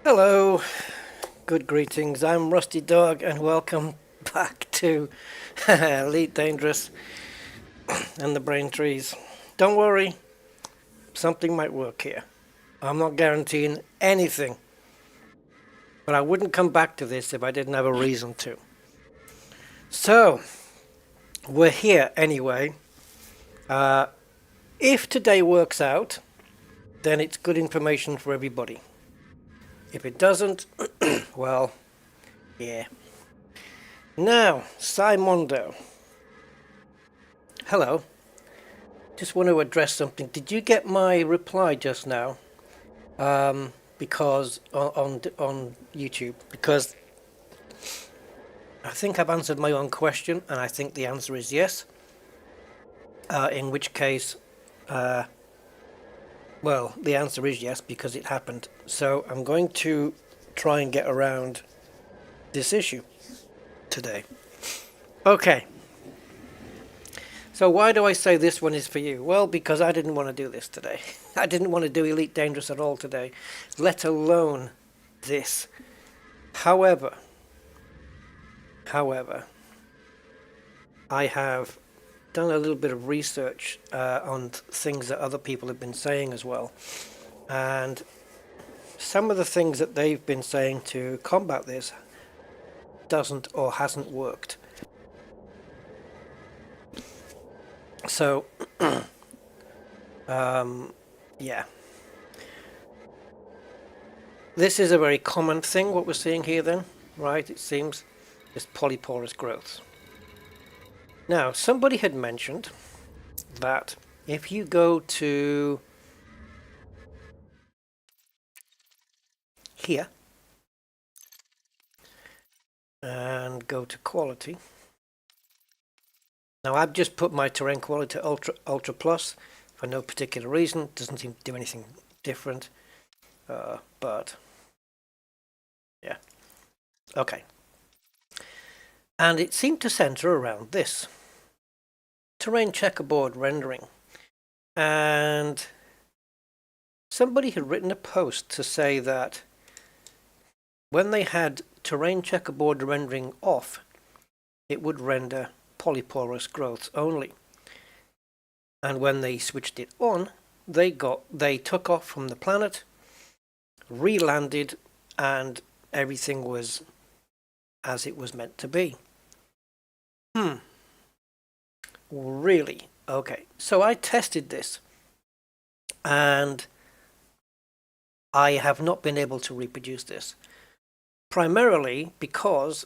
Hello, good greetings. I'm Rusty Dog, and welcome back to Elite Dangerous and the Brain Trees. Don't worry, something might work here. I'm not guaranteeing anything, but I wouldn't come back to this if I didn't have a reason to. So, we're here anyway. If today works out, then it's good information for everybody. If it doesn't, well, yeah. Now, Simondo. Hello. Just want to address something. Did you get my reply just now? Because on YouTube, because I think I've answered my own question, and I think the answer is yes. In which case, well, the answer is yes because it happened. So I'm going to try and get around this issue today. Okay. So why do I say this one is for you? Well, because I didn't want to do this today. I didn't want to do Elite Dangerous at all today, let alone this. However, I have done a little bit of research on things that other people have been saying as well. And some of the things that they've been saying to combat this doesn't or hasn't worked. So, yeah. This is a very common thing, what we're seeing here then, right? It seems just polyporous growths. Now, somebody had mentioned that if you go to here and go to quality. Now, I've just put my terrain quality to ultra plus for no particular reason. It doesn't seem to do anything different, but yeah, okay. And it seemed to center around this terrain checkerboard rendering, and somebody had written a post to say that when they had terrain checkerboard rendering off, it would render polyporous growths only, and when they switched it on, they took off from the planet, re-landed, and everything was as it was meant to be. Really? Okay. So I tested this, and I have not been able to reproduce this, primarily because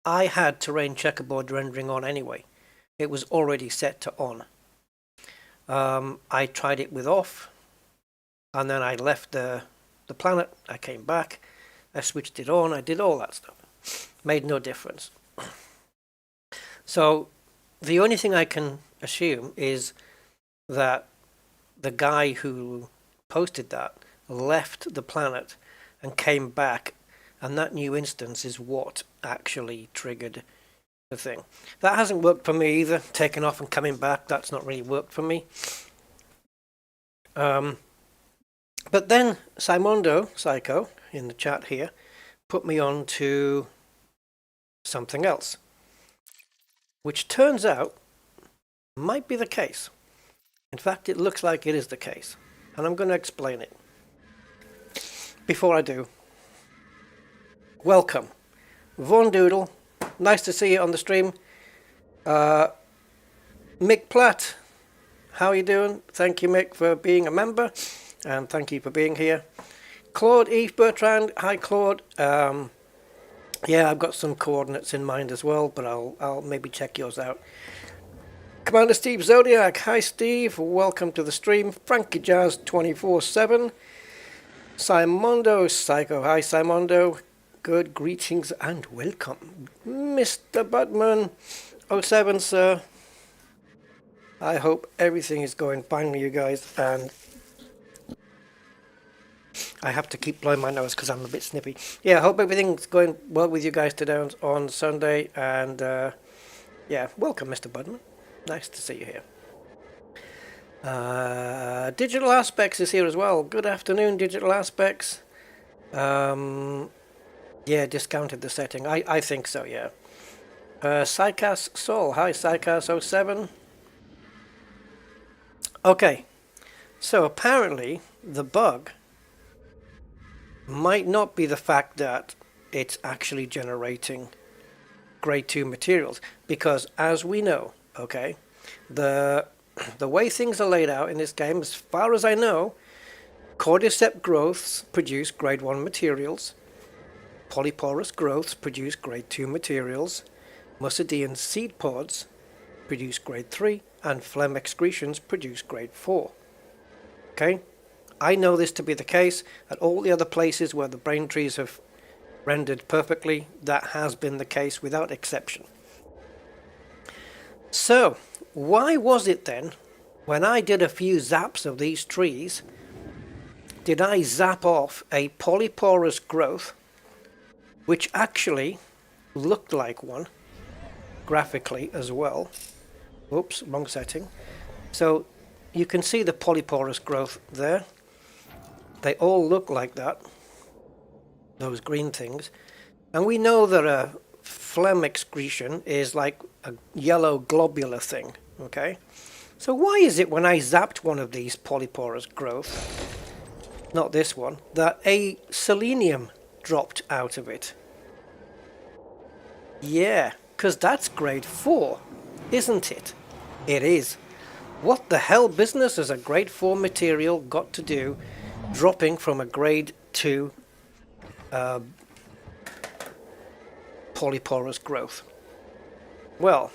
I had terrain checkerboard rendering on anyway. It was already set to on. I tried it with off, and then I left the planet. I came back, I switched it on, I did all that stuff. Made no difference. So the only thing I can assume is that the guy who posted that left the planet and came back, and that new instance is what actually triggered the thing. That hasn't worked for me either. Taking off and coming back, that's not really worked for me. But then Simondo, Psycho, in the chat here, put me on to something else, which turns out might be the case. In fact, it looks like it is the case, and I'm going to explain it. Before I do, welcome, Von Doodle. Nice to see you on the stream. Mick Platt, how are you doing? Thank you, Mick, for being a member, and thank you for being here. Claude Eve Bertrand, hi Claude. Yeah, I've got some coordinates in mind as well, but I'll maybe check yours out. Commander Steve Zodiac, hi Steve, welcome to the stream. Frankie Jazz 24/7. Simondo Psycho, hi Simondo. Good greetings and welcome. Mr. Budman 07, sir. I hope everything is going fine with you guys, and I have to keep blowing my nose because I'm a bit snippy. Yeah, I hope everything's going well with you guys today on Sunday, and yeah, welcome Mr. Budman. Nice to see you here. Digital Aspects is here as well. Good afternoon, Digital Aspects. Yeah, discounted the setting. I think so, yeah. Sidecast Soul. Hi, Sidecast07. Okay, so apparently the bug might not be the fact that it's actually generating grade 2 materials, because as we know, okay, the way things are laid out in this game, as far as I know, cordyceps growths produce grade 1 materials, polyporous growths produce grade 2 materials, Muscidian seed pods produce grade 3, and phlegm excretions produce grade 4. Okay, I know this to be the case. At all the other places where the brain trees have rendered perfectly, that has been the case without exception. So, why was it then, when I did a few zaps of these trees, did I zap off a polyporous growth, which actually looked like one, graphically as well. Oops, wrong setting. So, you can see the polyporous growth there. They all look like that, those green things. And we know that a phlegm excretion is like a yellow globular thing, okay? So why is it when I zapped one of these polyporous growth, not this one, that a selenium dropped out of it? Yeah, because that's grade 4, isn't it? It is. What the hell business has a grade 4 material got to do dropping from a grade 2 polyporous growth? Well,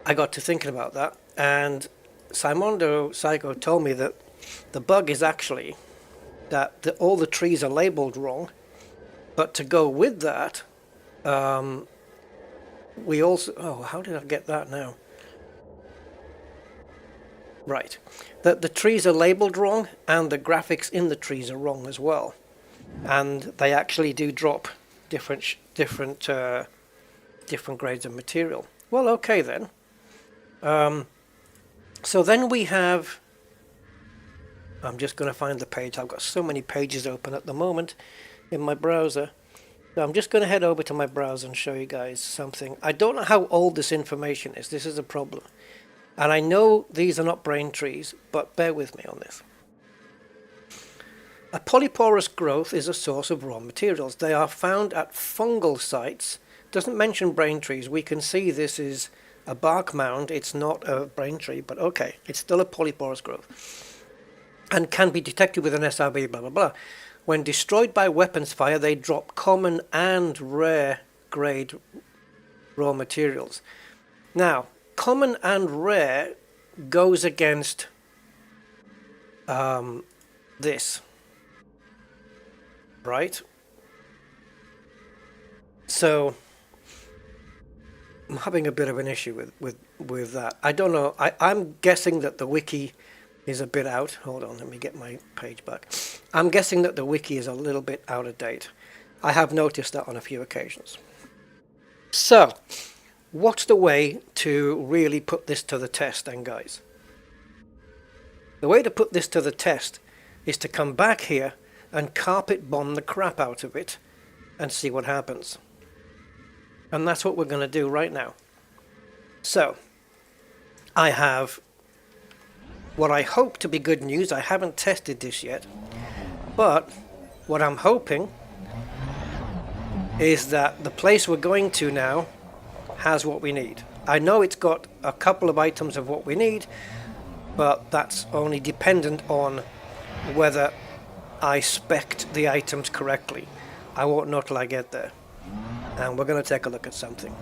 I got to thinking about that, and Simondo Psycho told me that the bug is actually that all the trees are labeled wrong, but to go with that, we also... Oh, how did I get that now? Right. That the trees are labeled wrong, and the graphics in the trees are wrong as well. And they actually do drop different grades of material. Well, okay then. So then we have... I'm just going to find the page. I've got so many pages open at the moment in my browser. So I'm just going to head over to my browser and show you guys something. I don't know how old this information is. This is a problem. And I know these are not brain trees, but bear with me on this. A polyporous growth is a source of raw materials. They are found at fungal sites. Doesn't mention brain trees. We can see this is a bark mound. It's not a brain tree, but okay. It's still a polyporous growth. And can be detected with an SRB, blah, blah, blah. When destroyed by weapons fire, they drop common and rare grade raw materials. Now, common and rare goes against this, right? So I'm having a bit of an issue with that. I don't know. I'm guessing that the wiki is a bit out. Hold on, let me get my page back. I'm guessing that the wiki is a little bit out of date. I have noticed that on a few occasions. So, what's the way to really put this to the test then, guys? The way to put this to the test is to come back here and carpet bomb the crap out of it and see what happens. And that's what we're going to do right now. So, I have what I hope to be good news. I haven't tested this yet, but what I'm hoping is that the place we're going to now has what we need. I know it's got a couple of items of what we need, but that's only dependent on whether I spec'd the items correctly. I won't know till I get there. And we're going to take a look at something.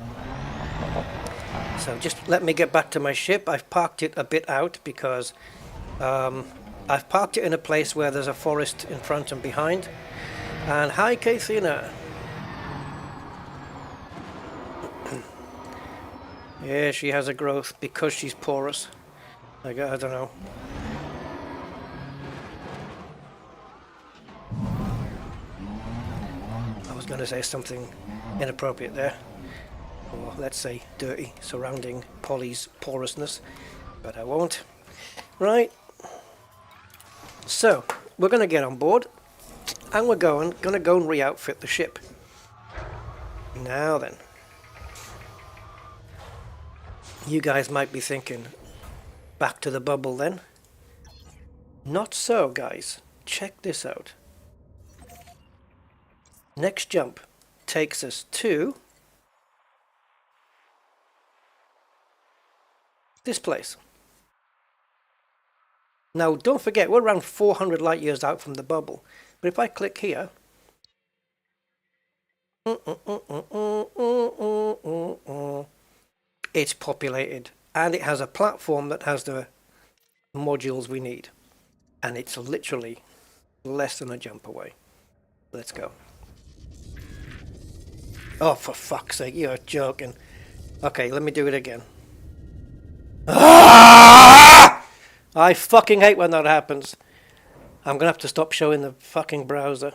So just let me get back to my ship. I've parked it a bit out because I've parked it in a place where there's a forest in front and behind. And hi, Kathina. Yeah, she has a growth because she's porous. I don't know. I was going to say something inappropriate there. Or let's say dirty, surrounding Polly's porousness. But I won't. Right. So, we're going to get on board, and we're going to go and re-outfit the ship. Now then, you guys might be thinking, back to the bubble then. Not so, guys. Check this out. Next jump takes us to this place. Now, don't forget, we're around 400 light years out from the bubble. But if I click here, it's populated. And it has a platform that has the modules we need. And it's literally less than a jump away. Let's go. Oh, for fuck's sake, you're joking. Okay, let me do it again. Ah! I fucking hate when that happens. I'm going to have to stop showing the fucking browser.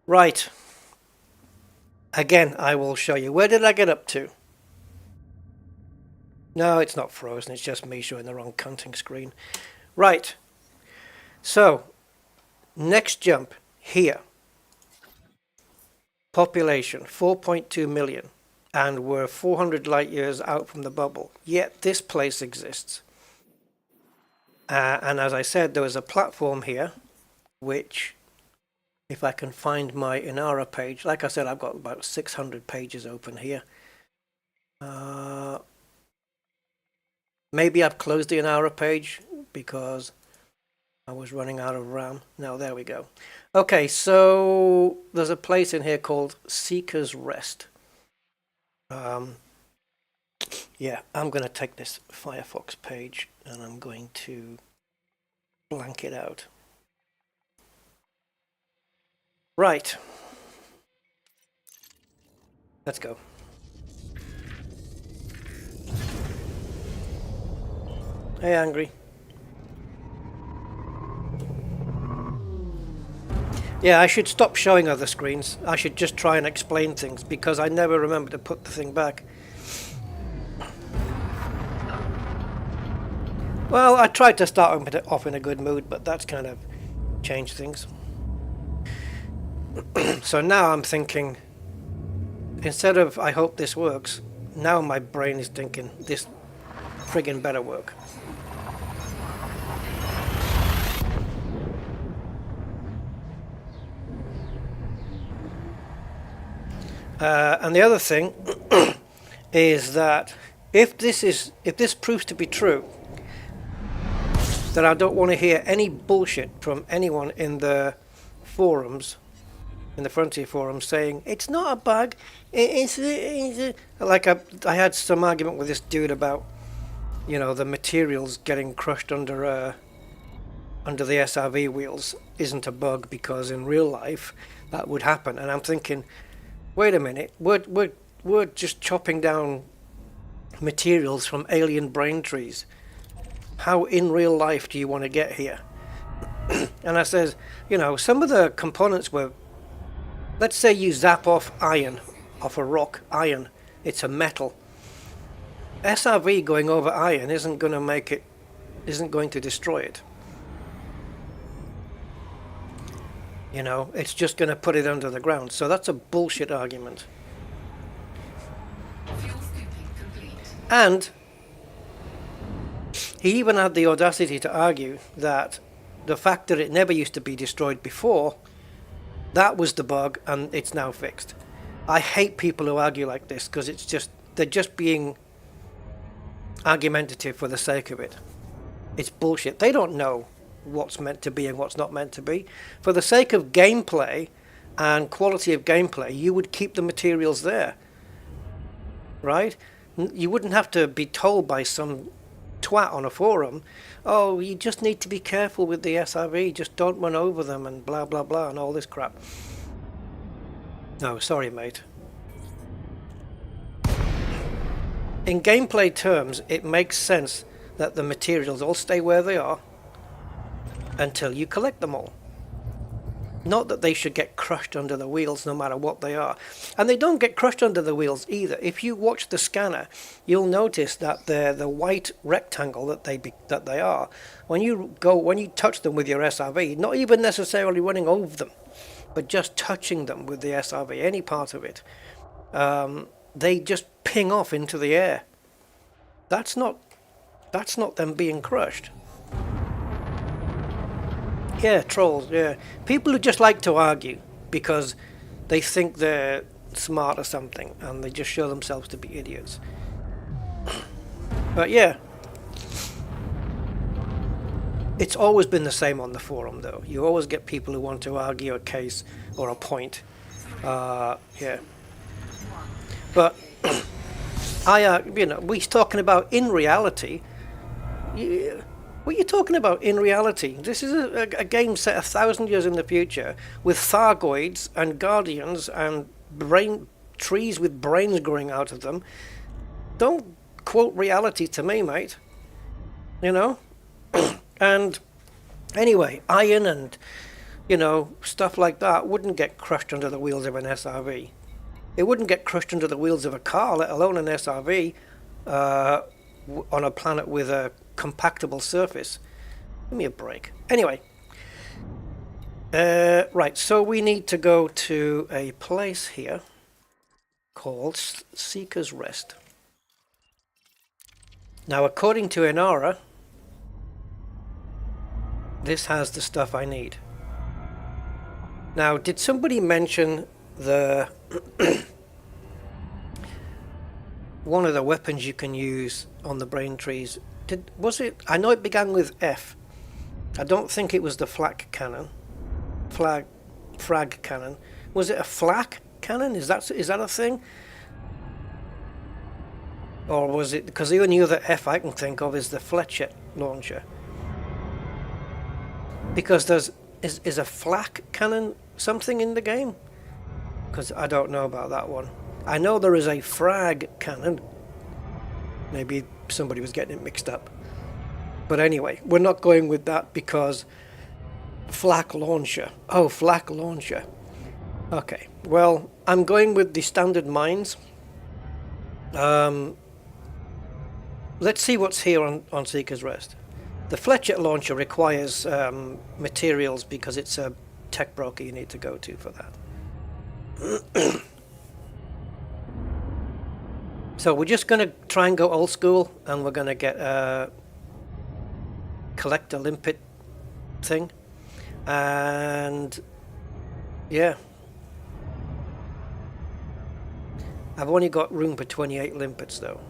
Right. Again, I will show you. Where did I get up to? No, it's not frozen. It's just me showing the wrong counting screen. Right. So, next jump here. Population 4.2 million. And we're 400 light years out from the bubble. Yet this place exists. And as I said, there was a platform here, which, if I can find my Inara page, like I said, I've got about 600 pages open here. Maybe I've closed the Inara page because I was running out of RAM. Now, there we go. Okay, so there's a place in here called Seeker's Rest. Yeah, I'm going to take this Firefox page and I'm going to blank it out. Right. Let's go. Hey, Angry. Yeah, I should stop showing other screens. I should just try and explain things because I never remember to put the thing back. Well, I tried to start off in a good mood, but that's kind of changed things. So now I'm thinking, instead of I hope this works, now my brain is thinking this friggin' better work. And the other thing is that if this proves to be true, that I don't want to hear any bullshit from anyone in the forums, in the Frontier forums, saying it's not a bug. It's like I had some argument with this dude about, you know, the materials getting crushed under the SRV wheels isn't a bug because in real life that would happen. And I'm thinking, wait a minute, we're just chopping down materials from alien brain trees. How in real life do you want to get here? And I says, you know, some of the components were, let's say you zap off iron, off a rock, iron, it's a metal. SRV going over iron isn't going to destroy it. You know, it's just going to put it under the ground. So that's a bullshit argument. And he even had the audacity to argue that the fact that it never used to be destroyed before, that was the bug and it's now fixed. I hate people who argue like this because they're just being argumentative for the sake of it. It's bullshit. They don't know what's meant to be and what's not meant to be. For the sake of gameplay and quality of gameplay, you would keep the materials there, right? You wouldn't have to be told by some twat on a forum, oh, you just need to be careful with the SRV, just don't run over them and blah blah blah and all this crap. No, sorry mate. In gameplay terms, it makes sense that the materials all stay where they are until you collect them all. Not that they should get crushed under the wheels no matter what they are. And they don't get crushed under the wheels either. If you watch the scanner, you'll notice that they're the white rectangle that they are. When you touch them with your SRV, not even necessarily running over them, but just touching them with the SRV, any part of it, they just ping off into the air. That's not them being crushed. Yeah, trolls, yeah. People who just like to argue because they think they're smart or something, and they just show themselves to be idiots. But yeah. It's always been the same on the forum, though. You always get people who want to argue a case or a point. Yeah. But, we're talking about in reality. What are you talking about in reality? This is a game set 1,000 years in the future with Thargoids and Guardians and trees with brains growing out of them. Don't quote reality to me, mate. You know? And anyway, iron and, stuff like that wouldn't get crushed under the wheels of an SRV. It wouldn't get crushed under the wheels of a car, let alone an SRV, on a planet with a compactable surface. Give me a break. Anyway, right, so we need to go to a place here called Seeker's Rest. Now, according to Inara, this has the stuff I need. Now, did somebody mention the one of the weapons you can use on the brain trees? Was it? I know it began with F. I don't think it was the frag cannon. Was it a flak cannon? Is that a thing? Or was it? Because the only other F I can think of is the Fletcher launcher. Because is a flak cannon something in the game? Because I don't know about that one. I know there is a frag cannon. Maybe somebody was getting it mixed up. But anyway, we're not going with that because flak launcher. Oh, flak launcher. Okay, well, I'm going with the standard mines. Let's see what's here on Seeker's Rest. The Fletcher launcher requires materials because it's a tech broker you need to go to for that. So we're just going to try and go old school, and we're going to get a collect a limpet thing. And yeah, I've only got room for 28 limpets though.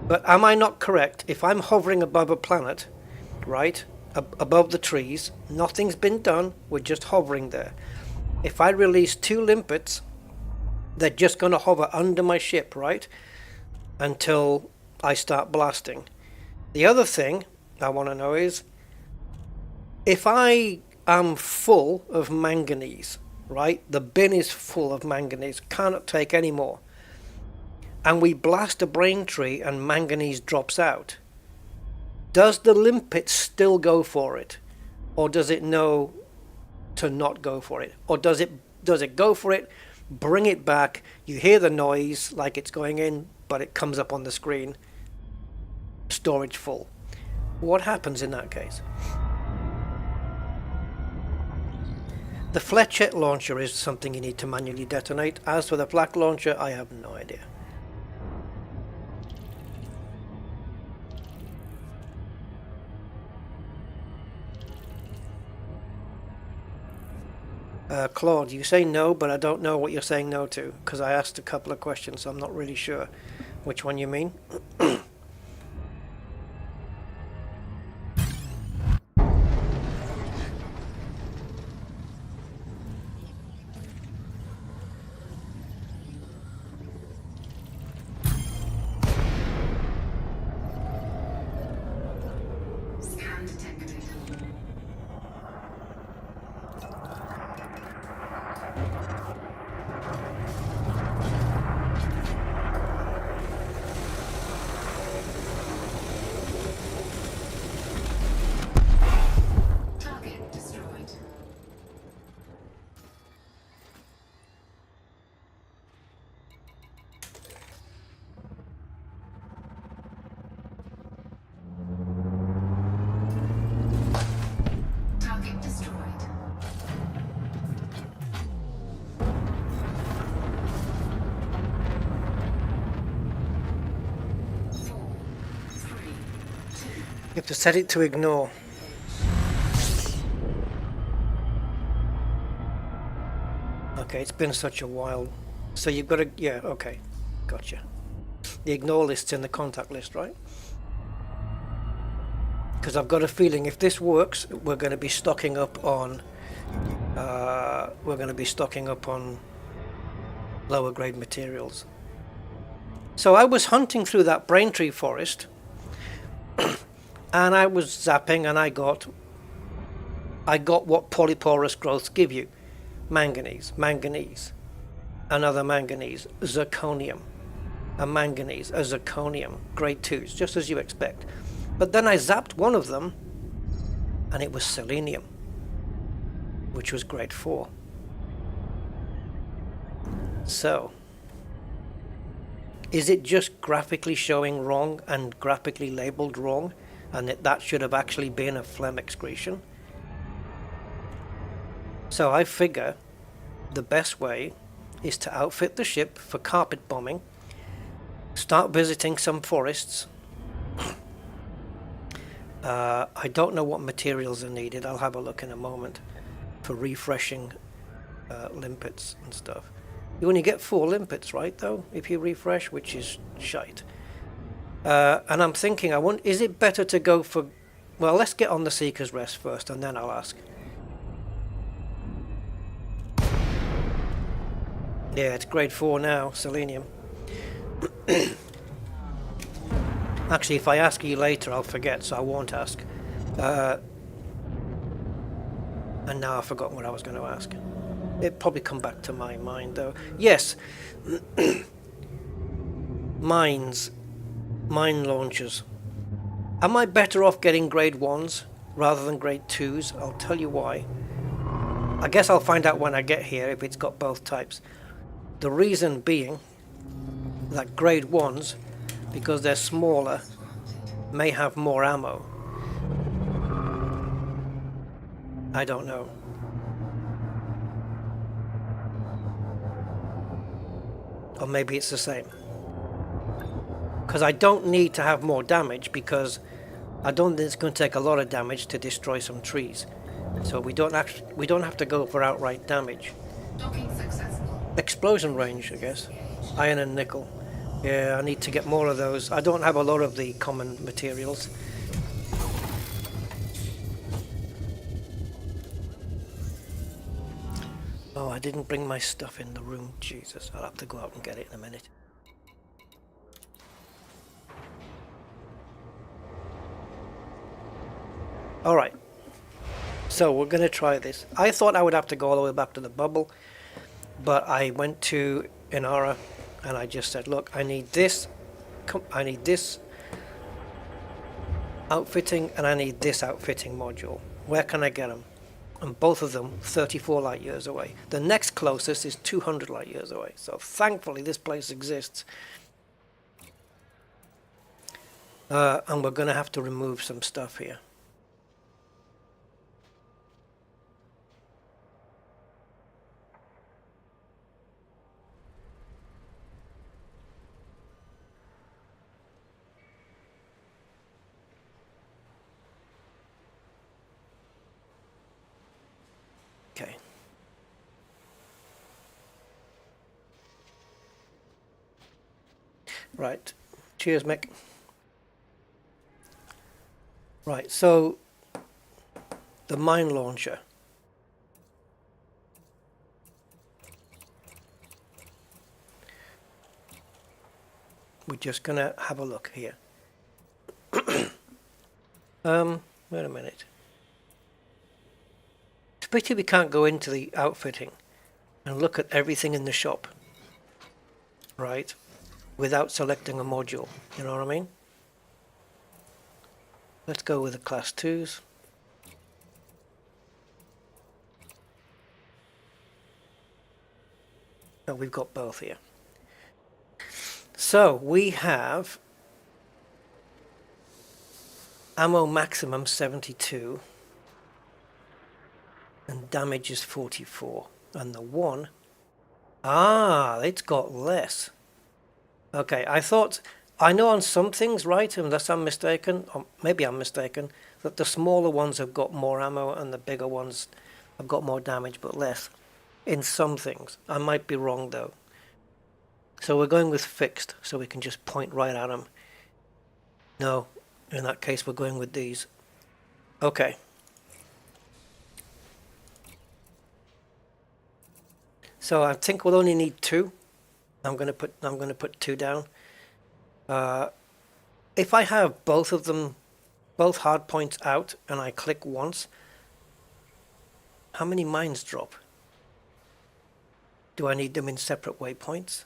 But am I not correct? If I'm hovering above a planet, right, above the trees, nothing's been done, we're just hovering there. If I release 2 limpets, they're just going to hover under my ship, right, until I start blasting. The other thing I want to know is, if I am full of manganese, right, the bin is full of manganese, cannot take any more, and we blast a brain tree and manganese drops out, does the limpet still go for it? Or does it know to not go for it? Or does it go for it, bring it back, you hear the noise like it's going in, but it comes up on the screen, storage full? What happens in that case? The Fletcher launcher is something you need to manually detonate. As for the flak launcher, I have no idea. Claude, you say no, but I don't know what you're saying no to, because I asked a couple of questions, so I'm not really sure which one you mean. You have to set it to ignore. Okay, it's been such a while. So you've got to, yeah, okay, gotcha. The ignore list's in the contact list, right? Because I've got a feeling if this works, we're going to be stocking up on lower grade materials. So I was hunting through that Braintree forest and I was zapping and I got what polyporous growths give you. Manganese, another manganese, zirconium, a manganese, a zirconium, grade 2s, just as you expect. But then I zapped one of them and it was selenium, which was grade 4. So, is it just graphically showing wrong and graphically labeled wrong, and that should have actually been a phlegm excretion? So I figure the best way is to outfit the ship for carpet bombing, start visiting some forests. I don't know what materials are needed. I'll have a look in a moment for refreshing limpets and stuff. You only get 4 limpets, right, though, if you refresh, which is shite. And I'm thinking, is it better to go for... Well, let's get on the Seeker's Rest first, and then I'll ask. Yeah, it's grade 4 now, selenium. Actually, if I ask you later, I'll forget, so I won't ask. And now I've forgotten what I was going to ask. It'll probably come back to my mind, though. Yes. Mine launchers. Am I better off getting grade 1s rather than grade 2s? I'll tell you why. I guess I'll find out when I get here if it's got both types. The reason being that grade 1s, because they're smaller, may have more ammo. I don't know. Or maybe it's the same. Because I don't need to have more damage, because I don't think it's going to take a lot of damage to destroy some trees. So we don't have to go for outright damage. Docking successful. Explosion range, I guess. Iron and nickel. Yeah, I need to get more of those. I don't have a lot of the common materials. Oh, I didn't bring my stuff in the room. Jesus, I'll have to go out and get it in a minute. Alright. So we're going to try this. I thought I would have to go all the way back to the bubble, but I went to Inara and I just said, look, I need this outfitting and I need this outfitting module. Where can I get them? And both of them 34 light years away. The next closest is 200 light years away. So thankfully this place exists. And we're going to have to remove some stuff here. Okay. Right. Cheers, Mick. Right, so the mine launcher. We're just going to have a look here. Wait a minute. It's a pity we can't go into the outfitting and look at everything in the shop, right, without selecting a module, you know what I mean? Let's go with the class 2s. Oh, we've got both here. So we have ammo maximum 72 and damage is 44, and the one, it's got less. Okay, I thought I know on some things, right, unless I'm mistaken, or maybe I'm mistaken, that the smaller ones have got more ammo and the bigger ones have got more damage but less. In some things. I might be wrong though. So we're going with fixed, so we can just point right at them. No, in that case we're going with these. Okay. So I think we'll only need two. I'm gonna put two down. If I have both of them, both hard points out, and I click once, how many mines drop? Do I need them in separate waypoints?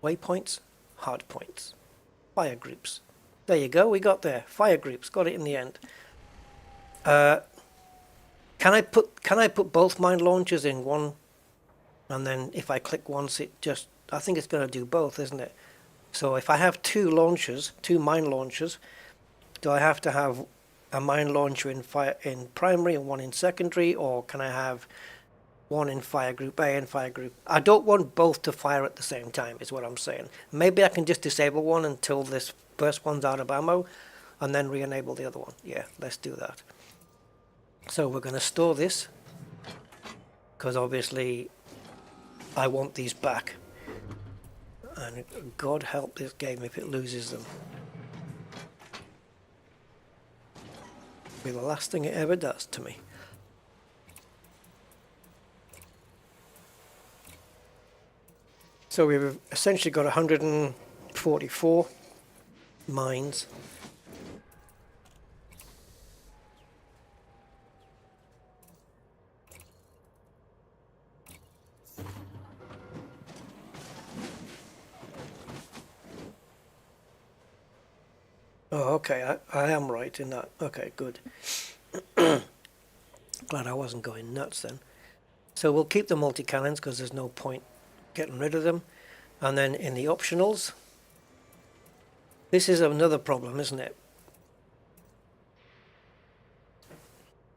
Waypoints, hard points, fire groups. There you go, we got there. Fire groups, got it in the end. Can I put both mine launchers in one, and then if I click once, it just, I think it's going to do both, isn't it? So if I have two launchers, two mine launchers, do I have to have a mine launcher in primary and one in secondary, or can I have one in fire group A and fire group? I don't want both to fire at the same time, is what I'm saying. Maybe I can just disable one until this first one's out of ammo, and then re-enable the other one. Yeah, let's do that. So we're going to store this, because obviously I want these back. And God help this game if it loses them. It'll be the last thing it ever does to me. So we've essentially got 144 mines. Oh, okay, I am right in that. Okay, good. Glad I wasn't going nuts then. So we'll keep the multi-cannons because there's no point getting rid of them. And then in the optionals, this is another problem, isn't it?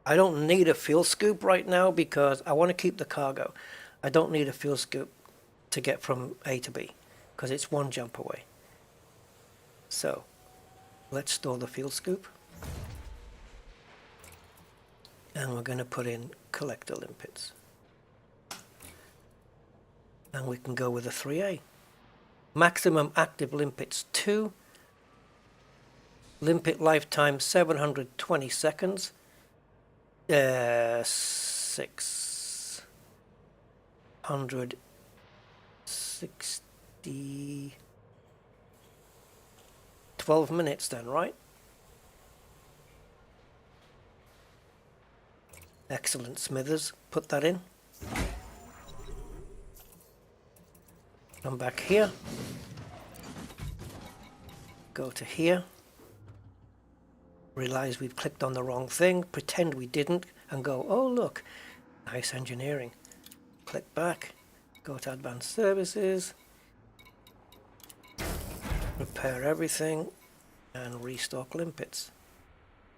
I don't need a fuel scoop right now because I want to keep the cargo. I don't need a fuel scoop to get from A to B because it's one jump away. So let's store the fuel scoop. And we're going to put in collector limpets. And we can go with a 3A. Maximum active limpets 2. Limpet lifetime 720 seconds. 660. 12 minutes then, right? Excellent, Smithers. Put that in. Come back here. Go to here. Realize we've clicked on the wrong thing. Pretend we didn't and go, oh look, nice engineering. Click back. Go to advanced services. Repair everything and restock limpets.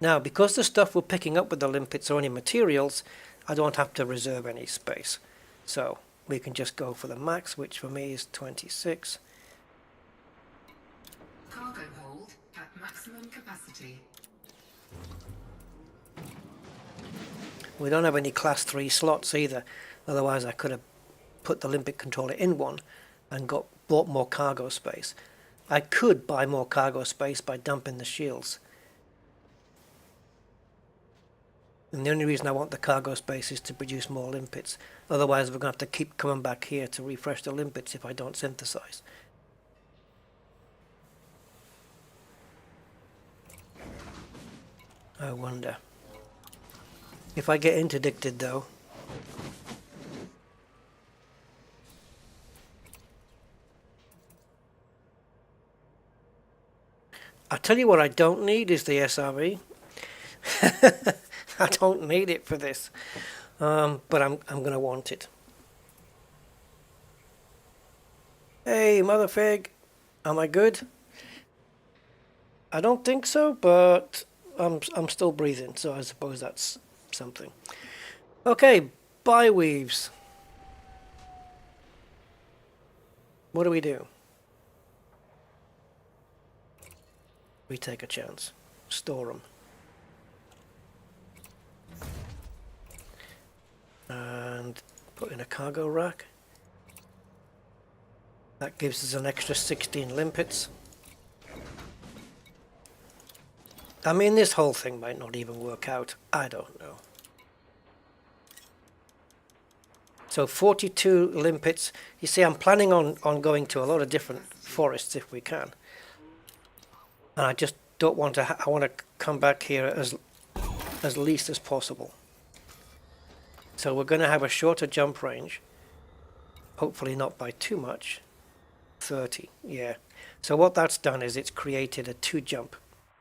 Now, because the stuff we're picking up with the limpets are only materials, I don't have to reserve any space. So we can just go for the max, which for me is 26. Cargo hold at maximum capacity. We don't have any class 3 slots either. Otherwise I could have put the limpet controller in one and bought more cargo space. I could buy more cargo space by dumping the shields. And the only reason I want the cargo space is to produce more limpets. Otherwise we're going to have to keep coming back here to refresh the limpets if I don't synthesize. I wonder. If I get interdicted though, I'll tell you what I don't need is the SRE. I don't need it for this, but I'm going to want it. Hey, Motherfig, am I good? I don't think so, but I'm still breathing, so I suppose that's something. Okay, buy weaves. What do we do? We take a chance. Store them. And put in a cargo rack. That gives us an extra 16 limpets. I mean, this whole thing might not even work out. I don't know. So 42 limpets. You see, I'm planning on going to a lot of different forests if we can. And I just don't want to, I want to come back here as least as possible. So we're going to have a shorter jump range. Hopefully not by too much. 30, yeah. So what that's done is it's created a 2-jump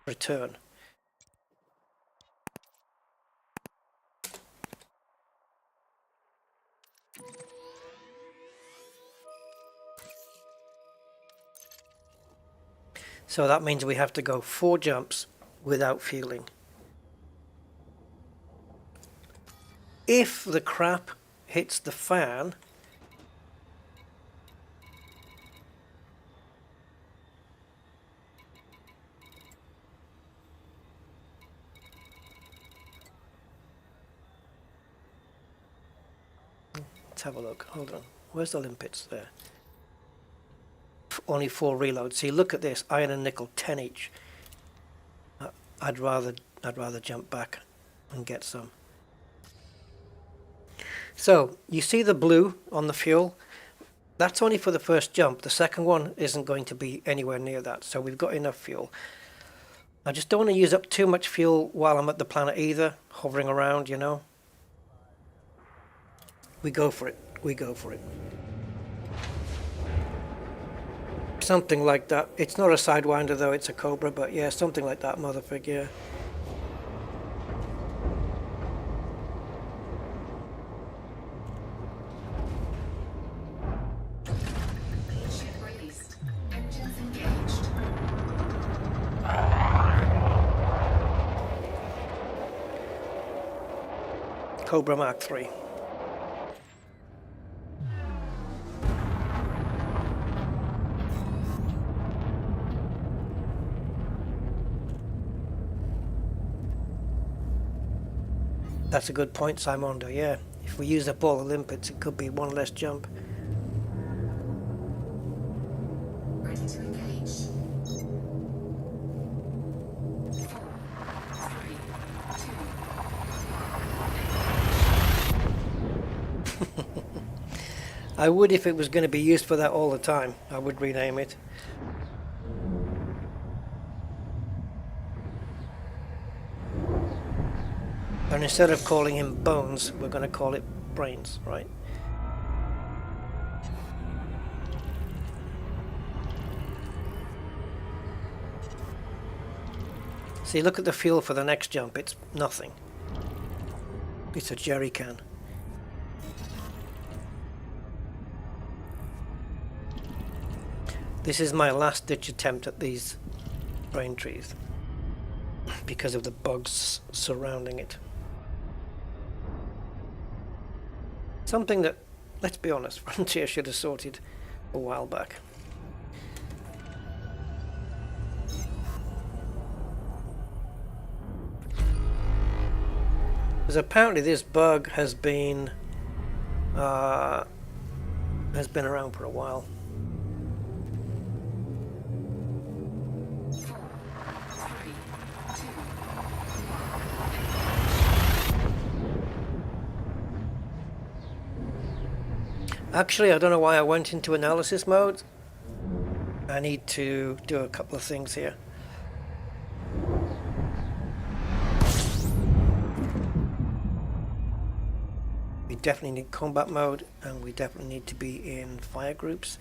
return. So that means we have to go 4 jumps without fueling. If the crap hits the fan, let's have a look. Hold on. Where's the limpets there? Only 4 reloads. See, look at this. Iron and nickel, 10 each. I'd rather jump back and get some. So you see the blue on the fuel? That's only for the first jump. The second one isn't going to be anywhere near that. So we've got enough fuel. I just don't want to use up too much fuel while I'm at the planet either, hovering around, you know. We go for it. We go for it. Something like that. It's not a Sidewinder though, it's a Cobra, but yeah, something like that, motherfucker, yeah. Ship released. Engines engaged. Cobra Mark 3. That's a good point, Simondo, yeah. If we use up all the limpets, it could be 1 less jump. Ready to engage. 4, 3, 2. I would if it was going to be used for that all the time. I would rename it. And instead of calling him Bones, we're going to call it Brains, right? See, look at the fuel for the next jump. It's nothing. It's a jerry can. This is my last ditch attempt at these brain trees because of the bugs surrounding it. Something that, let's be honest, Frontier should have sorted a while back. Because apparently this bug has been around for a while. 4, 3, 2. Actually, I don't know why I went into analysis mode. I need to do a couple of things here. We definitely need combat mode, and we definitely need to be in fire groups.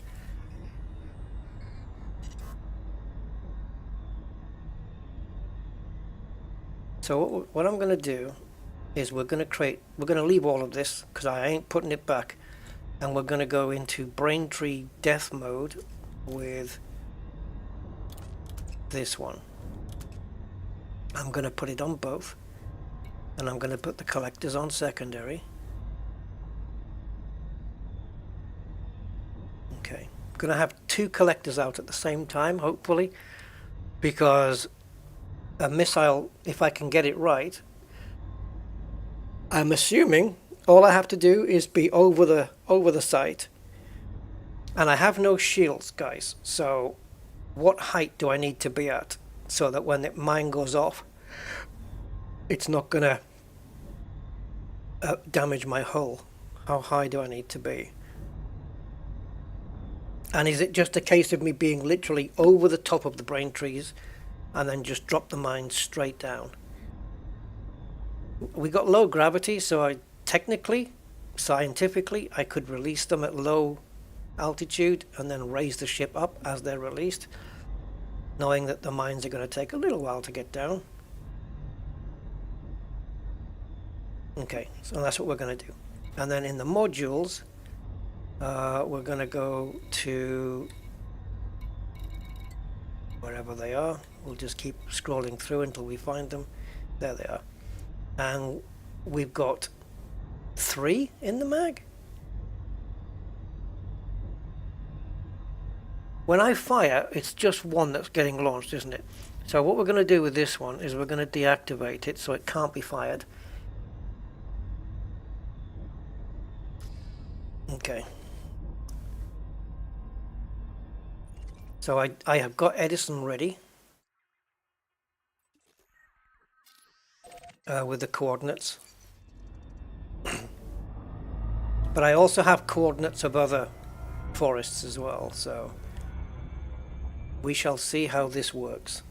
So what I'm going to do is we're going to leave all of this because I ain't putting it back. And we're going to go into Braintree Death mode with this one. I'm going to put it on both. And I'm going to put the collectors on secondary. Okay. I'm going to have 2 collectors out at the same time, hopefully. Because a missile, if I can get it right, I'm assuming all I have to do is be over the site, and I have no shields, guys. So what height do I need to be at so that when mine goes off, it's not gonna damage my hull? How high do I need to be? And is it just a case of me being literally over the top of the brain trees and then just drop the mine straight down? We got low gravity, so I technically, scientifically, I could release them at low altitude and then raise the ship up as they're released, knowing that the mines are going to take a little while to get down. Okay, so that's what we're going to do. And then in the modules, we're going to go to wherever they are. We'll just keep scrolling through until we find them. There they are. And we've got 3 in the mag. When I fire, it's just one that's getting launched, isn't it? So what we're going to do with this one is we're going to deactivate it so it can't be fired. Okay. So I have got Edison ready with the coordinates. But I also have coordinates of other forests as well, so we shall see how this works.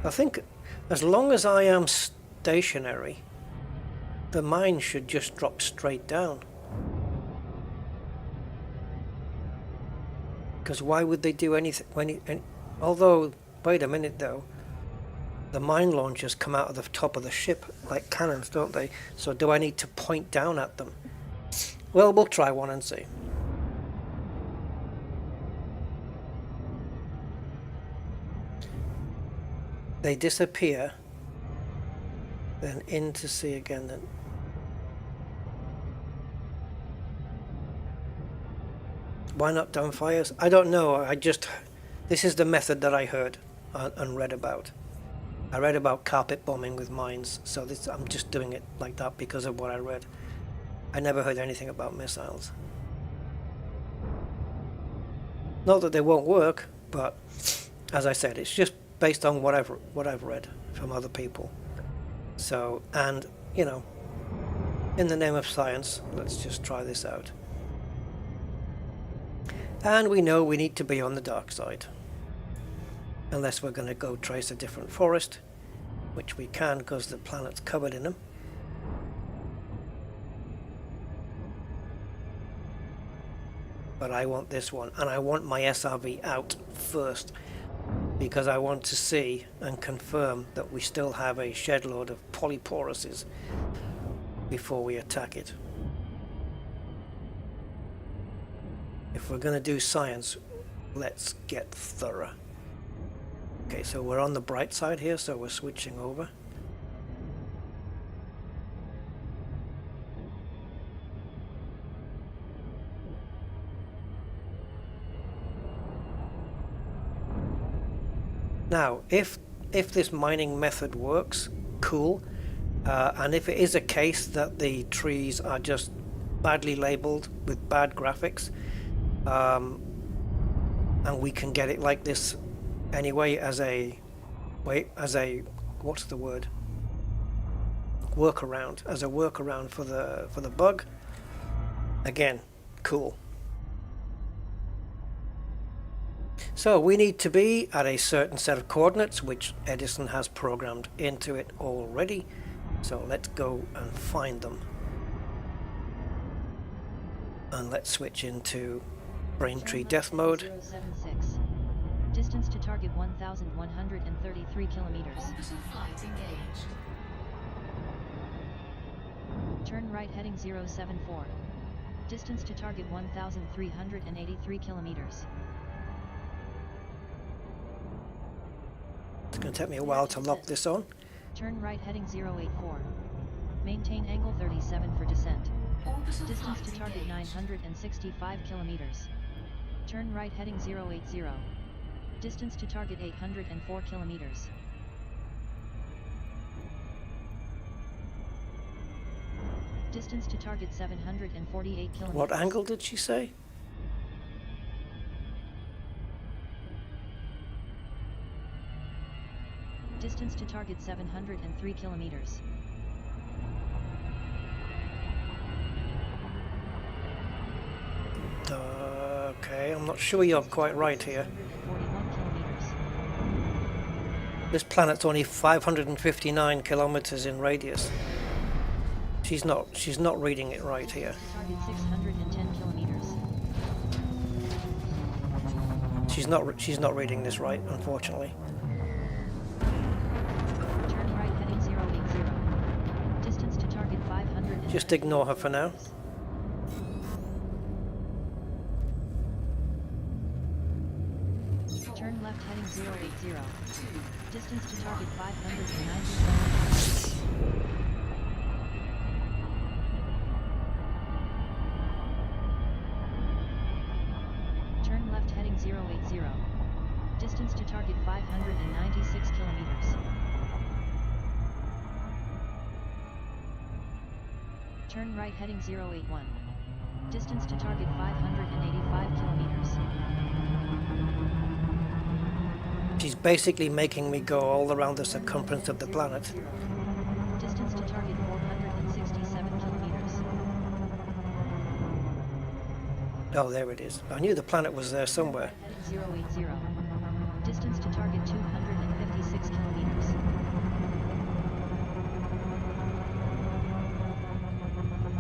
I think as long as I am stationary, the mine should just drop straight down. Because why would they do anything although, wait a minute though, the mine launchers come out of the top of the ship like cannons, don't they? So do I need to point down at them? Well, we'll try one and see. They disappear, then into sea again. Then why not downfires? I don't know. This is the method that I heard and read about. I read about carpet bombing with mines, so I'm just doing it like that because of what I read. I never heard anything about missiles. Not that they won't work, but as I said, it's just based on what I've read from other people. So, and you know, in the name of science, let's just try this out. And we know we need to be on the dark side, unless we're going to go trace a different forest, which we can because the planet's covered in them. But I want this one, and I want my SRV out first, because I want to see and confirm that we still have a shed load of polyporuses before we attack it. If we're going to do science, let's get thorough. Okay, so we're on the bright side here, so we're switching over. Now, if this mining method works, cool. And if it is a case that the trees are just badly labeled with bad graphics, and we can get it like this anyway as a what's the word? Workaround, as a workaround for the bug. Again, cool. So we need to be at a certain set of coordinates, which Edison has programmed into it already. So let's go and find them. And let's switch into Braintree Death Mode. 076. Distance to target 1,133 kilometers. Orbital flight engaged. Turn right heading 074. Distance to target 1,383 kilometers. It's going to take me a while to lock this on. Turn right heading 084. Maintain angle 37 for descent. Distance to target 965 kilometers. Turn right heading 080. Distance to target 804 kilometers. Distance to target 748 kilometers. What angle did she say? Distance to target 703 kilometers. Okay, I'm not sure you're quite right here. 41 kilometers. This planet's only 559 kilometers in radius. She's not reading it right here. Target 610 kilometers. She's not reading this right, unfortunately. Turn right heading 080. Distance to target 500. Just ignore her for now. Turn left heading 080. Distance to target 590. Turn left heading 080. Distance to target 596 kilometers. Turn right heading 081. Distance to target 585 kilometers. She's basically making me go all around the circumference of the planet. Distance to target 467 kilometers. Oh, there it is. I knew the planet was there somewhere. Heading 080. Distance to target 256 kilometers.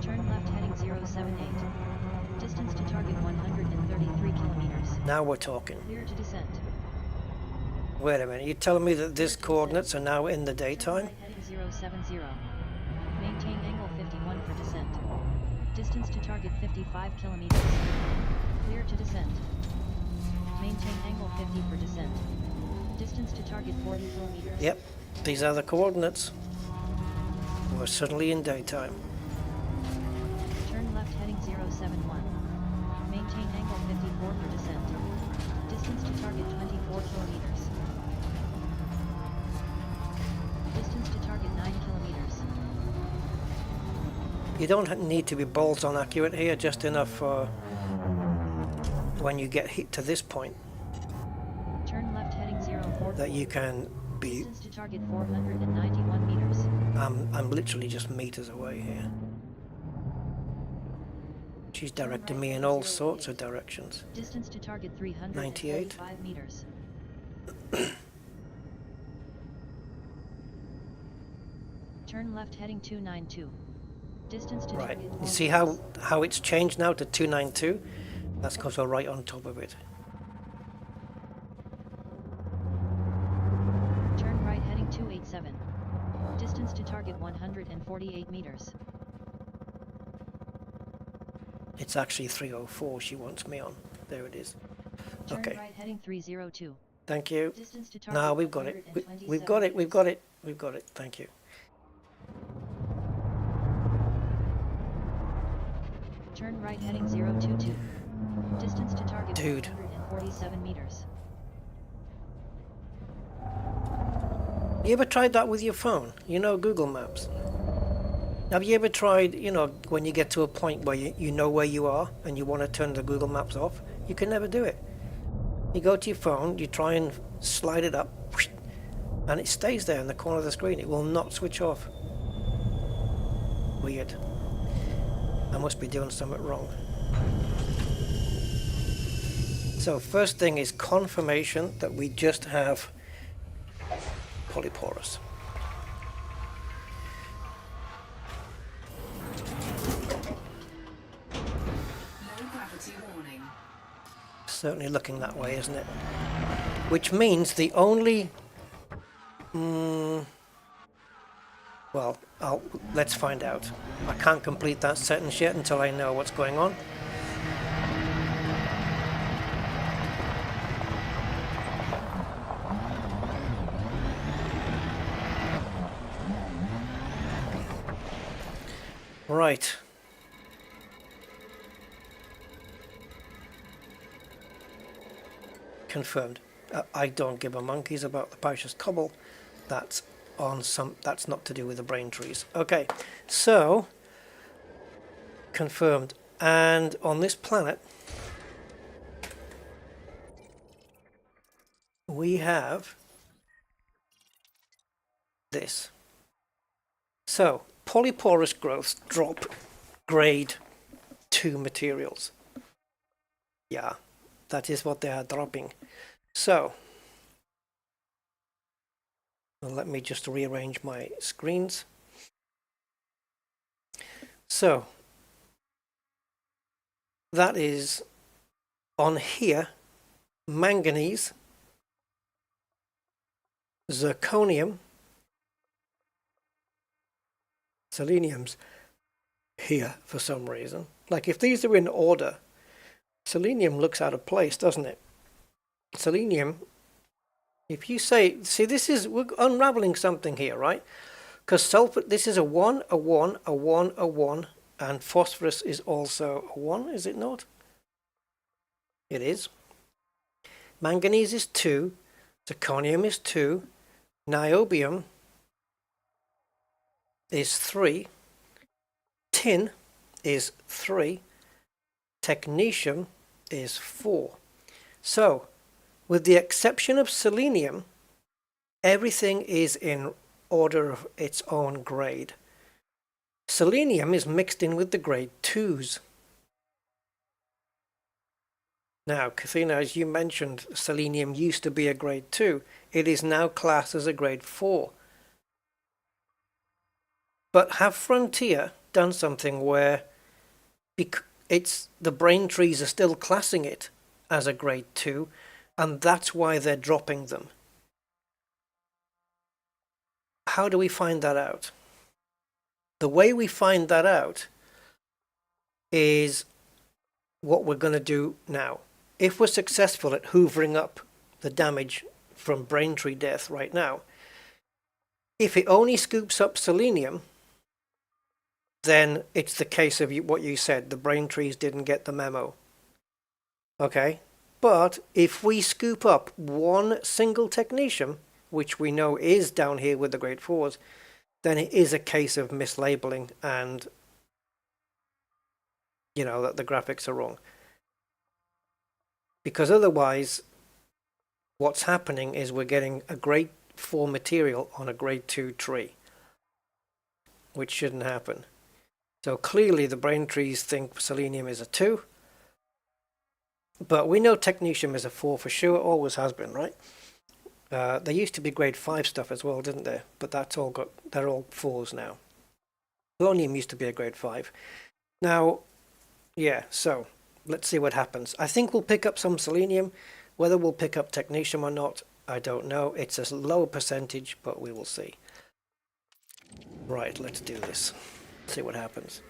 Turn left heading 078. Distance to target 133 kilometers. Now we're talking. Clear to descent. Wait a minute, you're telling me that these coordinates are now in the daytime? Right heading 070. Maintain angle 51 for descent. Distance to target 55 kilometers. Clear to descent. Maintain angle 50 for descent. Distance to target 40 kilometers. Yep, these are the coordinates. We're suddenly in daytime. Turn left heading 071. Maintain angle 54 for descent. Distance to target 24 kilometers. Distance to target 9 kilometers. You don't need to be balls on accurate here, just enough for when you get hit to this point Turn left heading 04. that you can be. Distance to target 491 meters. I'm literally just meters away here. She's directing me in all sorts of directions. Distance to target 395 meters. Turn left heading 292. Distance to Right. target You see how it's changed now to 292? That's because we're right on top of it. Turn right heading 287. Distance to target 148 meters. It's actually 304 she wants me on. There it is. Turn Okay. right heading 302. Thank you. Distance to target No, we've got it. We've got it. We've got it. We've got it. Thank you. Turn right heading 022. Distance to target Dude. 147 meters. You ever tried that with your phone? You know Google Maps. Have you ever tried, when you get to a point where you know where you are and you want to turn the Google Maps off? You can never do it. You go to your phone, you try and slide it up, and it stays there in the corner of the screen. It will not switch off. Weird. I must be doing something wrong. So first thing is confirmation that we just have polyporous. Low gravity warning. Certainly looking that way, isn't it? Which means the only... well, let's find out. I can't complete that sentence yet until I know what's going on. Right. Confirmed. I don't give a monkeys about the Pausch's cobble. That's on some. That's not to do with the brain trees. Okay, so confirmed. And on this planet, we have this. So polyporous growths drop grade 2 materials. Yeah, that is what they are dropping. So well, let me just rearrange my screens. So that is on here: manganese, zirconium, selenium's here for some reason. Like if these are in order, selenium looks out of place, doesn't it? Selenium, if you say, see, this is, we're unraveling something here, right? Because sulfur, this is a 1, a 1, a 1, a 1, and phosphorus is also a 1, is it not? It is. Manganese is 2, zirconium is 2, niobium is 3, tin is 3, technetium is 4. So, with the exception of selenium, everything is in order of its own grade. Selenium is mixed in with the grade 2s. Now, Kathina, as you mentioned, selenium used to be a grade 2. It is now classed as a grade 4. But have Frontier done something where it's the brain trees are still classing it as a grade 2, and that's why they're dropping them? How do we find that out? The way we find that out is what we're going to do now. If we're successful at hoovering up the damage from Braintree death right now, if it only scoops up selenium, then it's the case of what you said, the Braintrees didn't get the memo. Okay? But if we scoop up one single technetium, which we know is down here with the grade 4s, then it is a case of mislabeling and, you know, that the graphics are wrong. Because otherwise, what's happening is we're getting a grade 4 material on a grade 2 tree, which shouldn't happen. So clearly the brain trees think selenium is a 2, but we know technetium is a 4 for sure, always has been, right? There used to be grade 5 stuff as well, didn't there? But that's all they're all 4s now. Polonium used to be a grade 5. Now, yeah, so let's see what happens. I think we'll pick up some selenium. Whether we'll pick up technetium or not, I don't know. It's a low percentage, but we will see. Right, let's do this. See what happens.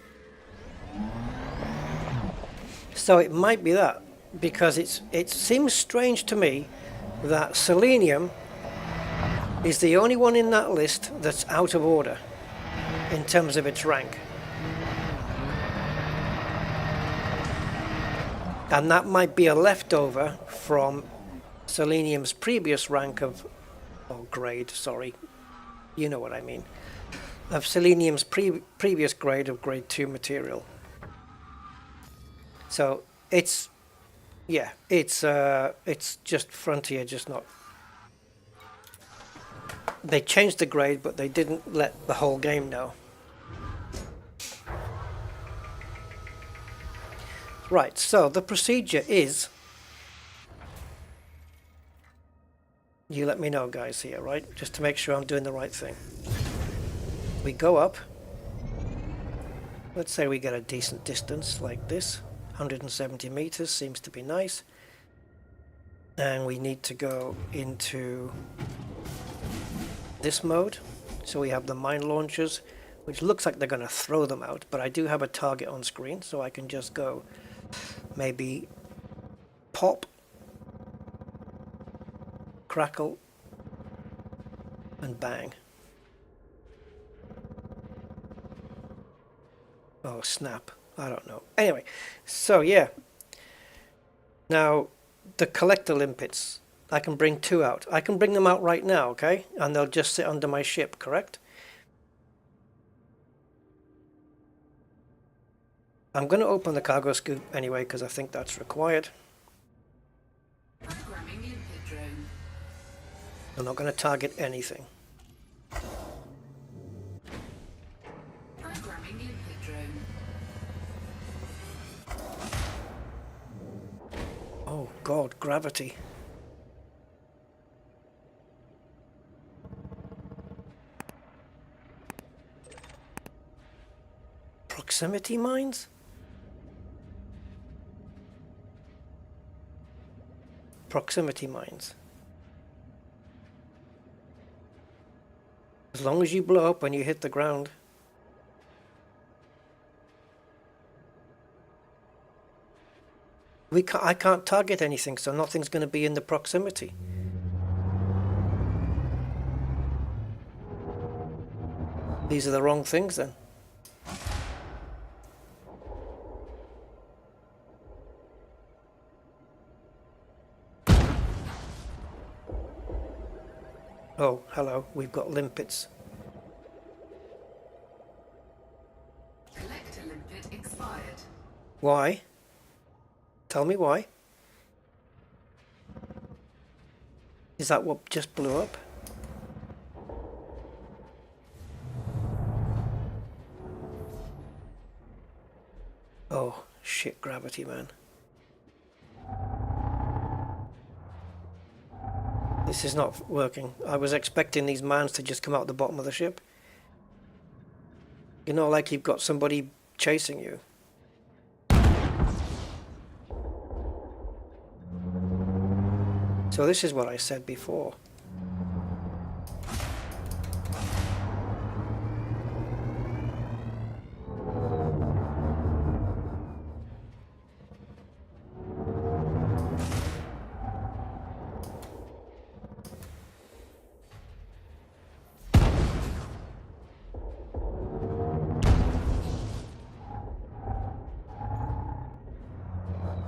So it might be that, because it seems strange to me that selenium is the only one in that list that's out of order in terms of its rank. And that might be a leftover from selenium's previous rank of, or grade, sorry, you know what I mean, of selenium's previous grade of grade 2 material. So it's, yeah, it's just Frontier just not, they changed the grade, but they didn't let the whole game know. Right, so the procedure is, you let me know guys here, right? Just to make sure I'm doing the right thing. We go up, let's say we get a decent distance like this, 170 meters seems to be nice. And we need to go into this mode. So we have the mine launchers, which looks like they're going to throw them out, but I do have a target on screen, so I can just go maybe pop, crackle, and bang. Oh, snap. I don't know. Anyway, so yeah. Now, the collector limpets, I can bring 2 out. I can bring them out right now, okay? And they'll just sit under my ship, correct? I'm going to open the cargo scoop anyway, because I think that's required. Programming limpet drone. I'm not going to target anything. Programming limpet drone. Oh god, gravity. Proximity mines? Proximity mines. As long as you blow up when you hit the ground. I can't target anything, so nothing's going to be in the proximity. These are the wrong things then. Oh, hello, we've got limpets. Collector limpet expired. Why? Tell me why. Is that what just blew up? Oh, shit, gravity, man. This is not working. I was expecting these mines to just come out the bottom of the ship. You know, like you've got somebody chasing you. So this is what I said before.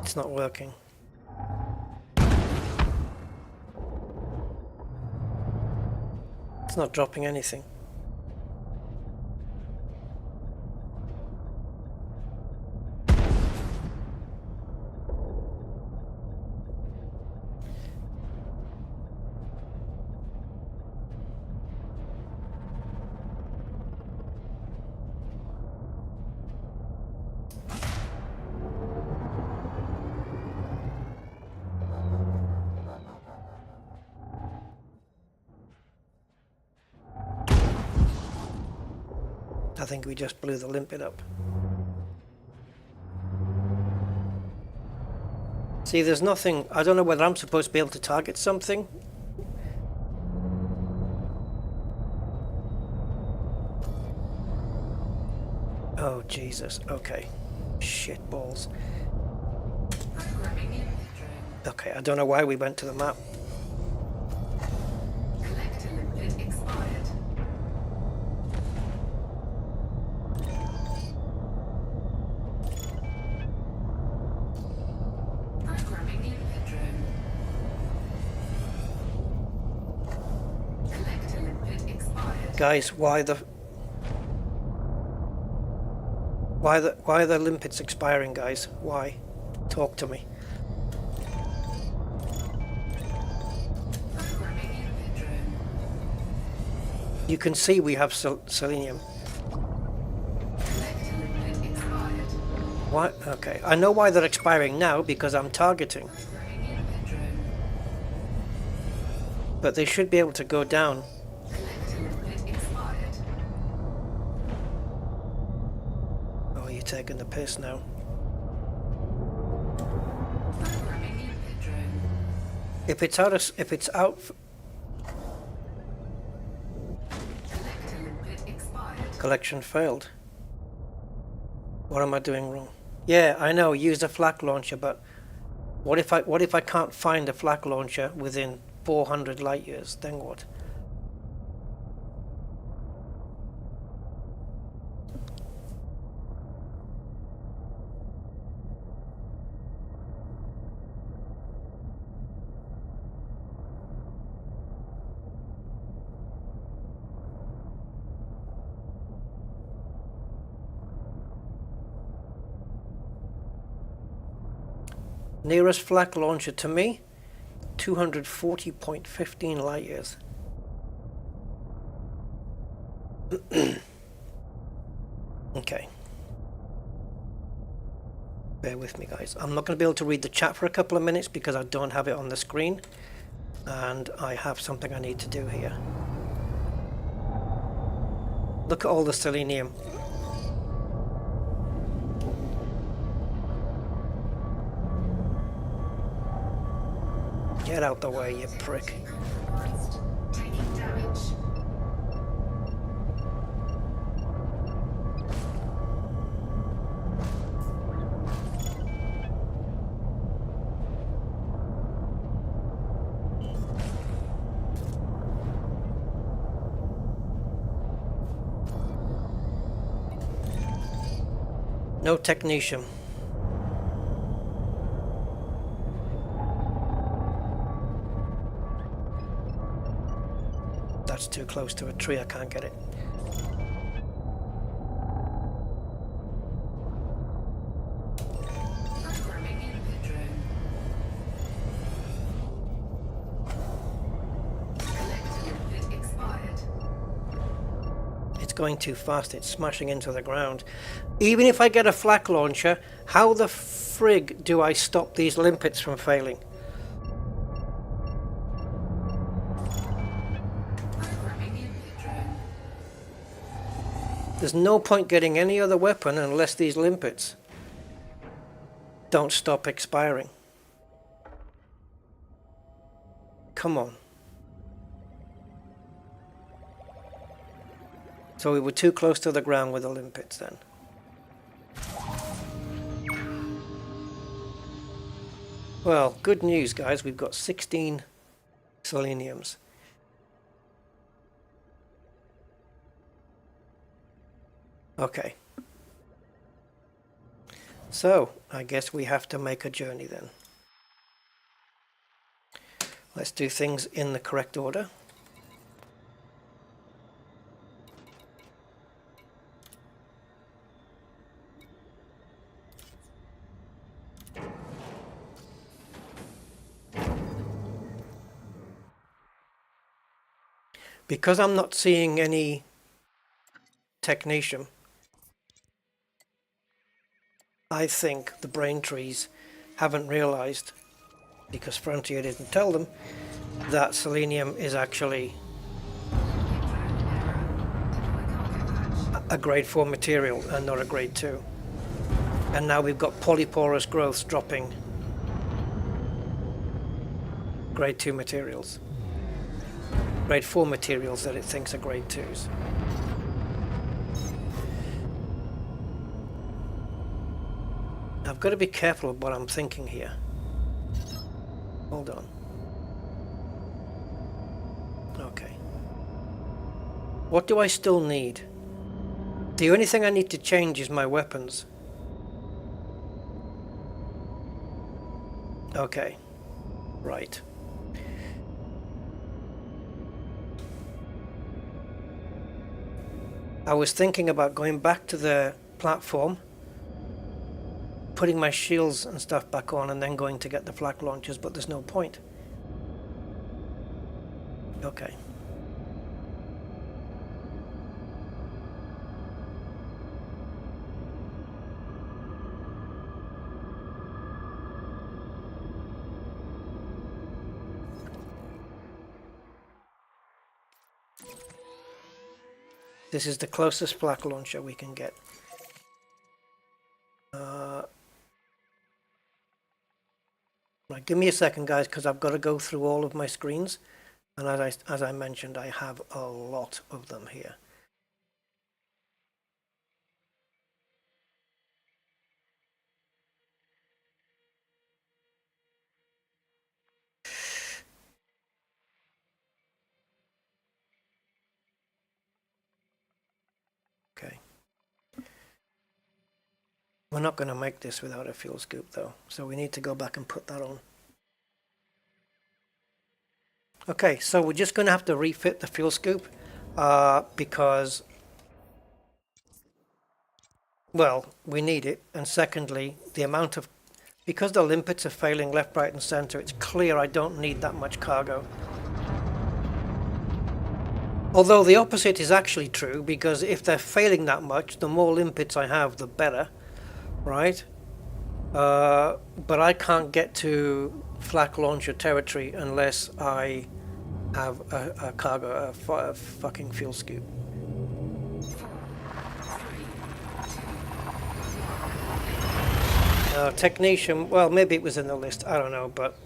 It's not working. It's not dropping anything. I think we just blew the limpet up. See, there's nothing. I don't know whether I'm supposed to be able to target something. Oh, Jesus. Okay. Shit balls. Programming limpet drone. Okay, I don't know why we went to the map. Collector limpet expired. Programming limpet drone. Collector limpet expired. Guys, why are the limpets expiring, guys? Why? Talk to me. Programming limpet drone. You can see we have selenium. Collector limpet expired. Why? Okay, I know why they're expiring now, because I'm targeting. Programming limpet drone. But they should be able to go down. Collector limpet expired. Oh, you're taking the piss now. Programming limpet drone. If it's out, Collector limpet expired. collection failed. What am I doing wrong? Yeah, I know. Use a flak launcher, but what if I can't find a flak launcher within 400 light years? Then what? Nearest flak launcher to me, 240.15 light years. Okay. Bear with me, guys. I'm not going to be able to read the chat for a couple of minutes because I don't have it on the screen. And I have something I need to do here. Look at all the selenium. Get out the way, you prick. Taking damage. No technetium. That's too close to a tree, I can't get it. Programming input drone. Collector input expired. It's going too fast, it's smashing into the ground. Even if I get a flak launcher, how the frig do I stop these limpets from failing? Programming input drone. There's no point getting any other weapon unless these limpets don't stop expiring. Come on. So we were too close to the ground with the limpets then. Well, good news, guys. We've got 16 seleniums. Okay. So, I guess we have to make a journey then. Let's do things in the correct order. Because I'm not seeing any technetium, I think the brain trees haven't realized, because Frontier didn't tell them, that selenium is actually a grade 4 material and not a grade 2. And now we've got polyporous growths dropping grade 2 materials. Grade 4 materials that it thinks are grade 2s. I've got to be careful of what I'm thinking here. Hold on. Okay. What do I still need? The only thing I need to change is my weapons. Okay. Right. I was thinking about going back to the platform, putting my shields and stuff back on, and then going to get the flak launchers, but there's no point. Okay. This is the closest flak launcher we can get. Right, give me a second, guys, because I've got to go through all of my screens, and as I mentioned, I have a lot of them here. Okay. We're not going to make this without a fuel scoop, though, so we need to go back and put that on. Okay, so we're just going to have to refit the fuel scoop because, well, we need it, and secondly, the amount of Because the limpets are failing left, right and center, it's clear I don't need that much cargo. Although the opposite is actually true, because if they're failing that much, the more limpets I have, the better, right? But I can't get to flak launcher territory unless I have a cargo, a fucking fuel scoop. Technician, well, maybe it was in the list, I don't know, but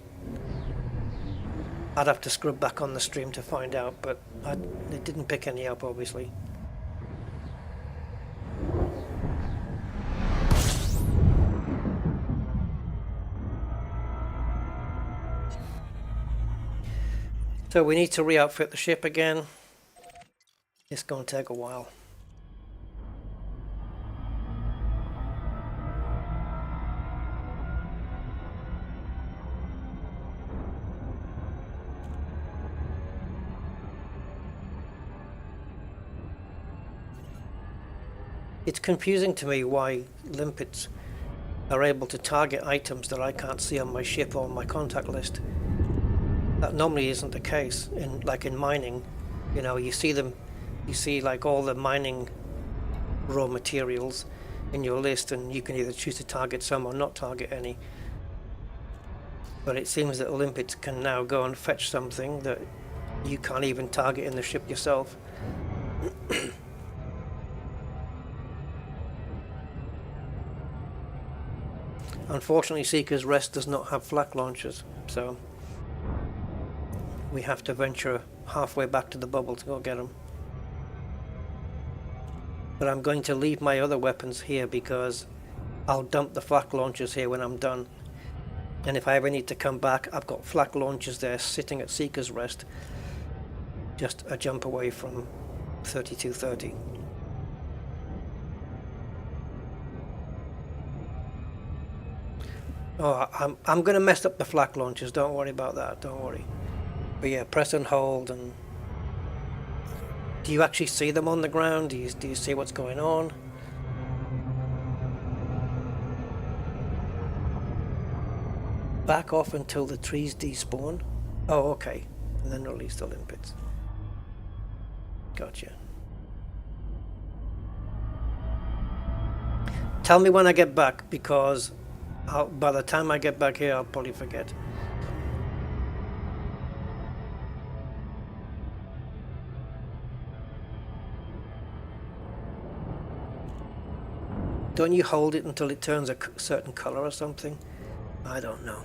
I'd have to scrub back on the stream to find out, but it didn't pick any up, obviously. So we need to re-outfit the ship again. It's going to take a while. It's confusing to me why limpets are able to target items that I can't see on my ship or on my contact list. That normally isn't the case. Like in mining, you know, you see them, you see like all the mining raw materials in your list, and you can either choose to target some or not target any. But it seems that limpets can now go and fetch something that you can't even target in the ship yourself. Unfortunately, Seeker's Rest does not have flak launchers, so we have to venture halfway back to the bubble to go get them. But I'm going to leave my other weapons here because I'll dump the flak launchers here when I'm done. And if I ever need to come back, I've got flak launchers there sitting at Seeker's Rest, just a jump away from 3230. Oh, I'm going to mess up the flak launchers, don't worry about that, don't worry. But yeah, press and hold, and do you actually see them on the ground? Do you see what's going on? Back off until the trees despawn. Oh, okay. And then release the limpets. Gotcha. Tell me when I get back, because by the time I get back here, I'll probably forget. Don't you hold it until it turns a certain color or something? I don't know.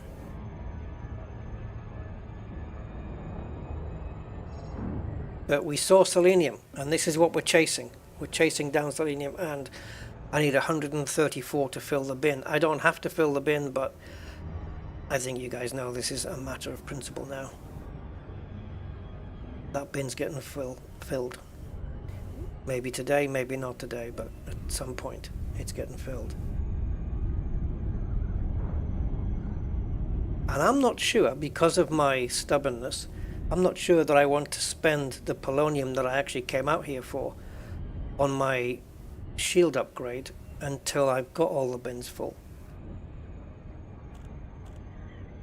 But we saw selenium, and this is what we're chasing. We're chasing down selenium, and I need 134 to fill the bin. I don't have to fill the bin, but I think you guys know this is a matter of principle now. That bin's getting filled. Maybe today, maybe not today, but at some point it's getting filled. And I'm not sure, because of my stubbornness, I'm not sure that I want to spend the polonium that I actually came out here for on my shield upgrade until I've got all the bins full,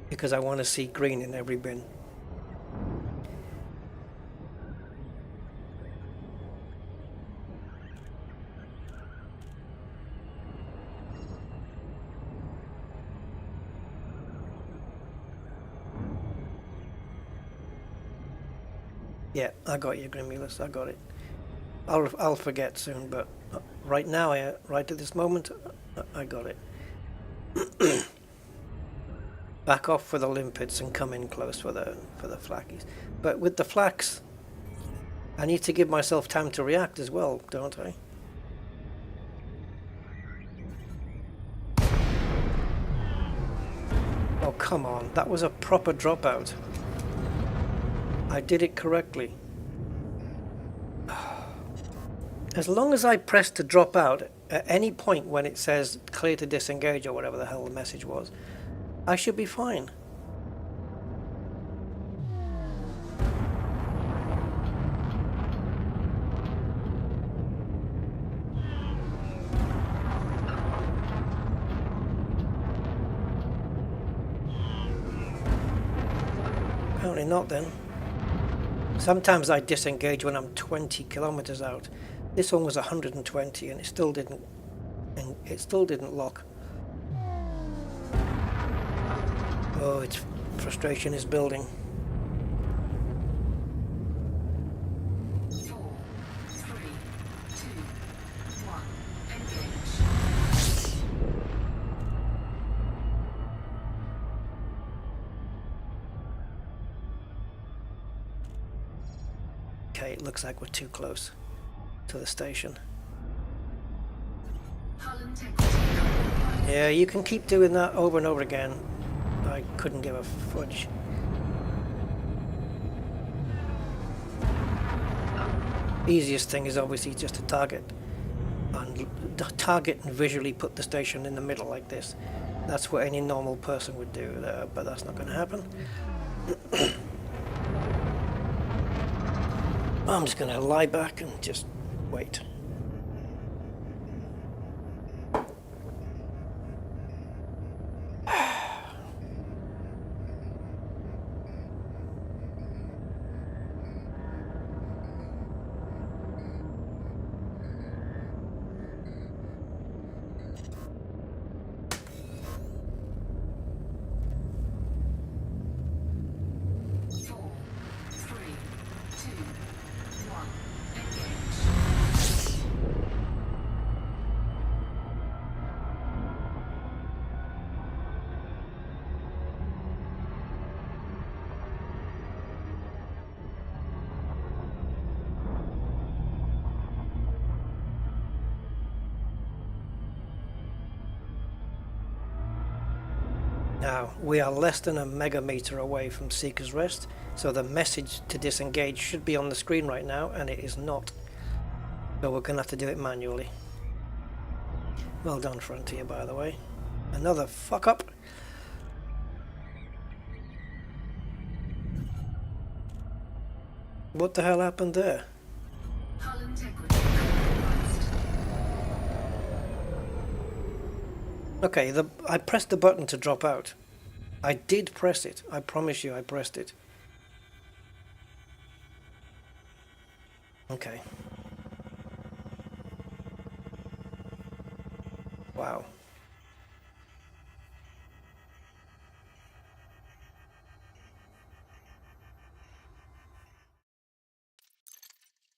because I want to see green in every bin. Yeah, I got you, Grimulus, I got it. I'll forget soon, but right now, right at this moment, I got it. Back off for the limpets and come in close for the flackies. But with the flaks, I need to give myself time to react as well, don't I? Oh, come on, that was a proper dropout. I did it correctly. As long as I press to drop out at any point when it says clear to disengage or whatever the hell the message was, I should be fine. Apparently not then. Sometimes I disengage when I'm 20 kilometers out. This one was 120 and it still didn't lock. Oh, its frustration is building. 4, 3, 2, 1. Engage. Okay, it looks like we're too close to the station. Hull integrity compromised. Yeah, you can keep doing that over and over again. I couldn't give a fudge. Easiest thing is obviously just to target and visually put the station in the middle like this. That's what any normal person would do, but that's not going to happen. I'm just going to lie back and just wait. Now, we are less than a megameter away from Seeker's Rest, so the message to disengage should be on the screen right now, and it is not. So we're going to have to do it manually. Well done, Frontier, by the way. Another fuck up. What the hell happened there? Hull integrity compromised. Okay, I pressed the button to drop out. I did press it. I promise you I pressed it. Okay. Wow.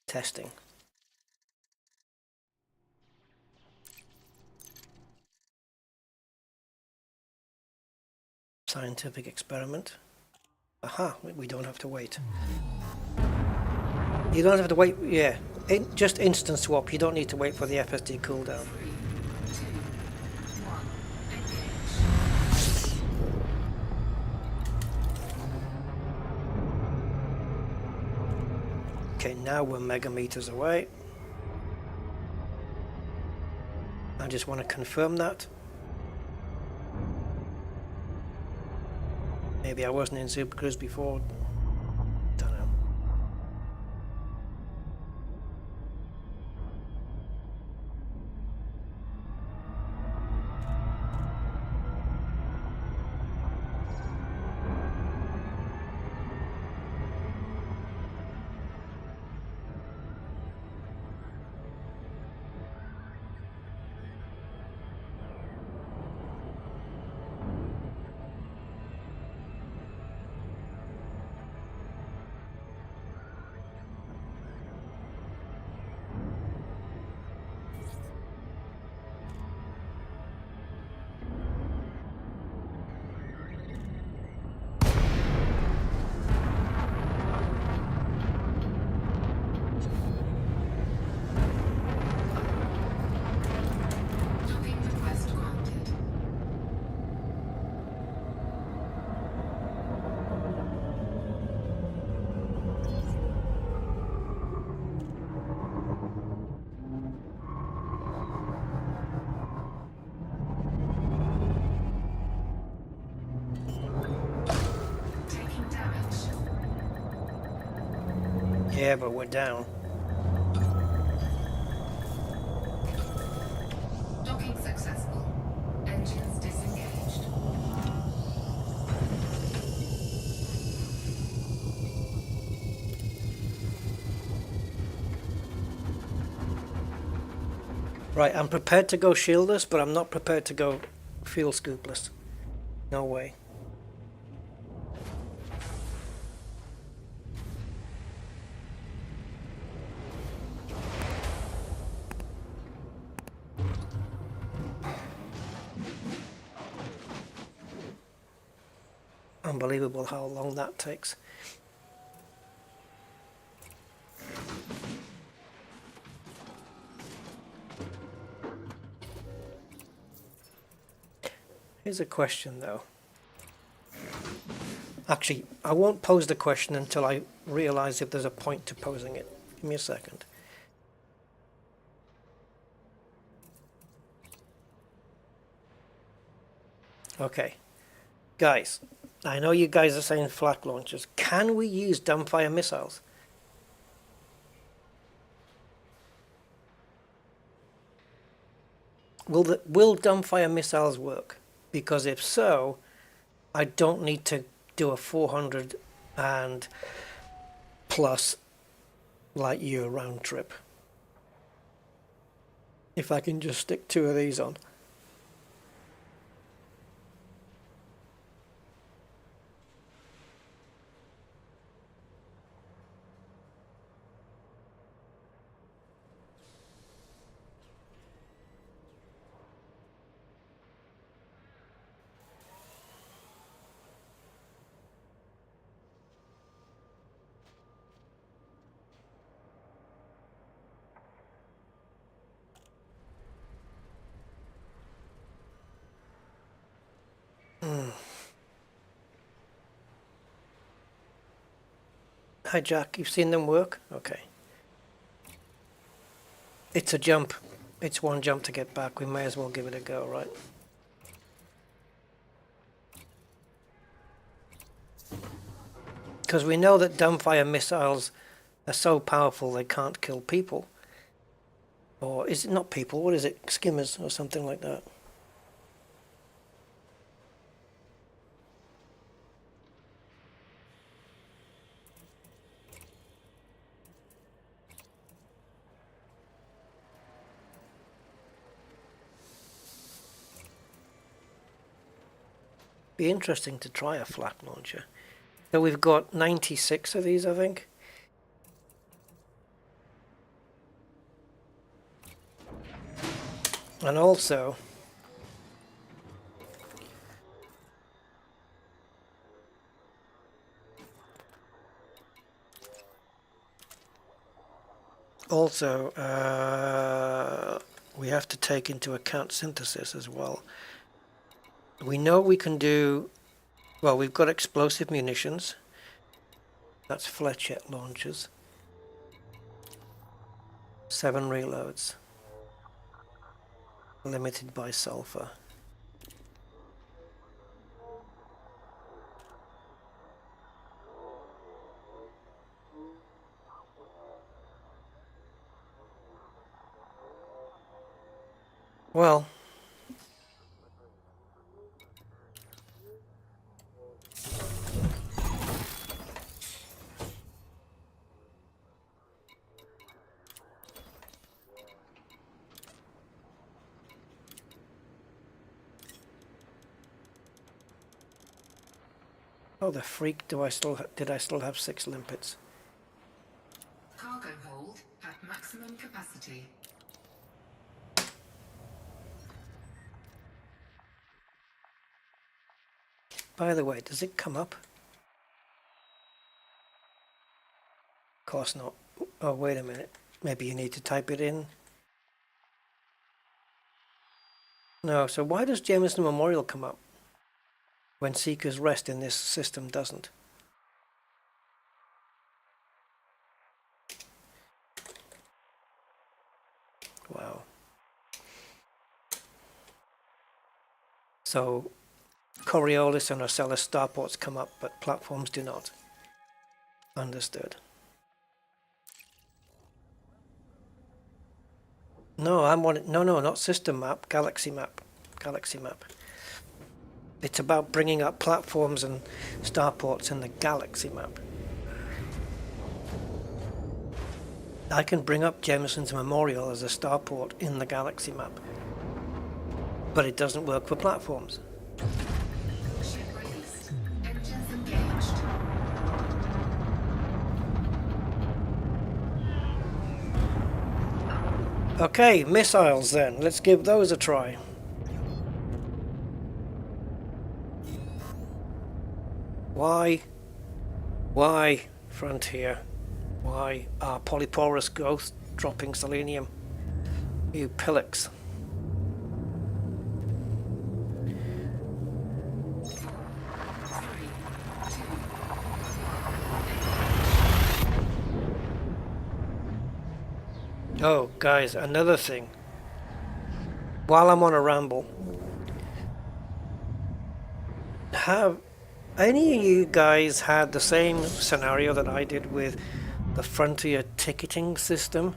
Testing. Scientific experiment. Aha, we don't have to wait. You don't have to wait, yeah. Just instant swap, you don't need to wait for the FSD cooldown. 3, 2, 1. Engage. Okay, now we're megameters away. I just want to confirm that. Maybe I wasn't in Super Cruise before. Don't know. Docking request granted. Taking damage. Yeah, but we're down. Docking successful. Engines disengaged. Right, I'm prepared to go shieldless, but I'm not prepared to go fuel scoopless. No way. Unbelievable how long that takes. Here's a question though. Actually, I won't pose the question until I realize if there's a point to posing it. Give me a second. Okay. Guys, I know you guys are saying flak launchers. Can we use dumbfire missiles? Will dumbfire missiles work? Because if so, I don't need to do a 400 and plus light year round trip. If I can just stick 2 of these on. Hi Jack, you've seen them work? Okay. It's a jump. It's one jump to get back. We may as well give it a go, right? Because we know that dumbfire missiles are so powerful they can't kill people. Or is it not people? What is it? Skimmers or something like that. Be interesting to try a flak launcher. So we've got 96 of these, I think. And also, we have to take into account synthesis as well. We know we can do, well, we've got explosive munitions. That's fletchette launchers. 7 reloads. Limited by sulfur. Well, oh, the freak! Did I still have 6 limpets? Cargo hold at maximum capacity. By the way, does it come up? Of course not. Oh, wait a minute. Maybe you need to type it in. No, so why does Jameson Memorial come up when Seeker's Rest in this system doesn't? Wow. So Coriolis and Ocellus starports come up, but platforms do not. Understood. No, no, not system map, galaxy map. Galaxy map. It's about bringing up platforms and starports in the galaxy map. I can bring up Jameson's Memorial as a starport in the Galaxy map, but it doesn't work for platforms. Ship released. Engines engaged. Okay, missiles then. Let's give those a try. Why, Frontier? Why are polyporous ghosts dropping selenium? You pillocks. Oh, guys, another thing. While I'm on a ramble, have any of you guys had the same scenario that I did with the Frontier ticketing system?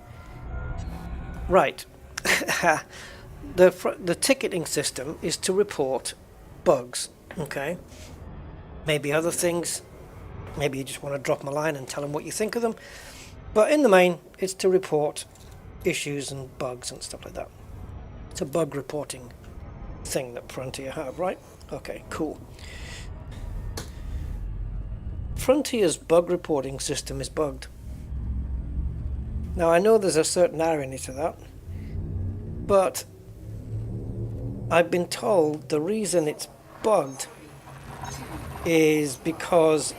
Right. The ticketing system is to report bugs, okay? Maybe other things. Maybe you just want to drop them a line and tell them what you think of them. But in the main, it's to report issues and bugs and stuff like that. It's a bug reporting thing that Frontier have, right? Okay, cool. Frontier's bug reporting system is bugged. Now I know there's a certain irony to that, but I've been told the reason it's bugged is because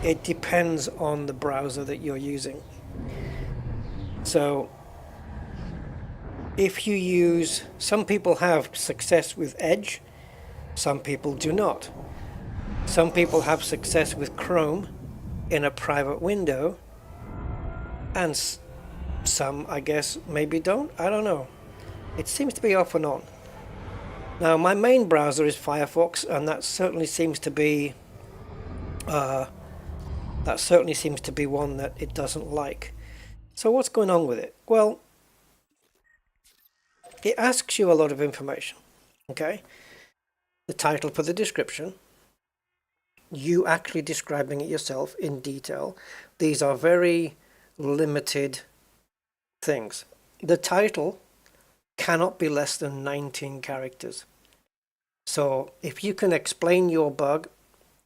it depends on the browser that you're using. So if you use, some people have success with Edge, some people do not. Some people have success with Chrome in a private window, and some, I guess, maybe don't. I don't know. It seems to be off and on. Now, my main browser is Firefox, and that certainly seems to be one that it doesn't like. So what's going on with it? Well, it asks you a lot of information. Okay, the title for the description. You actually describing it yourself in detail. These are very limited things. The title cannot be less than 19 characters. So if you can explain your bug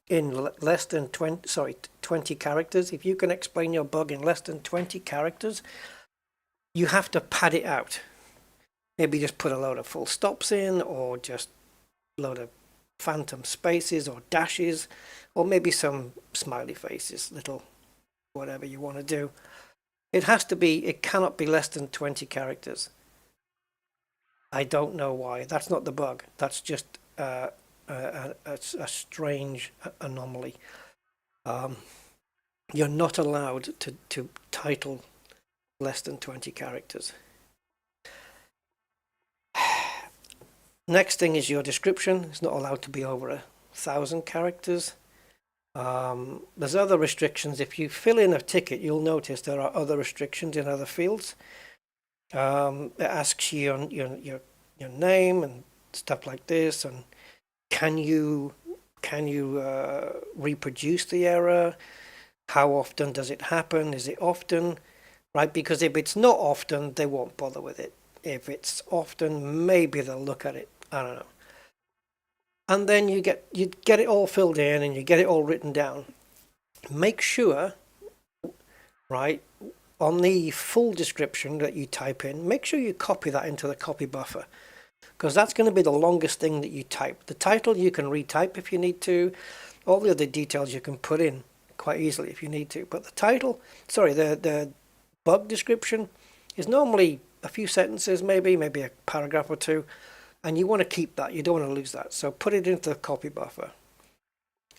in less than 20 characters, if you can explain your bug in less than 20 characters, you have to pad it out. Maybe just put a load of full stops in, or just a load of phantom spaces or dashes, or maybe some smiley faces, little whatever you want to do. It cannot be less than 20 characters. I don't know why. That's not the bug. That's just a strange anomaly. You're not allowed to title less than 20 characters. Next thing is your description. It's not allowed to be over 1,000 characters. There's other restrictions. If you fill in a ticket, you'll notice there are other restrictions in other fields. It asks you your name and stuff like this, and can you reproduce the error? How often does it happen? Is it often? Right? Because if it's not often, they won't bother with it. If it's often, maybe they'll look at it. I don't know. And then you get it all filled in and you get it all written down. Make sure, right, on the full description that you type in, make sure you copy that into the copy buffer, because that's going to be the longest thing that you type. The title you can retype if you need to. All the other details you can put in quite easily if you need to. But the bug description is normally a few sentences, maybe a paragraph or two, and you want to keep that. You don't want to lose that. So put it into the copy buffer.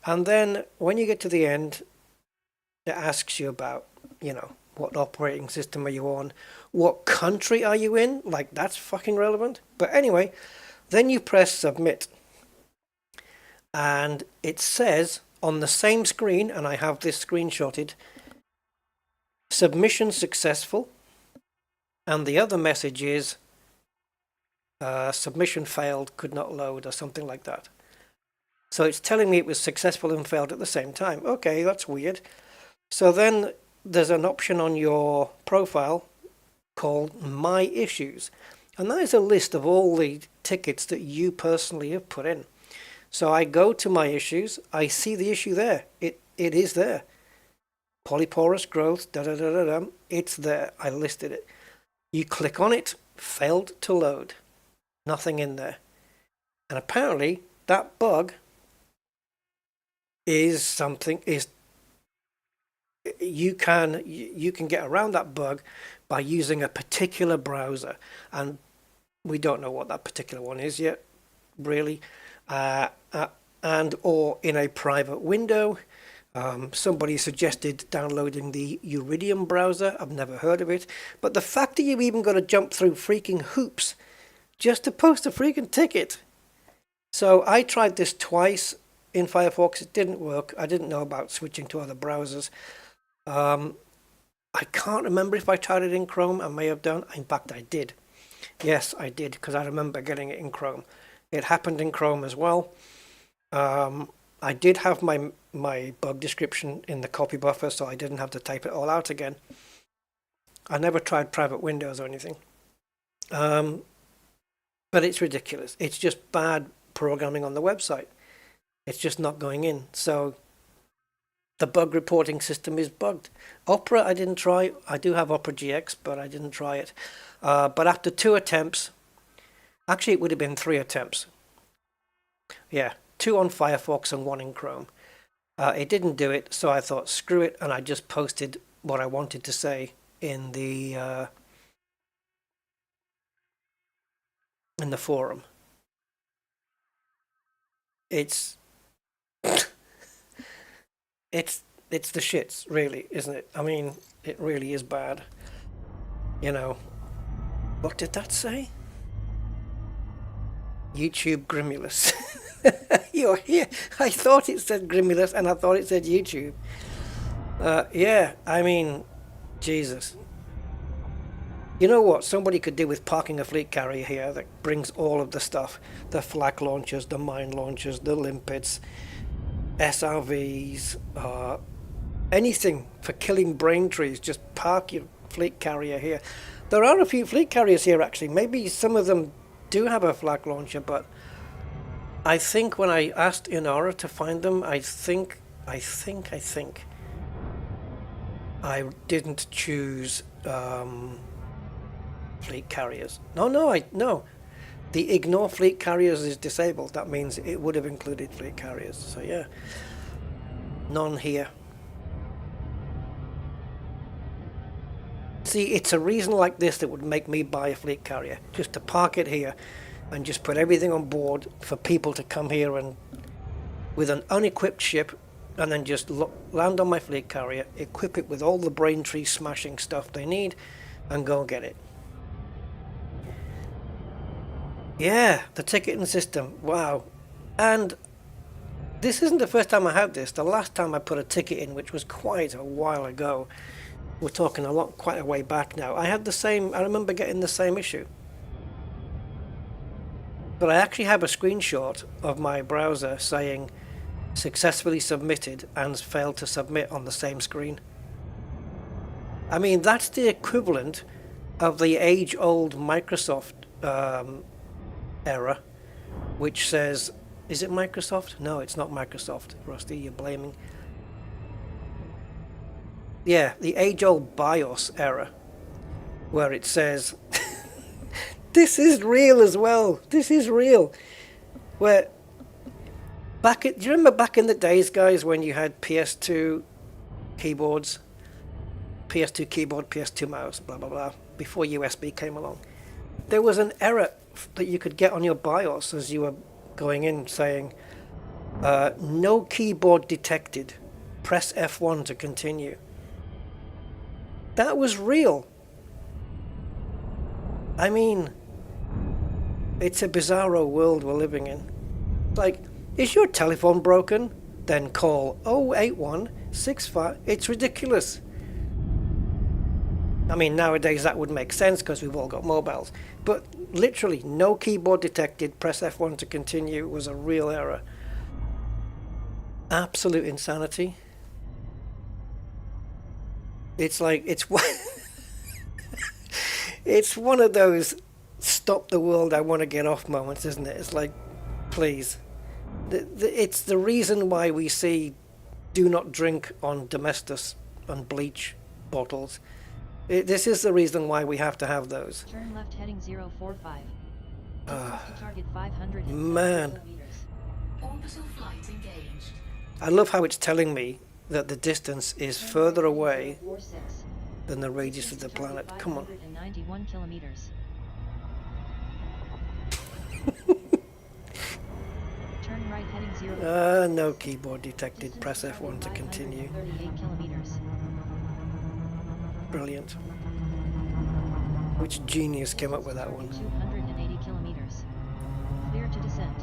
And then when you get to the end, it asks you about, what operating system are you on? What country are you in? Like, that's fucking relevant. But anyway, then you press submit. And it says on the same screen, and I have this screenshotted, submission successful. And the other message is submission failed, could not load, or something like that. So it's telling me it was successful and failed at the same time. Okay, that's weird. So then there's an option on your profile called My Issues, and that is a list of all the tickets that you personally have put in. So I go to My Issues, I see the issue there. It is there. Polyporous growth, it's there. I listed it. You click on it, failed to load. Nothing in there. And apparently that bug is you can get around that bug by using a particular browser, and we don't know what that particular one is yet, really, and or in a private window. Somebody suggested downloading the Iridium browser. I've never heard of it, but the fact that you even got to jump through freaking hoops just to post a freaking ticket. So I tried this twice in Firefox. It didn't work. I didn't know about switching to other browsers. I can't remember if I tried it in Chrome. I may have done. In fact, I did. Yes, I did, because I remember getting it in Chrome. It happened in Chrome as well. I did have my bug description in the copy buffer, so I didn't have to type it all out again. I never tried private windows or anything. But it's ridiculous. It's just bad programming on the website. It's just not going in. So the bug reporting system is bugged. Opera I didn't try. I do have Opera GX, but I didn't try it. But after 2 attempts, actually it would have been 3 attempts. Yeah, 2 on Firefox and 1 in Chrome. It didn't do it, so I thought screw it, and I just posted what I wanted to say in the forum. It's it's the shits, really, isn't it? I mean, it really is bad. You know, what did that say? YouTube Grimulus. You're here. I thought it said Grimulus, and I thought it said YouTube. Yeah, I mean, Jesus. You know what somebody could do with parking a fleet carrier here that brings all of the stuff, the flak launchers, the mine launchers, the limpets, SRVs, anything for killing brain trees. Just park your fleet carrier here. There are a few fleet carriers here, actually. Maybe some of them do have a flak launcher, but I think when I asked Inara to find them, I think I didn't choose fleet carriers. No. The ignore fleet carriers is disabled. That means it would have included fleet carriers. So yeah, none here. See, it's a reason like this that would make me buy a fleet carrier, just to park it here and just put everything on board for people to come here and with an unequipped ship, and then just land on my fleet carrier, equip it with all the brain tree smashing stuff they need, and go and get it. Yeah, the ticketing system. Wow. And this isn't the first time I had this. The last time I put a ticket in, which was quite a while ago, we're talking quite a way back now, I remember getting the same issue. But I actually have a screenshot of my browser saying successfully submitted and failed to submit on the same screen. I mean, that's the equivalent of the age-old Microsoft error, which says, is it Microsoft? No, it's not Microsoft. Rusty, you're blaming. Yeah, the age-old BIOS error, where it says, this is real as well. This is real. Where do you remember back in the days, guys, when you had PS2 keyboards, PS2 keyboard, PS2 mouse, blah blah blah, before USB came along? There was an error that you could get on your BIOS as you were going in saying, no keyboard detected. Press F1 to continue. That was real. I mean, it's a bizarro world we're living in. Like, is your telephone broken? Then call 08165. It's ridiculous. I mean, nowadays that would make sense because we've all got mobiles. But literally, no keyboard detected, press F1 to continue was a real error. Absolute insanity. It's like it's one of those stop the world I want to get off moments, isn't it? It's like, please. It's the reason why we see do not drink on domestos on bleach bottles. This is the reason why we have to have those. Turn left heading 045. Target 500 man. meters. Orbital flight engaged. I love how it's telling me that the distance is further away 46. than the radius of the planet. Come on. 591 kilometers. Turn right heading 0. No keyboard detected. Press F1 to continue. 38 kilometers. Brilliant. Which genius came up with that one? 280 kilometers. Clear to descent.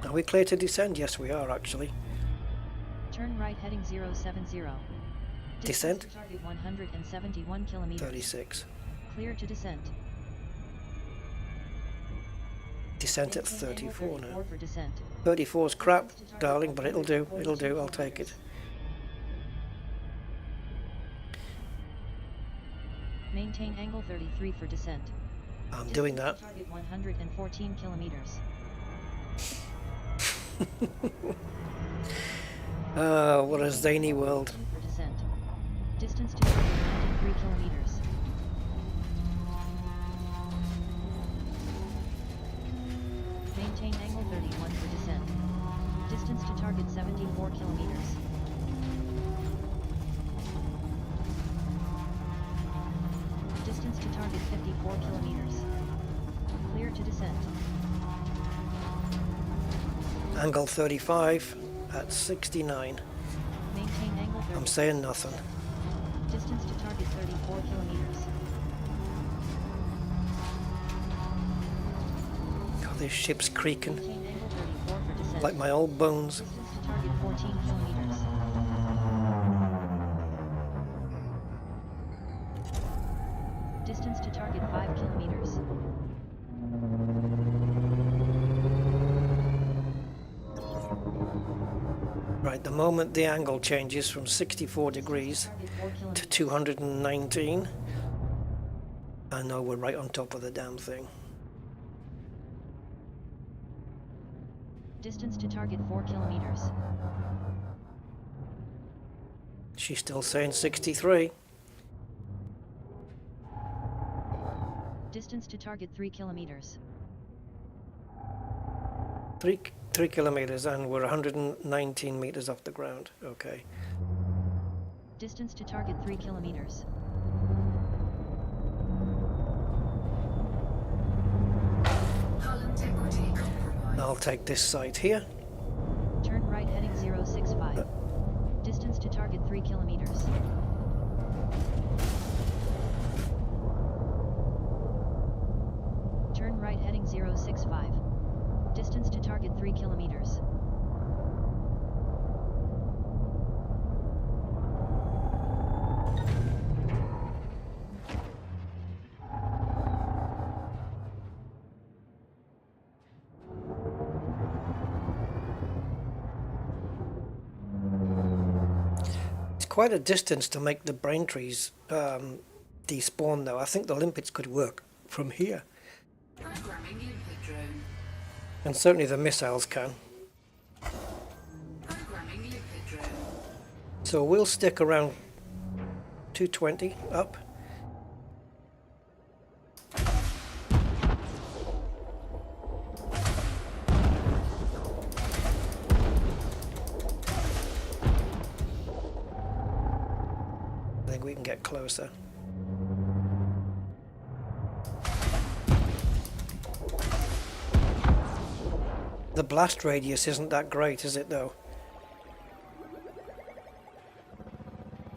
Are we clear to descend? Yes, we are actually. Turn right heading 070. Descent? To target 171 kilometers. 36. Clear to descent. Descent at 34 now. 34 for descent. 34's crap, darling, but it'll do. It'll do. I'll take it. Maintain angle 33 for descent. I'm doing that. Target 114 kilometers. What a zany world. For descent. Distance to target 93 kilometers. Maintain angle 31 for descent. Distance to target 74 kilometers. Distance to target 54 kilometers. Clear to descent. Angle 35 at 69. Maintain angle 30. I'm saying nothing. Distance to target 34 kilometers. God, this ship's creaking Maintain angle 34 for descent. like my old bones. Distance to target 14 kilometers. Distance to target 5 kilometers. Right, the moment the angle changes from 64 degrees Target 4 to kilometers. 219, I know we're right on top of the damn thing. Distance to target 4 kilometers. She's still saying 63. Distance to target 3 kilometers. 3 kilometers, and we're 119 meters off the ground. Okay. Distance to target 3 kilometers. Hull integrity compromised. I'll take this site here. Turn right heading 065. Distance to target 3 kilometers. Turn right heading 065. Distance to target 3 kilometers. It's quite a distance to make the brain trees despawn, though. I think the limpets could work from here. Programming limpet drone. And certainly the missiles can. Programming limpet drone. So we'll stick around 220 up. I think we can get closer. The blast radius isn't that great, is it though?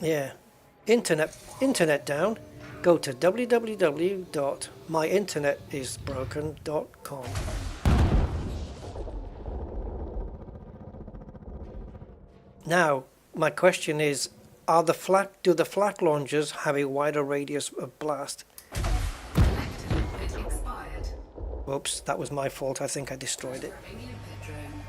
Yeah. Internet down. Go to www.myinternetisbroken.com. Now, my question is, do the flak launchers have a wider radius of blast? Collector limpet expired. Whoops, that was my fault. I think I destroyed it. Programming limpet drone.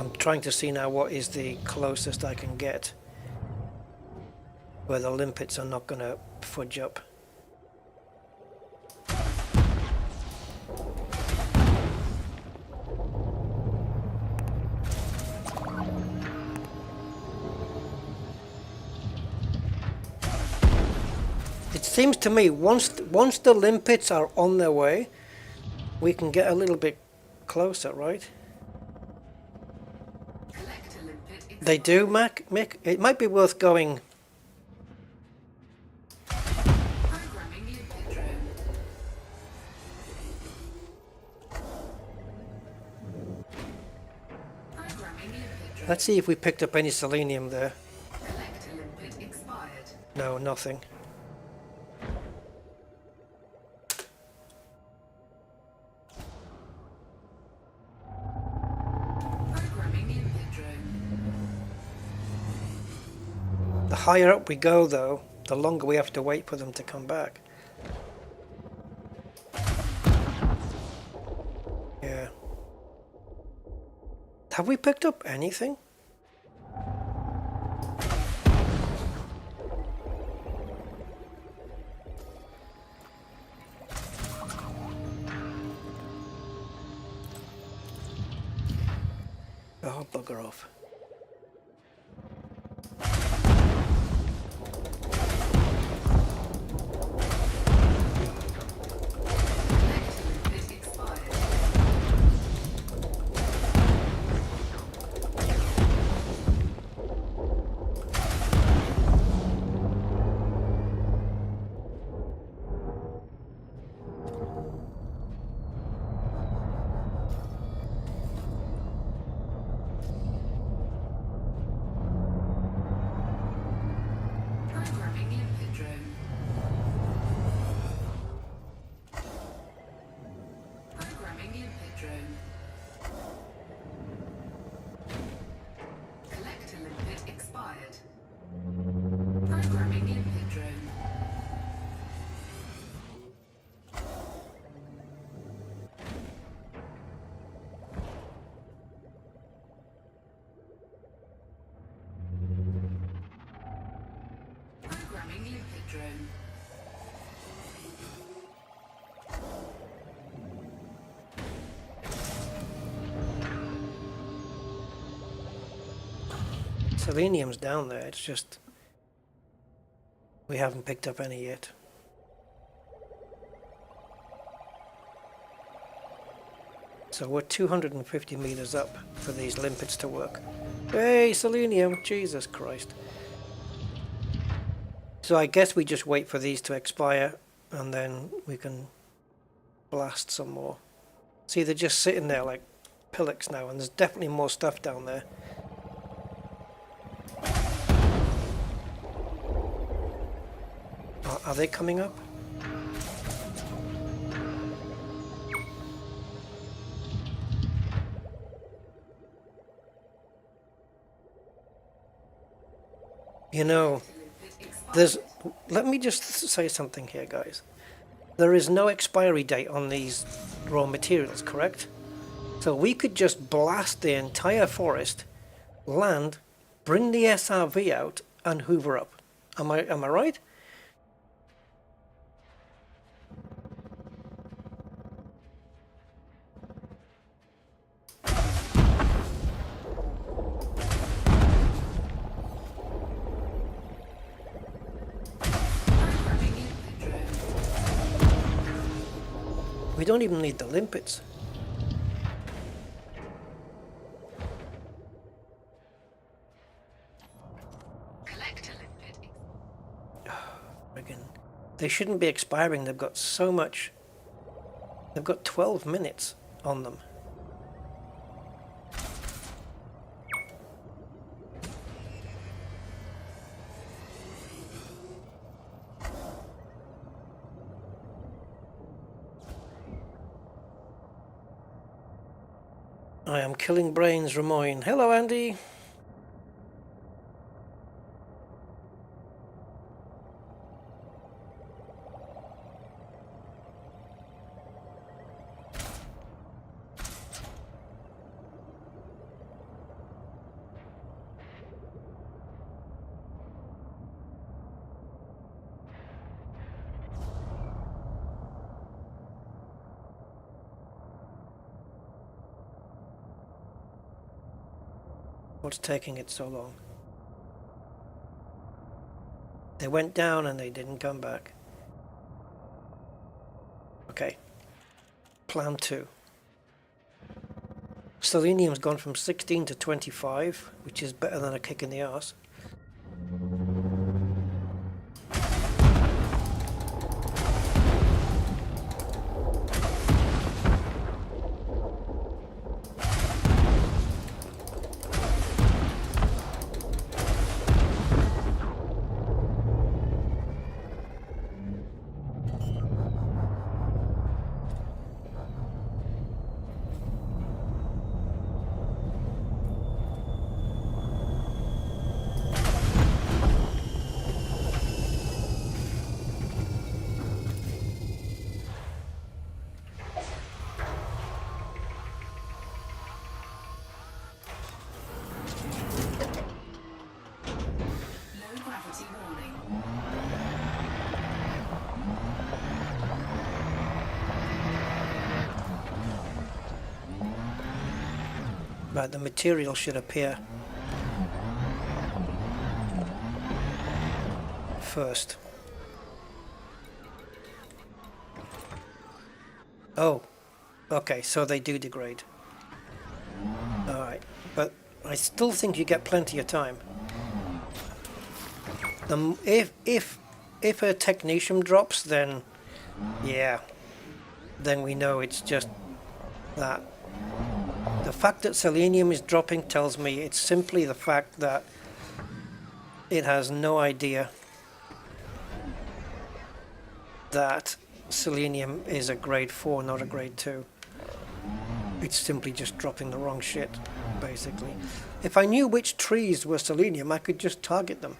I'm trying to see now what is the closest I can get where the limpets are not going to fudge up. It seems to me once the limpets are on their way, we can get a little bit closer, right? They do, Mick? It might be worth going. Programming limpet drone. Programming limpet drone. Let's see if we picked up any selenium there. Collector limpet expired. No, nothing. Programming limpet drone. The higher up we go, though, the longer we have to wait for them to come back. Yeah. Have we picked up anything? Oh, bugger off. Limpet expired. Programming limpet drone. Programming limpet drone. Collector limpet expired. Programming limpet drone. Programming limpet drone. Selenium's down there, it's just we haven't picked up any yet. So we're 250 meters up for these limpets to work. Hey, selenium! Jesus Christ. So I guess we just wait for these to expire and then we can blast some more. See, they're just sitting there like pillocks now, and there's definitely more stuff down there. Are they coming up? You know, let me just say something here, guys. There is no expiry date on these raw materials, correct? So we could just blast the entire forest, land, bring the SRV out, and hoover up. Am I right? Programming limpet drone. We don't even need the limpets. Collector limpet. Friggin'. They shouldn't be expiring. They've got so much. They've got 12 minutes on them. I am killing brains, Ramoyne. Hello, Andy. What's taking it so long? They went down and they didn't come back. Okay. Plan 2. Selenium's gone from 16 to 25, which is better than a kick in the arse. Low gravity warning. Right, the material should appear first. Oh, okay, so they do degrade. Alright, but I still think you get plenty of time. If a technetium drops, then yeah, then we know it's just that. The fact that selenium is dropping tells me it's simply the fact that it has no idea that selenium is a grade 4, not a grade 2. It's simply just dropping the wrong shit, basically. If I knew which trees were selenium, I could just target them.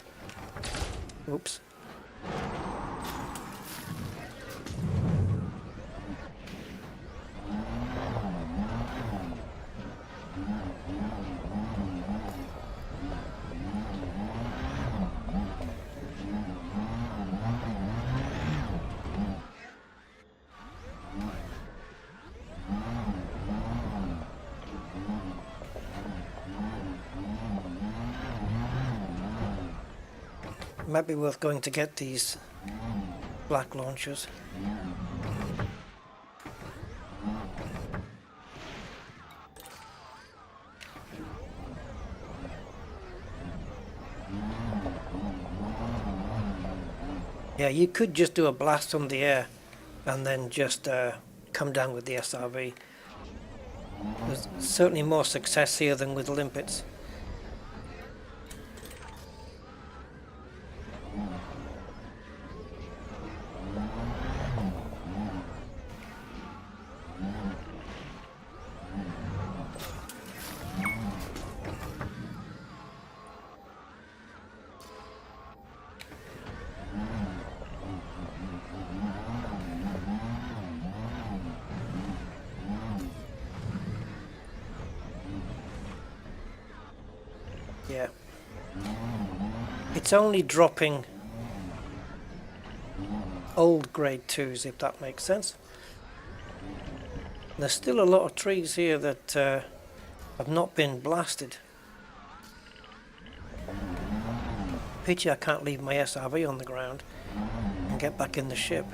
Oops. Might be worth going to get these black launchers. Yeah, you could just do a blast from the air and then just come down with the SRV. There's certainly more success here than with limpets. Yeah. It's only dropping old grade 2s, if that makes sense. There's still a lot of trees here that have not been blasted. Pity I can't leave my SRV on the ground and get back in the ship.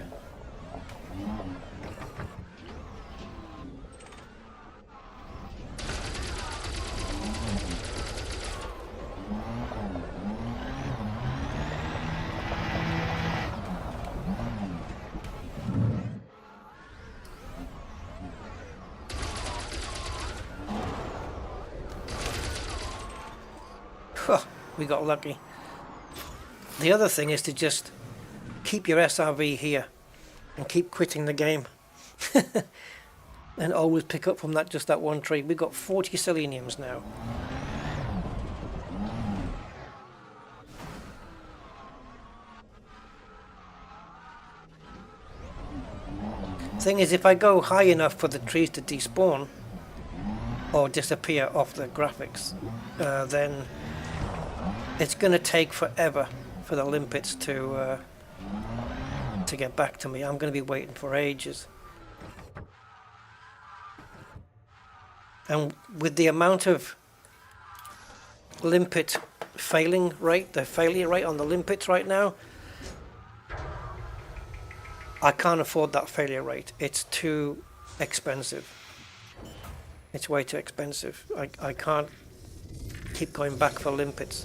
We got lucky. The other thing is to just keep your SRV here and keep quitting the game. And always pick up from that just that one tree. We've got 40 seleniums now. Thing is, if I go high enough for the trees to despawn or disappear off the graphics, then it's going to take forever for the limpets to get back to me. I'm going to be waiting for ages. And with the amount of limpet failing rate, the failure rate on the limpets right now, I can't afford that failure rate. It's too expensive. It's way too expensive. I can't keep going back for limpets.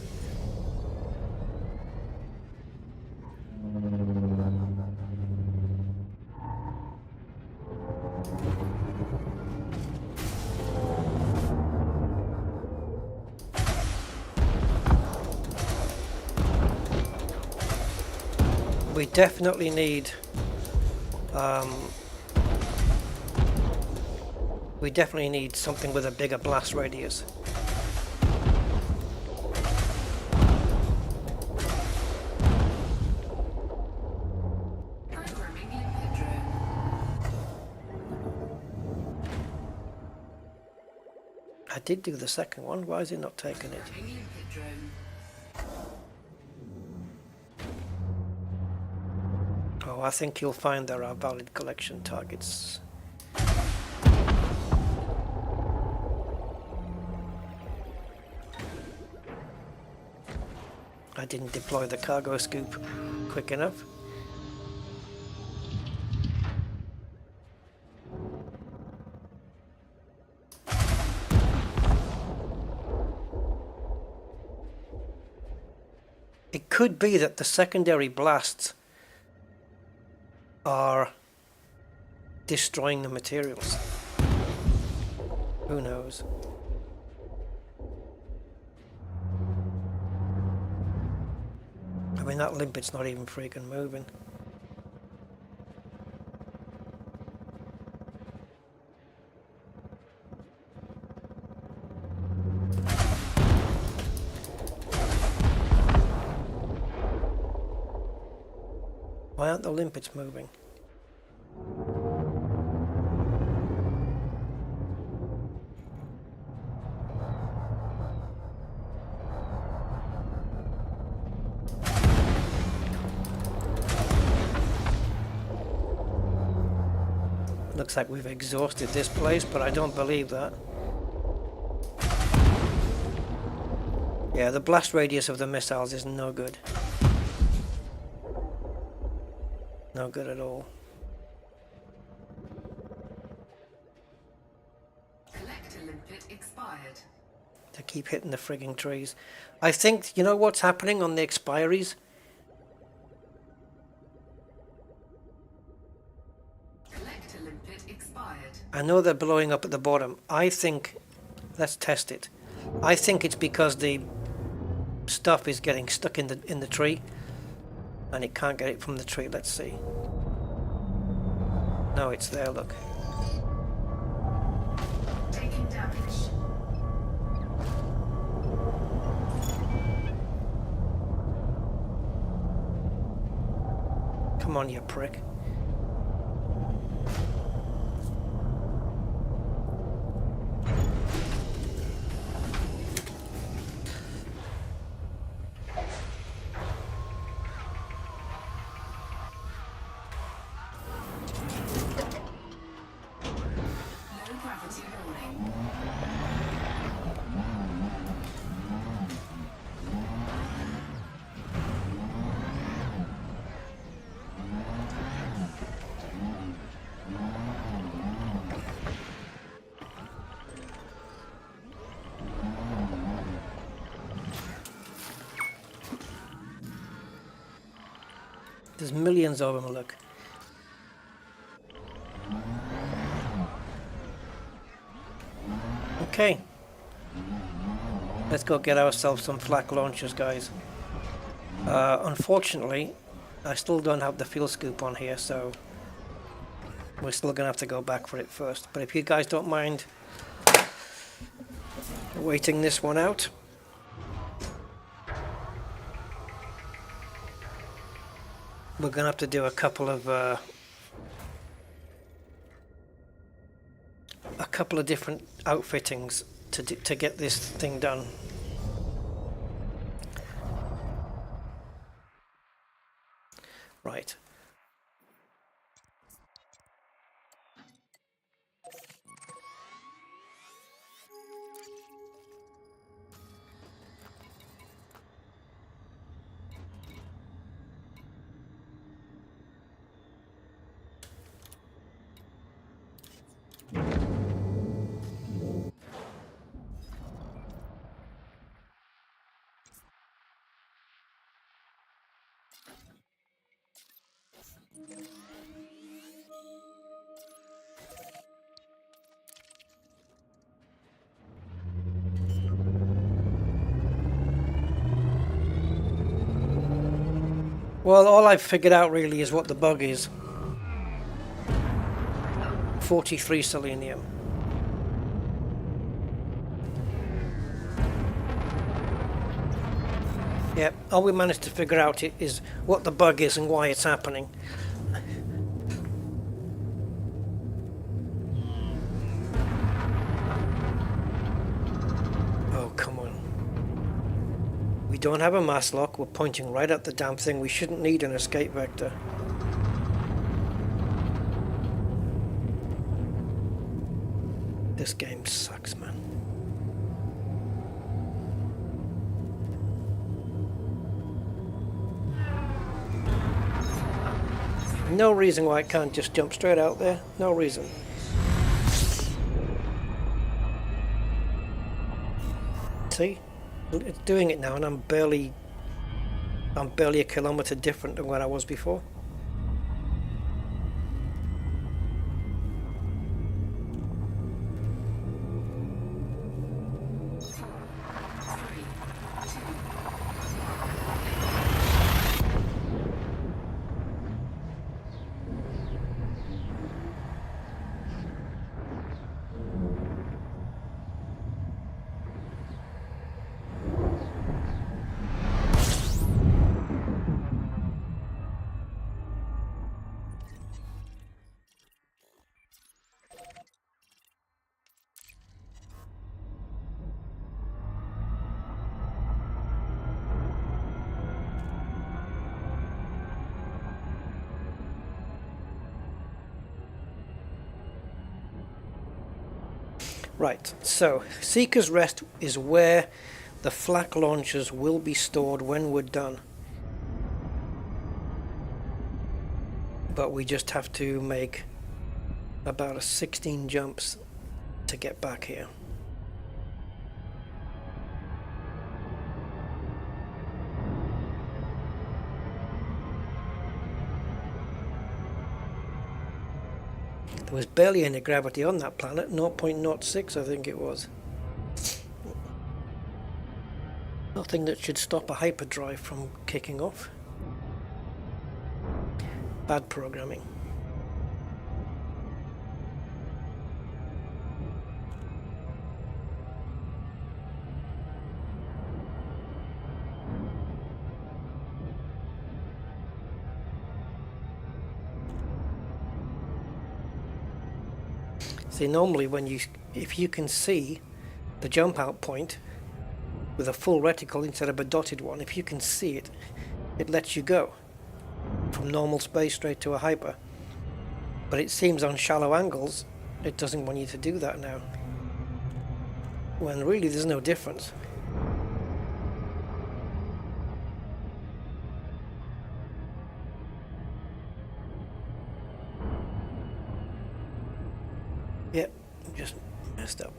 We definitely need something with a bigger blast radius. Programming limpet drone. I did do the second one. Why is it not taking it? Programming limpet drone. Oh, I think you'll find there are valid collection targets. I didn't deploy the cargo scoop quick enough. It could be that the secondary blasts are destroying the materials. Who knows? I mean, that limpet's not even freaking moving. Why aren't the limpets moving? Looks like we've exhausted this place, but I don't believe that. Yeah, the blast radius of the missiles is no good. No good at all. Collector limpet expired. They keep hitting the frigging trees. I think, you know what's happening on the expiries? Collector limpet expired. I know they're blowing up at the bottom. I think, let's test it. I think it's because the stuff is getting stuck in the tree, and it can't get it from the tree. Let's see. No, it's there. Look. Taking damage. Come on, you prick. Low gravity warning. There's millions of them, look. Okay. Let's go get ourselves some flak launchers, guys. Unfortunately, I still don't have the fuel scoop on here, so we're still gonna have to go back for it first. But if you guys don't mind waiting this one out. We're gonna have to do a couple of different outfittings to get this thing done. Right. Well, all I've figured out really is what the bug is. 43 selenium. Yep, all we managed to figure out is what the bug is and why it's happening. Oh, come on. We don't have a mass lock, we're pointing right at the damn thing, we shouldn't need an escape vector. This game sucks, man. No reason why it can't just jump straight out there. No reason. See? It's doing it now and I'm barely a kilometer different than where I was before. Right, so Seeker's Rest is where the flak launchers will be stored when we're done. But we just have to make about 16 jumps to get back here. There was barely any gravity on that planet, 0.06 I think it was. Nothing that should stop a hyperdrive from kicking off. Bad programming. See, normally if you can see the jump out point with a full reticle instead of a dotted one, if you can see it, it lets you go from normal space straight to a hyper. But it seems on shallow angles it doesn't want you to do that now, when really there's no difference. Yep, just messed up.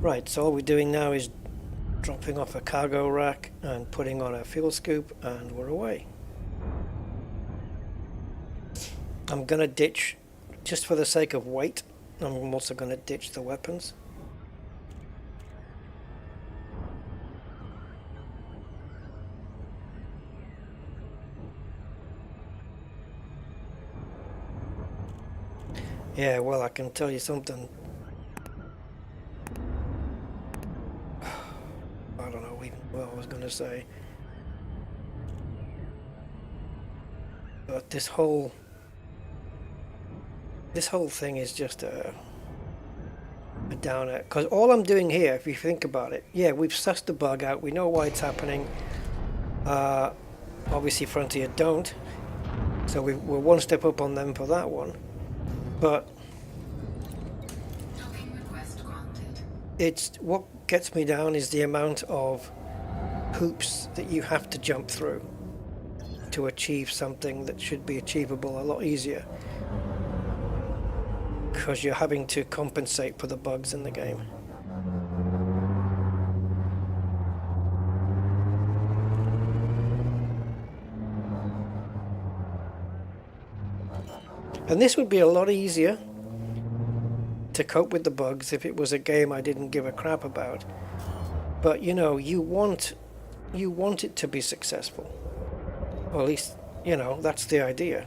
Right, so all we're doing now is dropping off a cargo rack and putting on a fuel scoop, and we're away. I'm gonna ditch, just for the sake of weight, I'm also gonna ditch the weapons. Yeah, well, I can tell you something. I don't know even what I was going to say. But this whole thing is just a downer. Because all I'm doing here, if you think about it, yeah, we've sussed the bug out. We know why it's happening. Obviously Frontier don't. So we're one step up on them for that one. But it's what gets me down is the amount of hoops that you have to jump through to achieve something that should be achievable a lot easier, because you're having to compensate for the bugs in the game. And this would be a lot easier to cope with the bugs if it was a game I didn't give a crap about. But you know, you want it to be successful. Or at least, you know, that's the idea.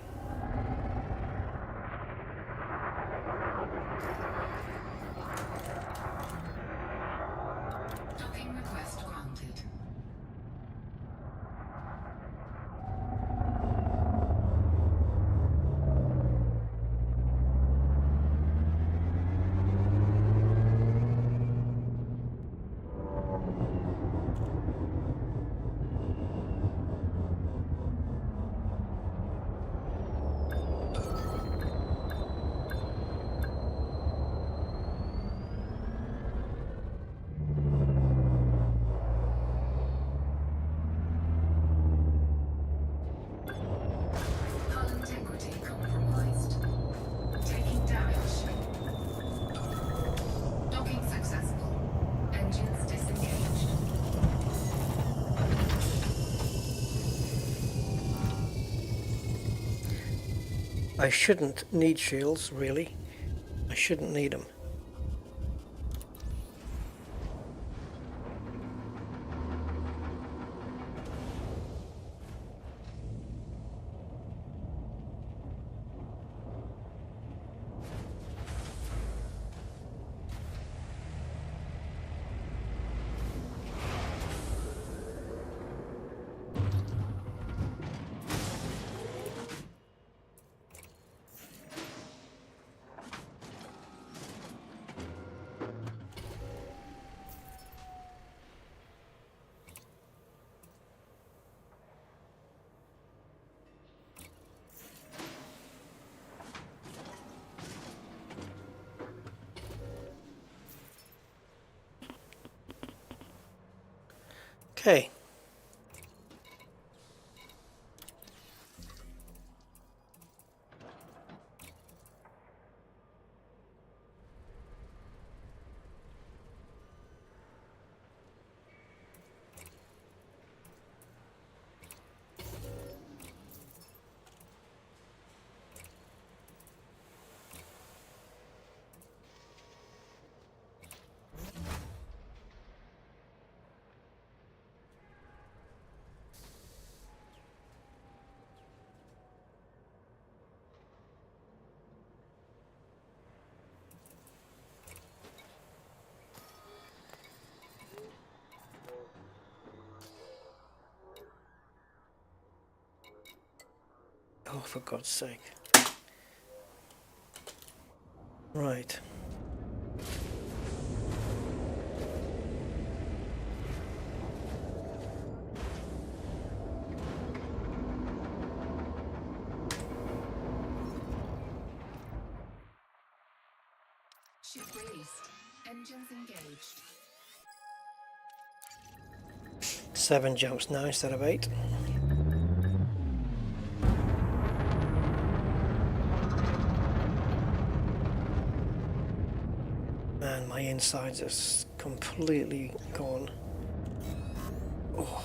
Docking request granted. Hull integrity compromised. Taking damage. Docking successful. Engines disengaged. I shouldn't need shields, really. I shouldn't need them. Okay. Oh, for God's sake. Right. Ship released. Engines engaged. 7 jumps now instead of 8. Man, my insides are completely gone. Oh.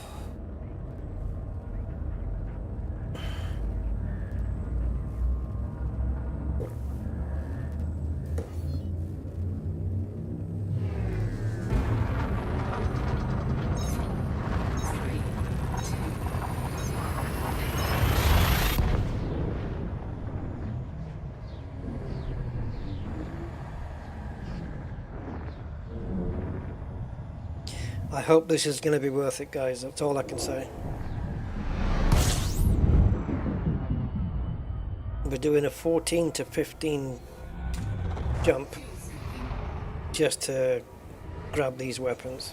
I hope this is going to be worth it, guys. That's all I can say. We're doing a 14 to 15 jump just to grab these weapons.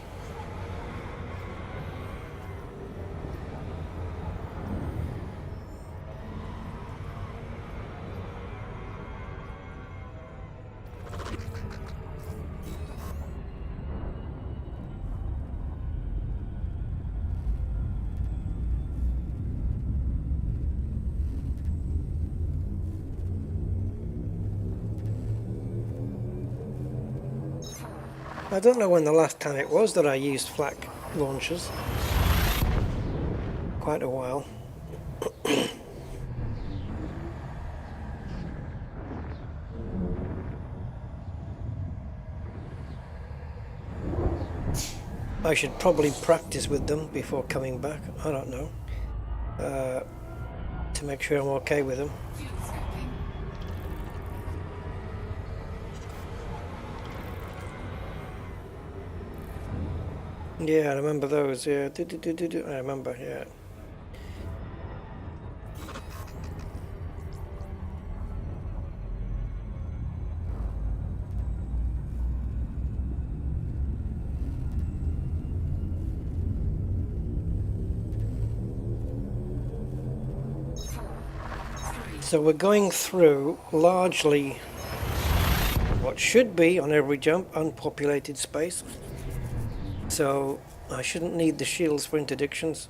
I don't know when the last time it was that I used flak launchers. Quite a while. I should probably practice with them before coming back. I don't know. To make sure I'm okay with them. Yeah, I remember those. Yeah, I remember. Yeah. So we're going through largely what should be on every jump unpopulated space. So I shouldn't need the shields for interdictions.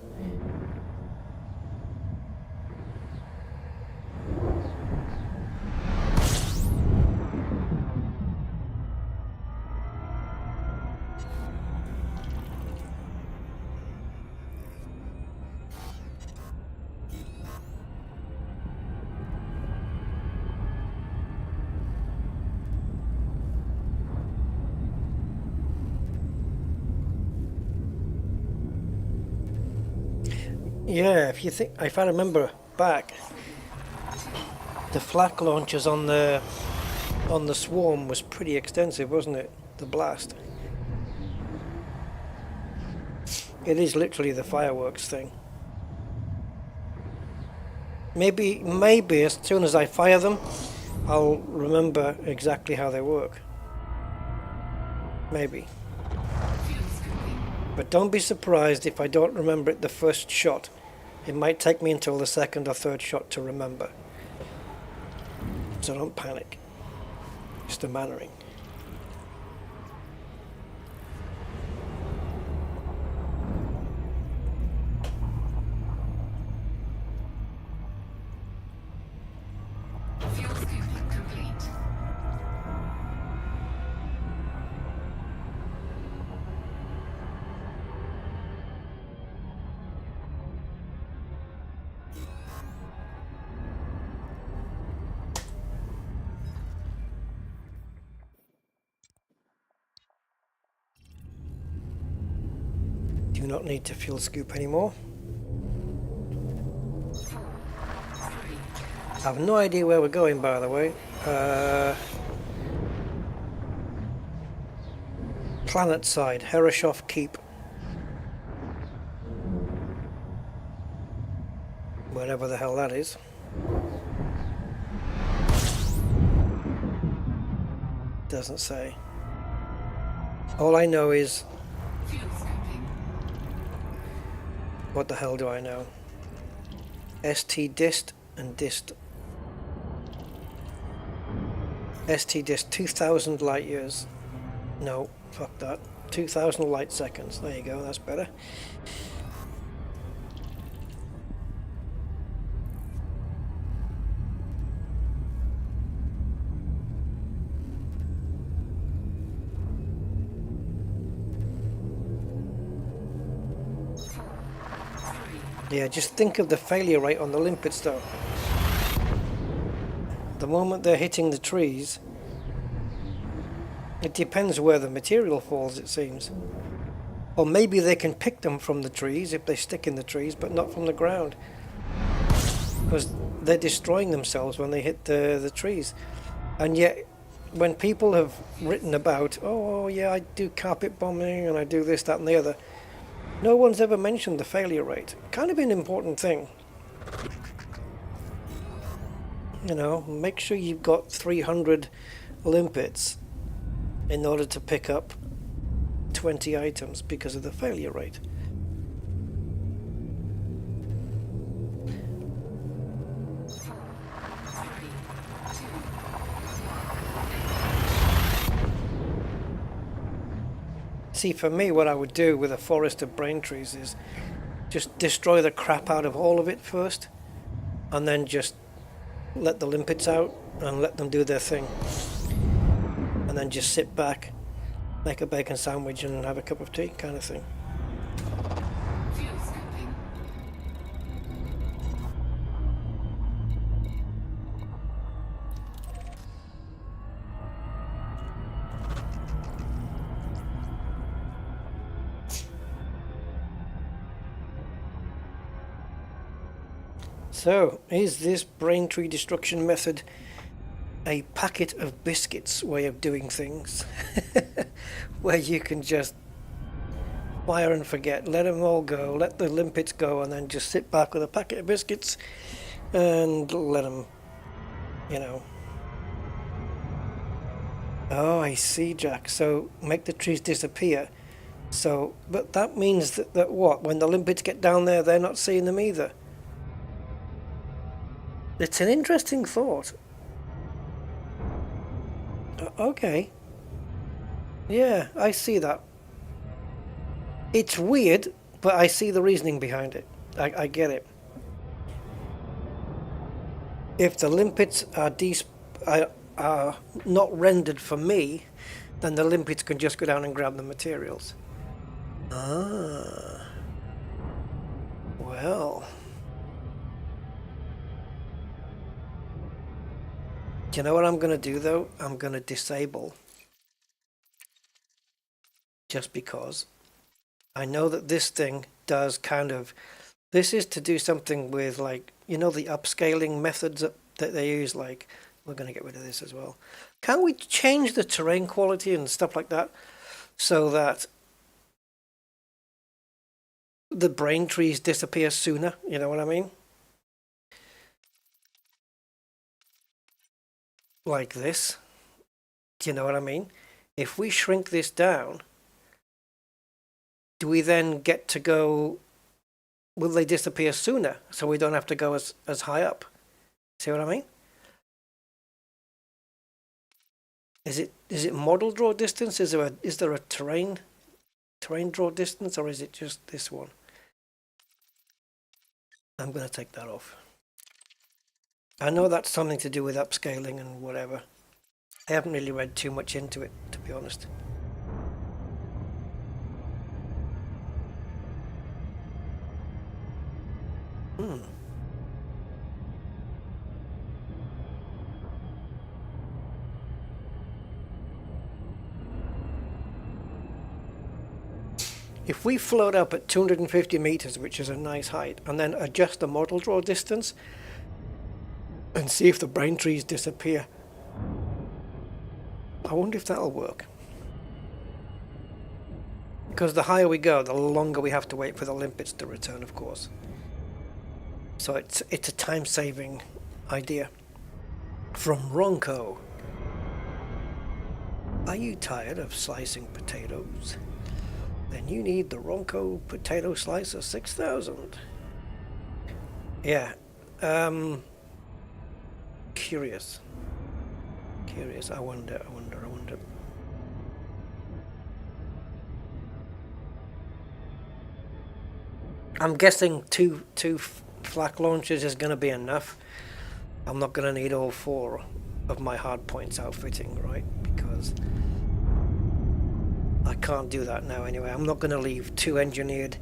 Yeah, if I remember back, the flak launchers on the swarm was pretty extensive, wasn't it? The blast. It is literally the fireworks thing. Maybe as soon as I fire them, I'll remember exactly how they work. Maybe. But don't be surprised if I don't remember it the first shot. It might take me until the second or third shot to remember. So don't panic. It's the mannering. Fuel scooping complete. Do not need to fuel scoop anymore. I have no idea where we're going, by the way. Planet side, Herreshoff Keep. Wherever the hell that is. Doesn't say. All I know is... What the hell do I know? ST dist and dist. ST dist 2000 light years. No, fuck that. 2000 light seconds. There you go, that's better. Yeah, just think of the failure rate on the limpets though. The moment they're hitting the trees, it depends where the material falls, it seems. Or maybe they can pick them from the trees if they stick in the trees, but not from the ground. Because they're destroying themselves when they hit the trees. And yet, when people have written about, oh yeah, I do carpet bombing and I do this, that and the other, no one's ever mentioned the failure rate. Kind of an important thing. You know, make sure you've got 300 limpets in order to pick up 20 items because of the failure rate. See, for me, what I would do with a forest of brain trees is just destroy the crap out of all of it first, and then just let the limpets out and let them do their thing. And then just sit back make a bacon sandwich and have a cup of tea kind of thing. Fuel scooping. So, is this brain tree destruction method a packet of biscuits way of doing things? Where you can just fire and forget, let them all go, let the limpets go, and then just sit back with a packet of biscuits and let them, you know. Oh, I see, Jack. So, make the trees disappear. So, but that means that what? When the limpets get down there, they're not seeing them either. It's an interesting thought. Okay. Yeah, I see that. It's weird, but I see the reasoning behind it. I get it. If the limpets are not rendered for me, then the limpets can just go down and grab the materials. Ah. Well. Do you know what I'm going to do though? I'm going to disable. Just because. I know that this thing does kind of... This is to do something with, like, you know, the upscaling methods that they use, like... We're going to get rid of this as well. Can we change the terrain quality and stuff like that so that the brain trees disappear sooner? You know what I mean? Like this. Do you know what I mean? If we shrink this down, do we then get to go... Will they disappear sooner so we don't have to go as high up? See what I mean? Is it model draw distance? Is there a terrain draw distance, or is it just this one? I'm going to take that off. I know that's something to do with upscaling and whatever. I haven't really read too much into it, to be honest. If we float up at 250 meters, which is a nice height, and then adjust the model draw distance and see if the brain trees disappear, I wonder if that'll work. Because the higher we go, the longer we have to wait for the limpets to return, of course. So it's a time-saving idea. From Ronco. Are you tired of slicing potatoes? Then you need the Ronco Potato Slicer 6000. Yeah. Curious. I wonder. I'm guessing two flak launchers is going to be enough. I'm not going to need all 4 of my hard points outfitting, right? Because I can't do that now anyway. I'm not going to leave 2 engineered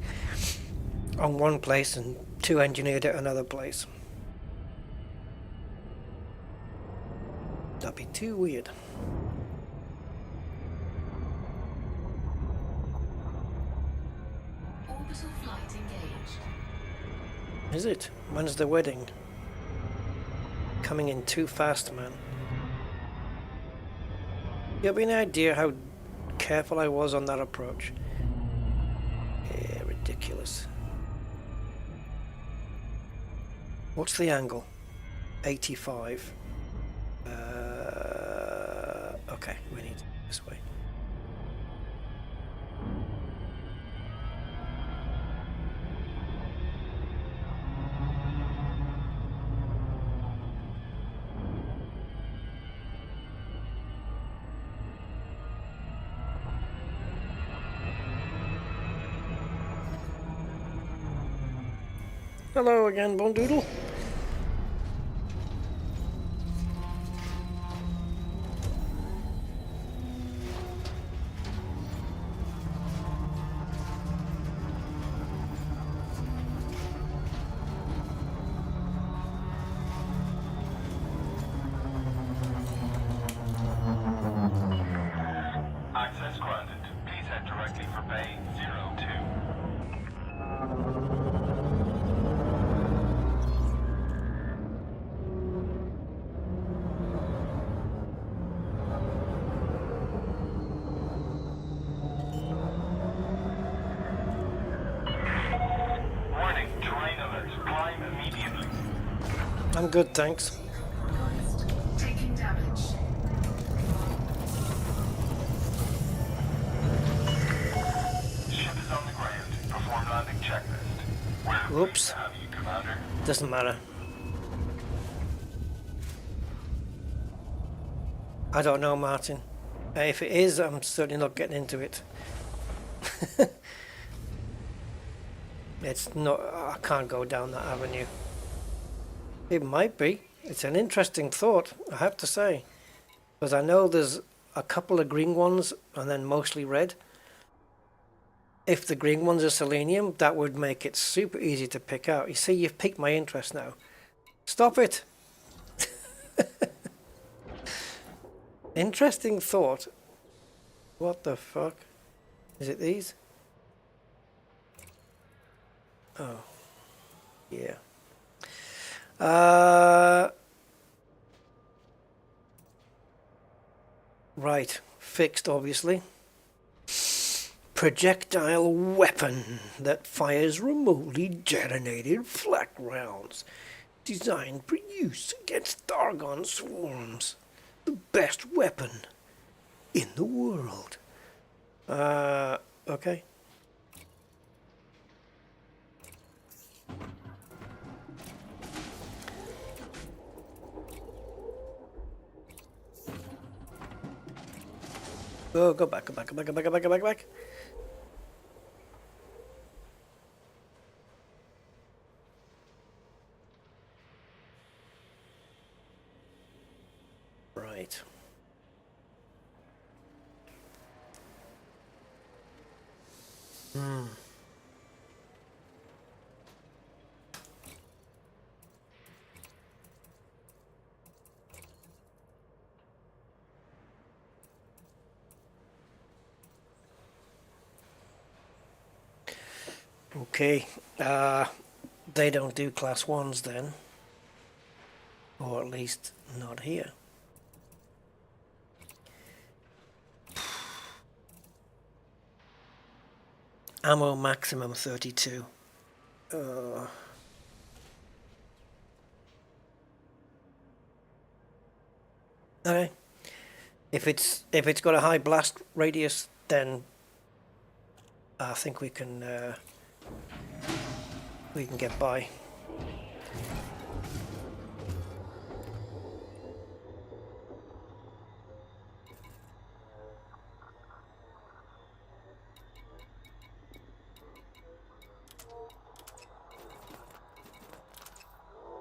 on one place and 2 engineered at another place. That'd be too weird. Orbital flight engaged. Is it? When's the wedding? Coming in too fast, man. You have any idea how careful I was on that approach? Yeah, ridiculous. What's the angle? 85. Okay, we need this way. Hello again, Bondoodle. I'm good, thanks. Taking damage. Ship is on the ground. Perform landing checklist. We're pleased Whoops. to have you, Commander. Doesn't matter. I don't know, Martin. If it is, I'm certainly not getting into it. It's not. I can't go down that avenue. It might be. It's an interesting thought, I have to say. Because I know there's a couple of green ones and then mostly red. If the green ones are selenium, that would make it super easy to pick out. You see, you've piqued my interest now. Stop it! Interesting thought. What the fuck? Is it these? Oh. Yeah. Right. Fixed, obviously. Projectile weapon that fires remotely detonated flak rounds. Designed for use against Thargon swarms. The best weapon in the world. Okay. Oh, go back, go back, go back, go back, go back, go back, go back. Right. Okay. They don't do class 1s then. Or at least not here. Ammo maximum 32. Okay. If it's got a high blast radius, then I think we can get by.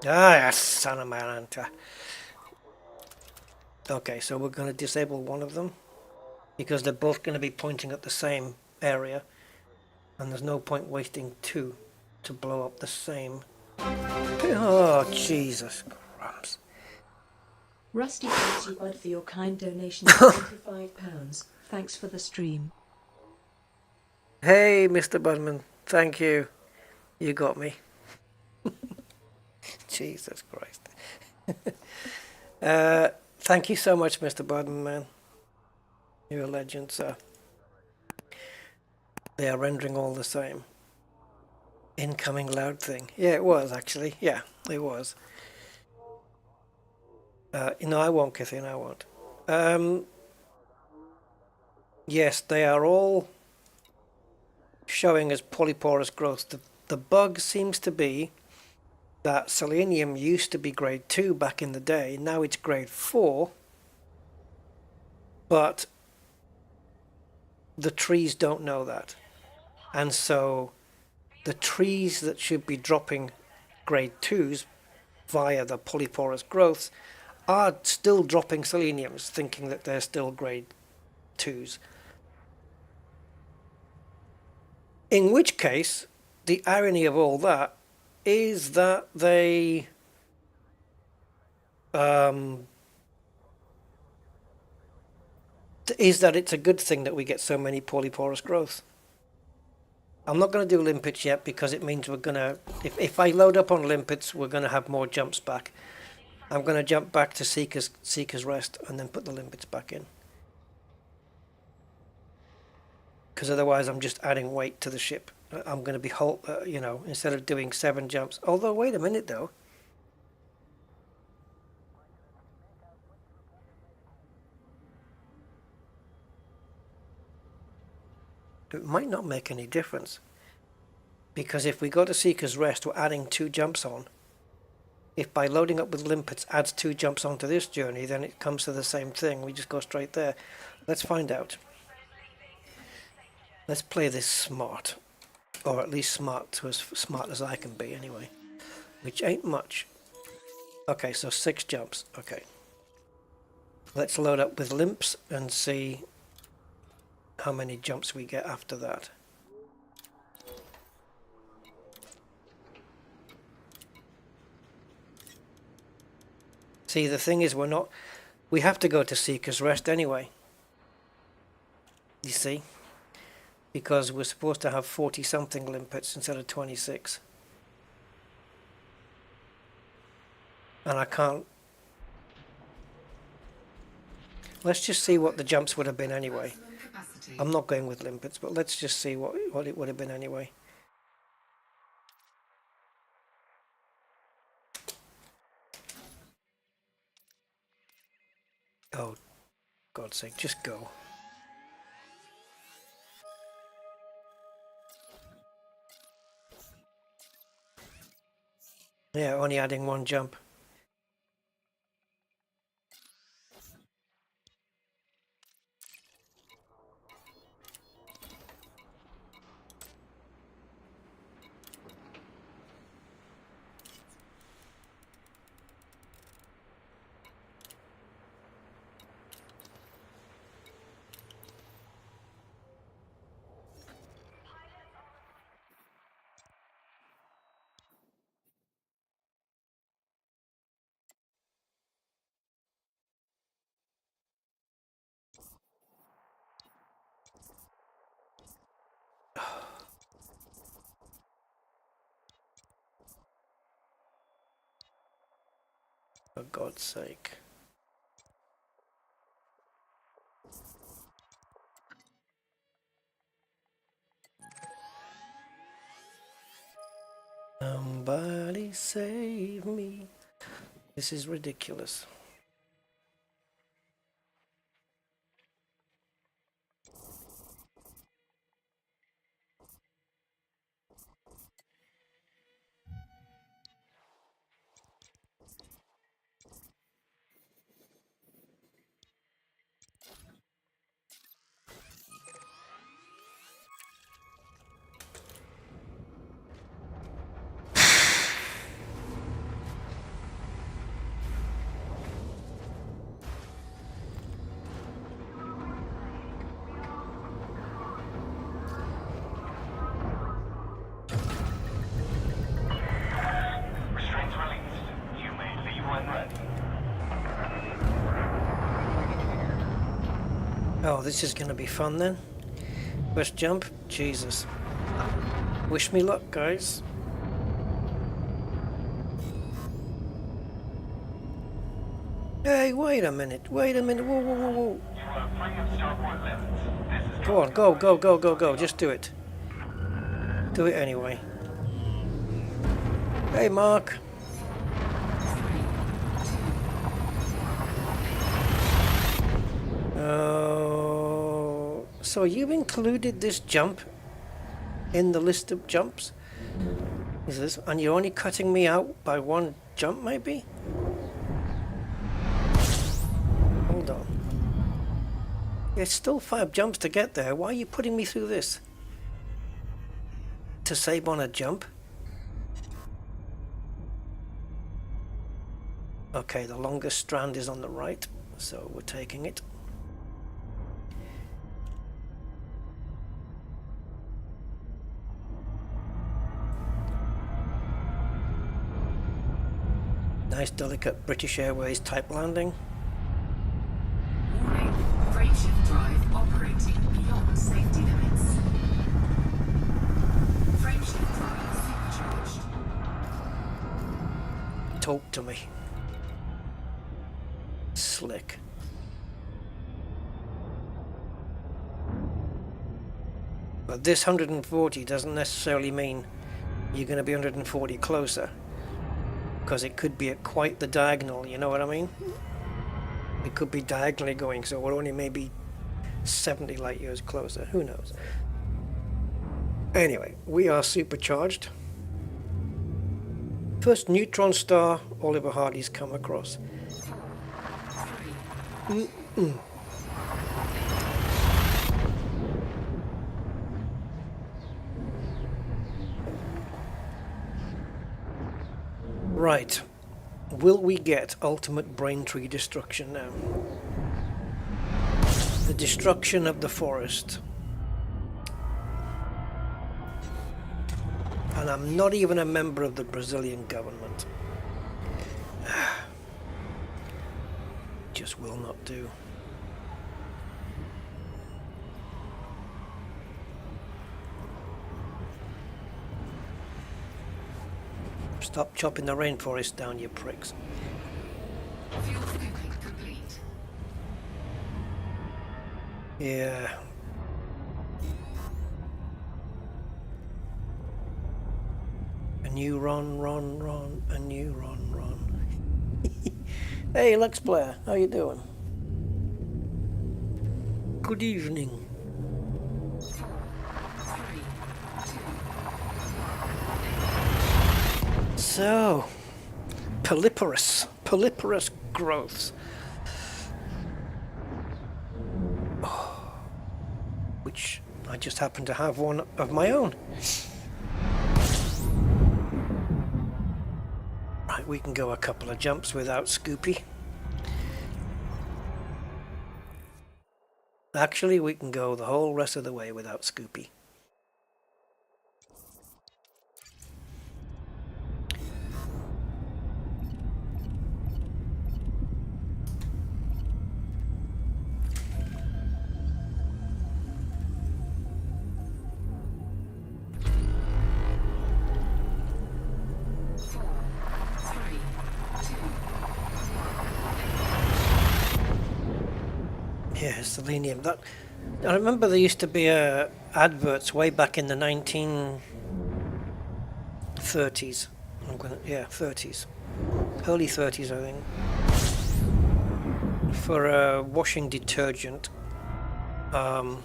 Ah, son of man. Okay, so we're going to disable one of them because they're both going to be pointing at the same area, and there's no point wasting two to blow up the same. Oh, Jesus crumbs. Rusty thanks you, bud, for your kind donation of £25. Thanks for the stream. Hey, Mr. Budman, thank you. You got me. Jesus Christ. Thank you so much, Mr. Budman, man. You're a legend, sir. They are rendering all the same. Incoming loud thing. Yeah, it was actually. Yeah, it was. No, I won't, Kithian, I won't. Yes, they are all showing as polyporous growth. The bug seems to be that selenium used to be grade 2 back in the day. Now it's grade 4. But the trees don't know that. And so the trees that should be dropping grade 2s via the polyporous growths are still dropping seleniums, thinking that they're still grade 2s. In which case, the irony of all that is that they it's a good thing that we get so many polyporous growths. I'm not going to do limpets yet because it means we're going to, if I load up on limpets, we're going to have more jumps back. I'm going to jump back to Seeker's Rest and then put the limpets back in. Because otherwise I'm just adding weight to the ship. I'm going to be, instead of doing 7 jumps. Although, wait a minute though. it might not make any difference. Because if we go to Seeker's Rest, we're adding 2 jumps on. If by loading up with limpets adds 2 jumps onto this journey, then it comes to the same thing. We just go straight there. Let's find out. Let's play this smart. Or at least smart to as smart as I can be anyway. Which ain't much. Okay, so 6 jumps. Okay. Let's load up with limps and see how many jumps we get after that. See, the thing is, we have to go to Seeker's Rest anyway. You see? Because we're supposed to have 40 something limpets instead of 26. And I can't. Let's just see what the jumps would have been anyway. I'm not going with limpets, but let's just see what it would have been anyway. Oh, God's sake, just go. Yeah, only adding 1 jump. For God's sake. Somebody save me. This is ridiculous. Restraints released. You may leave when ready. Oh, this is going to be fun then. First jump. Jesus. Wish me luck, guys. Hey, wait a minute. Wait a minute. Whoa, whoa, whoa, whoa. You are free of starport limits. This is Go on, go, go, go, go, go. Just do it. Do it anyway. Hey, Mark. Oh, so you've included this jump in the list of jumps? Is this, and you're only cutting me out by 1 jump, maybe? Hold on. It's still 5 jumps to get there. Why are you putting me through this? To save on a jump? Okay, the longest strand is on the right, so we're taking it. Nice delicate British Airways type landing. Warning. Frameshift drive operating beyond safety limits. Frameshift drive supercharged. Talk to me. Slick. But this 140 doesn't necessarily mean you're going to be 140 closer. Because it could be at quite the diagonal, you know what I mean? It could be diagonally going, so we're only maybe 70 light years closer. Who knows? Anyway, we are supercharged. First neutron star Oliver Hardy's come across. Right. Will we get ultimate brain tree destruction now? The destruction of the forest. And I'm not even a member of the Brazilian government. Just will not do. Stop chopping the rainforest down, you pricks. Fuel tank complete. Yeah. A new Ron, a new Ron. Hey, Lex Blair, how you doing? Good evening. 4, 3, 2. So, polyporous growths. Which I just happen to have one of my own. Right, we can go a couple of jumps without Scoopy. Actually, we can go the whole rest of the way without Scoopy. Yeah, selenium. That I remember there used to be adverts way back in the 1930s. Yeah, 30s, early 30s, I think, for a washing detergent. I'm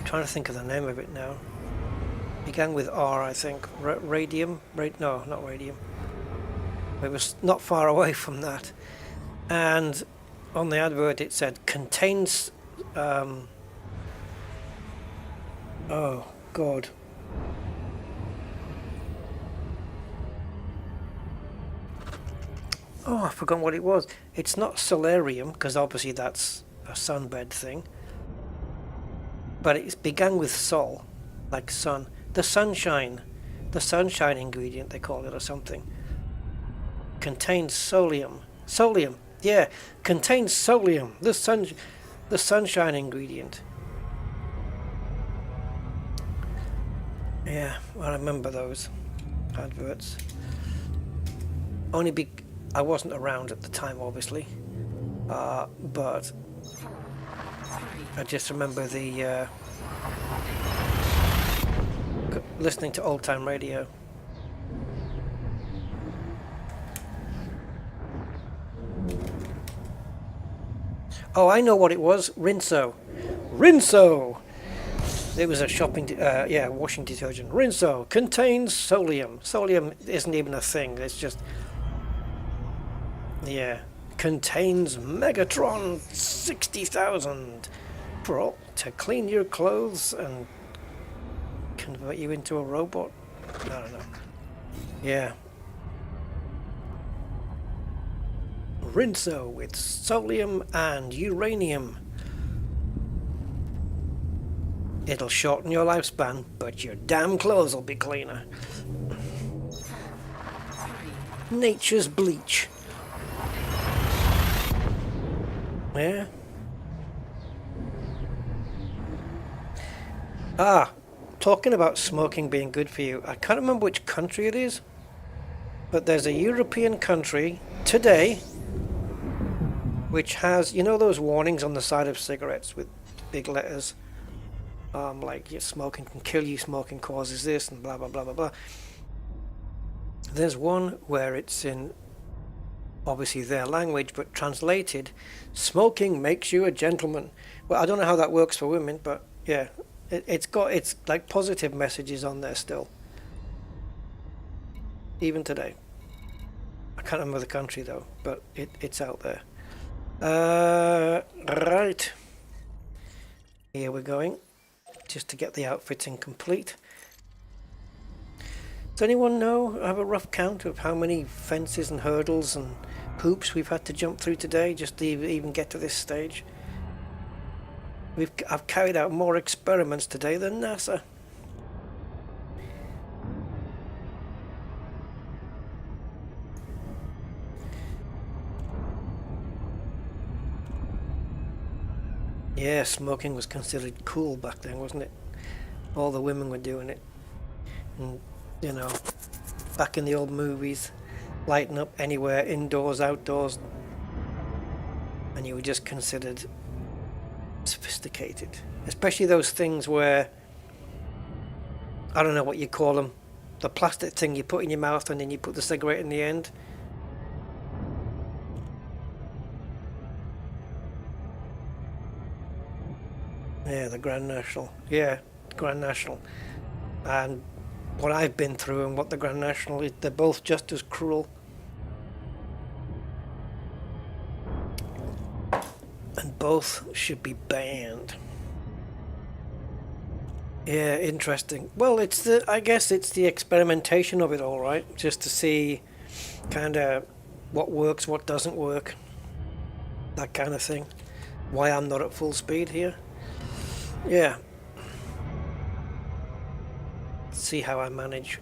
trying to think of the name of it now. Began with R, I think. Radium? No, not radium. It was not far away from that. And on the advert it said contains oh god, I forgot what it was. It's not solarium, because obviously that's a sunbed thing, but it began with sol, like sun, the sunshine ingredient they call it, or something. Contains solium, yeah, contains solium, the sunshine ingredient. Yeah, I remember those adverts. I wasn't around at the time, obviously, but I just remember the listening to old time radio. Oh, I know what it was. Rinso. It was a washing detergent. Rinso contains solium. Solium isn't even a thing. It's just, yeah, contains Megatron 60,000 to clean your clothes and convert you into a robot. I don't know. Yeah. Rinso with solium and uranium. It'll shorten your lifespan, but your damn clothes will be cleaner. Nature's bleach. Yeah. Talking about smoking being good for you, I can't remember which country it is, but there's a European country today which has, you know, those warnings on the side of cigarettes with big letters, like your smoking can kill you, smoking causes this, and blah blah blah blah blah. There's one where it's in obviously their language, but translated, smoking makes you a gentleman. Well, I don't know how that works for women, but yeah, It's like positive messages on there still. Even today. I can't remember the country though, but it's out there. Right. Here we're going. Just to get the outfitting complete. Does anyone know, have a rough count of how many fences and hurdles and hoops we've had to jump through today just to even get to this stage? I've carried out more experiments today than NASA. Yeah, smoking was considered cool back then, wasn't it? All the women were doing it. And, you know, back in the old movies, lighting up anywhere, indoors, outdoors, and you were just considered sophisticated. Especially those things where, I don't know what you call them, the plastic thing you put in your mouth and then you put the cigarette in the end. Yeah, the Grand National. Yeah, Grand National. And what I've been through and what the Grand National is, they're both just as cruel. And both should be banned. Yeah, interesting. Well, I guess it's the experimentation of it all, right? Just to see kind of what works, what doesn't work. That kind of thing. Why I'm not at full speed here. Yeah. See how I manage.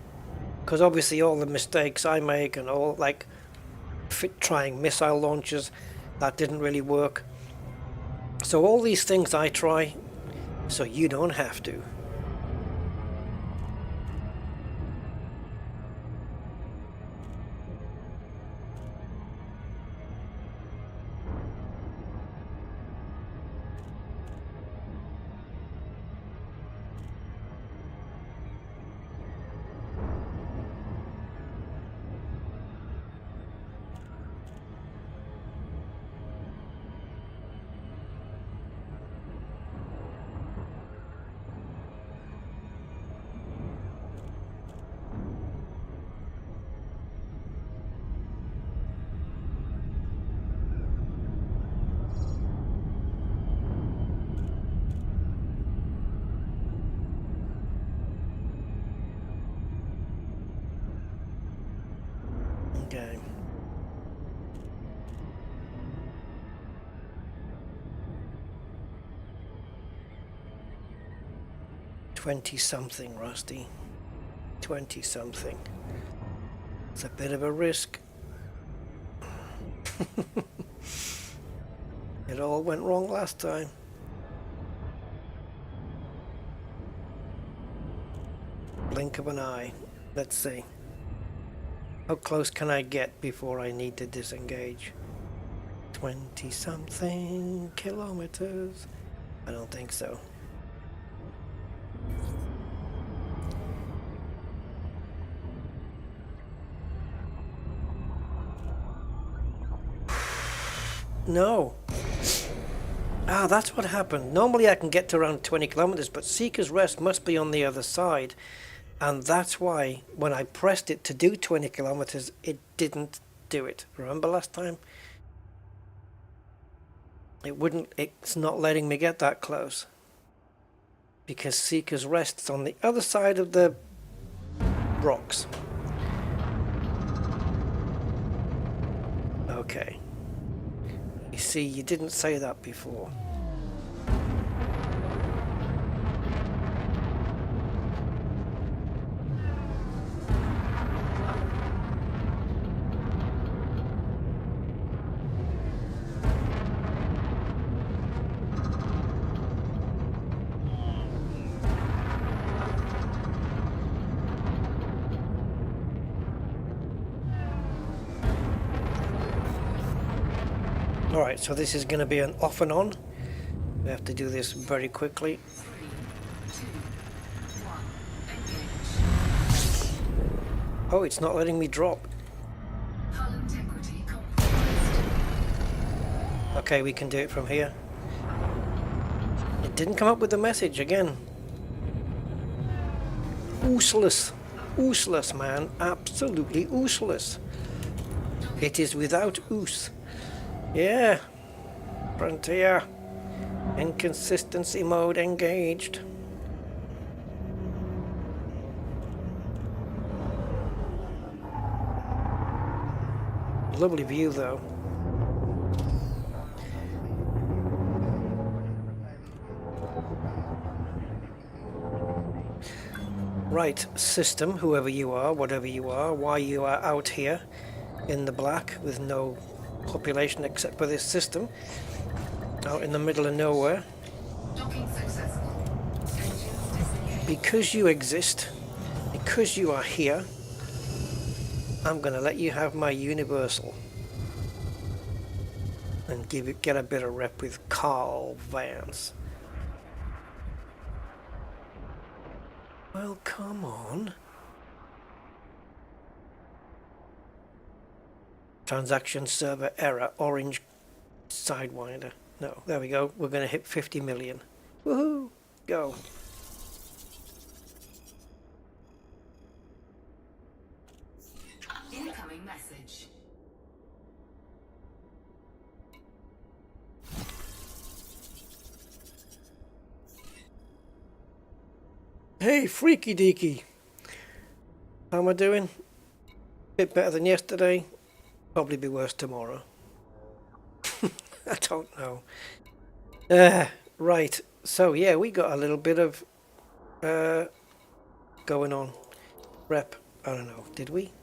Because obviously all the mistakes I make and all, like trying missile launchers, that didn't really work. So all these things I try, so you don't have to. Okay. $20-something, Rusty. 20-something. It's a bit of a risk. It all went wrong last time. Blink of an eye. Let's see. How close can I get before I need to disengage? 20-something kilometers. I don't think so. No. Ah, that's what happened. Normally I can get to around 20 kilometers, but Seeker's Rest must be on the other side. And that's why when I pressed it to do 20 kilometers, it didn't do it. Remember last time? It's not letting me get that close. Because Seeker's Rest's on the other side of the rocks. Okay. You see, you didn't say that before. Alright, so this is going to be an off and on. We have to do this very quickly. 3, 2, 1, engage. Oh, it's not letting me drop. Hull integrity compromised. Okay, we can do it from here. It didn't come up with the message again. useless. Useless, man. Absolutely useless. It is without use. Yeah. Frontier. Inconsistency mode engaged. Lovely view though. Right, system, whoever you are, whatever you are, why you are out here in the black with no population except for this system, out in the middle of nowhere. Docking successful. Engines disengaged. Because you exist, because you are here, I'm going to let you have my universal and get a bit of rep with Carl Vance. Well, come on. Transaction server error, orange sidewinder. No, there we go. We're going to hit 50 million. Woohoo! Go. Incoming message. Hey, freaky deaky. How am I doing? Bit better than yesterday. Probably be worse tomorrow. I don't know. Right. So yeah, we got a little bit of going on. Rep. I don't know. Did we?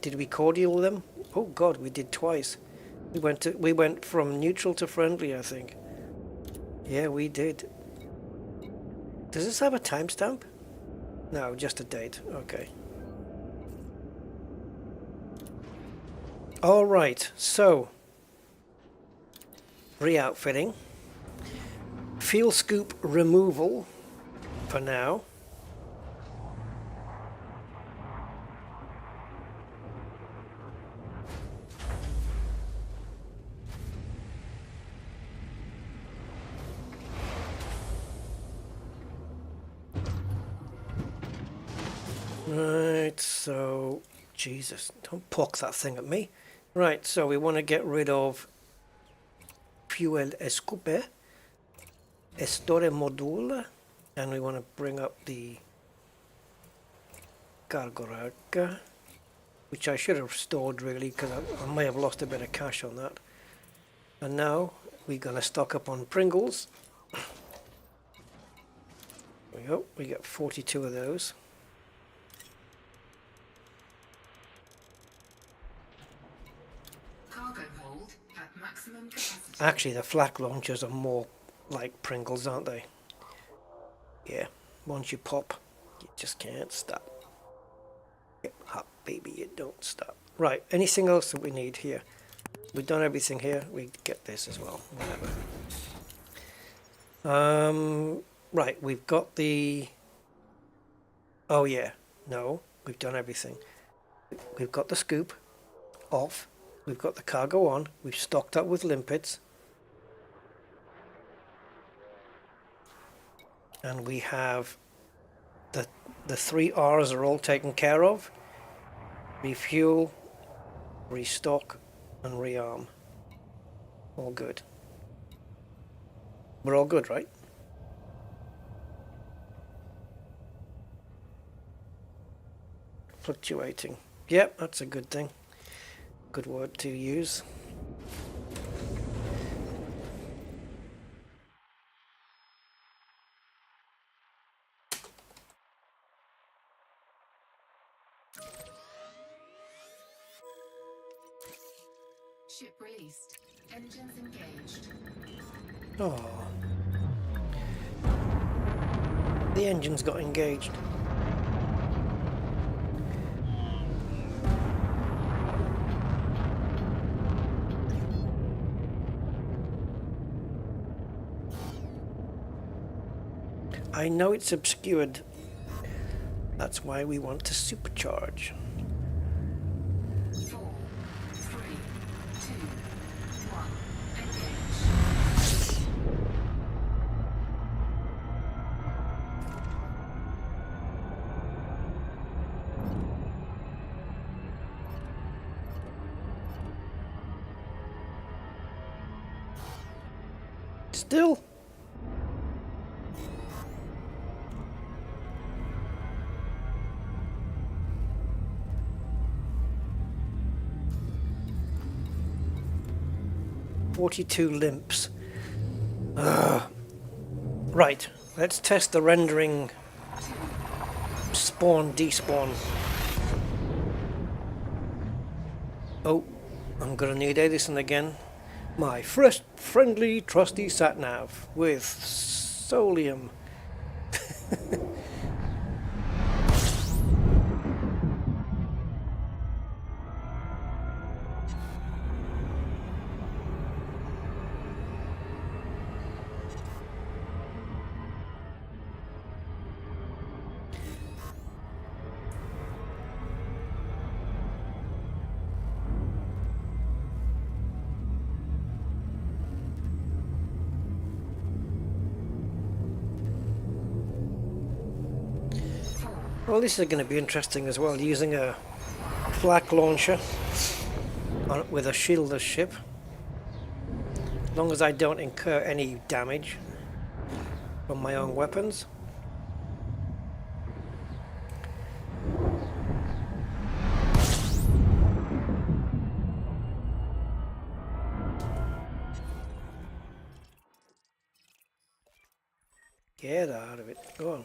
Did we cordial them? Oh God, we did twice. We went from neutral to friendly, I think. Yeah, we did. Does this have a timestamp? No, just a date. Okay. All right. So, re-outfitting, fuel scoop removal for now. Right, so, Jesus, don't poke that thing at me. Right, so we want to get rid of fuel escape, estore module, and we want to bring up the cargo rack, which I should have stored really, because I may have lost a bit of cash on that. And now we're going to stock up on Pringles. There we go, we got 42 of those. Cargo hold at maximum capacity. Actually, the flak launchers are more like Pringles, aren't they? Yeah, once you pop, you just can't stop. Hip hop, baby, you don't stop. Right, anything else that we need here? We've done everything here. We get this as well. Whatever. Right, we've got the... Oh yeah, no, we've done everything. We've got the scoop off. We've got the cargo on. We've stocked up with limpets. And we have the 3 R's are all taken care of. Refuel, restock, and rearm. All good. We're all good, right? Fluctuating. Yep, that's a good thing. Good word to use. Ship released. Engines engaged. Oh. The engines got engaged. I know it's obscured. That's why we want to supercharge. 4, 3, 2, 1. Engage. Still? "42 limps." Right, let's test the rendering spawn despawn. Oh, I'm gonna need Edison again. My fresh, friendly, trusty sat-nav with Solium. Well, this is going to be interesting as well, using a flak launcher with a shieldless ship. As long as I don't incur any damage from my own weapons. Get out of it. Go on.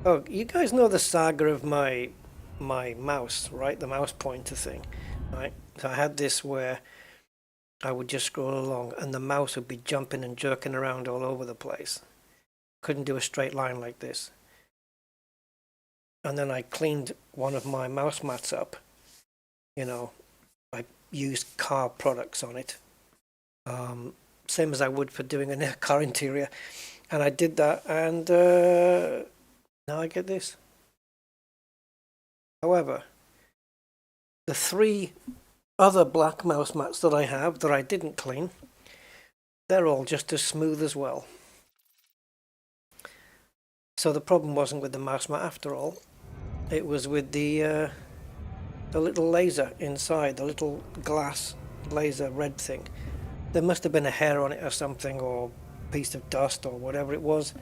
Oh, you guys know the saga of my mouse, right? The mouse pointer thing, right? So I had this where I would just scroll along and the mouse would be jumping and jerking around all over the place. Couldn't do a straight line like this. And then I cleaned one of my mouse mats up. You know, I used car products on it. Same as I would for doing a car interior. And I did that, and now I get this. However, the 3 other black mouse mats that I have that I didn't clean, they're all just as smooth as well. So the problem wasn't with the mouse mat after all. It was with the little laser inside, the little glass laser red thing. There must have been a hair on it or something, or a piece of dust or whatever it was.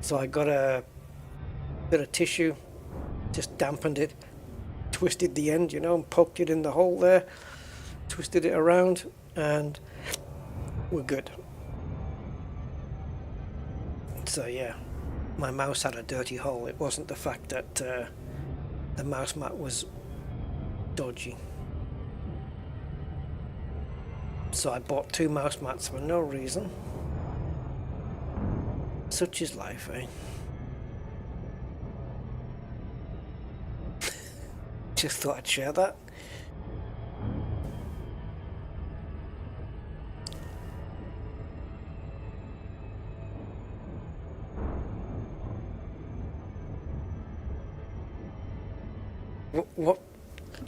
So I got a bit of tissue, just dampened it, twisted the end, you know, and poked it in the hole there, twisted it around, and we're good. So yeah, my mouse had a dirty hole. It wasn't the fact that the mouse mat was dodgy. So I bought 2 mouse mats for no reason. Such is life, eh? Just thought I'd share that. What?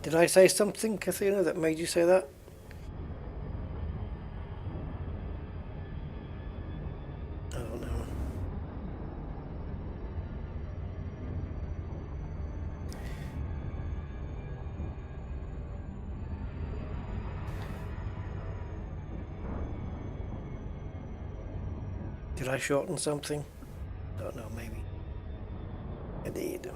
Did I say something, Kathina, that made you say that? Oh no. Did I shorten something? Don't know, maybe. I did.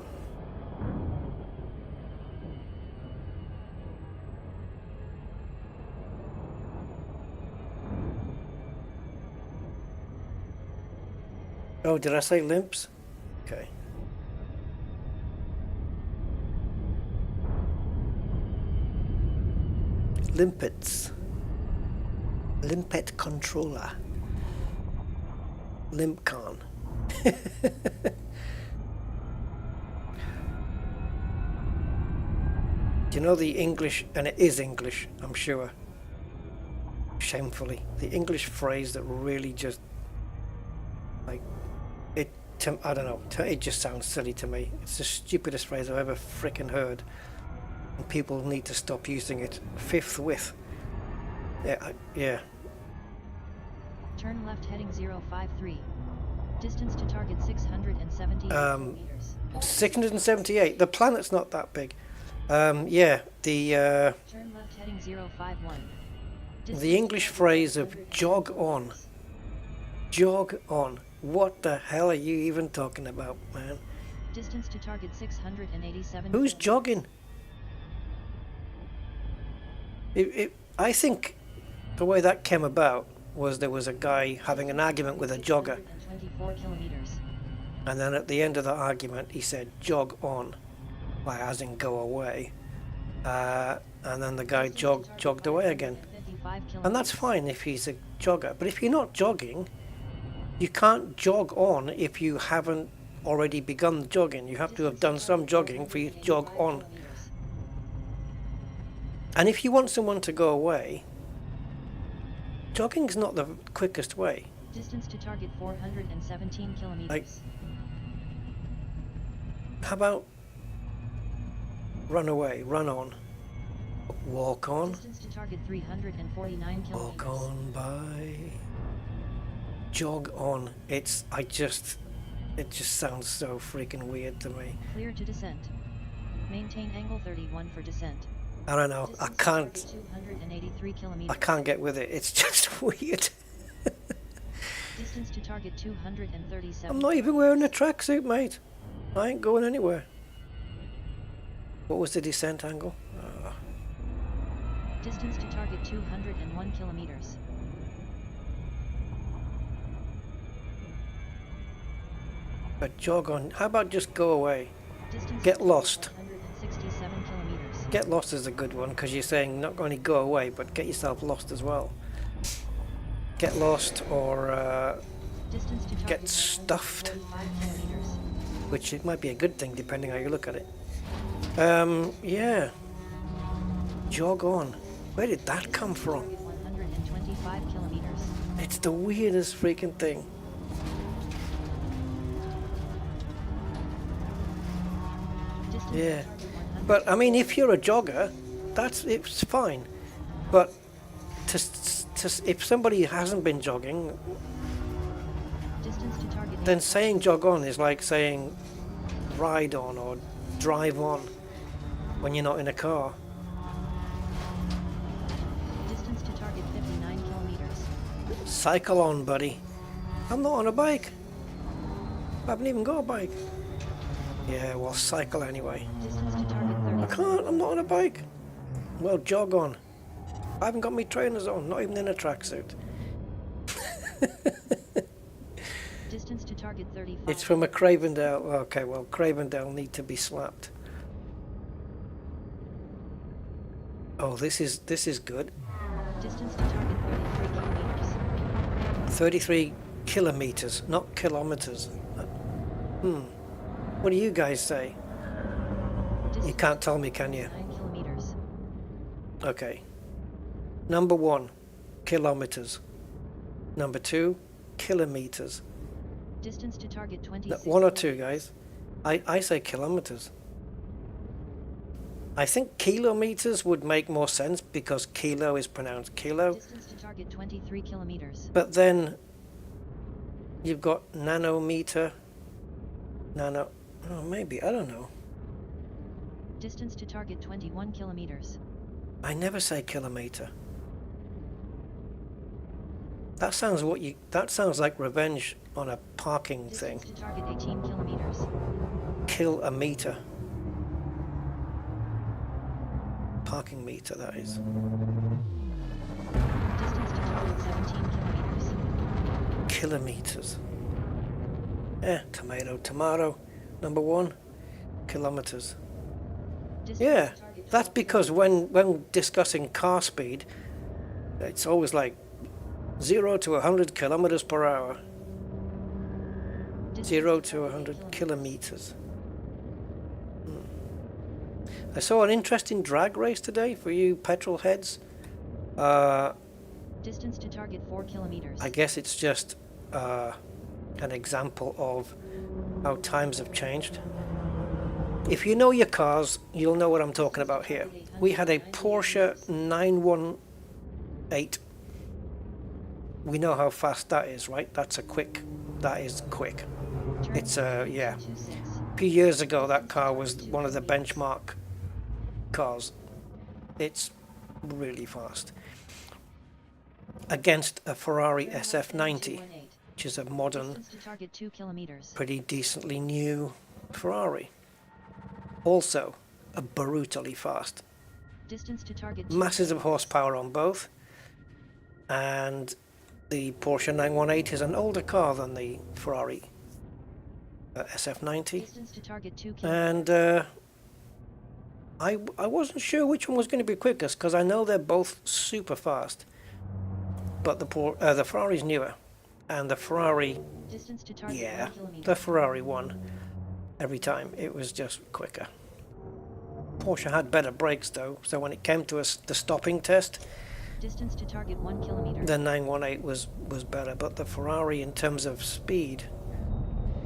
Oh, did I say limps? Okay. Limpets. Limpet controller. Limpcon. Do you know the English, and it is English, I'm sure, shamefully, the English phrase that really just, like, it, I don't know, it just sounds silly to me. It's the stupidest phrase I've ever frickin' heard. And people need to stop using it. Fifth width. Yeah, yeah. Turn left heading 053. Distance to target 678 meters. 678. The planet's not that big. Yeah, the Turn left heading 051. the English phrase of jog on. Jog on. What the hell are you even talking about, man? Distance to target 687. Who's jogging? I think the way that came about was there was a guy having an argument with a jogger, 24 kilometers. and then at the end of the argument he said jog on, like as in go away, and then the guy jogged away again. 55 And that's fine if he's a jogger, but if you're not jogging, you can't jog on if you haven't already begun jogging. You have to have done some jogging for you to jog on. And if you want someone to go away, jogging's not the quickest way. Distance to target 417 kilometers. Like, how about run away, run on, walk on, Distance to target 349 kilometers. walk on by, jog on. It just sounds so freaking weird to me. Clear to descent. Maintain angle 31 for descent. I don't know. I can't. 283 kilometers. I can't get with it. It's just weird. Distance to target 237. I'm not even wearing a tracksuit, mate. I ain't going anywhere. What was the descent angle? Distance to target 201 kilometers. But jog on. How about just go away? Distance Get to lost. 167 kilometers. Get lost is a good one because you're saying not only go away, but get yourself lost as well. Get lost or Distance to target get stuffed, 145 kilometers. which it might be a good thing depending how you look at it. Yeah. Jog on. Where did that come from? 125 kilometers. It's the weirdest freaking thing. Distance Yeah. to target 100. But I mean, if you're a jogger, it's fine. But if somebody hasn't been jogging, Distance to target then saying jog on is like saying ride on or drive on when you're not in a car. Distance to target 59 kilometers. Cycle on, buddy. I'm not on a bike. I haven't even got a bike. Yeah, well, cycle anyway. Distance to target 30. I can't, I'm not on a bike. Well, jog on. I haven't got my trainers on, not even in a tracksuit. Distance to target 35. It's from a Cravendale. Okay, well, Cravendale need to be slapped. Oh, this is good. Distance to target 33 kilometers. 33 kilometers, not kilometers. What do you guys say? You can't tell me, can you? 9 kilometers. Okay. Number 1, kilometers. Number 2, kilometers. Distance to target 26. 1 or 2, guys. I say kilometers. I think kilometers would make more sense because kilo is pronounced kilo. Distance to target 23 kilometers. But then you've got nanometer. Oh, maybe, I don't know. Distance to target 21 kilometers. I never say kilometer. That sounds like revenge on a parking thing. Distance to target 18 kilometers. Kill a meter. Parking meter, that is. Distance to target 17 kilometers. Kilometers. Tomato. Number 1, kilometers. Distance Yeah, to target that's because when discussing car speed, it's always like 0 to 100 kilometers per hour. 0 to 100 kilometers. I saw an interesting drag race today for you petrol heads. Distance to target 4 kilometers. I guess it's just an example of how times have changed. If you know your cars, you'll know what I'm talking about here. We had a Porsche 918. We know how fast that is, right? That is quick. It's yeah. A few years ago, that car was one of the benchmark cars, it's really fast. Against a Ferrari SF90, which is a modern, Distance to target 2 kilometers. pretty decently new Ferrari. Also, a brutally fast. Distance to target 2 Masses of kilometers. horsepower on both. And the Porsche 918 is an older car than the Ferrari SF90. Distance to target 2 kilometers. And I wasn't sure which one was going to be quickest, because I know they're both super fast. But the Ferrari's newer, and the Ferrari, Distance to target yeah, 1 kilometer. the Ferrari won every time. It was just quicker. Porsche had better brakes though, so when it came to the stopping test, Distance to target 1 kilometer. the 918 was better, but the Ferrari in terms of speed.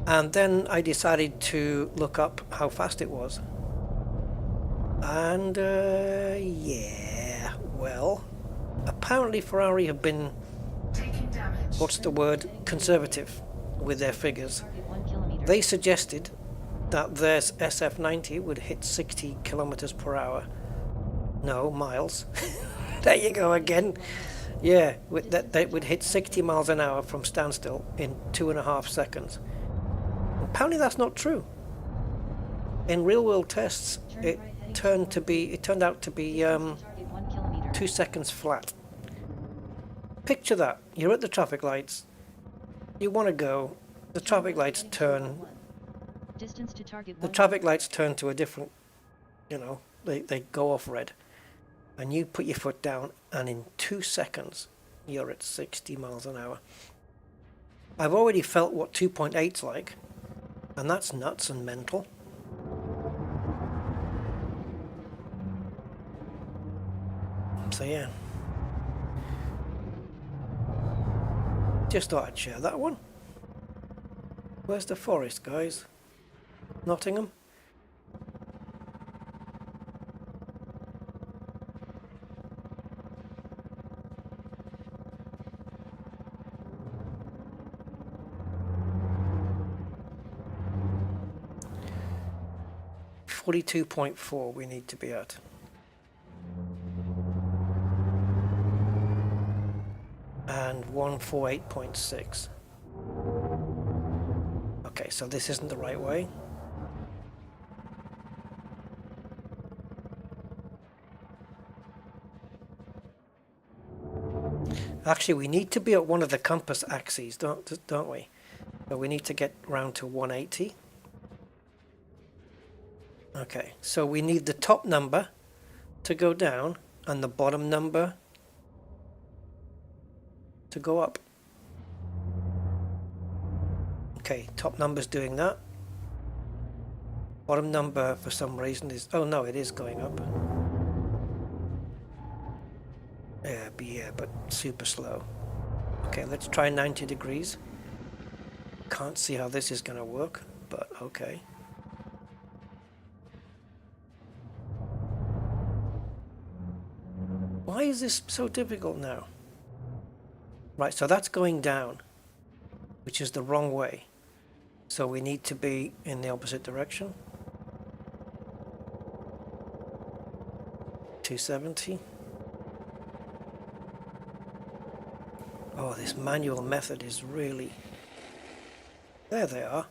And then I decided to look up how fast it was. And yeah, well, apparently Ferrari have been, Taking damage. what's the word, conservative with their figures. Target 1 kilometer. They suggested that their SF90 would hit 60 kilometers per hour. No, miles. There you go again. Yeah, that they would hit 60 miles an hour from standstill in 2.5 seconds. Apparently that's not true. In real world tests, it turned out to be Target 1 kilometer. 2 seconds flat. Picture that. You're at the traffic lights. You want to go. The traffic lights turn. Distance to target The 1 traffic lights turn to a different, they go off red. And you put your foot down, and in 2 seconds, you're at 60 miles an hour. I've already felt what 2.8's like, and that's nuts and mental. So yeah. Just thought I'd share that one. Where's the forest, guys? Nottingham? .4 we need to be at. And 148.6. Okay, so this isn't the right way. Actually, we need to be at one of the compass axes, don't we? So we need to get round to 180. Okay, so we need the top number to go down and the bottom number to go up. Okay, top number's doing that. Bottom number for some reason is, oh no, it is going up. Yeah, but super slow. Okay, let's try 90 degrees. Can't see how this is going to work, but okay. Why is this so difficult now? Right, so that's going down, which is the wrong way. So we need to be in the opposite direction. 270. Oh, this manual method is really... There they are.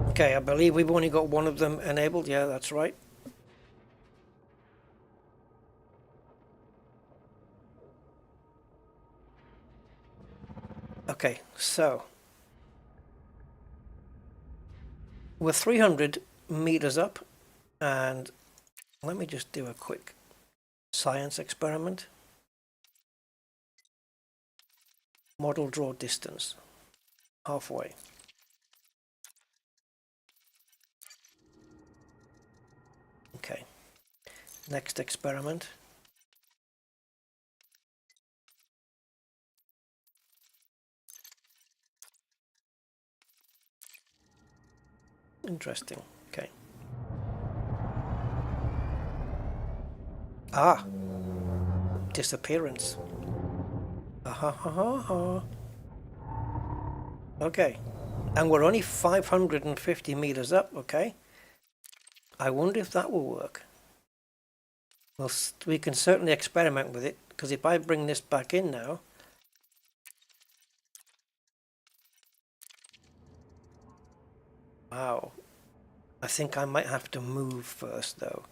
Okay, I believe we've only got one of them enabled. Yeah, that's right. Okay, so we're 300 meters up, and let me just do a quick science experiment. Model draw distance, halfway. Okay, next experiment. Interesting. Okay. Ah, disappearance. Ha ha ha ha. Okay, and we're only 550 meters up. Okay, I wonder if that will work. Well, we can certainly experiment with it, because if I bring this back in now, wow, I think I might have to move first though.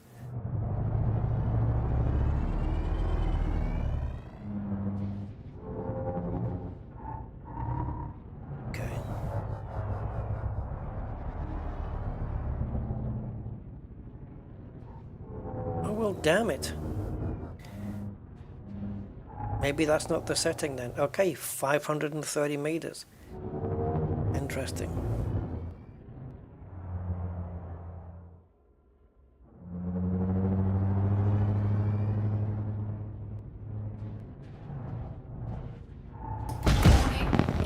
Okay. Oh well, damn it. Maybe that's not the setting then. Okay, 530 meters. Interesting.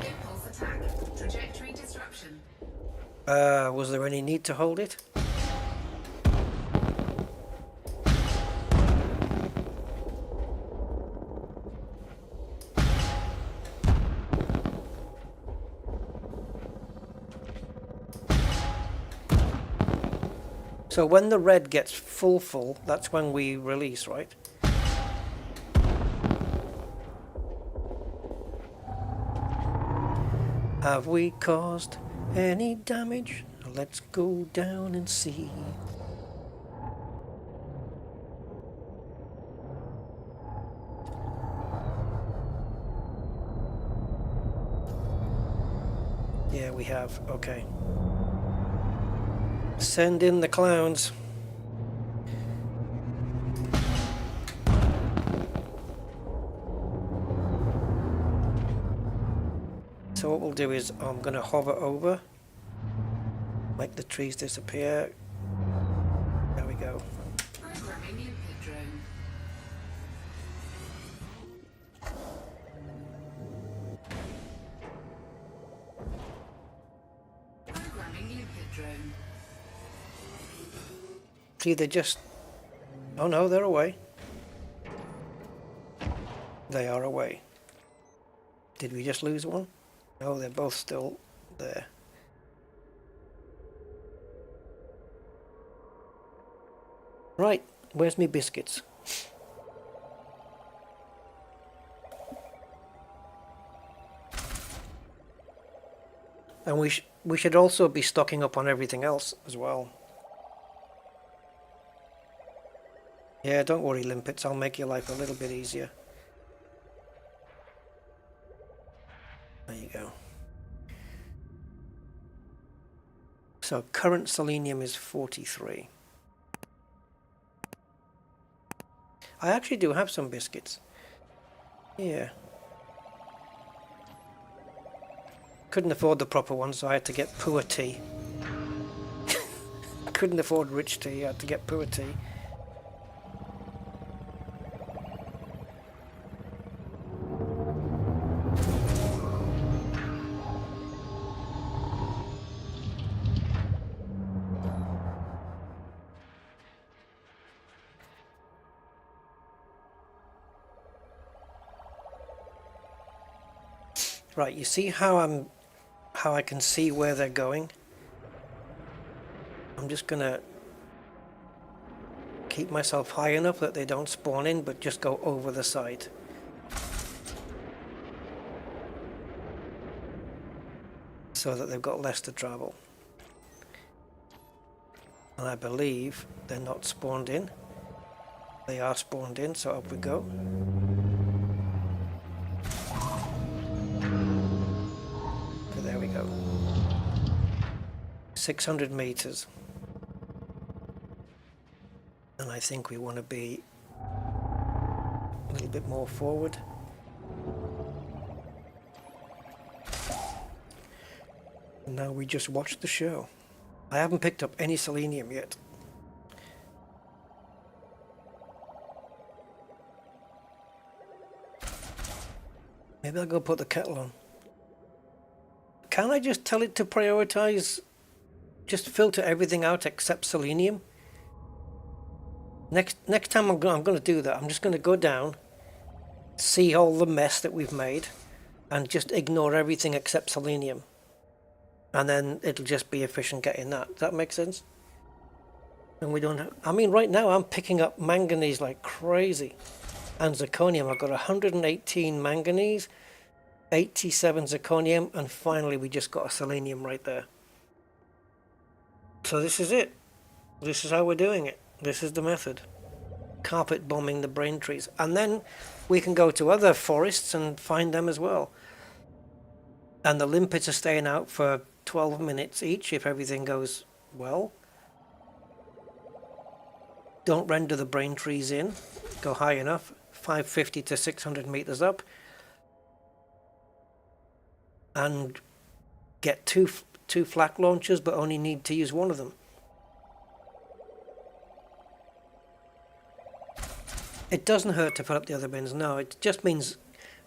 Impulse attack. Trajectory disruption. Was there any need to hold it? So when the red gets full, that's when we release, right? Have we caused any damage? Let's go down and see. Yeah, we have. Okay. Send in the clowns. So what we'll do is I'm going to hover over, make the trees disappear. There we go. Programming limpet drone. Programming limpet drone. See, they just... Oh no, they're away. They are away. Did we just lose one? No, they're both still there. Right, where's me biscuits? And we should also be stocking up on everything else as well. Yeah, don't worry, limpets. I'll make your life a little bit easier. There you go. So current selenium is 43. I actually do have some biscuits. Yeah. Couldn't afford the proper one, so I had to get poor tea. Couldn't afford rich tea, I had to get poor tea. Right, you see how I can see where they're going? I'm just gonna keep myself high enough that they don't spawn in, but just go over the side. So that they've got less to travel. And I believe they're not spawned in. They are spawned in, so up we go. There we go. 600 meters. And I think we want to be a little bit more forward. And now we just watch the show. I haven't picked up any selenium yet. Maybe I'll go put the kettle on. Can I just tell it to prioritize, just filter everything out except selenium? Next time I'm going to do that. I'm just going to go down see all the mess that we've made and just ignore everything except selenium. And then it'll just be efficient getting that. Does that make sense? And we don't have, I mean, right now I'm picking up manganese like crazy. And zirconium. I've got 118 manganese, 87 zirconium, and finally we just got a selenium right there. So this is it. This is how we're doing it. This is the method. Carpet bombing the brain trees. And then we can go to other forests and find them as well. And the limpets are staying out for 12 minutes each if everything goes well. Don't render the brain trees in. Go high enough. 550 to 600 meters up. And get two flak launchers, but only need to use one of them. It doesn't hurt to put up the other bins, no. It just means,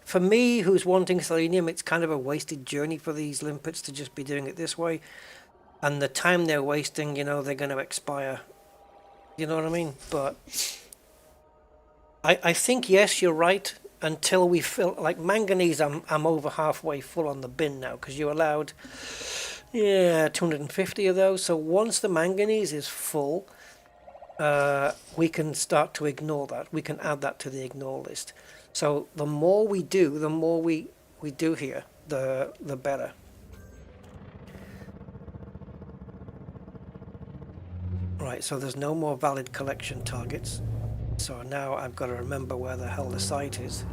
for me, who's wanting selenium, it's kind of a wasted journey for these limpets to just be doing it this way. And the time they're wasting, you know, they're going to expire. You know what I mean? But I think, yes, you're right, until we fill, like manganese, I'm over halfway full on the bin now, because you're allowed, 250 of those. So once the manganese is full, we can start to ignore that. We can add that to the ignore list. So the more we do, the more we do here, the better. Right, so there's no more valid collection targets. So now I've got to remember where the hell the site is.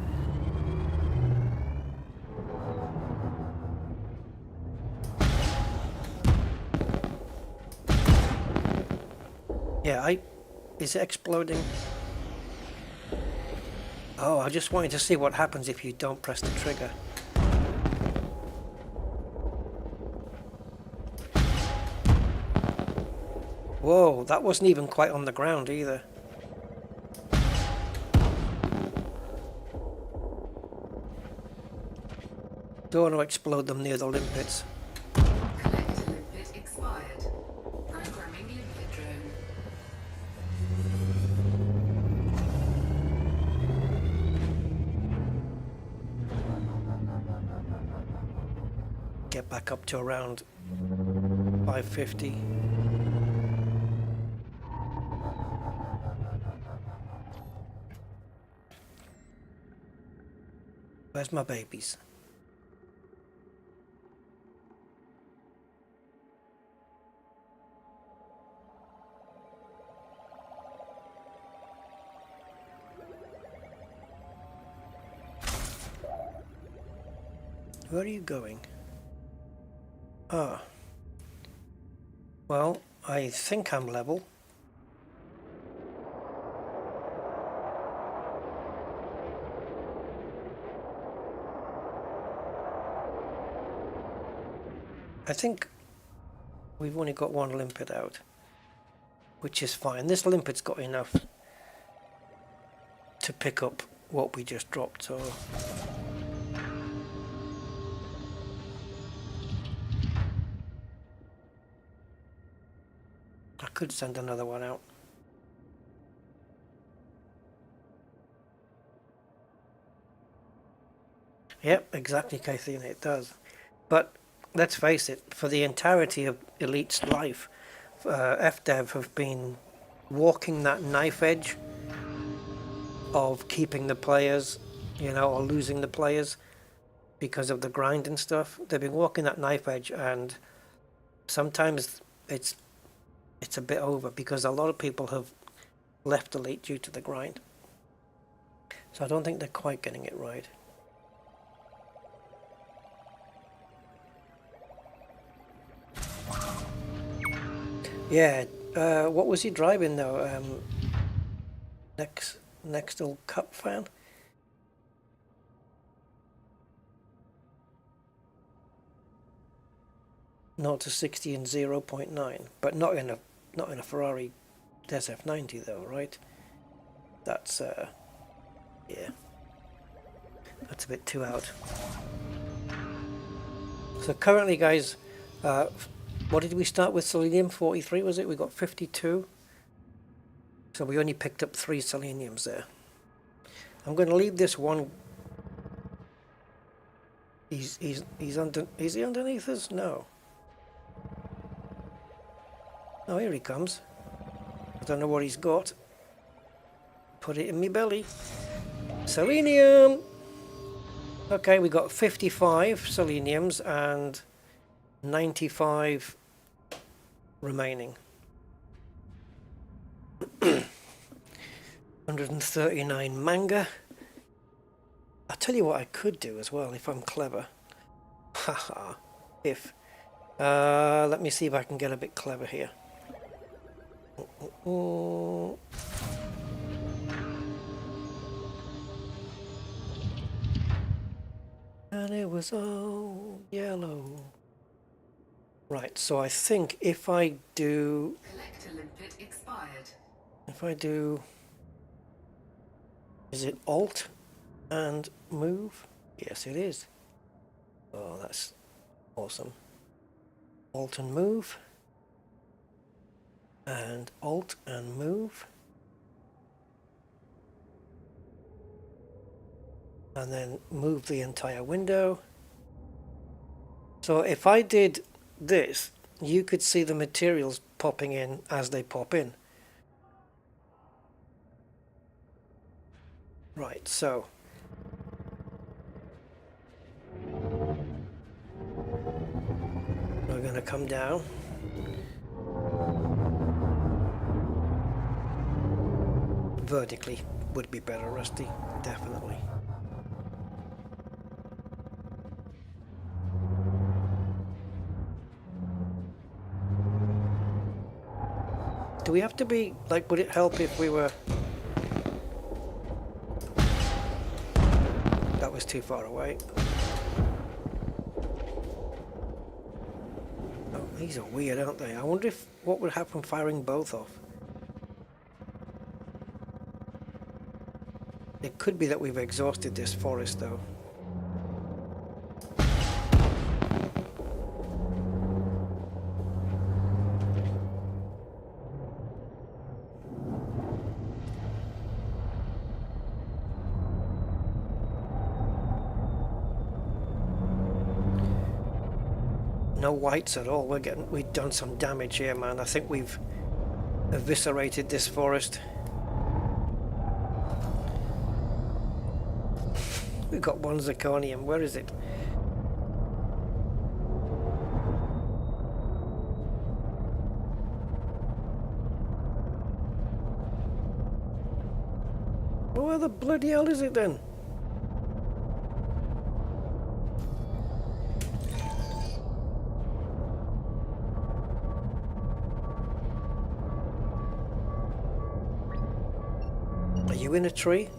Yeah, is it exploding? Oh, I just wanted to see what happens if you don't press the trigger. Whoa, that wasn't even quite on the ground either. Don't want to explode them near the limpets. Collect limpet expired. Programming limpet drone. Get back up to around 550. Where's my babies? Where are you going? Ah. Well, I think I'm level. I think we've only got one limpet out, which is fine. This limpet's got enough to pick up what we just dropped, so... I could send another one out. Yep, exactly, Kathleen, it does. But let's face it, for the entirety of Elite's life, FDev have been walking that knife edge of keeping the players, you know, or losing the players because of the grind and stuff. They've been walking that knife edge, and sometimes it's a bit over because a lot of people have left Elite due to the grind. So I don't think they're quite getting it right. Yeah, what was he driving though? Next old Cup fan? Not to 60 in 0.9, but not in a Ferrari SF90 though, right? That's yeah, that's a bit too out. So currently, guys, what did we start with? Selenium 43, was it? We got 52. So we only picked up 3 seleniums there. I'm going to leave this one He's under. Is he underneath us? No. Oh, here he comes. I don't know what he's got. Put it in me belly. Selenium! Okay, we got 55 seleniums and 95 remaining. 139 manga. I'll tell you what I could do as well if I'm clever. Haha. If. Let me see if I can get a bit clever here. And it was all yellow. Right, so I think if I do... Collector limpet expired. If I do... Is it Alt and move? Yes, it is. Oh, that's awesome. Alt and move. And Alt and move. And then move the entire window. So if I did this, you could see the materials popping in as they pop in. Right, so we're going to come down. Vertically would be better, Rusty, definitely. Do we have to be, like, would it help if we were... That was too far away. Oh, these are weird, aren't they? I wonder if what would happen firing both off. It could be that we've exhausted this forest, though. No whites at all. We've done some damage here, man. I think we've eviscerated this forest. We've got one zirconium. Where is it? Where the bloody hell is it then? Are you in a tree?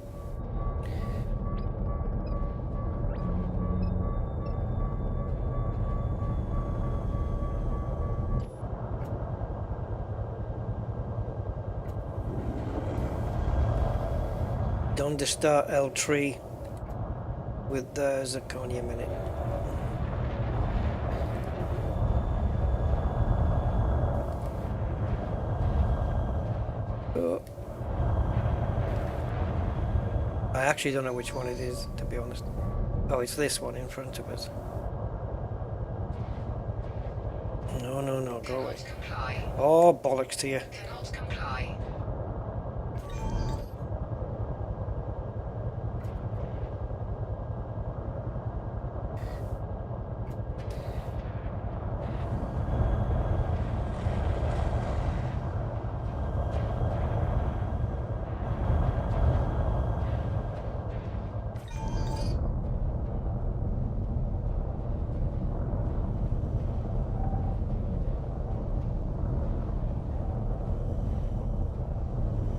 Donde está el tree with the zirconium in it? Oh. I actually don't know which one it is, to be honest. Oh, it's this one in front of us. No, no, no, go away. Oh, bollocks to you. Cannot comply.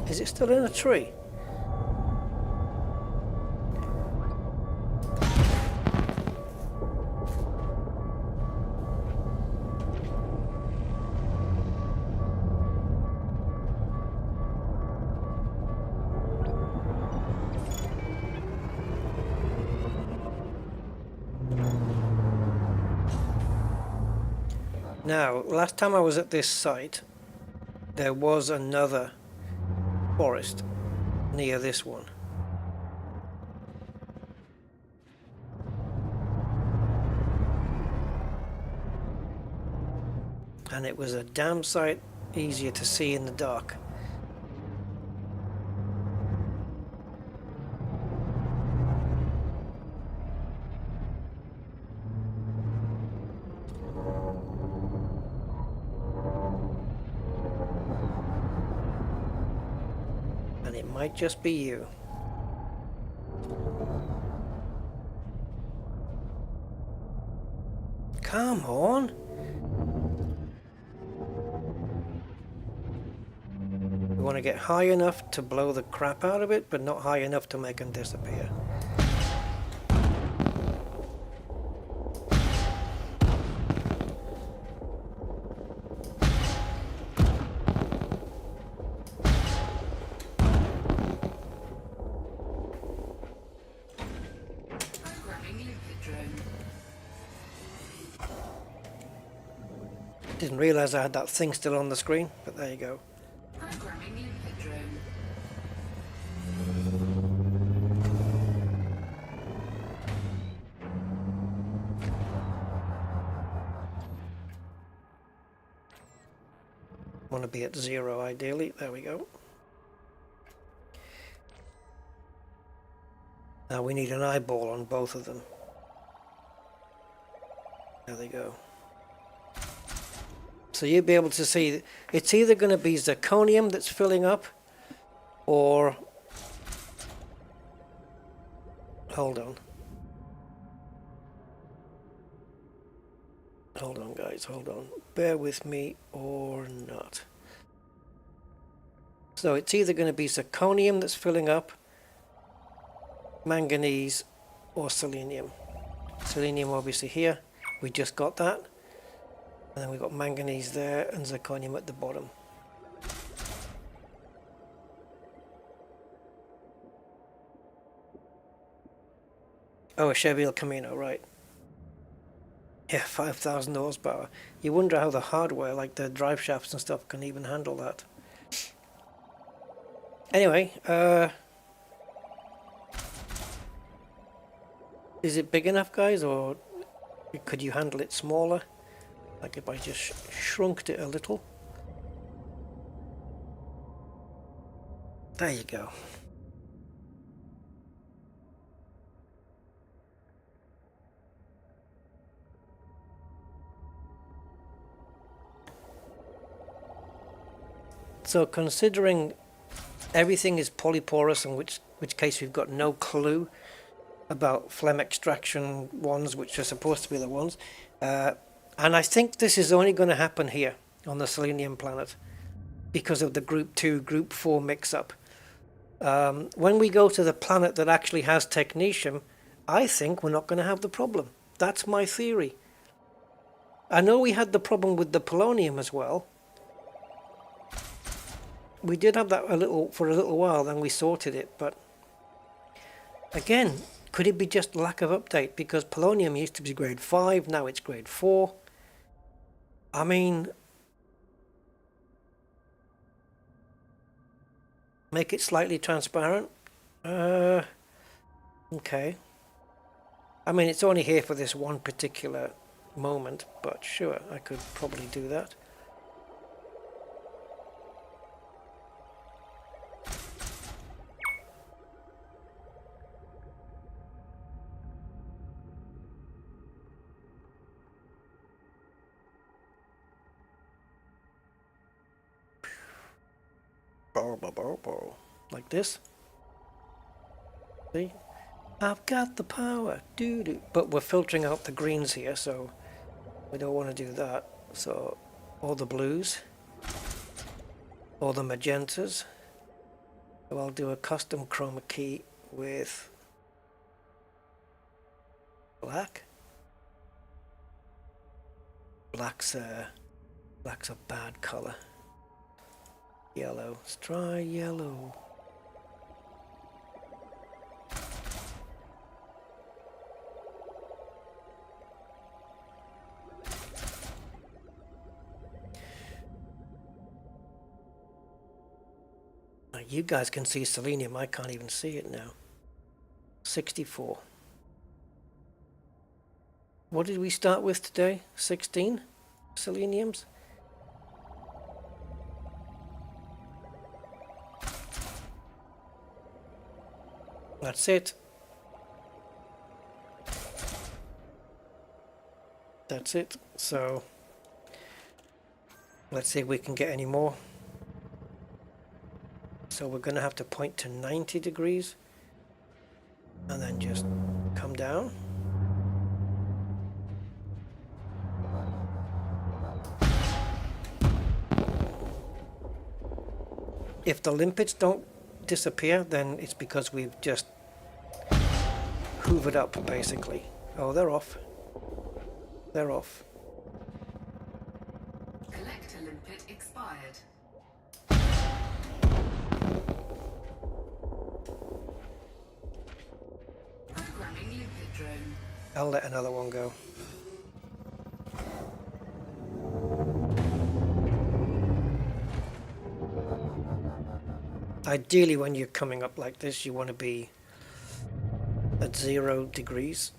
Is it still in a tree? Now, last time I was at this site, there was another forest near this one. and it was a damn sight easier to see in the dark. And it might just be you. Come on! We want to get high enough to blow the crap out of it, but not high enough to make them disappear. Didn't realize I had that thing still on the screen, but there you go. Want to be at 0 ideally. There we go. Now we need an eyeball on both of them. There they go. So you'll be able to see it's either going to be zirconium that's filling up, or hold on guys, hold on, bear with me, or not. So it's either going to be zirconium that's filling up, manganese, or selenium. Selenium obviously here, we just got that. And then we've got manganese there and zirconium at the bottom. Oh, a Chevy El Camino, right. Yeah, 5,000 horsepower. You wonder how the hardware, like the drive shafts and stuff, can even handle that. Anyway, is it big enough, guys, or could you handle it smaller? Like if I just shrunked it a little. There you go. So considering everything is polyporous, in which case we've got no clue about phlegm extraction ones, which are supposed to be the ones, and I think this is only going to happen here on the Selenium planet because of the Group 2, Group 4 mix-up. When we go to the planet that actually has technetium, I think we're not going to have the problem. That's my theory. I know we had the problem with the polonium as well. We did have that for a little while, then we sorted it, but again, could it be just lack of update? Because polonium used to be grade 5, now it's grade 4. I mean, make it slightly transparent. Okay. I mean, it's only here for this one particular moment, but sure, I could probably do that. Like this. See? I've got the power. Doo-doo. But we're filtering out the greens here, so we don't want to do that. So all the blues, all the magentas. So I'll do a custom chroma key with black. Black's a bad color. Yellow. Let's try yellow. Now you guys can see selenium. I can't even see it now. 64. What did we start with today? 16 seleniums? That's it. That's it. So let's see if we can get any more. So we're going to have to point to 90 degrees and then just come down. If the limpets don't disappear, then it's because we've just hoovered up, basically. Oh, they're off. They're off. Collector limpet expired. Programming limpet drone. I'll let another one go. Ideally, when you're coming up like this, you want to be at 0 degrees,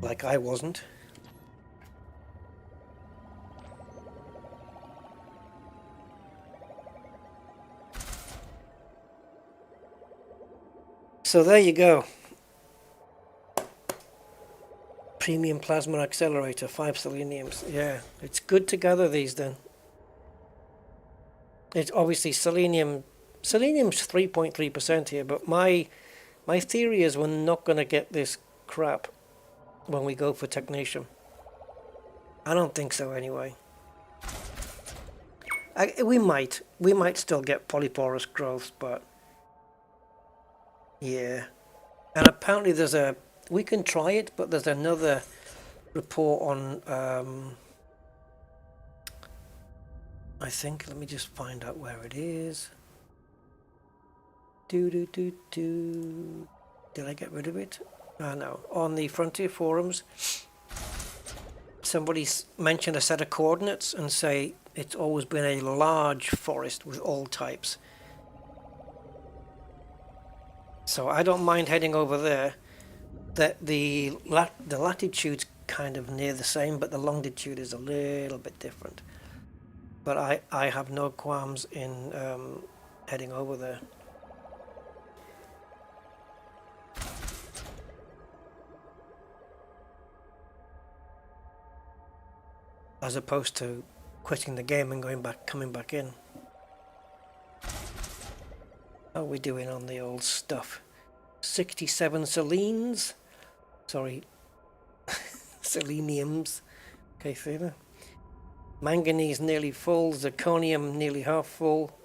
like I wasn't. So there you go. Premium plasma accelerator, 5 seleniums. Yeah, it's good to gather these then. It's obviously selenium's 3.3% here, but my theory is we're not going to get this crap when we go for technetium. I don't think so anyway. We might still get polyporous growths, but yeah. And apparently we can try it, but there's another report on I think, let me just find out where it is. Did I get rid of it? No. On the Frontier forums, somebody mentioned a set of coordinates and say it's always been a large forest with all types. So I don't mind heading over there. That the latitude's kind of near the same, but the longitude is a little bit different. But I have no qualms in heading over there. As opposed to quitting the game and coming back in. How are we doing on the old stuff? 67 seleniums. Sorry. Seleniums. Okay, theta. Manganese nearly full. Zirconium nearly half full.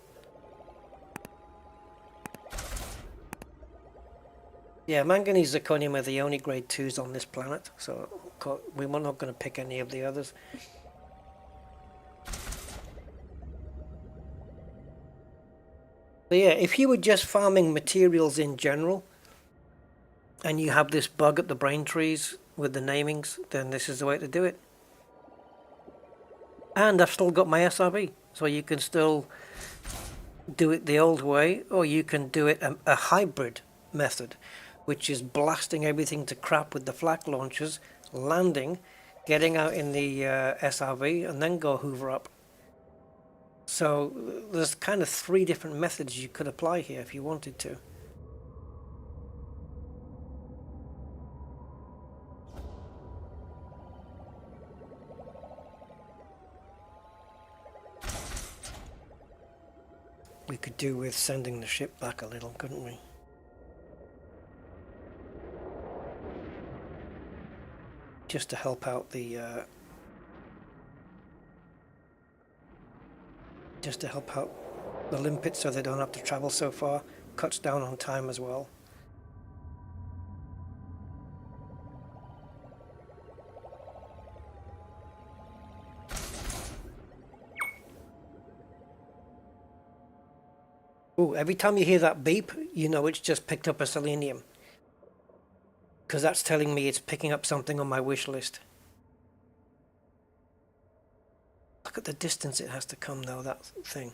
Yeah, manganese, zirconium are the only grade 2s on this planet, so we're not going to pick any of the others. But yeah, if you were just farming materials in general, and you have this bug at the brain trees with the namings, then this is the way to do it. And I've still got my SRB, so you can still do it the old way, or you can do it a hybrid method, which is blasting everything to crap with the flak launchers, landing, getting out in the SRV, and then go hoover up. So there's kind of 3 different methods you could apply here if you wanted to. We could do with sending the ship back a little, couldn't we? Just to help out the limpets so they don't have to travel so far. Cuts down on time as well. Ooh, every time you hear that beep, you know it's just picked up a selenium. Because that's telling me it's picking up something on my wish list. Look at the distance it has to come though, that thing.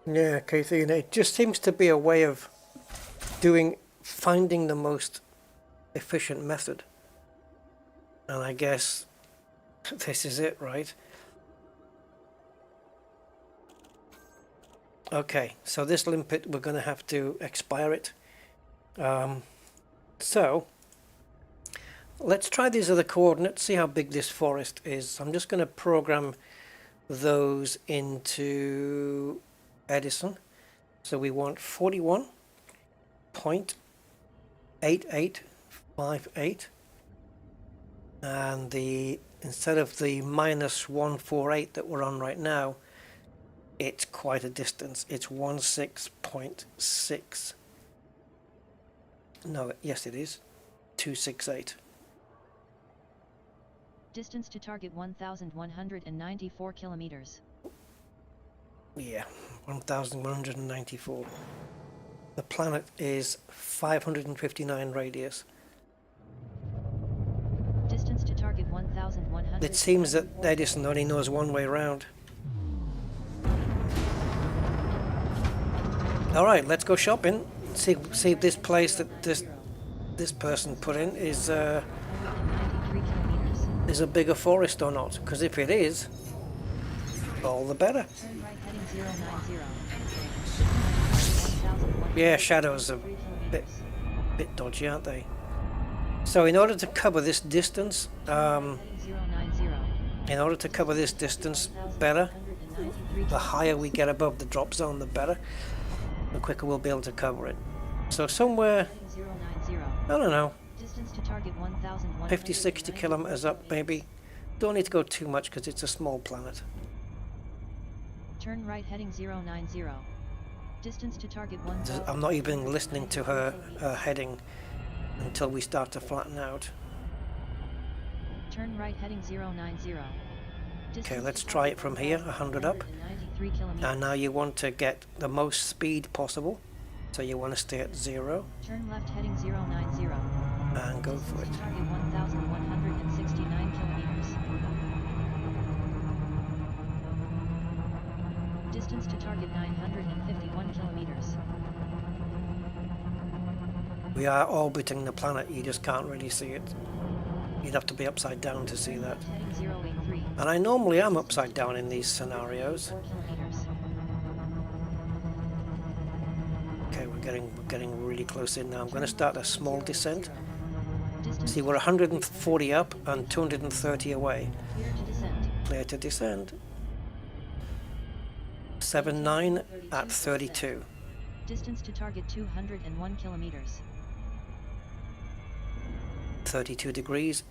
Yeah, Kathy, it just seems to be a way of finding the most efficient method. And I guess this is it, right? Okay, so this limpet, we're going to have to expire it. So let's try these other coordinates, see how big this forest is. I'm just going to program those into Edison. So we want 41.8858, and the instead of the -148 that we're on right now, it's quite a distance. It's 16.6. No, yes it is. 268. Distance to target 1,194 kilometers. Yeah, 1,194. The planet is 559 radius. Distance to target 1,100. It seems that Edison only knows one way around. All right, let's go shopping. See if this place that this person put in is a bigger forest or not. Because if it is, all the better. Turn right heading 090. Yeah, shadows are a bit dodgy, aren't they? So in order to cover this distance, better, the higher we get above the drop zone, the better. The quicker we'll be able to cover it. So somewhere, I don't know, 50-60 kilometers up maybe. Don't need to go too much because it's a small planet. Turn right heading 090. Distance to target 1,000. I'm not even listening to her heading until we start to flatten out. Turn right heading 090. Okay, let's try it from here, 100 up. And now you want to get the most speed possible. So you want to stay at 0. Turn left heading 090. And go for it. Target 1,169 kilometers. Distance to target 951 kilometers. We are orbiting the planet, you just can't really see it. You'd have to be upside down to see that. Heading 083. And I normally am upside down in these scenarios. 4 kilometers. Okay, we're getting really close in now. I'm going to start a small descent. Distance See, we're 140 up and 230 away. clear to descend. Clear to descend. 79 at 32. Distance to target 201 kilometers. 32 degrees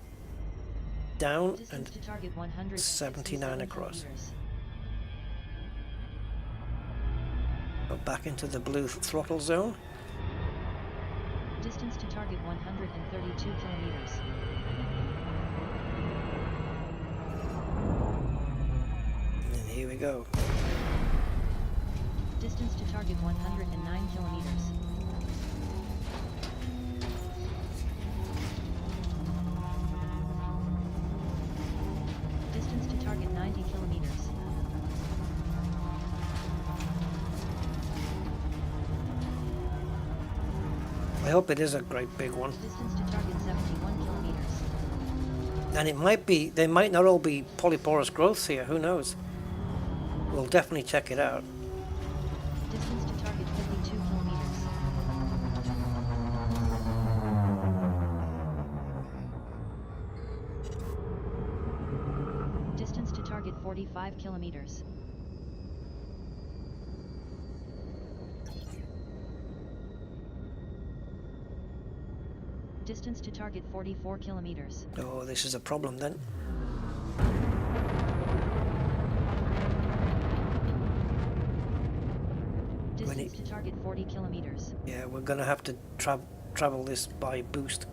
down Distance and to target 179 79 across. kilometers. Go back into the blue throttle zone. Distance to target 132 kilometers. And here we go. Distance to target 109 kilometers. Distance to target 90 kilometers. I hope it is a great big one. Distance to target 71 kilometers. And it might be, they might not all be polyporous growths here, who knows? We'll definitely check it out. Distance to target 52 kilometers. Distance to target 45 kilometers. Distance to target 44 kilometers. Oh, this is a problem then. Distance to target 40 kilometers. Yeah, we're gonna have to travel this by boost.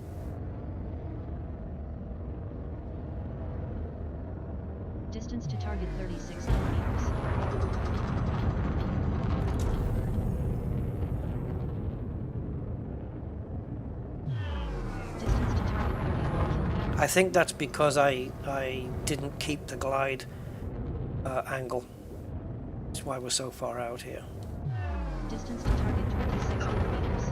Distance to target 36 kilometers. Distance to target 31 kilometers. I think that's because I didn't keep the glide angle. That's why we're so far out here. Distance to target 26 kilometers.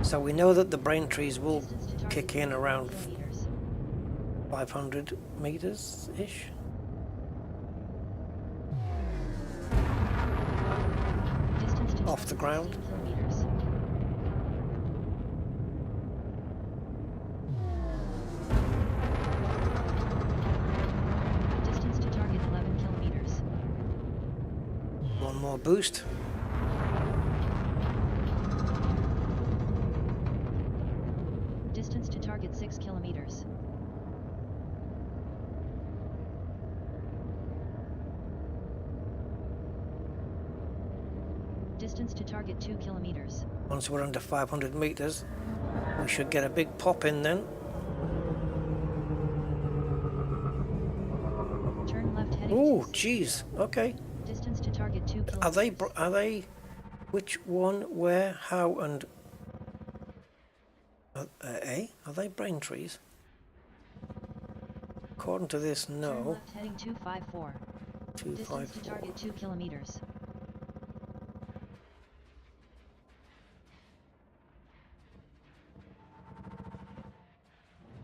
So we know that the brain trees will Distance to target kick in around kilometers. 500 meters-ish. Distance to Off the target ground. 15 kilometers. Distance to target 11 kilometers. One more boost. Distance to target 6 kilometers. Distance to target 2 kilometers. Once we're under 500 meters, we should get a big pop in then. Turn left heading Oh, 2. jeez. Okay. Distance to target 2 kilometers. Are they? Which one? Where? How? And are they brain trees? According to this, Turn no. left heading 254. Distance to 254. target 2 kilometers.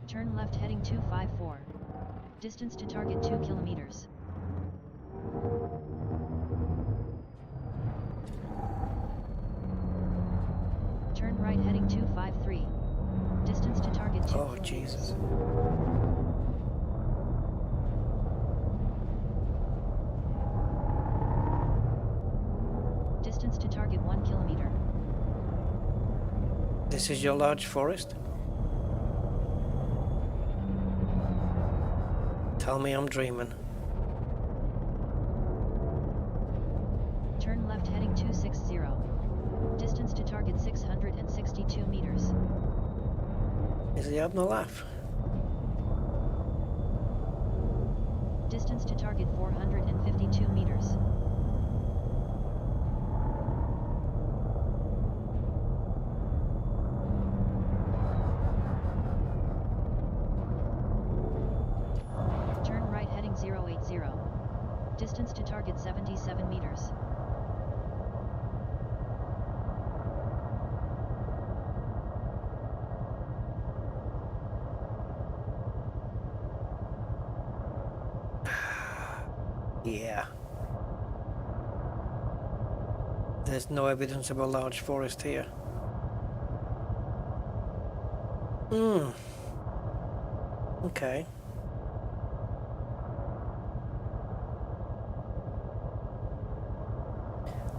Turn left heading 254. Distance to target 2 kilometers. Turn right heading 253. Distance to target 2 Oh, kilometers. Jesus. Distance to target 1 kilometer. This is your large forest? Tell me I'm dreaming. Turn left heading 260. Distance to target 662 meters. Is he having a laugh? Distance to target 452 meters. Turn right heading 080. Distance to target 77 meters. Yeah. There's no evidence of a large forest here. Okay.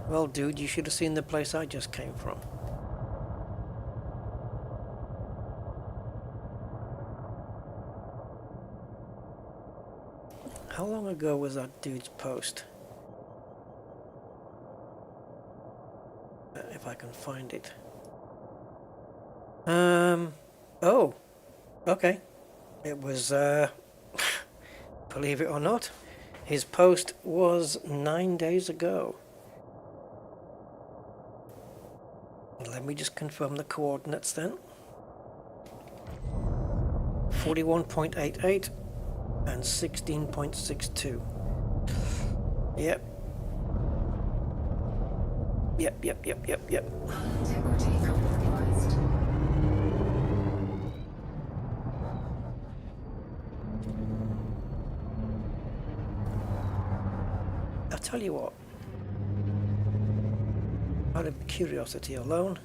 Well, dude, you should have seen the place I just came from. How long ago was that dude's post? If I can find it. Oh, okay. It was, believe it or not, his post was 9 days ago. Let me just confirm the coordinates then. 41.88 and 16.62. Yep. Yep. Integrity compromised. I'll tell you what. Out of curiosity alone.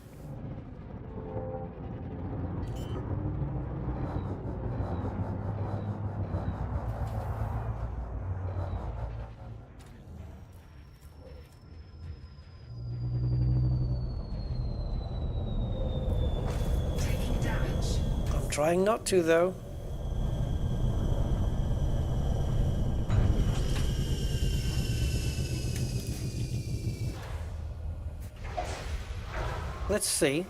Taking damage. I'm trying not to though. Let's see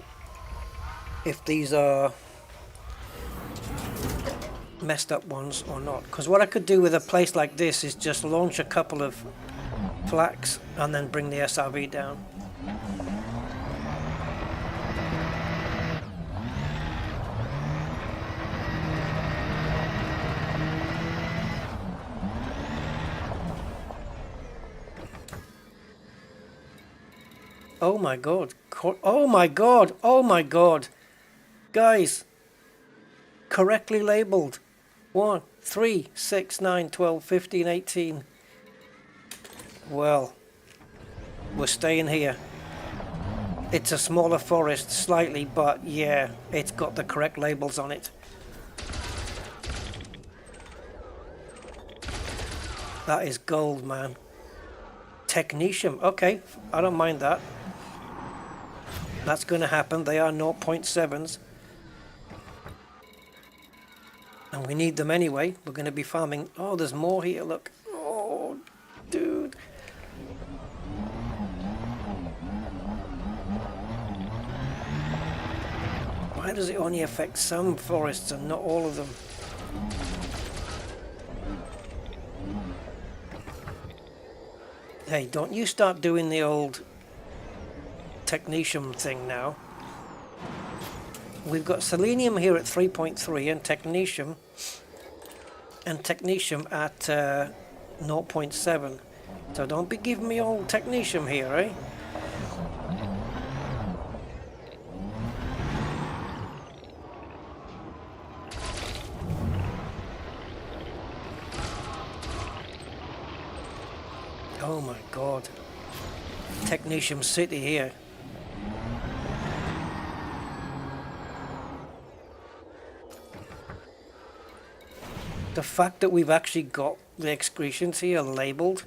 if these are messed up ones or not. Because what I could do with a place like this is just launch a couple of flaks and then bring the SRV down. Oh my god. Oh my god. Oh my god. Guys. Correctly labeled. 1, 3, 6, 9, 12, 15, 18. Well, we're staying here. It's a smaller forest slightly, but yeah, it's got the correct labels on it. That is gold, man. Technetium. Okay, I don't mind that. That's going to happen. They are 0.7s. And we need them anyway. We're going to be farming. Oh, there's more here, look. Oh, dude. Why does it only affect some forests and not all of them? Hey, don't you start doing the old technetium thing now. We've got selenium here at 3.3 and technetium at 0.7. So don't be giving me old technetium here, eh? Oh my god. Technetium City here. The fact that we've actually got the excretions here labelled.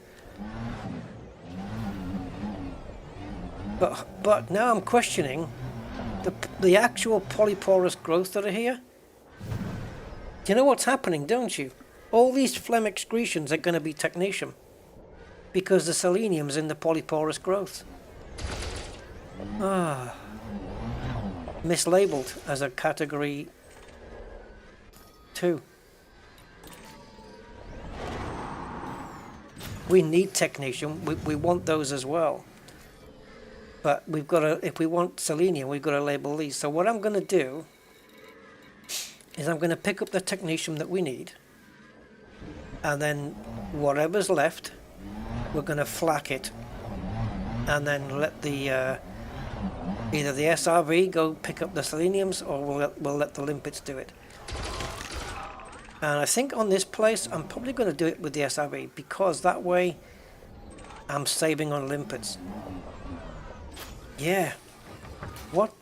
But now I'm questioning the actual polyporous growths that are here. Do you know what's happening, don't you? All these phlegm excretions are going to be technetium. Because the selenium's in the polyporous growth. Ah. Mislabeled as a category 2. We need technetium. We want those as well. But we've got to, if we want selenium, we've got to label these. So what I'm going to do is I'm going to pick up the technetium that we need. And then whatever's left, we're going to flak it. And then let the either the SRV go pick up the seleniums, or we'll let the limpets do it. And I think on this place, I'm probably going to do it with the SRV, because that way I'm saving on limpets. Yeah. What?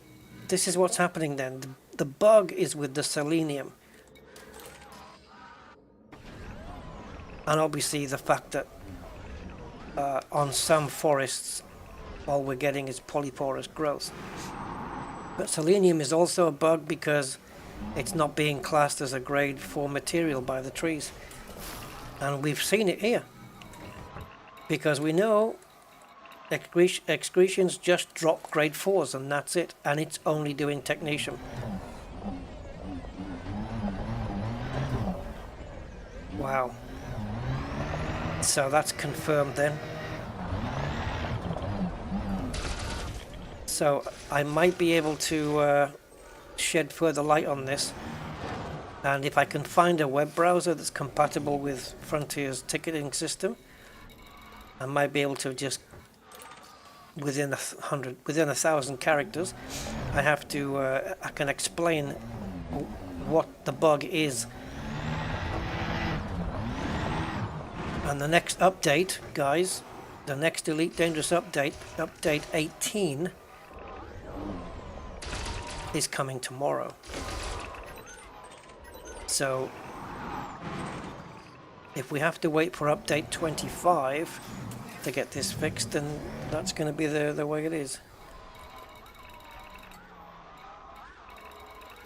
This is what's happening then. The bug is with the selenium. And obviously the fact that on some forests, all we're getting is polyporous growth. But selenium is also a bug because it's not being classed as a grade 4 material by the trees. And we've seen it here. Because we know excretions just drop grade 4s and that's it. And it's only doing technetium. Wow. So that's confirmed then. So I might be able to shed further light on this, and if I can find a web browser that's compatible with Frontier's ticketing system, I might be able to just within 1,000 characters, I can explain what the bug is. And the next update, guys, the next Elite Dangerous update, update 18, is coming tomorrow. So if we have to wait for update 25 to get this fixed, then that's going to be the way it is.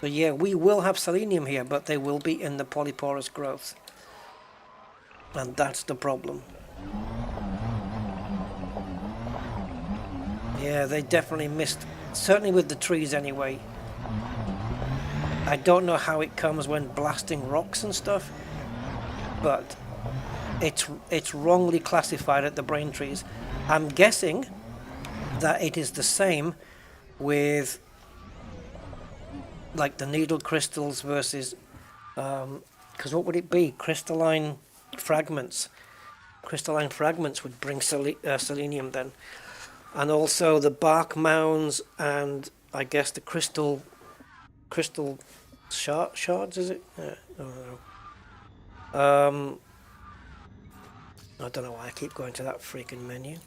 But yeah, we will have selenium here, but they will be in the polyporous growth. And that's the problem. Yeah, they definitely missed, certainly with the trees anyway. I don't know how it comes when blasting rocks and stuff, but it's wrongly classified at the brain trees. I'm guessing that it is the same with like the needle crystals versus, because what would it be? Crystalline fragments. Crystalline fragments would bring selenium then. And also the bark mounds and I guess the crystal shards, is it? I don't know. I don't know why I keep going to that freaking menu.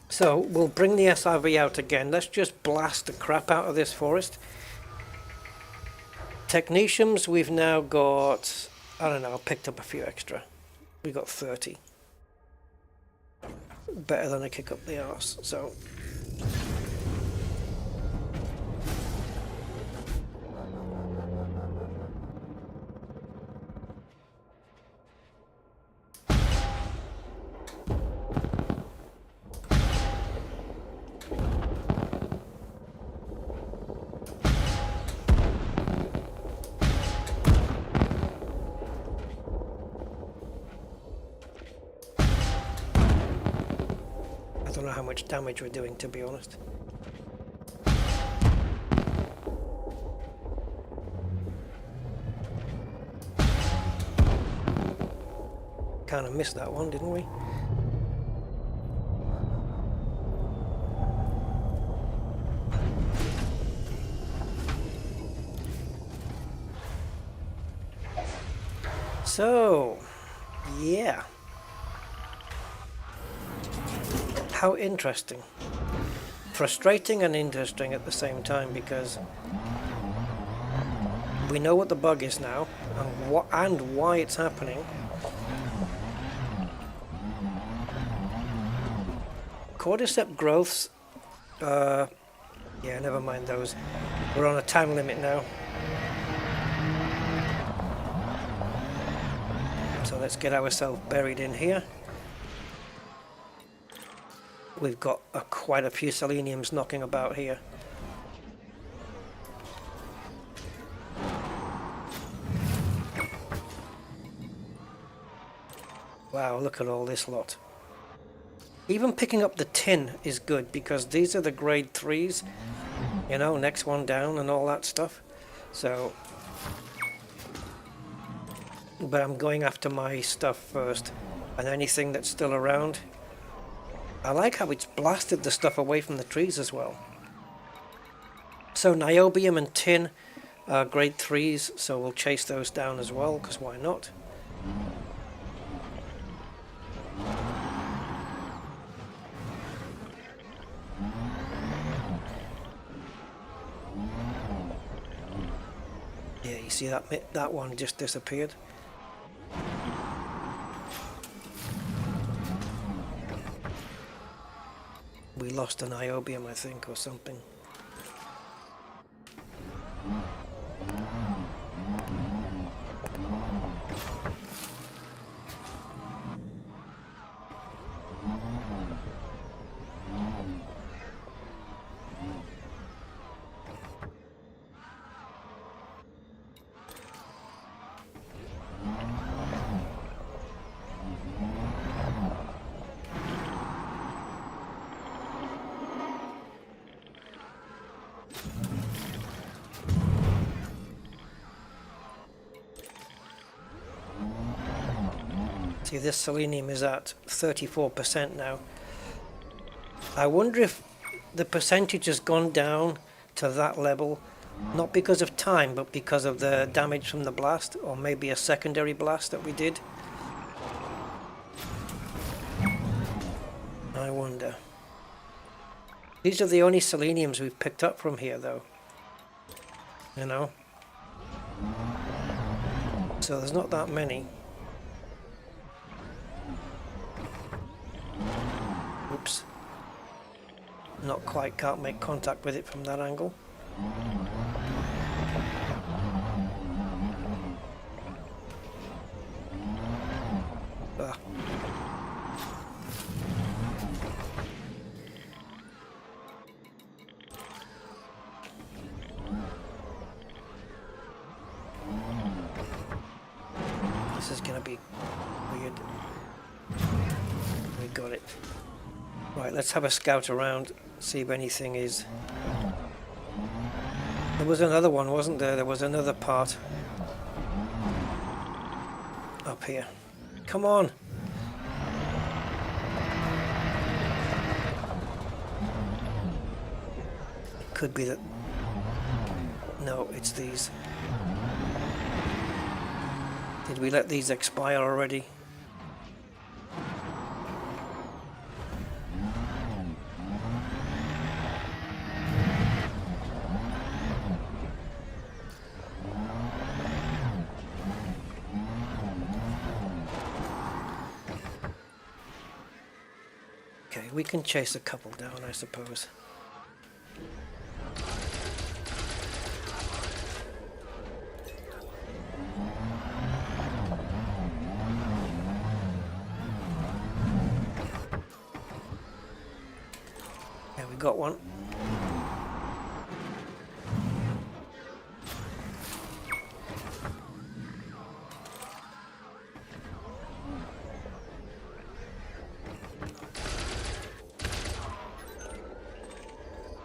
So we'll bring the SRV out again. Let's just blast the crap out of this forest. Technetiums, we've now got, I don't know, picked up a few extra. We got 30. Better than a kick up the arse, so. I don't know how much damage we're doing, to be honest. Kind of missed that one, didn't we? So, yeah. How interesting. Frustrating and interesting at the same time, because we know what the bug is now and why it's happening. Cordyceps growths, yeah, never mind those. We're on a time limit now. So let's get ourselves buried in here. We've got quite a few seleniums knocking about here. Wow, look at all this lot. Even picking up the tin is good, because these are the grade 3s, you know, next one down and all that stuff. So, but I'm going after my stuff first, and anything that's still around. I like how it's blasted the stuff away from the trees as well. So niobium and tin are grade 3s, so we'll chase those down as well, because why not? Yeah, you see that one just disappeared. We lost an niobium, I think, or something. See, this selenium is at 34% now. I wonder if the percentage has gone down to that level, not because of time, but because of the damage from the blast, or maybe a secondary blast that we did. I wonder. These are the only seleniums we've picked up from here, though. You know? So there's not that many. Oops. Not quite, can't make contact with it from that angle. Ah. This is gonna be weird. We got it. Right, let's have a scout around, see if anything is... There was another one, wasn't there? There was another part up here. Come on! Could be that... No, it's these. Did we let these expire already? Okay, we can chase a couple down, I suppose. Yeah, we got one.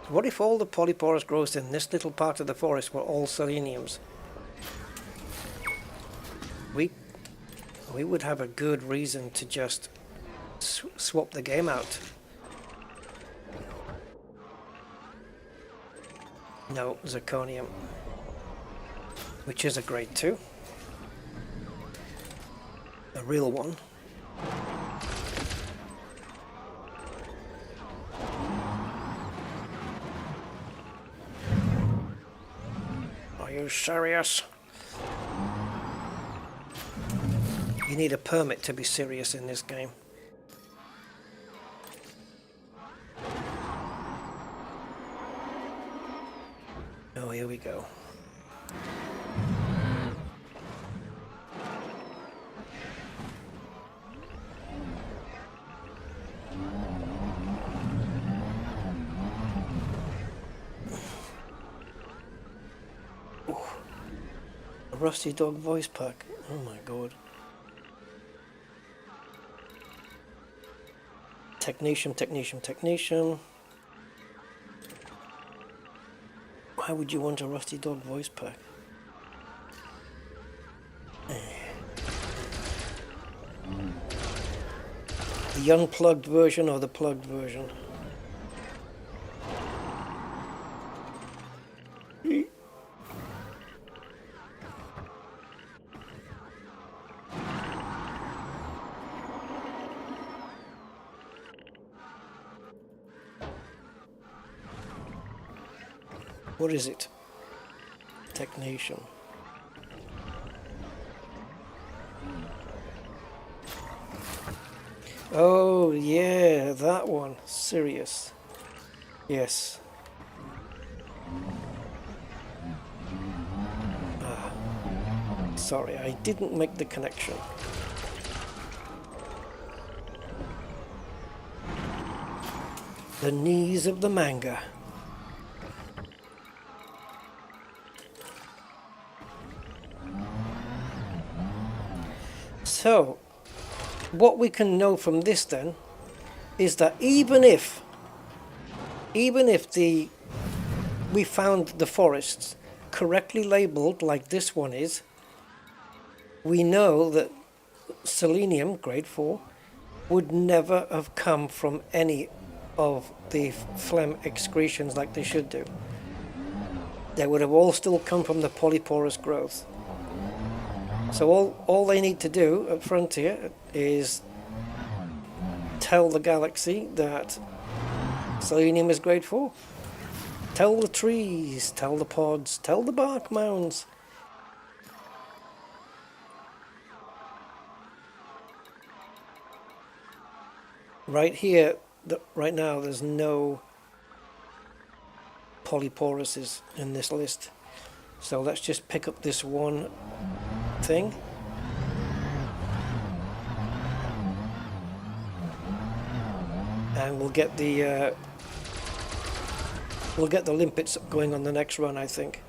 What if all the polyporous growth in this little part of the forest were all seleniums? We would have a good reason to just swap the game out. No, zirconium, which is a grade 2. A real one. Are you serious? You need a permit to be serious in this game. Oh, here we go. Ooh. A rusty dog voice pack. Oh my god. Technetium, technetium, technetium. Why would you want a rusty dog voice pack? The unplugged version or the plugged version? What is it? Technetium. Oh yeah, that one. Sirius. Yes. Sorry, I didn't make the connection. The knees of the manga. So, what we can know from this then is that even if we found the forests correctly labeled like this one is, we know that selenium grade 4 would never have come from any of the phlegm excretions like they should do. They would have all still come from the polyporous growth. So all they need to do at Frontier is tell the galaxy that selenium is grade 4. Tell the trees, tell the pods, tell the bark mounds. Right here, right now, there's no polyporous in this list. So let's just pick up this one thing. And we'll get the limpets going on the next run, I think.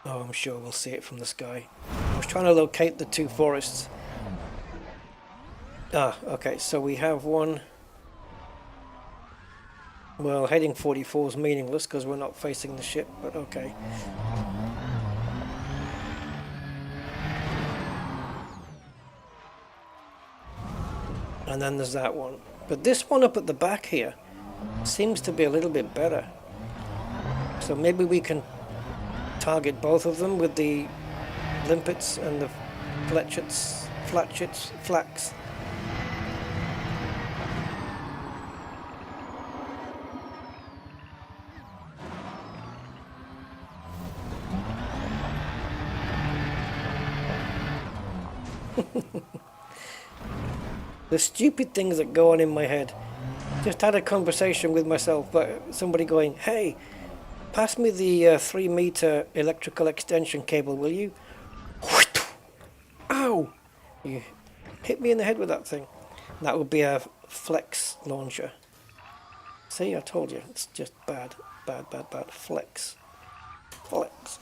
Oh, I'm sure we'll see it from the sky. I was trying to locate the two forests. Ah, okay, so we have one. Well, heading 44 is meaningless because we're not facing the ship, but okay. And then there's that one. But this one up at the back here seems to be a little bit better. So maybe we can target both of them with the limpets and the flaks. The stupid things that go on in my head. Just had a conversation with myself, but somebody going, "Hey, pass me the 3-meter electrical extension cable, will you?" Ow! You hit me in the head with that thing. That would be a flex launcher. See, I told you, it's just bad. Flex.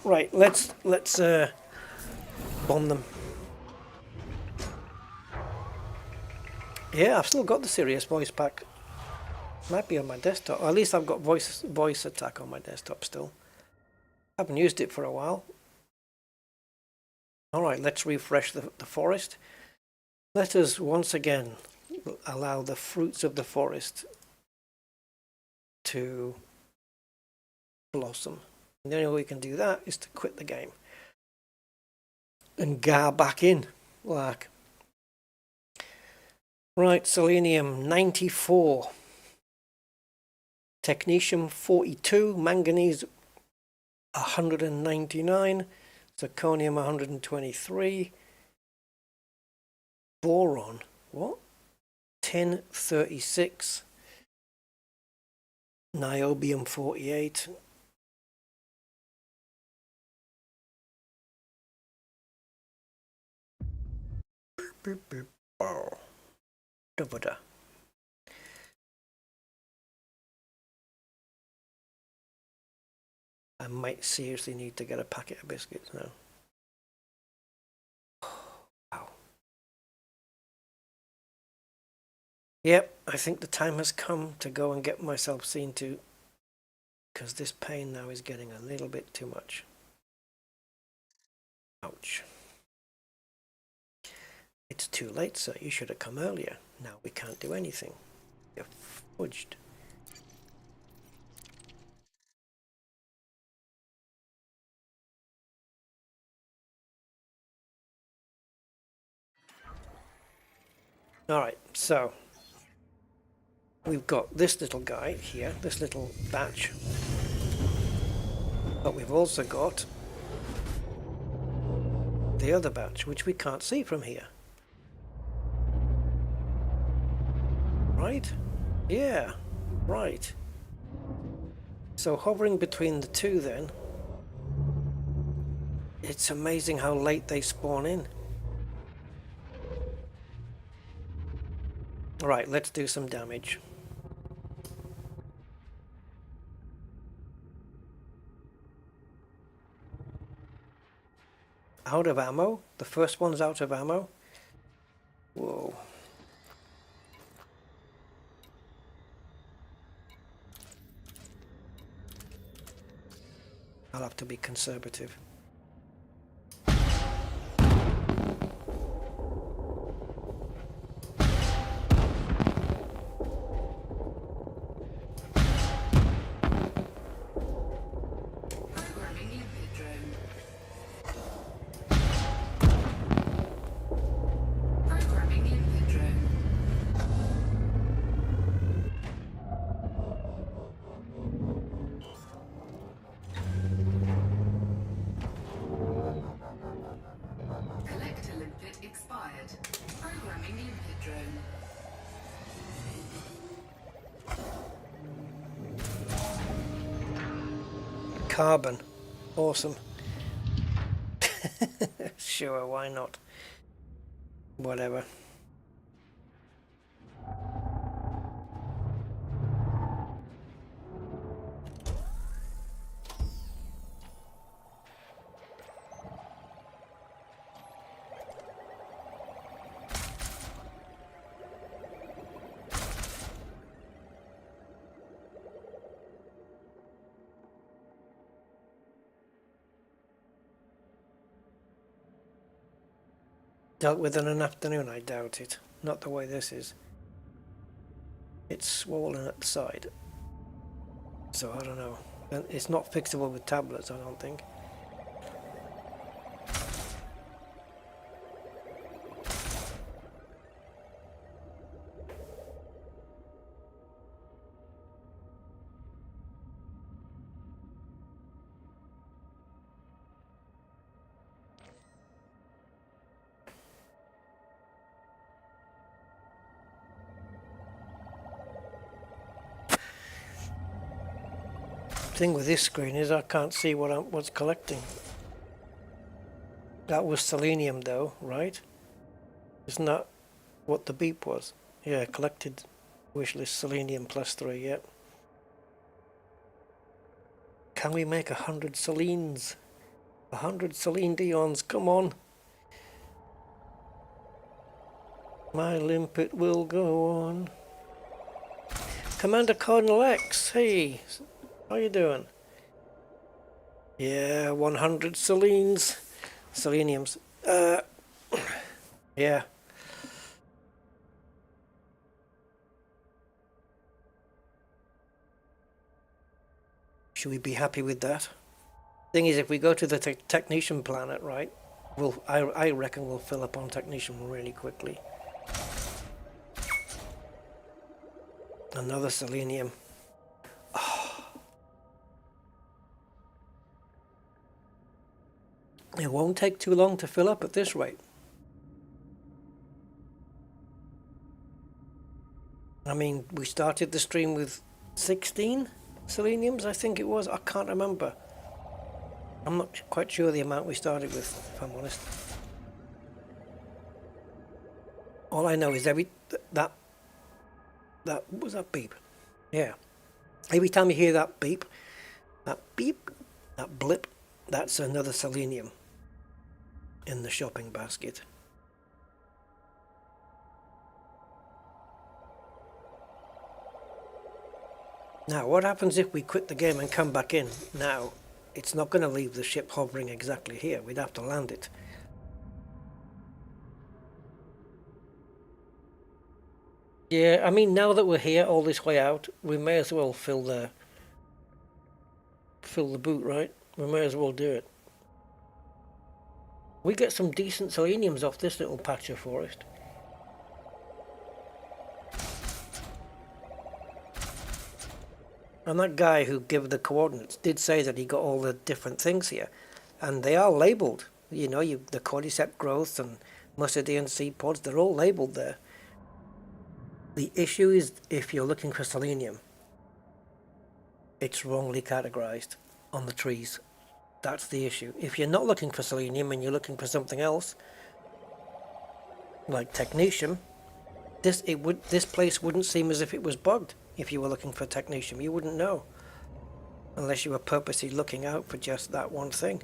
Right, let's bomb them. Yeah, I've still got the Sirius voice pack. Might be on my desktop. Or at least I've got voice attack on my desktop still. Haven't used it for a while. Alright, let's refresh the forest. Let us once again allow the fruits of the forest to blossom. And the only way we can do that is to quit the game. And gar back in. Like. Right, selenium 94. Technetium 42, manganese 199, zirconium 123, boron, what? Tin 36, niobium 48, da-ba-da. I might seriously need to get a packet of biscuits now. Wow. Yep, I think the time has come to go and get myself seen to, because this pain now is getting a little bit too much. Ouch. It's too late, sir. You should have come earlier. Now we can't do anything. You're fudged. Alright, so we've got this little guy here, this little batch, but we've also got the other batch, which we can't see from here. Right? Yeah, right. So hovering between the two then, it's amazing how late they spawn in. Right, let's do some damage. Out of ammo? The first one's out of ammo? Whoa. I'll have to be conservative. Carbon. Awesome. Sure, why not? Whatever. dealt with in an afternoon, I doubt it. Not the way this is. It's swollen at the side. So I don't know. And it's not fixable with tablets, I don't think. Thing with this screen is I can't see what's collecting. That was selenium though, right? Isn't that what the beep was? Yeah, collected wishlist selenium +3, yep. Can we make 100 Selines? 100 Celine Dions, come on! My limpet will go on. Commander Cardinal X, hey! How you doing? Yeah, 100 Seleniums. Yeah. Should we be happy with that? Thing is, if we go to the Technician planet, right, I reckon we'll fill up on Technician really quickly. Another selenium. It won't take too long to fill up at this rate. I mean, we started the stream with 16 seleniums, I think it was. I can't remember. I'm not quite sure the amount we started with, if I'm honest. All I know is that what was that beep? Yeah. Every time you hear that beep, that blip, that's another selenium in the shopping basket. Now, what happens if we quit the game and come back in? Now, it's not going to leave the ship hovering exactly here. We'd have to land it. Yeah, I mean, now that we're here all this way out, we may as well fill the boot, right? We may as well do it. We get some decent seleniums off this little patch of forest. And that guy who gave the coordinates did say that he got all the different things here. And they are labelled. You know, the cordyceps growths and Muscidian seed pods, they're all labelled there. The issue is if you're looking for selenium, it's wrongly categorized on the trees. That's the issue. If you're not looking for selenium and you're looking for something else, like technetium, this place wouldn't seem as if it was bugged. If you were looking for technetium, you wouldn't know, unless you were purposely looking out for just that one thing.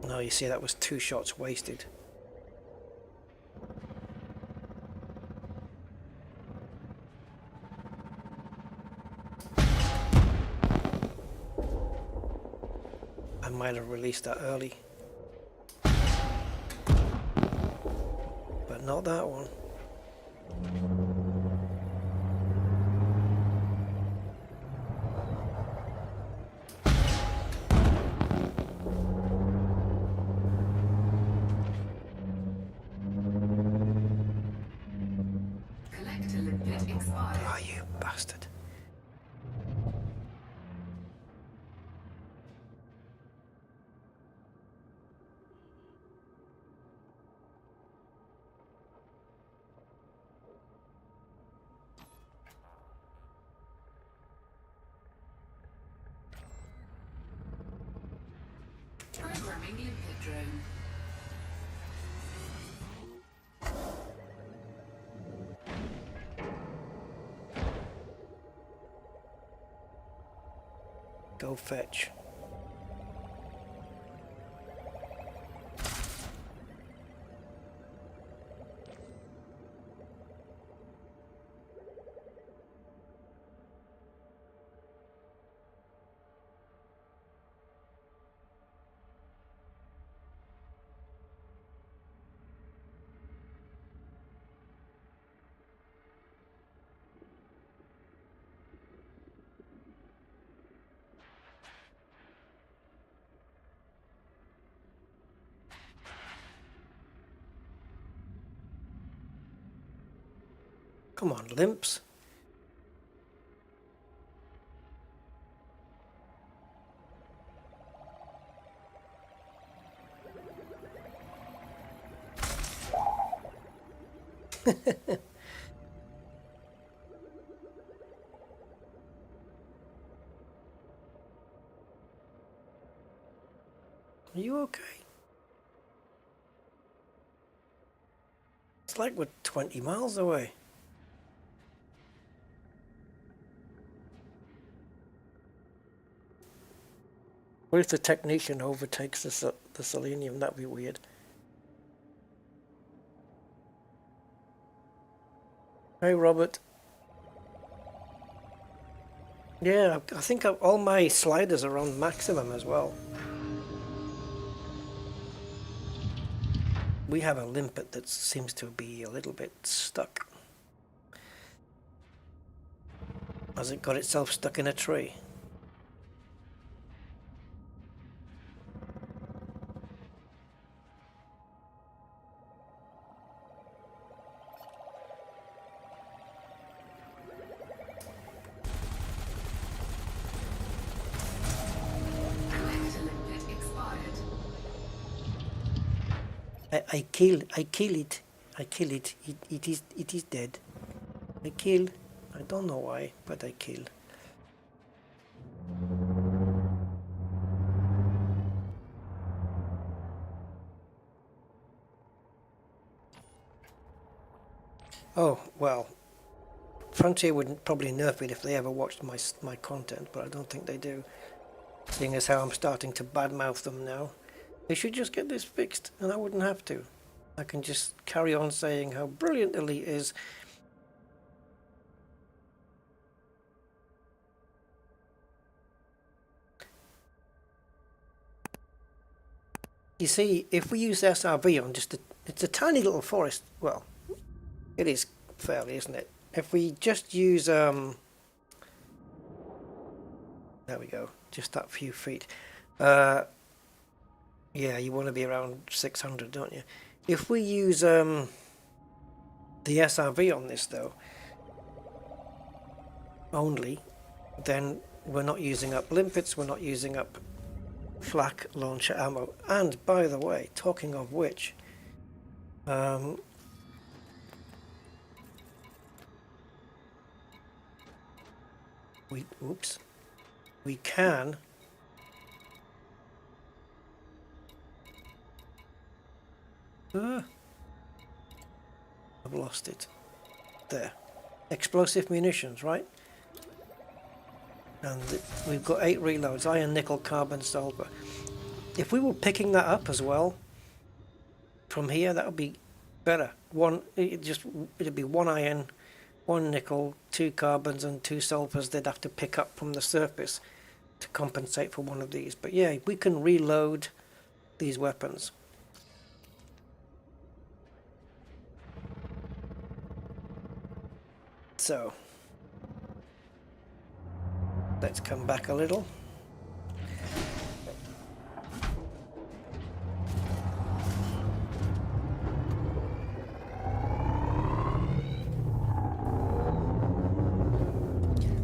No, you see, that was 2 shots wasted. I might have released that early. But not that one. Programming limpet drone. Go fetch. Come on, limps. Are you okay? It's like we're 20 miles away. What if the technician overtakes the selenium? That'd be weird. Hey, Robert. Yeah, I think all my sliders are on maximum as well. We have a limpet that seems to be a little bit stuck. Has it got itself stuck in a tree? I kill it. It is dead. I kill. I don't know why, but I kill. Oh, well, Frontier wouldn't probably nerf it if they ever watched my content, but I don't think they do. Seeing as how I'm starting to badmouth them now. They should just get this fixed, and I wouldn't have to. I can just carry on saying how brilliant Elite is. You see, if we use SRV on it's a tiny little forest. Well, it is fairly, isn't it? If we just use there we go, just that few feet. Yeah, you want to be around 600, don't you? If we use the SRV on this though only, then we're not using up limpets, we're not using up flak launcher ammo. And by the way, talking of which, we can I've lost it. There. Explosive munitions, right? And we've got 8 reloads, iron, nickel, carbon, sulfur. If we were picking that up as well from here, that would be better. It'd be 1 iron, 1 nickel, 2 carbons and 2 sulfurs they'd have to pick up from the surface to compensate for one of these. But yeah, we can reload these weapons. So let's come back a little.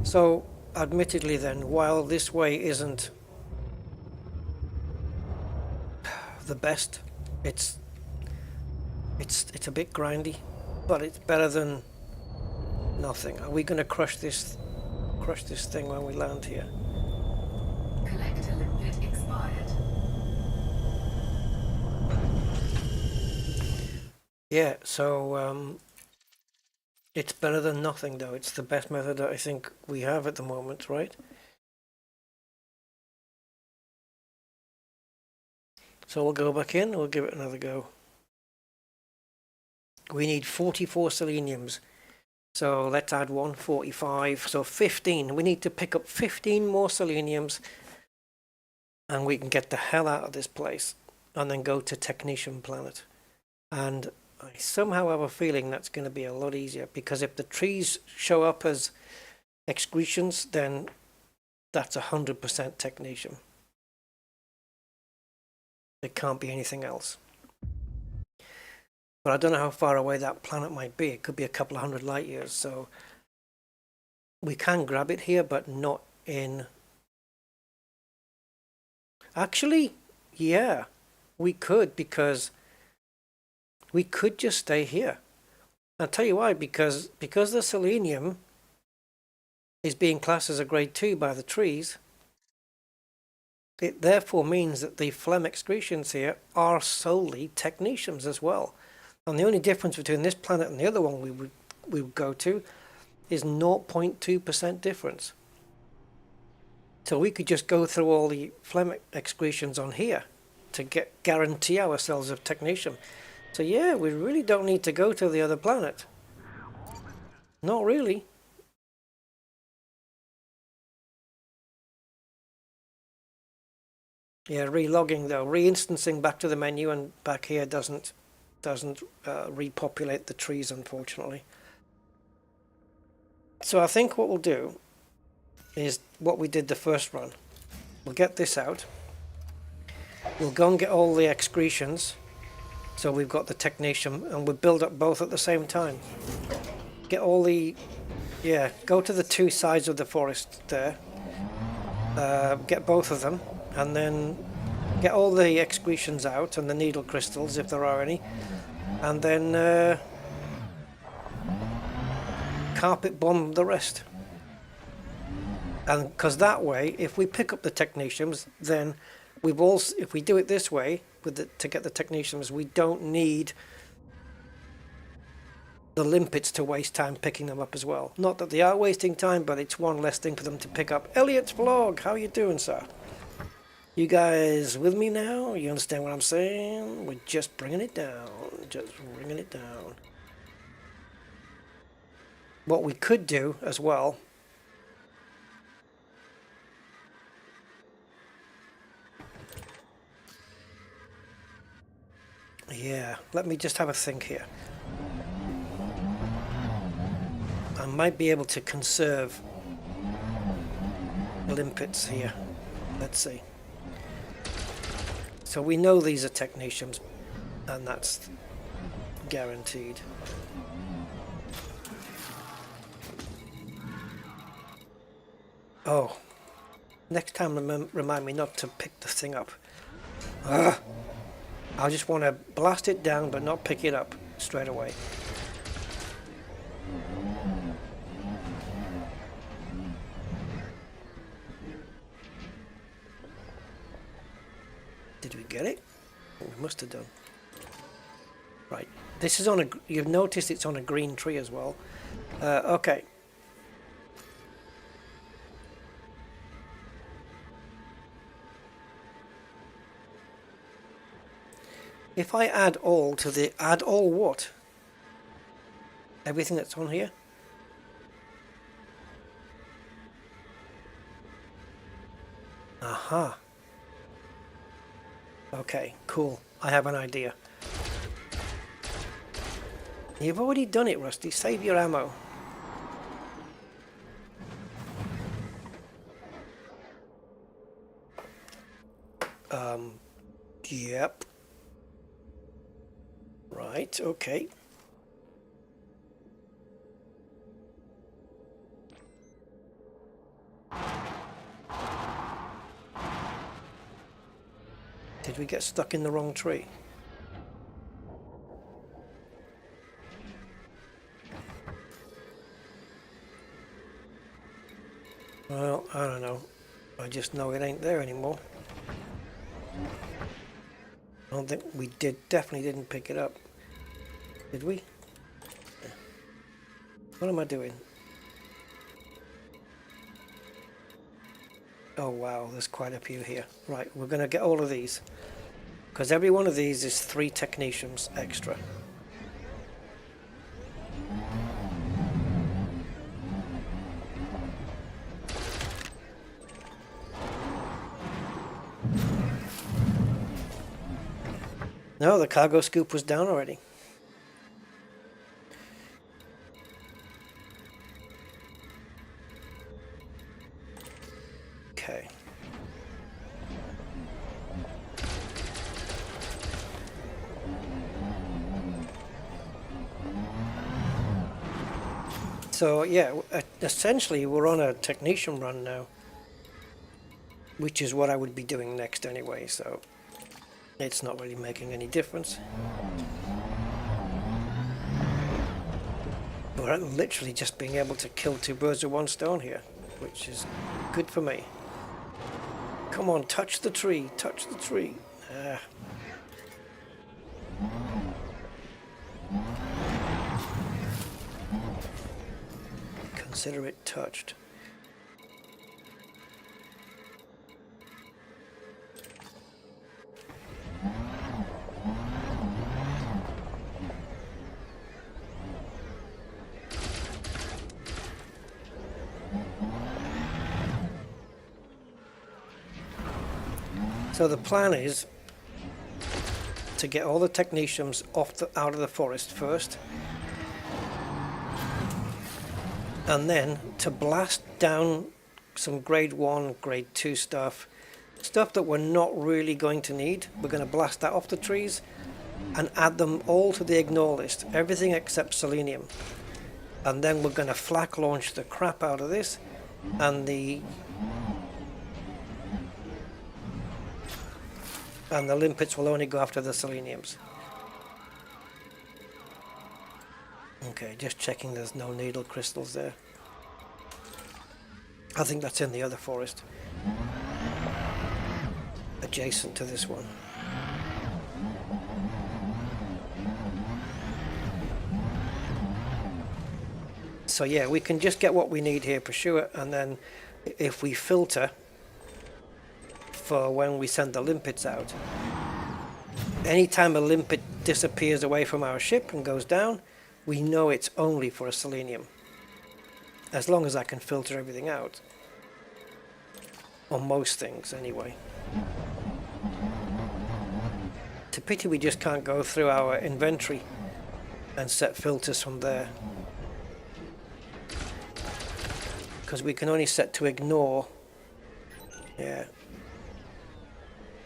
So admittedly then, while this way isn't the best, it's a bit grindy, but it's better than nothing. Are we going to crush this thing when we land here? Collector limpet expired. Yeah, so it's better than nothing though. It's the best method that I think we have at the moment, right? So we'll go back in, we'll give it another go. We need 44 seleniums. So let's add 145, so 15. We need to pick up 15 more seleniums and we can get the hell out of this place and then go to Technician Planet. And I somehow have a feeling that's going to be a lot easier, because if the trees show up as excretions, then that's 100% Technician. It can't be anything else. But I don't know how far away that planet might be. It could be a couple of hundred light years, so we can grab it here, but not in... Actually, yeah, we could, because we could just stay here. I'll tell you why, because the selenium is being classed as a grade 2 by the trees, it therefore means that the phlegm excretions here are solely technetiums as well. And the only difference between this planet and the other one we would go to is 0.2% difference. So we could just go through all the phlegm excretions on here to guarantee ourselves of technetium. So yeah, we really don't need to go to the other planet. Not really. Yeah, relogging though, reinstancing back to the menu and back here doesn't repopulate the trees, unfortunately. So I think what we'll do is what we did the first run. We'll get this out. We'll go and get all the excretions. So we've got the technetium, and we'll build up both at the same time. Get all the... Yeah, go to the two sides of the forest there. Get both of them. And then get all the excretions out and the needle crystals, if there are any. And then carpet bomb the rest. And because that way, if we pick up the technetiums, then we've also, if we do it this way to get the technetiums, we don't need the limpets to waste time picking them up as well. Not that they are wasting time, but it's one less thing for them to pick up. Elliot's vlog, how you doing, sir? You guys with me now? You understand what I'm saying? We're just bringing it down. Just bringing it down. What we could do as well... Yeah, let me just have a think here. I might be able to conserve limpets here. Let's see. So we know these are technetiums, and that's guaranteed. Oh, next time remind me not to pick the thing up. I just want to blast it down but not pick it up straight away. Did we get it? We must have done. Right. This is on a... You've noticed it's on a green tree as well. Okay. If I add all to the... Add all what? Everything that's on here? Aha. Okay, cool. I have an idea. You've already done it, Rusty. Save your ammo. Yep. Right, okay. Did we get stuck in the wrong tree? Well, I don't know. I just know it ain't there anymore. I don't think we definitely didn't pick it up. Did we? Yeah. What am I doing? Oh wow, there's quite a few here. Right, we're going to get all of these. Because every one of these is 3 technetiums extra. No, the cargo scoop was down already. Okay. So yeah, essentially we're on a technician run now, which is what I would be doing next anyway, so it's not really making any difference. We're literally just being able to kill two birds with one stone here, which is good for me. Come on, touch the tree, touch the tree. Consider it touched. So the plan is to get all the technetiums out of the forest first, and then to blast down some grade 1, grade 2 stuff that we're not really going to need. We're going to blast that off the trees and add them all to the ignore list, everything except selenium. And then we're going to flak launch the crap out of this, and the limpets will only go after the seleniums. Okay, just checking there's no needle crystals there. I think that's in the other forest, adjacent to this one. So yeah, we can just get what we need here for sure, and then if we filter for when we send the limpets out, anytime a limpet disappears away from our ship and goes down, we know it's only for a selenium, as long as I can filter everything out, on most things anyway. It's a pity we just can't go through our inventory and set filters from there, because we can only set to ignore.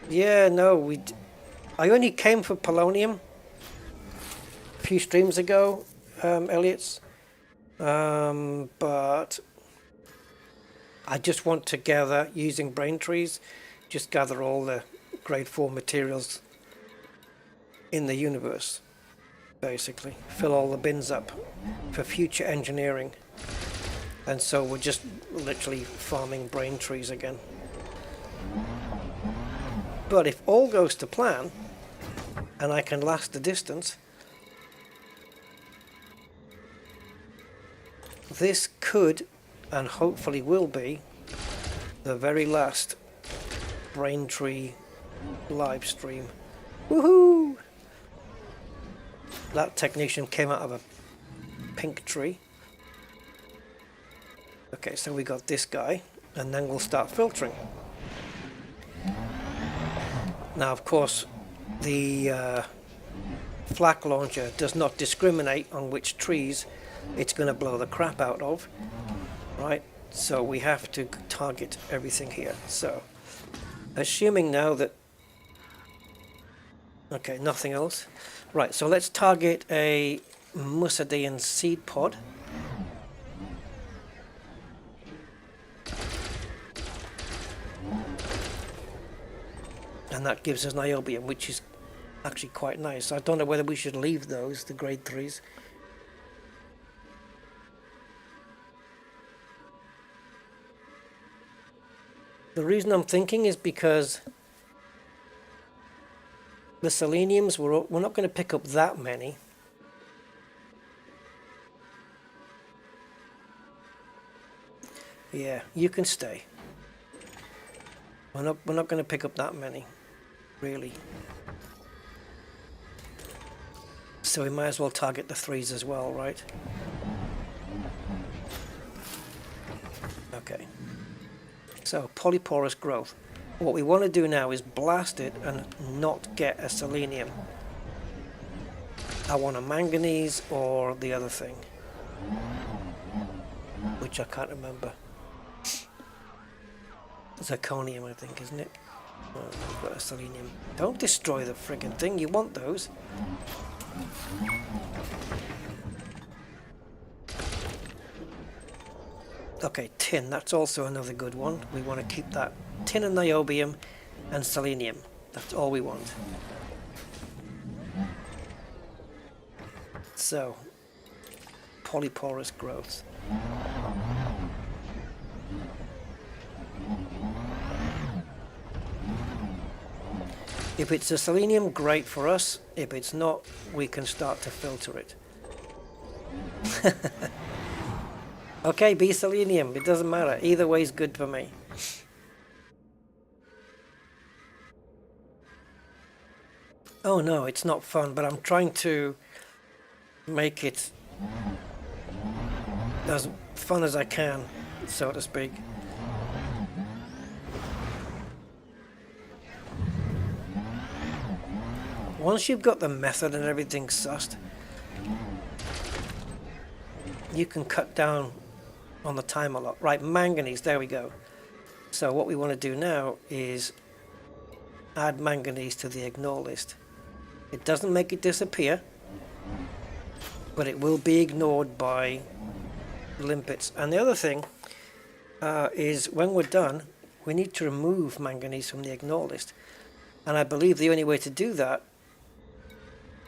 Yeah, no, I only came for polonium a few streams ago, Elliot's, but I just want to gather, using brain trees, just gather all the grade 4 materials in the universe, basically. Fill all the bins up for future engineering. And so we're just literally farming brain trees again. But if all goes to plan, and I can last the distance, this could, and hopefully will be, the very last Braintree live stream. Woohoo! That technician came out of a pink tree. Okay, so we got this guy, and then we'll start filtering. Now, of course, the flak launcher does not discriminate on which trees it's going to blow the crap out of, right? So we have to target everything here. So, assuming now that... Okay, nothing else. Right, so let's target a Musadian seed pod. And that gives us niobium, which is actually quite nice. I don't know whether we should leave those, the grade 3s. The reason I'm thinking is because the seleniums, we're not going to pick up that many. Yeah, you can stay. We're not going to pick up that many, really. So we might as well target the 3s as well, right? Okay. So, polyporous growth. What we want to do now is blast it and not get a selenium. I want a manganese or the other thing, which I can't remember. Zirconium, I think, isn't it? Oh, we've got a selenium. Don't destroy the friggin' thing, you want those. Okay, tin, that's also another good one. We want to keep that. Tin and niobium and selenium. That's all we want. So, polyporous growth. If it's a selenium, great for us. If it's not, we can start to filter it. Okay, be selenium. It doesn't matter. Either way is good for me. Oh no, it's not fun, but I'm trying to make it as fun as I can, so to speak. Once you've got the method and everything sussed, you can cut down on the time a lot. Right, manganese, there we go. So what we want to do now is add manganese to the ignore list. It doesn't make it disappear, but it will be ignored by limpets. And the other thing is when we're done, we need to remove manganese from the ignore list. And I believe the only way to do that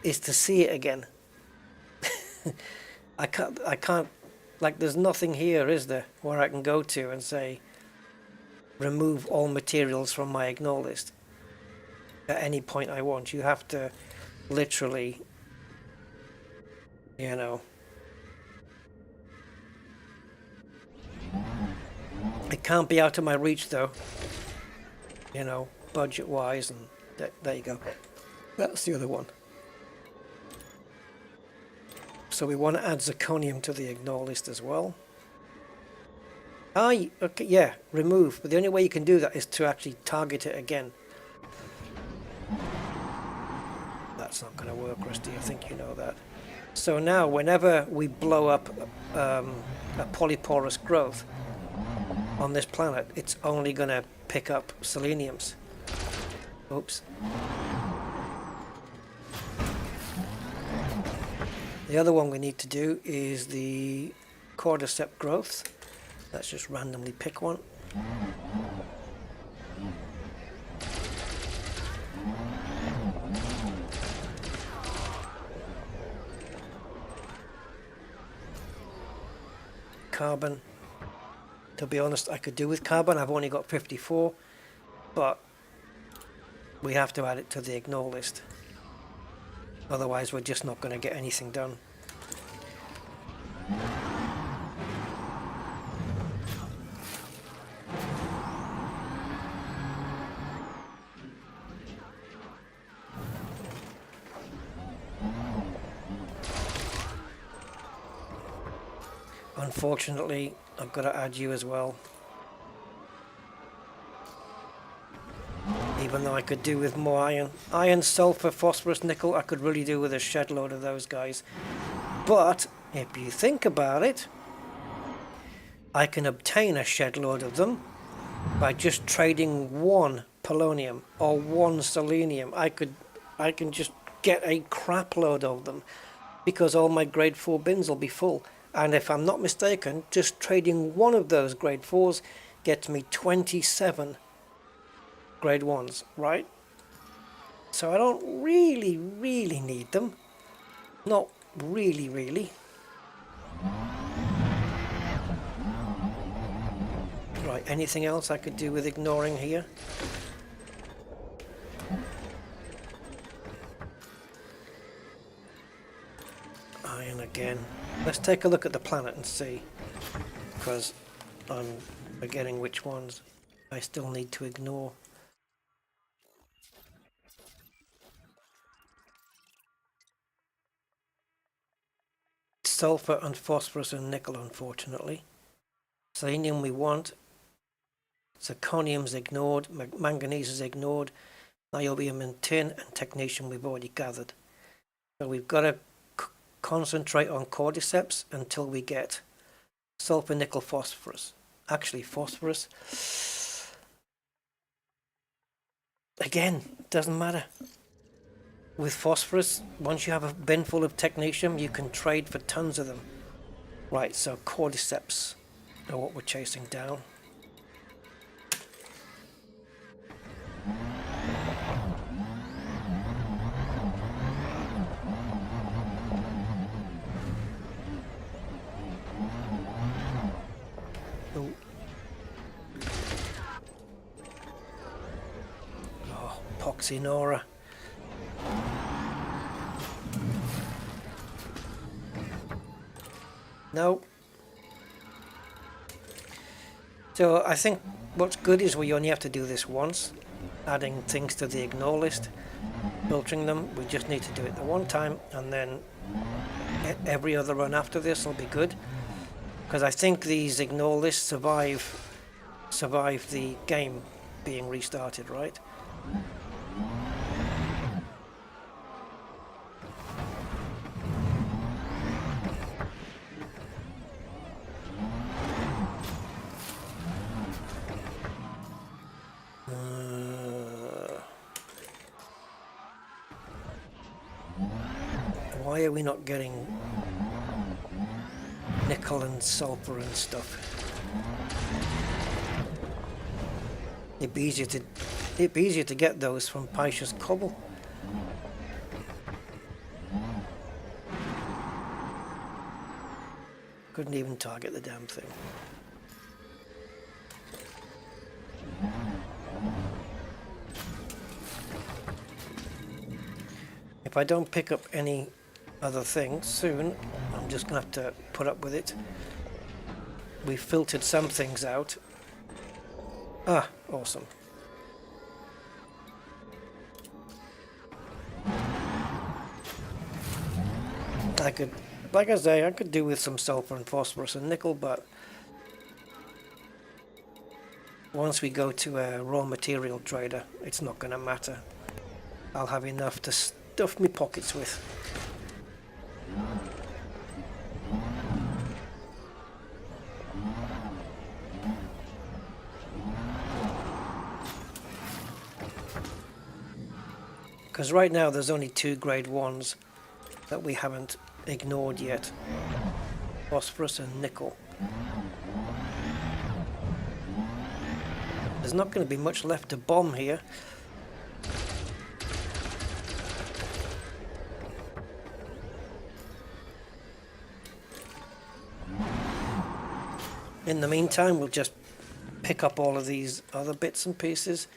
is to see it again. I can't, like, there's nothing here, is there, where I can go to and say, remove all materials from my ignore list at any point I want. You have to literally, you know, it can't be out of my reach though, you know, budget wise, and there you go. That's the other one. So we want to add zirconium to the ignore list as well. Okay, yeah, remove. But the only way you can do that is to actually target it again. That's not going to work, Rusty. I think you know that. So now, whenever we blow up a polyporous growth on this planet, it's only going to pick up seleniums. Oops. The other one we need to do is the cordyceps growth. Let's just randomly pick one. Carbon. To be honest, I could do with carbon. I've only got 54, but we have to add it to the ignore list. Otherwise, we're just not going to get anything done. Unfortunately, I've got to add you as well. Even though I could do with more iron. Iron, sulfur, phosphorus, nickel, I could really do with a shed load of those guys. But, if you think about it, I can obtain a shed load of them by just trading one polonium or one selenium. I can just get a crap load of them because all my grade 4 bins will be full. And if I'm not mistaken, just trading one of those grade 4s gets me 27 grade 1s, right? So I don't really need them. Not really. Right, anything else I could do with ignoring here? Iron again. Let's take a look at the planet and see, because I'm forgetting which ones I still need to ignore. Sulfur and phosphorus and nickel, unfortunately. Selenium we want. Zirconium's ignored. Manganese is ignored. Niobium and tin and technetium we've already gathered. So we've got to concentrate on cordyceps until we get sulfur, nickel, phosphorus. Actually, phosphorus. Again, doesn't matter. With phosphorus, once you have a bin full of technetium, you can trade for tons of them. Right, so cordyceps. know what we're chasing down. Oh. Oh, Poxy Nora. No. So I think what's good is we only have to do this once, adding things to the ignore list, filtering them. We just need to do it the one time, and then every other run after this will be good. Because I think these ignore lists survive the game being restarted, right? Why are we not getting nickel and sulfur and stuff? It'd be easier to get those from Paisha's Cobble. Couldn't even target the damn thing. If I don't pick up any other things soon, I'm just gonna have to put up with it. We filtered some things out. Ah, awesome. I could, like I say, I could do with some sulfur and phosphorus and nickel, but once we go to a raw material trader, it's not gonna matter. I'll have enough to stuff my pockets with. Because right now there's only 2 grade 1s that we haven't ignored yet. Phosphorus and nickel. There's not going to be much left to bomb here. In the meantime, we'll just pick up all of these other bits and pieces.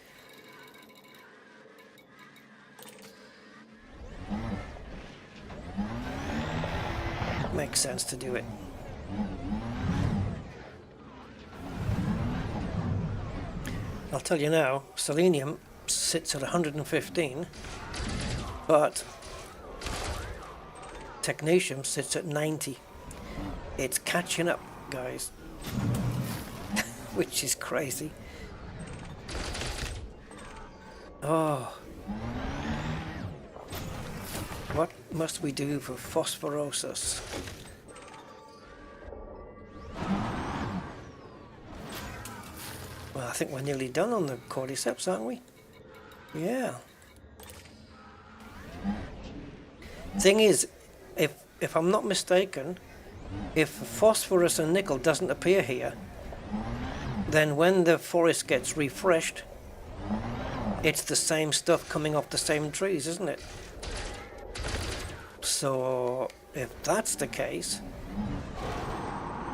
Makes sense to do it. I'll tell you now, selenium sits at 115, but technetium sits at 90. It's catching up, guys. Which is crazy. Oh. What must we do for phosphorosis? Well, I think we're nearly done on the cordyceps, aren't we? Yeah. Thing is, if I'm not mistaken, if phosphorus and nickel doesn't appear here, then when the forest gets refreshed, it's the same stuff coming off the same trees, isn't it? So if that's the case,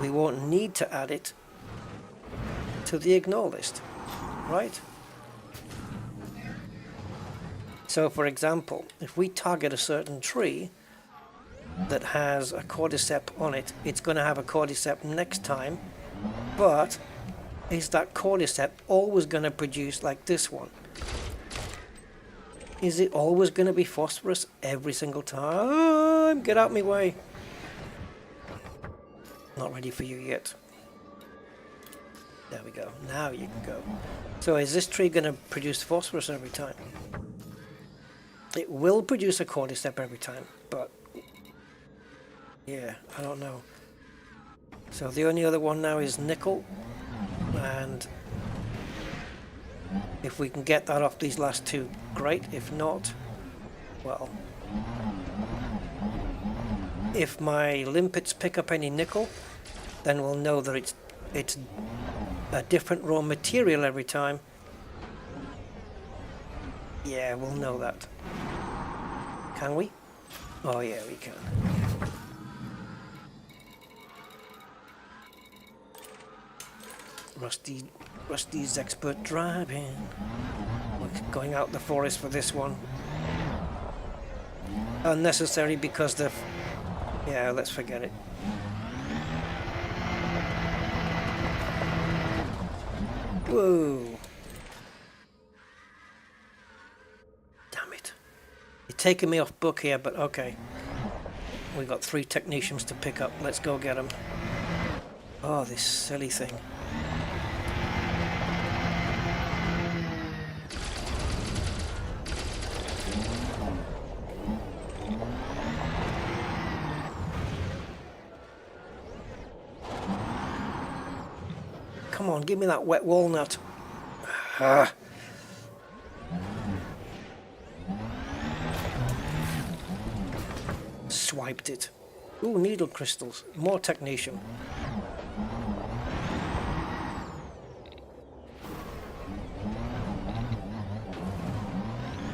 we won't need to add it to the ignore list, right? So for example, if we target a certain tree that has a cordyceps on it, it's going to have a cordyceps next time, but is that cordyceps always going to produce like this one? Is it always going to be phosphorus every single time? Get out my way. Not ready for you yet. There we go. Now you can go. So is this tree going to produce phosphorus every time? It will produce a cordyceps every time, but yeah, I don't know. So the only other one now is nickel, and if we can get that off these last 2, great. If not, well, if my limpets pick up any nickel, then we'll know that it's it's a different raw material every time, yeah, we'll know that. Can we? Oh yeah, we can. Rusty's expert driving. We're going out the forest for this one. Unnecessary because the... Yeah, let's forget it. Whoa. Damn it. You're taking me off book here, but okay. We got 3 technetiums to pick up. Let's go get them. Oh, this silly thing. Come on, give me that wet walnut. Ah. Swiped it. Ooh, needle crystals. More technetium.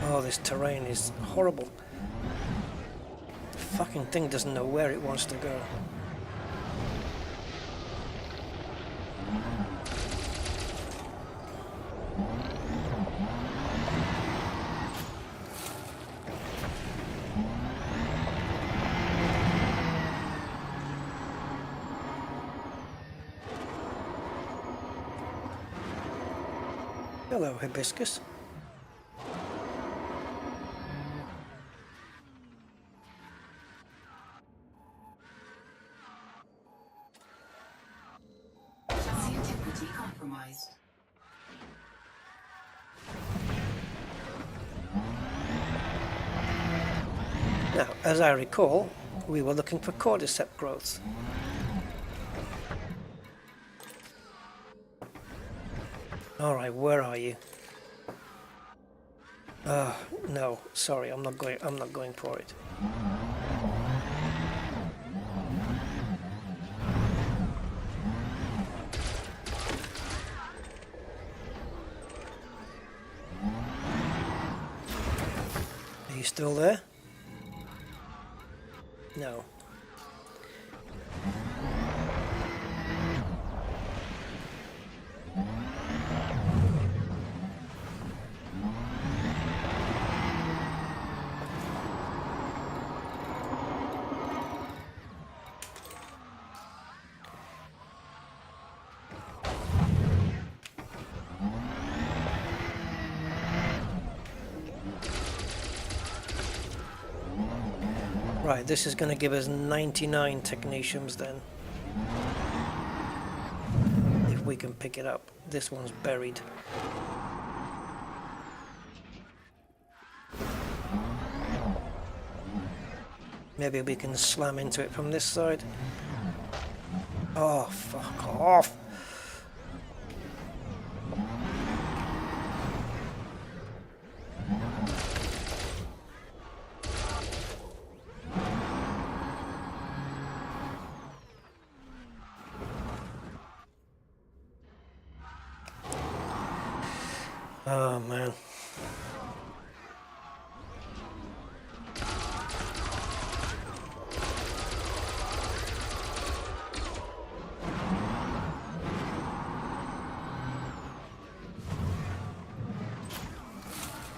Oh, this terrain is horrible. The fucking thing doesn't know where it wants to go. Hello, hibiscus. Sensitivity compromised. Now, as I recall, we were looking for cordyceps growths. Alright, where are you? No, sorry, I'm not going for it. Are you still there? No. Right, this is going to give us 99 technetiums then. If we can pick it up. This one's buried. Maybe we can slam into it from this side. Oh, fuck off! Oh man.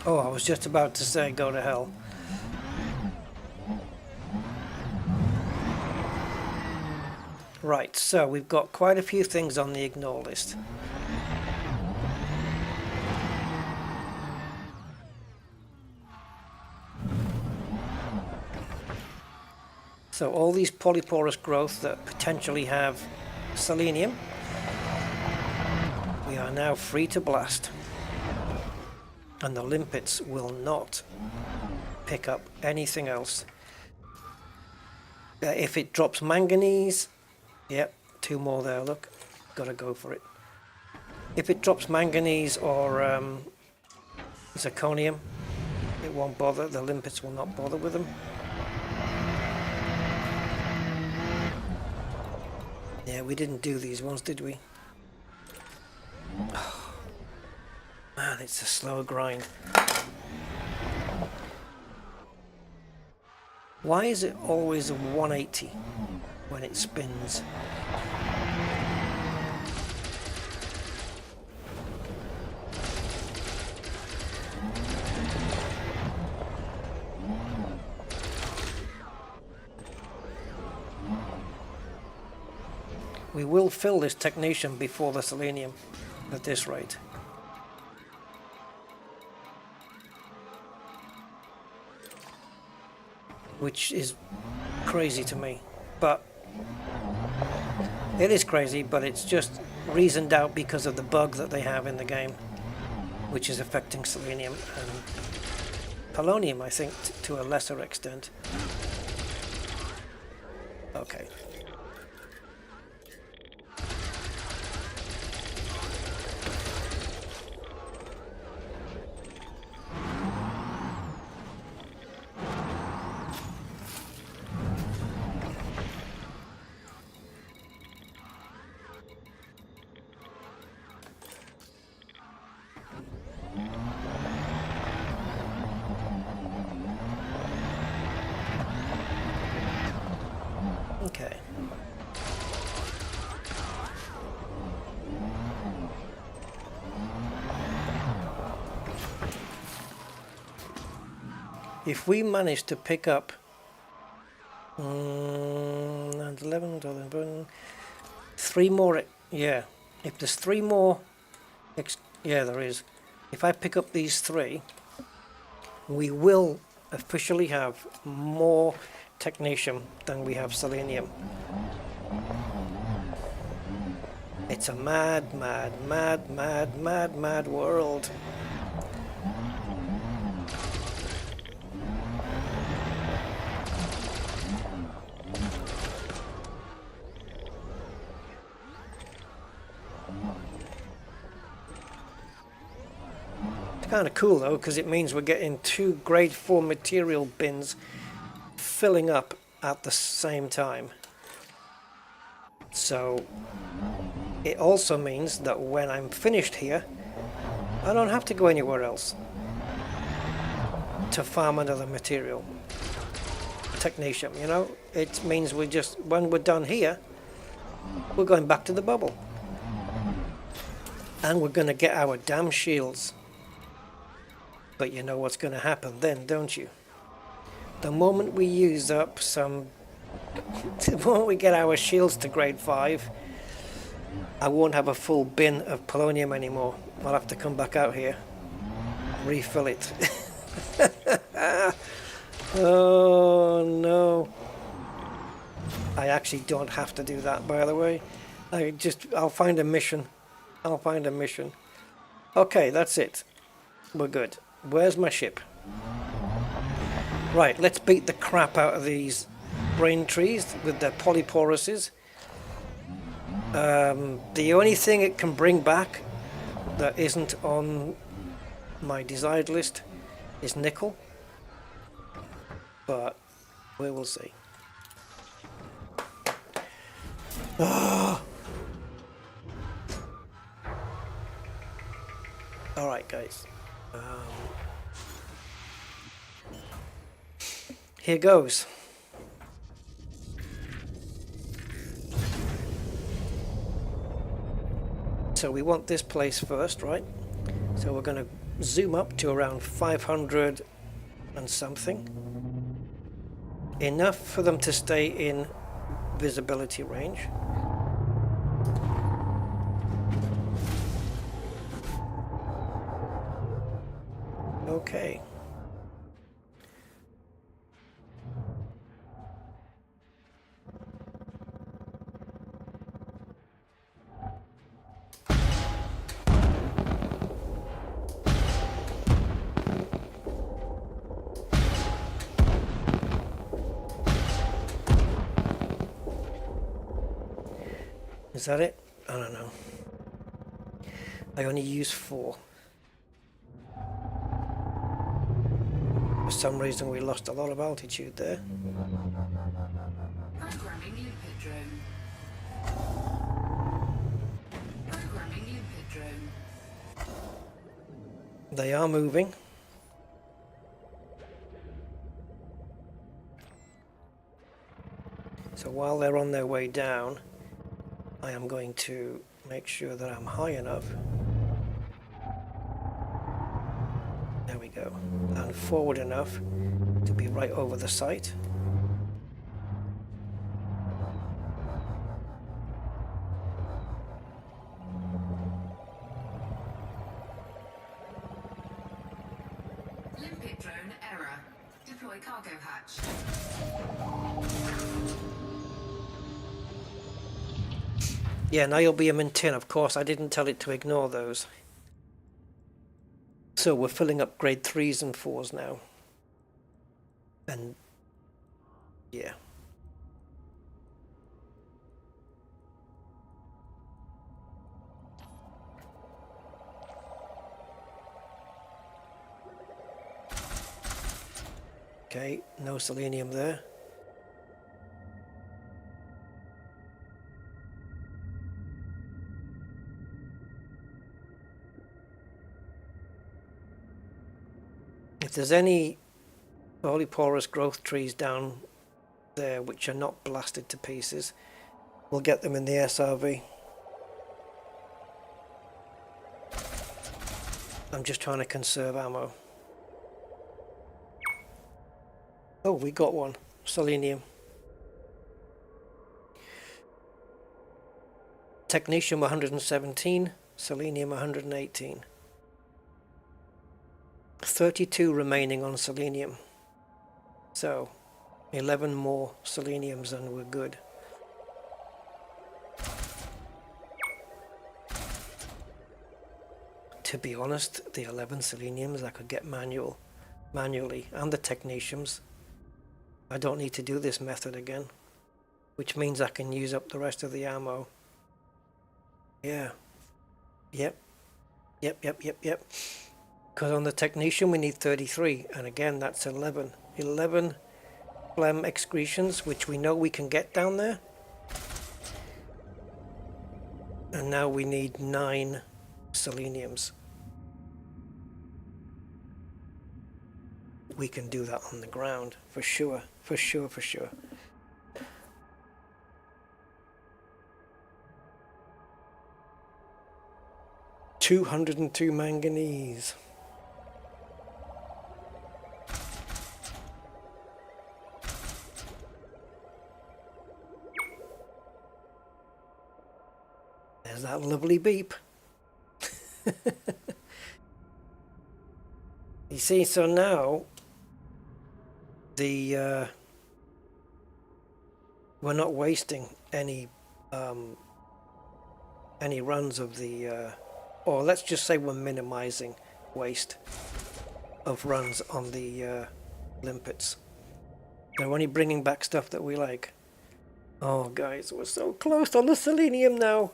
Oh, I was just about to say go to hell. Right, so we've got quite a few things on the ignore list. So all these polyporous growths that potentially have selenium, we are now free to blast. And the limpets will not pick up anything else. If it drops manganese, yep, 2 more there, look, gotta go for it. If it drops manganese or zirconium, it won't bother, the limpets will not bother with them. Yeah, we didn't do these ones, did we? Man, it's a slow grind. Why is it always a 180 when it spins? We will fill this technetium before the selenium at this rate. Which is crazy to me, but it is crazy, but it's just reasoned out because of the bug that they have in the game, which is affecting selenium and polonium, I think, to a lesser extent. Okay. Okay. If we manage to pick up 11, 3 more, yeah, if there's 3 more, yeah, there is. If I pick up these 3, we will officially have more technetium than we have selenium. It's a mad, mad, mad, mad, mad, mad world. Kind of cool though, because it means we're getting 2 grade 4 material bins filling up at the same time. So it also means that when I'm finished here, I don't have to go anywhere else to farm another material technetium, you know. It means we just, when we're done here, we're going back to the bubble and we're going to get our damn shields. But you know what's going to happen then, don't you? The moment we use up some, the moment we get our shields to grade 5, I won't have a full bin of polonium anymore. I'll have to come back out here, refill it. Oh no. I actually don't have to do that, by the way. I'll find a mission. I'll find a mission. Okay, that's it. We're good. Where's my ship? Right, let's beat the crap out of these brain trees with their polyporuses. The only thing it can bring back that isn't on my desired list is nickel. But we will see. Alright guys. Here goes. So we want this place first, right? So we're going to zoom up to around 500 and something. Enough for them to stay in visibility range. Okay. Is that it? I don't know. I only use 4. For some reason we lost a lot of altitude there. Programming limpet drone. Programming limpet drone. They are moving. So while they're on their way down, I am going to make sure that I'm high enough. There we go. And forward enough to be right over the site. Limpet drone error. Deploy cargo hatch. Yeah, niobium and tin, of course. I didn't tell it to ignore those. So we're filling up grade 3s and 4s now. And yeah. Okay, no selenium there. If there's any polyporous growth trees down there which are not blasted to pieces, we'll get them in the SRV. I'm just trying to conserve ammo. Oh, we got one. Selenium. Technetium 117, selenium 118. 32 remaining on selenium. So 11 more seleniums and we're good. To be honest, the 11 seleniums I could get manually, and the technetiums. I don't need to do this method again, which means I can use up the rest of the ammo. Yeah. Yep. Because on the technetium we need 33, and again that's 11. 11 phlegm excretions, which we know we can get down there. And now we need 9 seleniums. We can do that on the ground, for sure. 202 manganese. There's that lovely beep. You see, so now the we're not wasting any runs of the or let's just say we're minimizing waste of runs on the limpets. They're only bringing back stuff that we like. Oh guys, we're so close on the selenium now.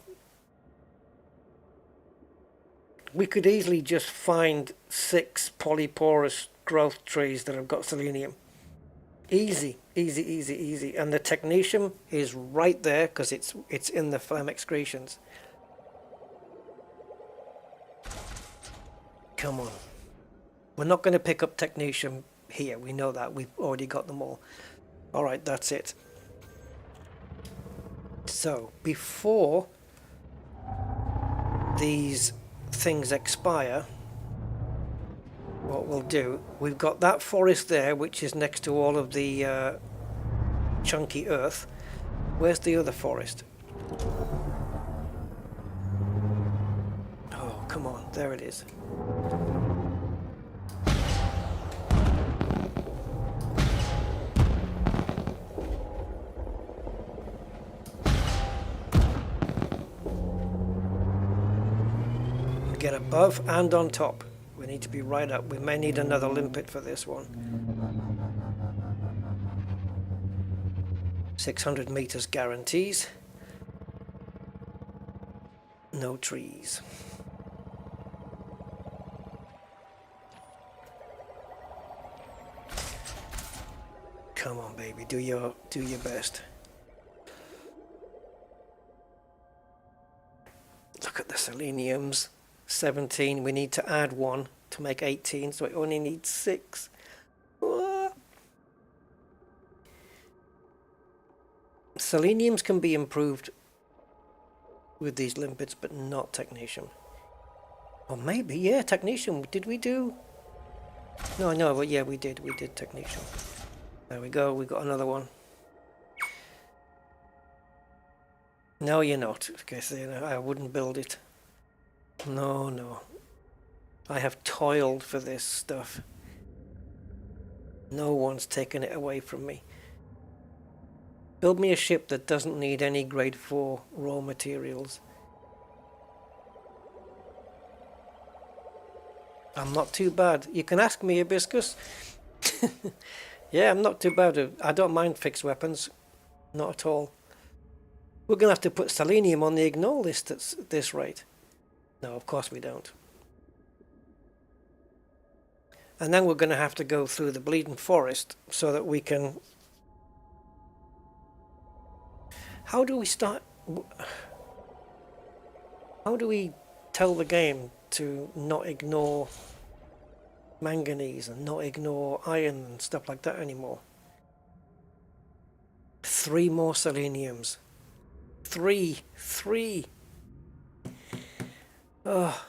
We could easily just find 6 polyporous growth trees that have got selenium. Easy. And the technetium is right there because it's in the phlegm excretions. Come on. We're not going to pick up technetium here. We know that. We've already got them all. Alright, that's it. So, before these things expire, what we'll do, we've got that forest there which is next to all of the chunky earth. Where's the other forest? Oh, come on, there it is. Get above and on top. We need to be right up. We may need another limpet for this one. 600 meters guarantees. No trees. Come on, baby, do your best. Look at the seleniums. 17. We need to add 1 to make 18, so it only needs 6. Ah. Seleniums can be improved with these limpets, but not technetium. Or maybe, yeah, technetium. Did we do? No, but yeah, we did technetium. There we go, we got another one. No, you're not. Okay, so, I wouldn't build it. No. I have toiled for this stuff. No one's taken it away from me. Build me a ship that doesn't need any grade 4 raw materials. I'm not too bad. You can ask me, Hibiscus. Yeah, I'm not too bad. I don't mind fixed weapons. Not at all. We're going to have to put selenium on the ignore list at this rate. No, of course we don't. And then we're going to have to go through the bleeding forest so that we can... How do we start... How do we tell the game to not ignore manganese and not ignore iron and stuff like that anymore? 3 more seleniums. 3. Oh.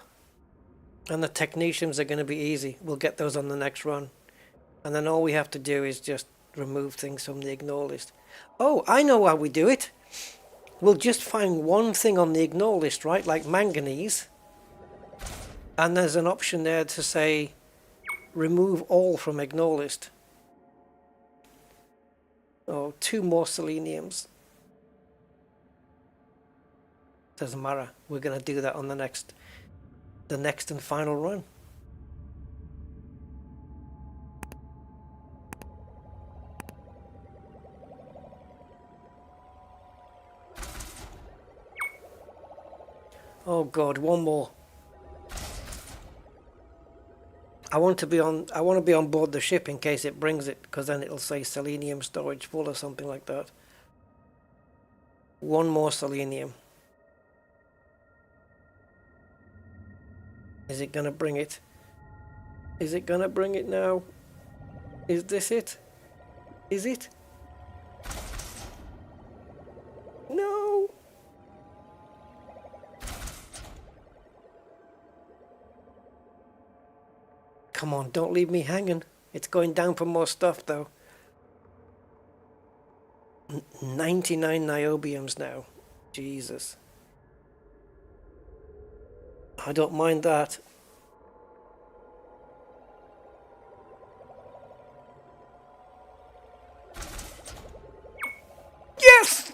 And the technetiums are going to be easy. We'll get those on the next run. And then all we have to do is just remove things from the ignore list. Oh, I know how we do it. We'll just find one thing on the ignore list, right? Like manganese. And there's an option there to say, remove all from ignore list. Oh, 2 more seleniums. Doesn't matter. We're going to do that on the next and final run. Oh God, one more. I want to be on board the ship in case it brings it, because then it'll say selenium storage full or something like that. One more selenium. Is it gonna bring it? Is it gonna bring it now? Is this it? Is it? No! Come on, don't leave me hanging. It's going down for more stuff though. 99 niobiums now. Jesus. I don't mind that. Yes!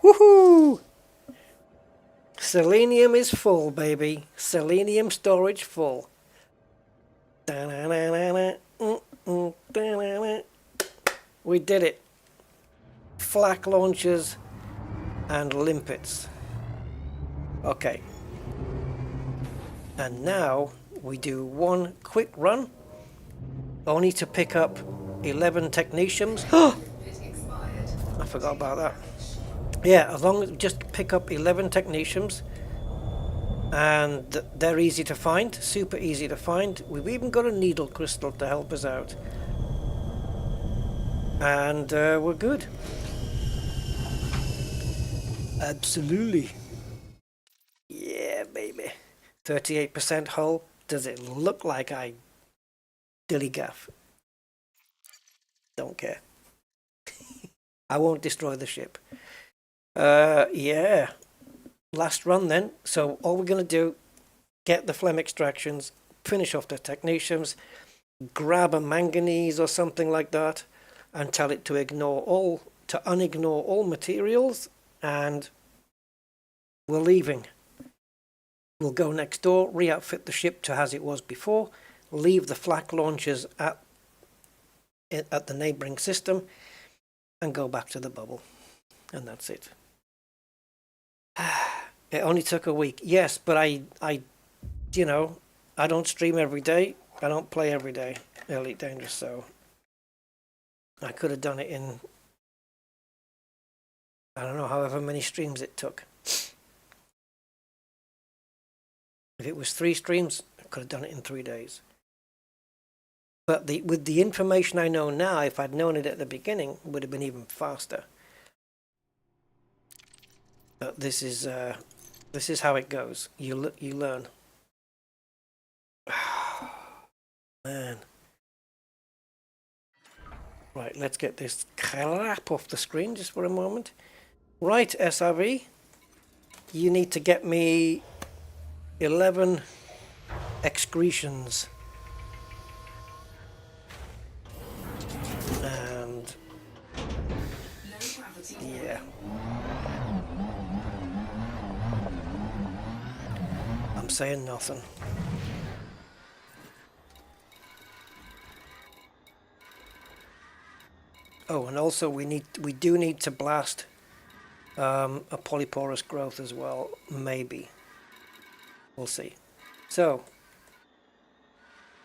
Woohoo! Selenium is full, baby. Selenium storage full. We did it. Flak launchers and limpets. Okay. And now we do one quick run, only to pick up 11 technetiums. I forgot about that. Yeah, as long as just pick up 11 technetiums, and they're easy to find, super easy to find. We've even got a needle crystal to help us out, and we're good. Absolutely. Yeah, baby. 38% hull. Does it look like I dilly-gaff? Don't care. I won't destroy the ship. Yeah. Last run then. So all we're going to do, get the phlegm extractions, finish off the technetiums, grab a manganese or something like that, and tell it to unignore all materials, and we're leaving. We'll go next door, re-outfit the ship to as it was before, leave the flak launchers at the neighbouring system, and go back to the bubble. And that's it. It only took a week. Yes, but I don't stream every day. I don't play every day, Elite Dangerous, so I could have done it in, I don't know, however many streams it took. If it was 3 streams, I could have done it in 3 days. But with the information I know now, if I'd known it at the beginning, it would have been even faster. But this is how it goes. You learn. Man. Right, let's get this crap off the screen just for a moment. Right, SRV, you need to get me 11 excretions. And yeah. I'm saying nothing. Oh, and also we do need to blast a polyporous growth as well, maybe. We'll see. So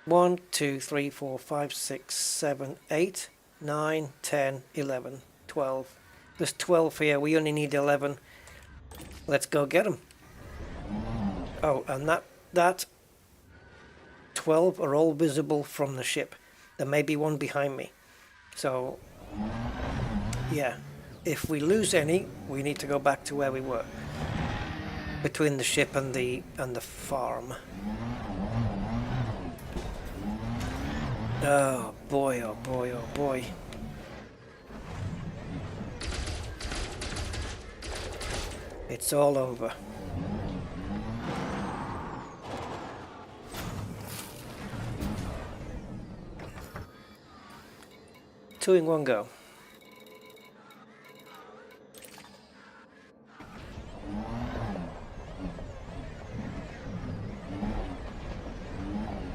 1, 2, 3, 4, 5, 6, 7, 8, 9, 10, 11, 12. There's 12 here. We only need 11. Let's go get them. Oh, and that 12 are all visible from the ship. There may be one behind me. So yeah, if we lose any, we need to go back to where we were, between the ship and the farm. Oh boy, oh boy, oh boy. It's all over. Two in one go.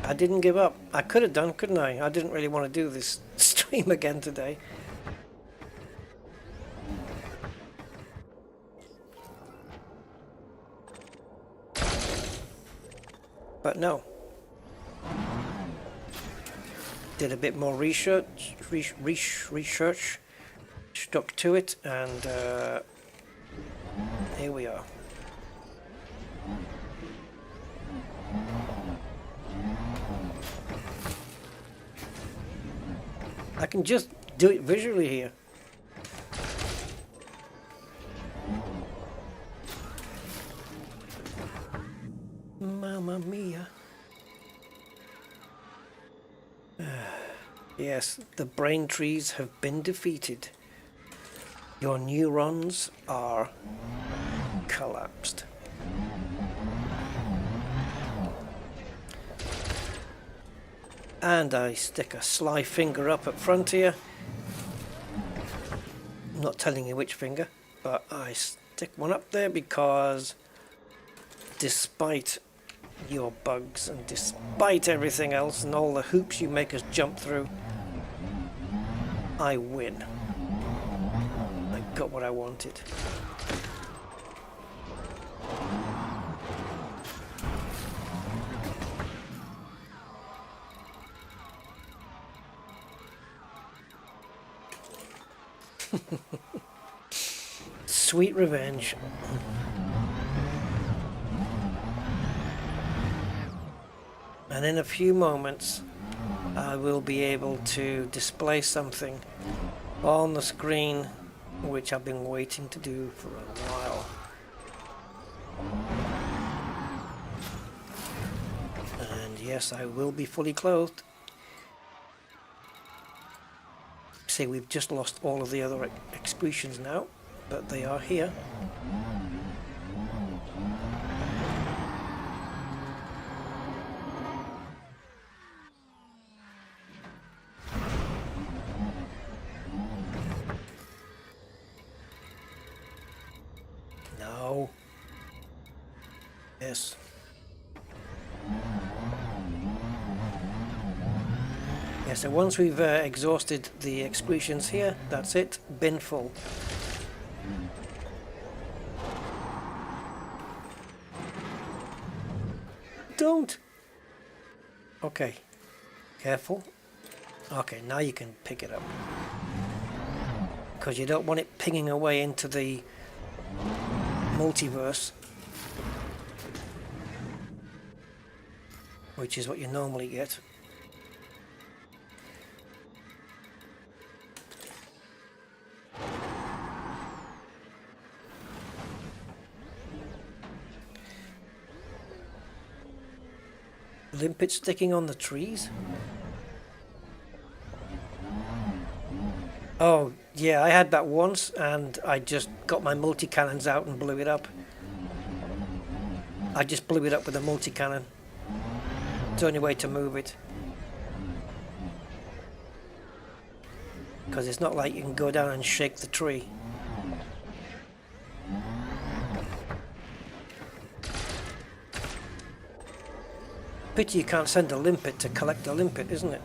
I didn't give up. I could have done, couldn't I? I didn't really want to do this stream again today. But no. Did a bit more research, stuck to it, and here we are. I can just do it visually here. Mamma mia. Yes, the brain trees have been defeated. Your neurons are collapsed. And I stick a sly finger up at front here. I'm not telling you which finger, but I stick one up there because despite your bugs and despite everything else and all the hoops you make us jump through, I win. I got what I wanted. Sweet revenge. And in a few moments I will be able to display something on the screen which I've been waiting to do for a while. And yes, I will be fully clothed. See, we've just lost all of the other excretions now, but they are here. No. Yes. Yeah, so once we've exhausted the excretions here, that's it, bin full. Don't! Okay, careful. Okay, now you can pick it up. Because you don't want it pinging away into the multiverse, which is what you normally get. limpet sticking on the trees? Oh, yeah, I had that once, and I just got my multi-cannons out and blew it up. I just blew it up with a multi-cannon. It's the only way to move it. Because it's not like you can go down and shake the tree. Pity you can't send a limpet to collect a limpet, isn't it?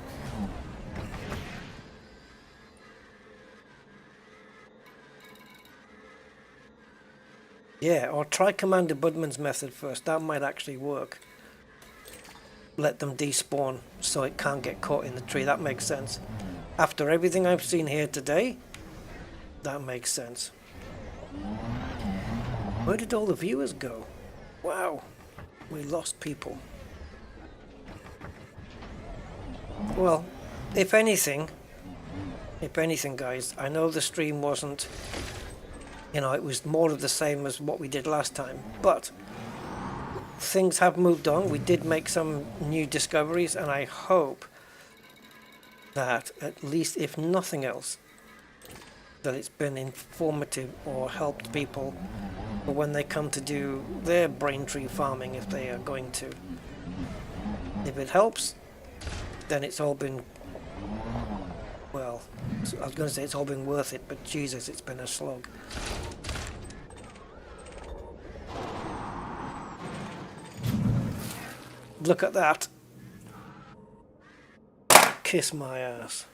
Yeah, or try Commander Budman's method first. That might actually work. Let them despawn so it can't get caught in the tree. That makes sense. After everything I've seen here today, that makes sense. Where did all the viewers go? Wow, we lost people. Well, if anything guys, I know the stream wasn't, you know, it was more of the same as what we did last time, but things have moved on. We did make some new discoveries, and I hope that at least, if nothing else, that it's been informative or helped people when they come to do their brain tree farming, if they are going to. If it helps, then it's all been, well, I was going to say it's all been worth it, but Jesus, it's been a slog. Look at that. Kiss my ass.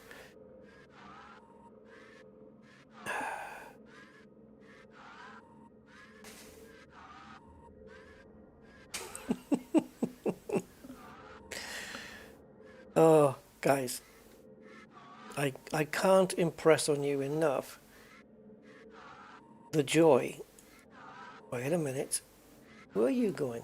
Oh, guys. I can't impress on you enough the joy. Wait a minute. Where are you going?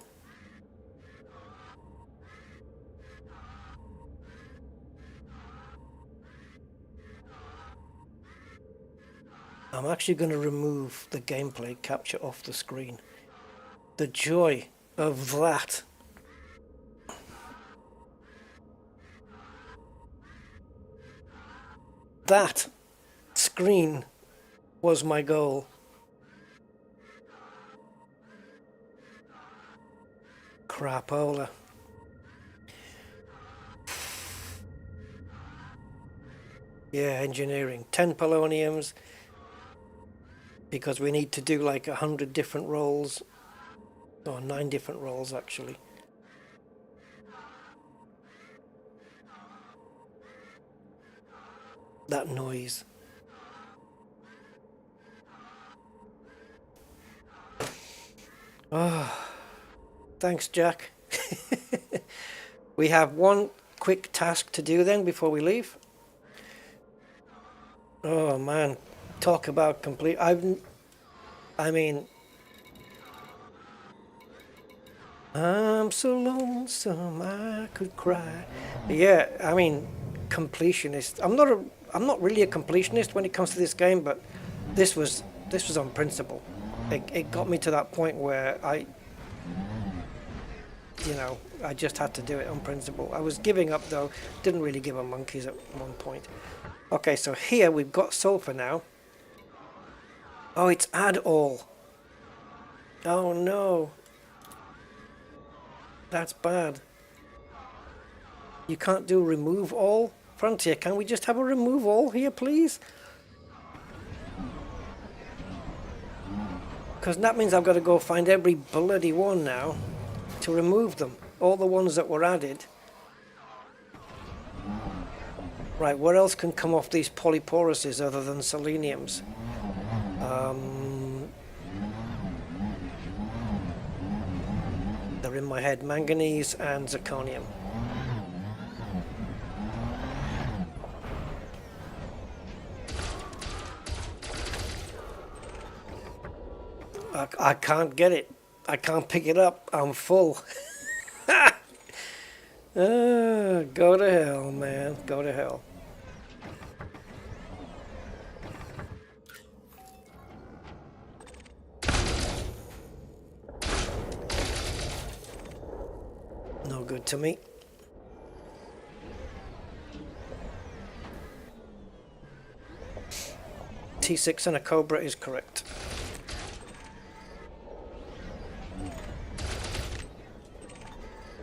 I'm actually going to remove the gameplay capture off the screen. The joy of that. That screen was my goal. Crapola. Yeah, engineering. 10 poloniums. Because we need to do like 100 different rolls. Or 9 different rolls actually. That noise. Oh, thanks, Jack. We have one quick task to do then before we leave. Oh man, talk about complete. I mean, I'm so lonesome I could cry. Yeah, I mean, completionist. I'm not really a completionist when it comes to this game, but this was on principle. It got me to that point where I just had to do it on principle. I was giving up though, didn't really give a monkeys at one point. Okay, so here we've got sulfur now. Oh, it's add all. Oh no. That's bad. You can't do remove all? Frontier, can we just have a remove all here, please? Because that means I've got to go find every bloody one now to remove them. All the ones that were added. Right, what else can come off these polyporuses other than seleniums? They're in my head. Manganese and zirconium. I can't get it. I can't pick it up. I'm full. Go to hell, man. Go to hell. No good to me. T6 and a Cobra is correct.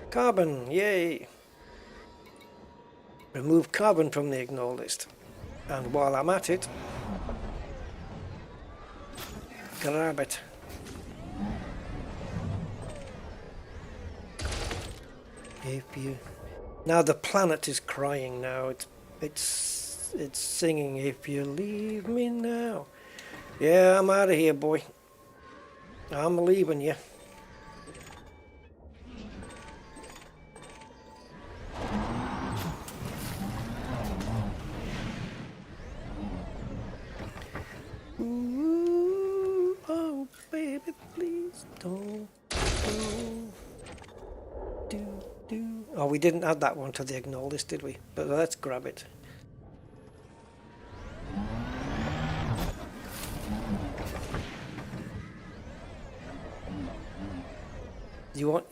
Carbon, yay! Remove carbon from the ignore list. And while I'm at it, grab it. If you... Now the planet is crying now. It's singing, if you leave me now. Yeah, I'm out of here, boy. I'm leaving you. Ooh, oh, baby, please don't do. Oh, we didn't add that one to the ignore list, did we? But let's grab it. You want?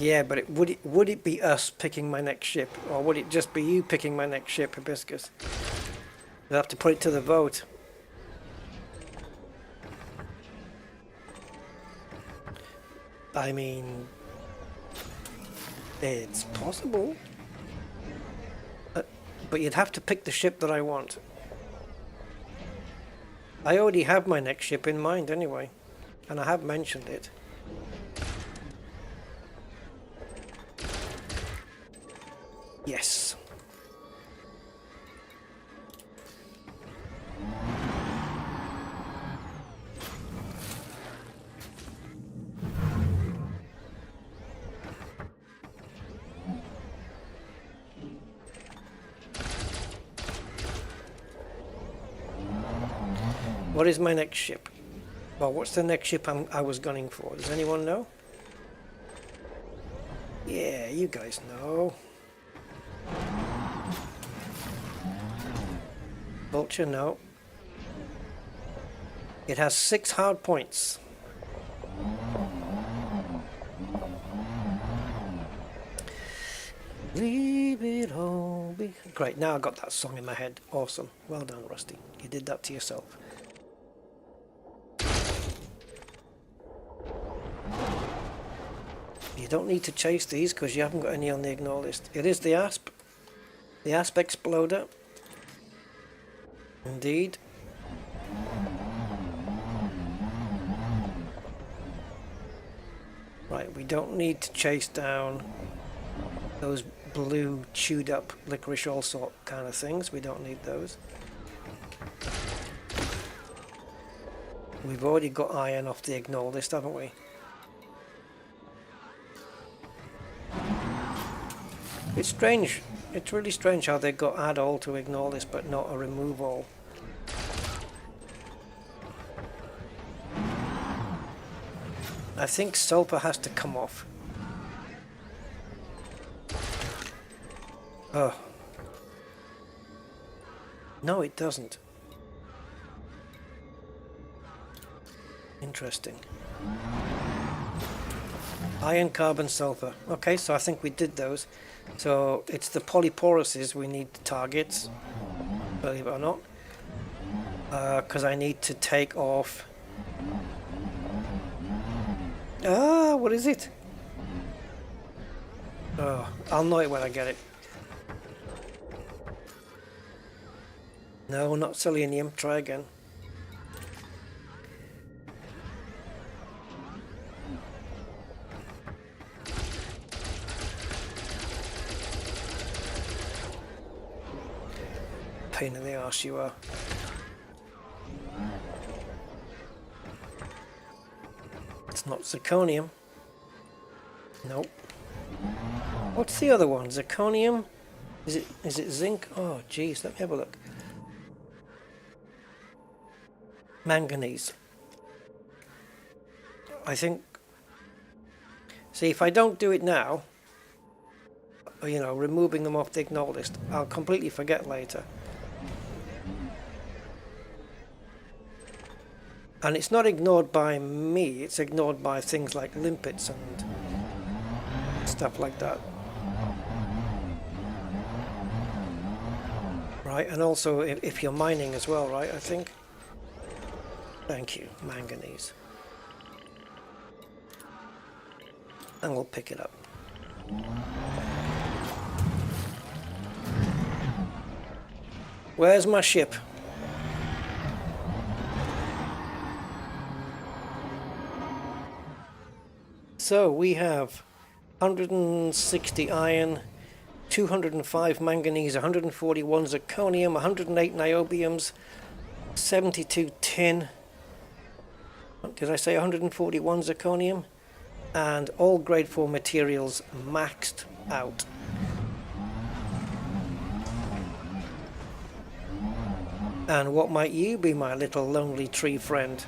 Yeah, but would it be us picking my next ship, or would it just be you picking my next ship, Hibiscus? We'll have to put it to the vote. I mean, it's possible. But you'd have to pick the ship that I want. I already have my next ship in mind anyway, and I have mentioned it. Yes. What is my next ship? Well, what's the next ship I was gunning for? Does anyone know? Yeah, you guys know. Vulture, no. It has 6 hard points. Leave it all be. Great, now I got that song in my head. Awesome. Well done, Rusty. You did that to yourself. You don't need to chase these because you haven't got any on the ignore list. It is the ASP. The ASP Exploder. Indeed. Right, we don't need to chase down those blue chewed up licorice all sort kind of things. We don't need those. We've already got iron off the ignore list, haven't we? It's strange. It's really strange how they got add all to ignore list but not a remove all. I think sulfur has to come off. Oh. No, it doesn't. Interesting. Iron, carbon, sulfur. Okay, so I think we did those. So it's the polyporuses we need to target, believe it or not. Because I need to take off... what is it? Oh, I'll know it when I get it. No, not selenium. Try again. Pain in the arse you are. It's not zirconium. Nope. What's the other one? Zirconium? Is it zinc? Oh geez, let me have a look. Manganese. I think... See, if I don't do it now, you know, removing them off the ignore list, I'll completely forget later. And it's not ignored by me, it's ignored by things like limpets and stuff like that. Right, and also if you're mining as well, right, I think. Thank you, manganese. And we'll pick it up. Where's my ship? So we have 160 iron, 205 manganese, 141 zirconium, 108 niobiums, 72 tin. Did I say 141 zirconium? And all grade 4 materials maxed out. And what might you be, my little lonely tree friend?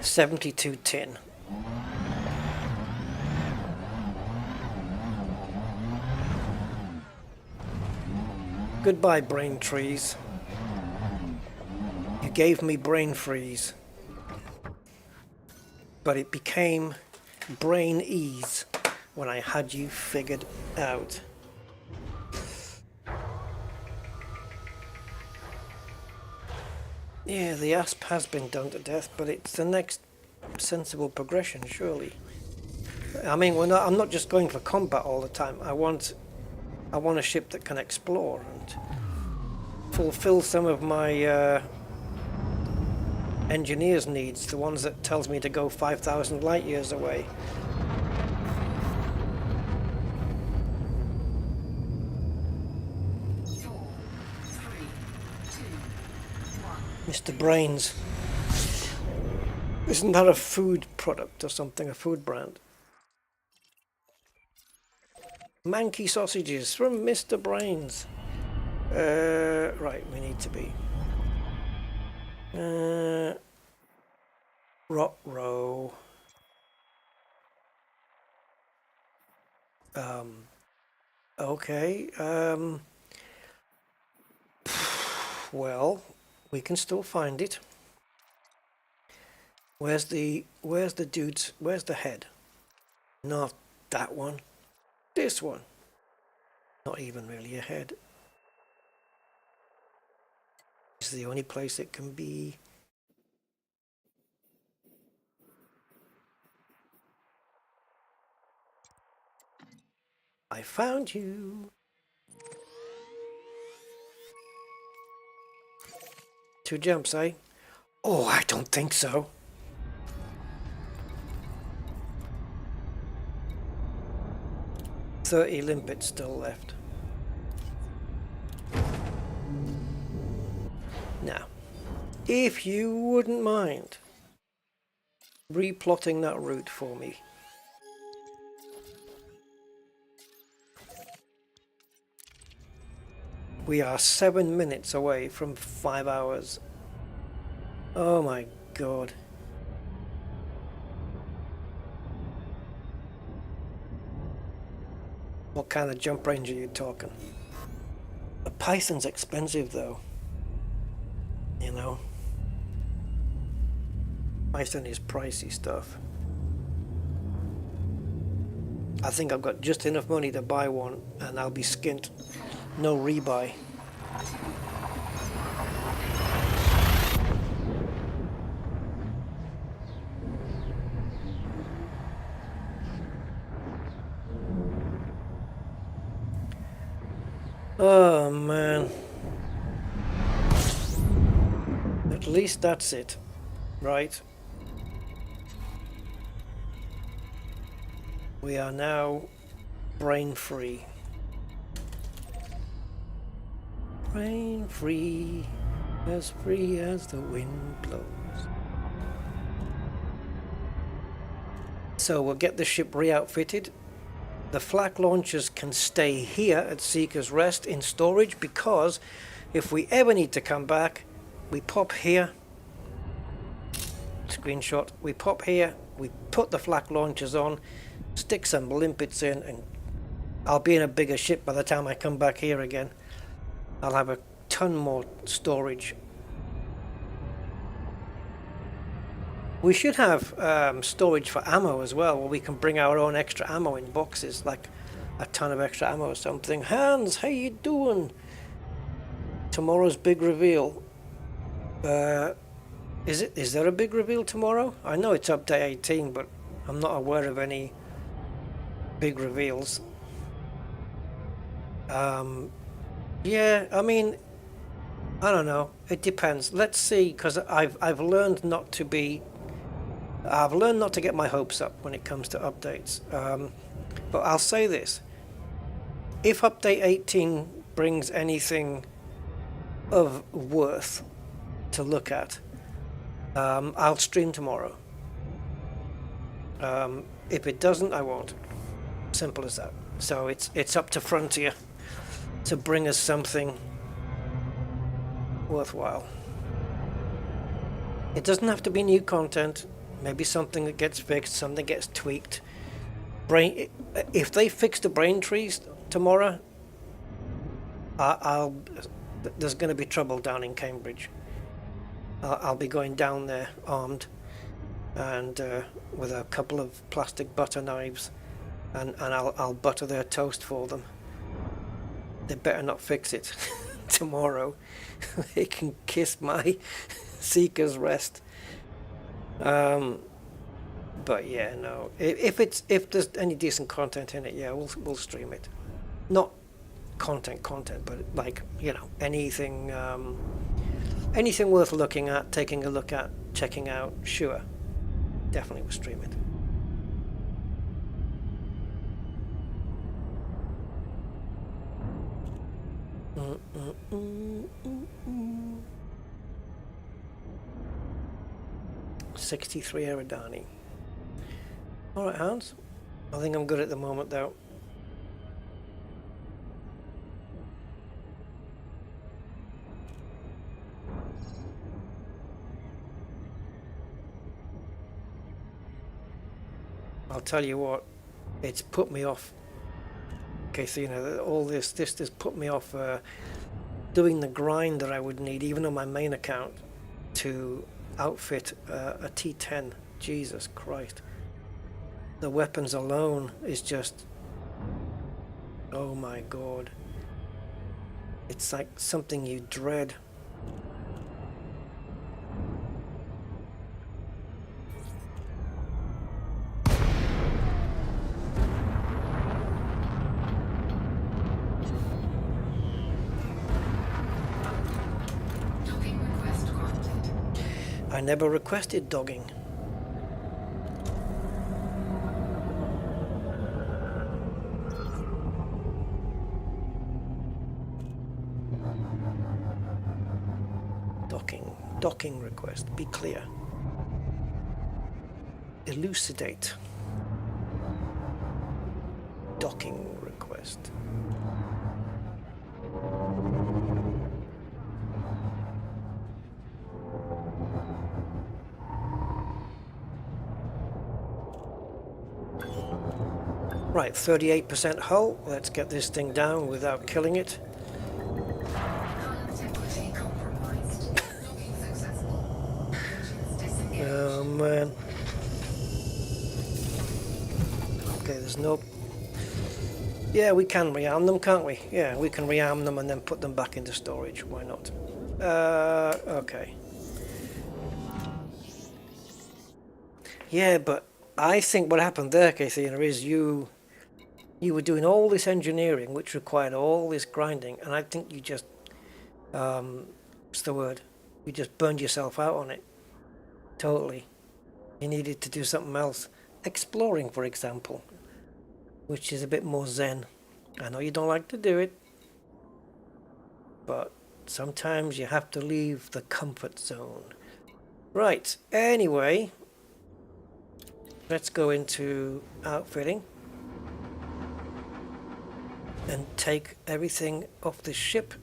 $72 tin. Goodbye, brain trees. You gave me brain freeze. But it became brain ease when I had you figured out. Yeah, the asp has been done to death, but it's the next sensible progression, surely. I mean, I'm not just going for combat all the time. I want a ship that can explore and fulfill some of my engineers' needs, the ones that tells me to go 5,000 light years away. Mr. Brains. Isn't that a food product or something, a food brand? Manky sausages from Mr. Brains. Right, we need to be. Rot row. Okay. Well, we can still find it. Where's the dudes? Where's the head? Not that one. This one. Not even really a head. This is the only place it can be. I found you. 2 jumps, eh? Oh, I don't think so. $30 limpets still left. Now, if you wouldn't mind replotting that route for me. We are 7 minutes away from 5 hours. Oh my god. What kind of jump range are you talking? The Python's expensive though. You know. Python is pricey stuff. I think I've got just enough money to buy one and I'll be skint. No rebuy. Oh man. At least that's it, right? We are now brain free. Brain free as the wind blows. So we'll get the ship re-outfitted. The flak launchers can stay here at Seeker's Rest in storage because if we ever need to come back, we pop here, screenshot. We pop here, we put the flak launchers on, stick some limpets in, and I'll be in a bigger ship by the time I come back here again. I'll have a ton more storage. We should have storage for ammo as well, where we can bring our own extra ammo in boxes, like a ton of extra ammo or something. Hans, how you doing? Tomorrow's big reveal. Is there a big reveal tomorrow? I know it's update 18, but I'm not aware of any big reveals. Yeah, I mean, I don't know. It depends. Let's see, because I've learned not to be. I've learned not to get my hopes up when it comes to updates. But I'll say this: if update 18 brings anything of worth to look at, I'll stream tomorrow. If it doesn't, I won't. Simple as that. So it's up to Frontier to bring us something worthwhile. It doesn't have to be new content. Maybe something that gets fixed, something gets tweaked. If they fix the brain trees tomorrow, there's going to be trouble down in Cambridge. I'll be going down there armed and with a couple of plastic butter knives, and I'll butter their toast for them. They better not fix it tomorrow. They can kiss my Seeker's rest. But yeah, no. If there's any decent content in it, yeah, we'll stream it. Not content, but like, you know, anything worth looking at, taking a look at, checking out. Sure, definitely we'll stream it. Mm. 63 Eridani. Alright, Hans. I think I'm good at the moment, though. I'll tell you what, it's put me off. Okay, so you know, all this put me off doing the grind that I would need, even on my main account, to outfit a T10. Jesus Christ. The weapons alone is just, oh my god. It's like something you dread. I never requested dogging. Docking request. Be clear. Elucidate. Docking request. Right, 38% hull. Let's get this thing down without killing it. Oh man. Okay, there's no... Yeah, we can rearm them, can't we? Yeah, we can rearm them and then put them back into storage. Why not? Okay. Yeah, but I think what happened there, Kathina, is you were doing all this engineering, which required all this grinding, and I think you just, what's the word? You just burned yourself out on it. Totally. You needed to do something else. Exploring, for example, which is a bit more zen. I know you don't like to do it, but sometimes you have to leave the comfort zone. Right, anyway, let's go into outfitting and take everything off the ship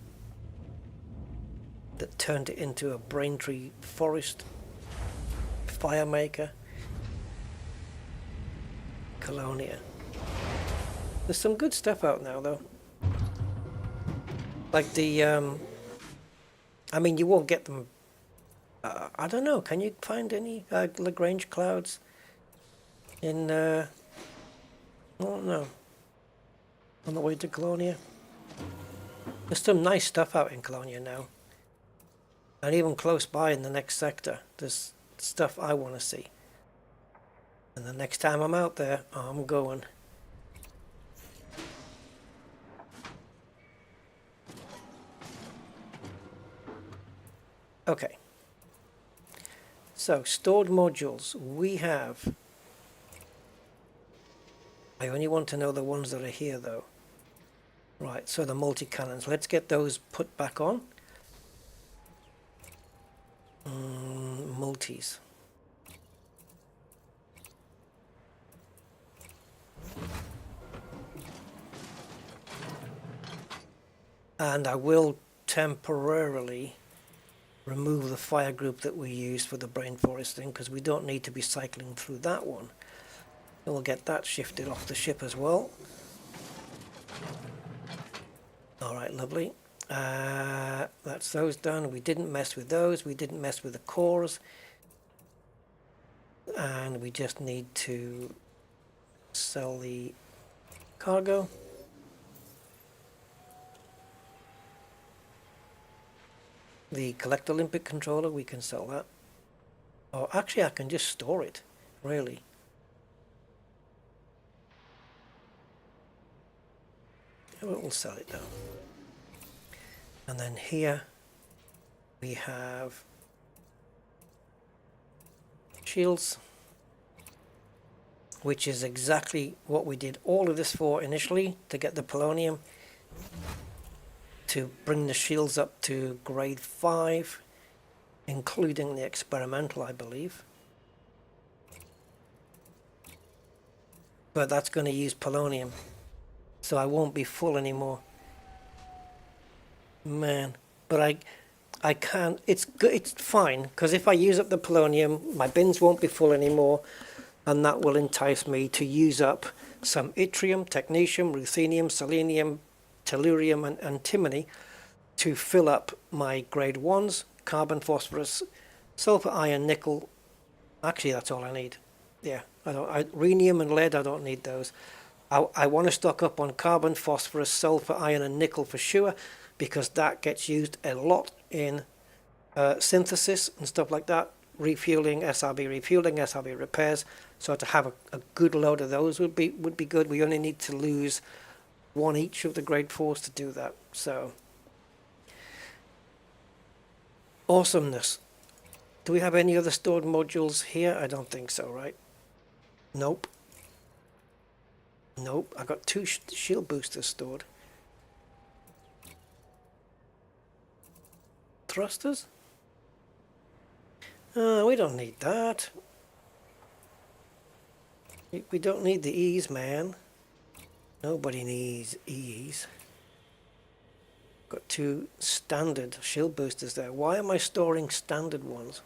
that turned it into a Braintree forest Firemaker, Colonia. There's some good stuff out now though. Like the, I mean, you won't get them, I don't know, can you find any Lagrange clouds in, I don't know, on the way to Colonia? There's some nice stuff out in Colonia now. And even close by in the next sector, there's stuff I want to see. And the next time I'm out there, I'm going. Okay. So, stored modules. We have... I only want to know the ones that are here though. Right, so the multi-cannons. Let's get those put back on. Multis. And I will temporarily remove the fire group that we used for the brain forest thing, because we don't need to be cycling through that one. And we'll get that shifted off the ship as well. Alright, lovely. That's those done. We didn't mess with those. We didn't mess with the cores. And we just need to sell the cargo. The Collect Olympic controller, we can sell that. Or actually I can just store it, really. We'll sell it though. And then here we have shields, which is exactly what we did all of this for initially, to get the polonium, to bring the shields up to grade 5, including the experimental, I believe. But that's going to use polonium, so I won't be full anymore. Man, but I can't, it's good, it's fine, because if I use up the polonium, my bins won't be full anymore, and that will entice me to use up some yttrium, technetium, ruthenium, selenium, tellurium, and antimony to fill up my grade 1s, carbon, phosphorus, sulfur, iron, nickel. Actually, that's all I need. Yeah, rhenium and lead, I don't need those. I want to stock up on carbon, phosphorus, sulfur, iron, and nickel for sure, because that gets used a lot in synthesis and stuff like that, refueling, SRB refueling, SRB repairs. So to have a good load of those would be good. We only need to lose one each of the grade 4s to do that. So awesomeness. Do we have any other stored modules here? I don't think so, right? Nope. Nope. I got 2 shield boosters stored. Thrusters? We don't need that. We don't need the E's, man. Nobody needs E's. Got 2 standard shield boosters there. Why am I storing standard ones?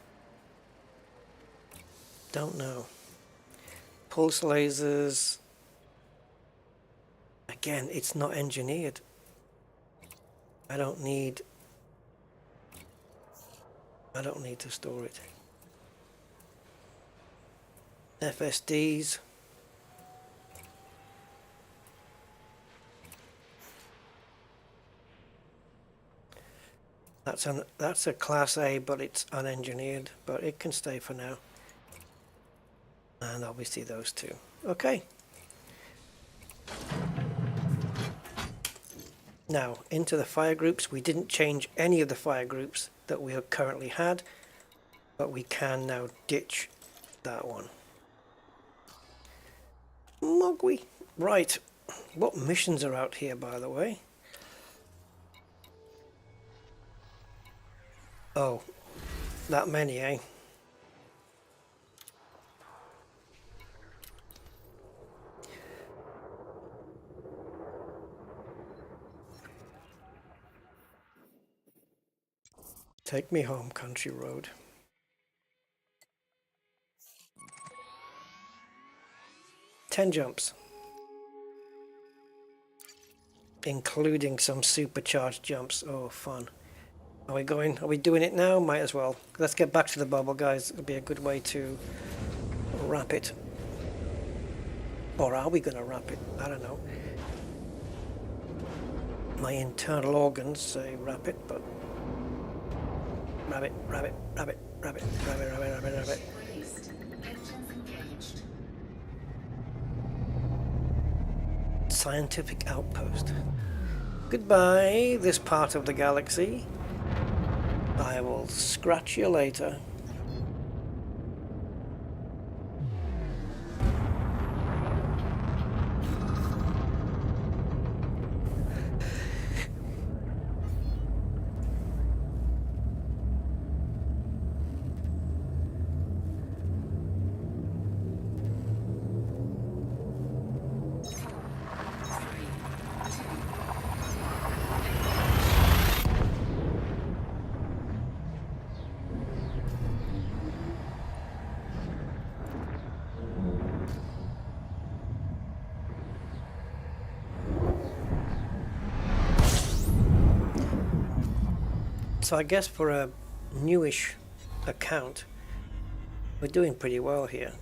Don't know. Pulse lasers. Again, it's not engineered. I don't need to store it. FSDs. That's a class A, but it's unengineered, but it can stay for now. And obviously those 2. Okay. Now, into the fire groups. We didn't change any of the fire groups that we currently had, but we can now ditch that one. Mogwai. Right. What missions are out here, by the way? Oh, that many, eh? Take me home, country road. 10 jumps. Including some supercharged jumps. Oh, fun. Are we doing it now? Might as well. Let's get back to the bubble, guys. It'll be a good way to wrap it. Or are we going to wrap it? I don't know. My internal organs say wrap it, but... Rabbit, rabbit, rabbit, rabbit, rabbit, rabbit, rabbit, rabbit. Released. Engines engaged. Scientific outpost. Goodbye, this part of the galaxy. I will scratch you later. So I guess for a newish account, we're doing pretty well here.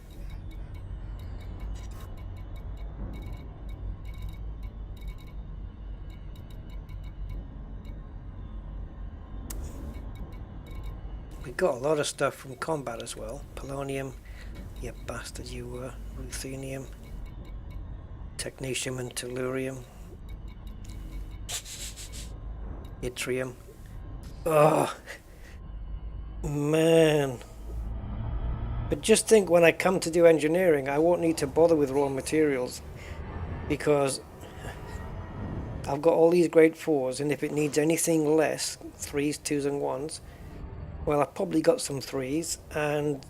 We got a lot of stuff from combat as well. Polonium, you bastard you were. Ruthenium, Technetium and Tellurium, Yttrium. Oh, man. But just think, when I come to do engineering, I won't need to bother with raw materials, because I've got all these grade 4s, and if it needs anything less, 3s, 2s and 1s, well, I've probably got some 3s, and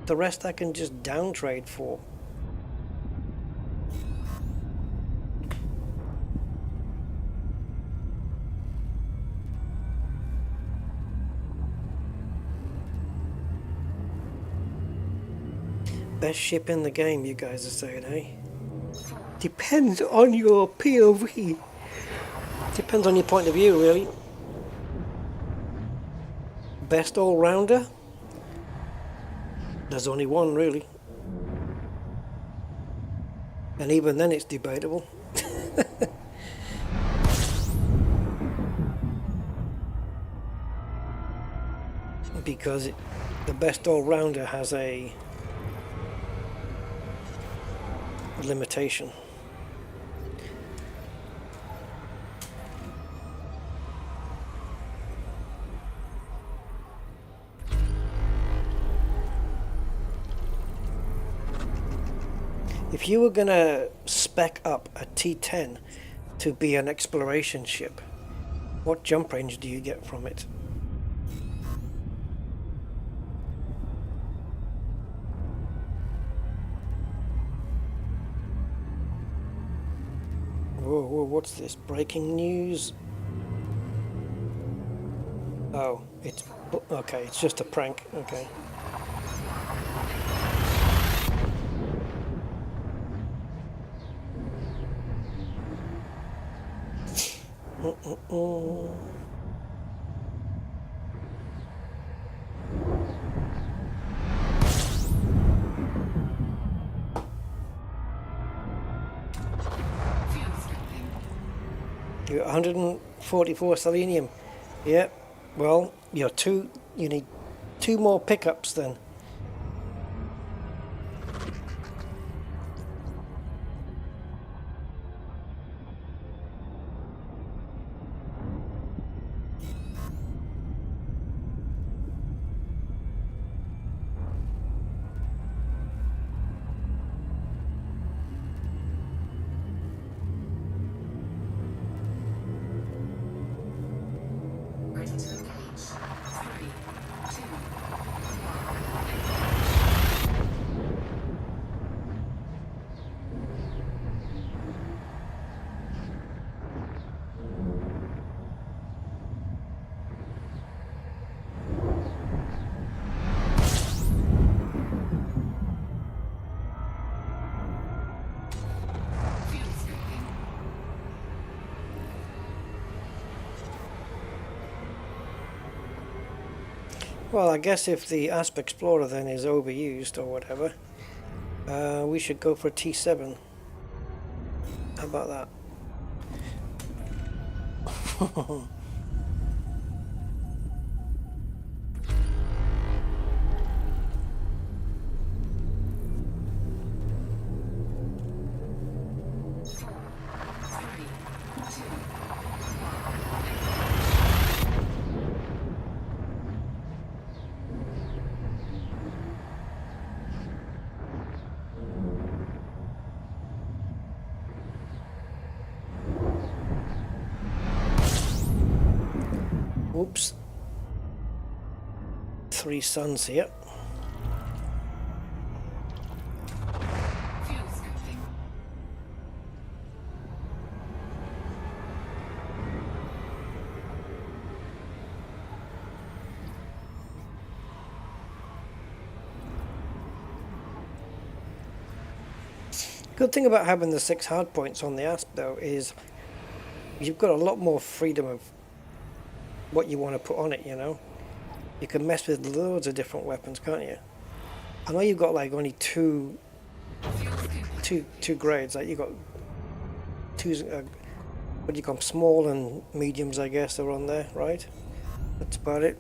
the rest I can just down trade for. Best ship in the game, you guys are saying, eh? Depends on your POV. Depends on your point of view, really. Best all-rounder? There's only one, really. And even then it's debatable. Because the best all-rounder has a limitation. If you were gonna spec up a T10 to be an exploration ship, what jump range do you get from it? Whoa, whoa, what's this? Breaking news? Oh, it's... okay, it's just a prank. Okay. You're 144 selenium. Yeah. Well, you need 2 more pickups then. Ready to engage. 3, 2, 1. Well, I guess if the Asp Explorer then is overused or whatever, we should go for a T7. How about that? Oops. 3 suns here. Fuel scooping. Good thing about having the 6 hardpoints on the Asp though is you've got a lot more freedom of what you want to put on it, you know. You can mess with loads of different weapons, can't you? I know you've got like only two grades. Like you got two, what do you call them? Small and mediums, I guess, are on there, right? That's about it.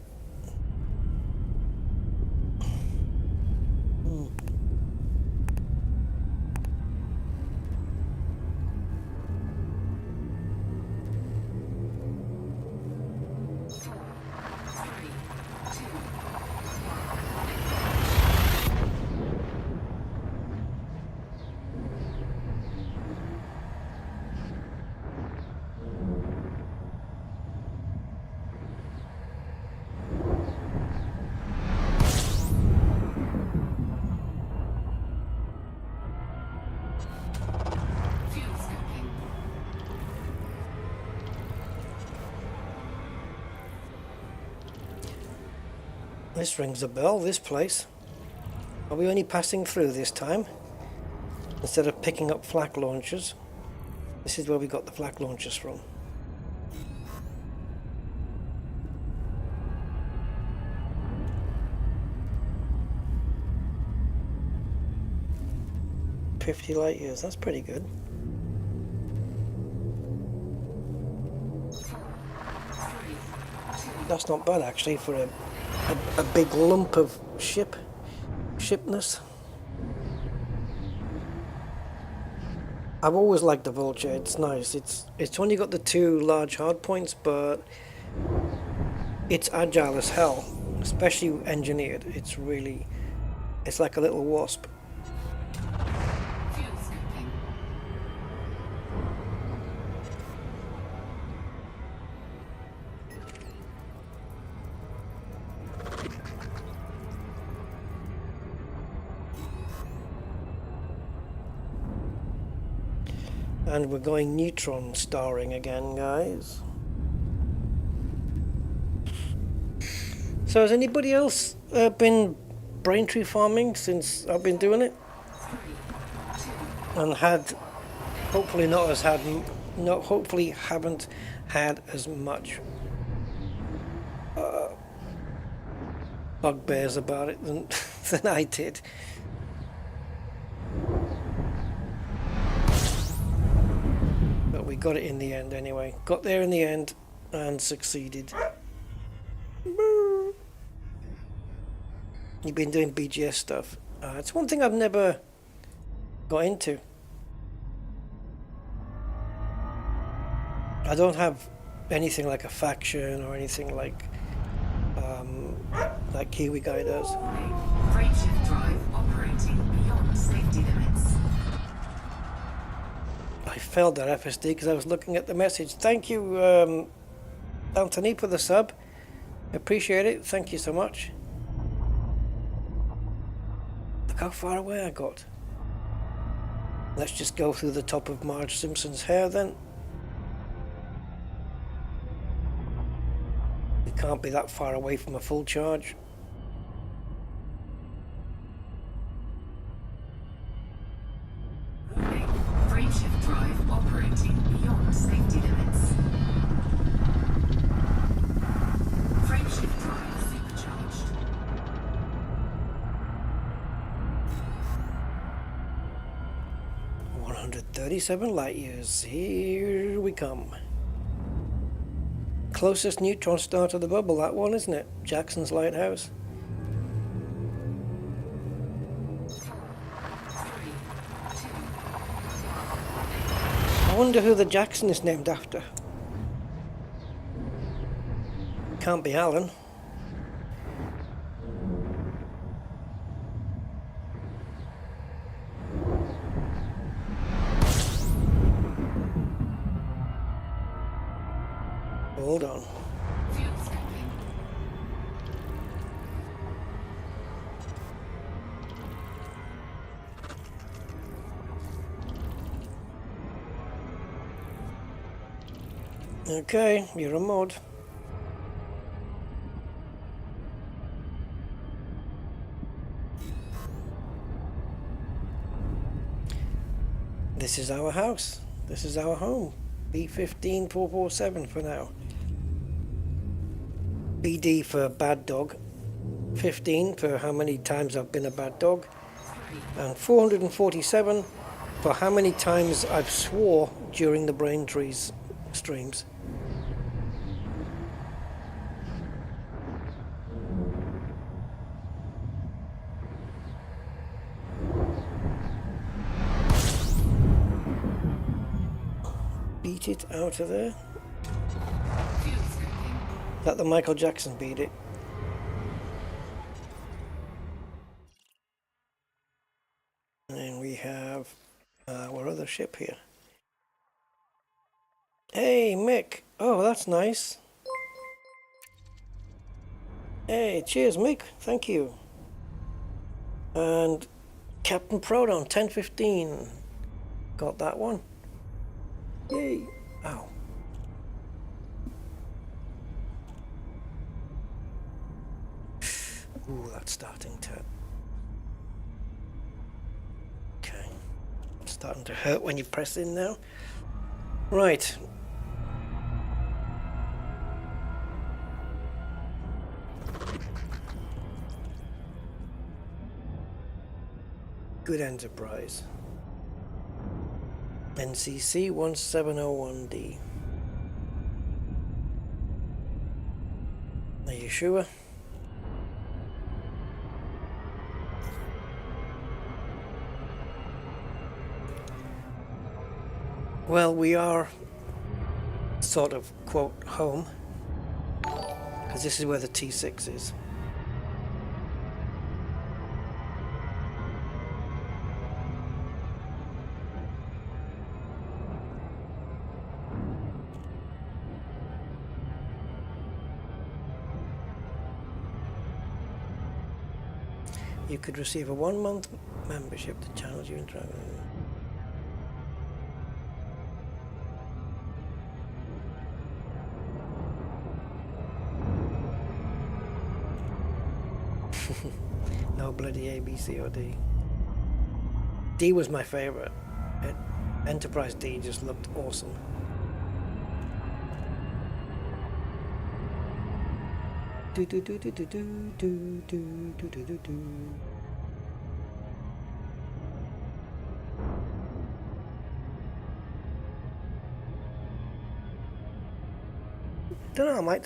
This rings a bell, this place. Are we only passing through this time? Instead of picking up flak launchers. This is where we got the flak launchers from. "50 light years, that's pretty good. That's not bad actually for a big lump of shipness. I've always liked the Vulture, it's nice. It's only got the 2 large hard points, but it's agile as hell, especially engineered. It's like a little wasp. And we're going neutron starring again, guys. So has anybody else been Braintree farming since I've been doing it? And hopefully haven't had as much bugbears about it than I did. But we got it in the end anyway. Got there in the end and succeeded. You've been doing BGS stuff. It's one thing I've never got into. I don't have anything like a faction or anything like Kiwi Guy does. Freight shift drive operating beyond safety limits. I failed that FSD because I was looking at the message. Thank you, Anthony, for the sub. Appreciate it. Thank you so much. Look how far away I got. Let's just go through the top of Marge Simpson's hair then. We can't be that far away from a full charge. Freight shift drive operating beyond safety limits. Freight shift drive supercharged. 137 light years. Here we come. Closest neutron star to the bubble, that one, isn't it? Jackson's Lighthouse. I wonder who the Jackson is named after. Can't be Alan. Hold on. Okay, you're a mod. This is our house. This is our home. B15447 for now. BD for bad dog. 15 for how many times I've been a bad dog. And 447 for how many times I've swore during the Braintree's streams. Beat it out of there. Let the Michael Jackson beat it. And then we have our other ship here. Hey, Mick. Oh, that's nice. Hey, cheers, Mick. Thank you. And Captain Proton, 1015. Got that one. Yay. Ow. Ooh, that's starting to... Okay. It's starting to hurt when you press in now. Right. Good enterprise. NCC 1701D. Are you sure? Well, we are sort of, quote, home, because this is where the T6 is. You could receive a 1-month membership to channels you interact with. No bloody A, B, C, or D. D was my favorite. Enterprise D just looked awesome. Do do do do do do do do do do do do. Don't know.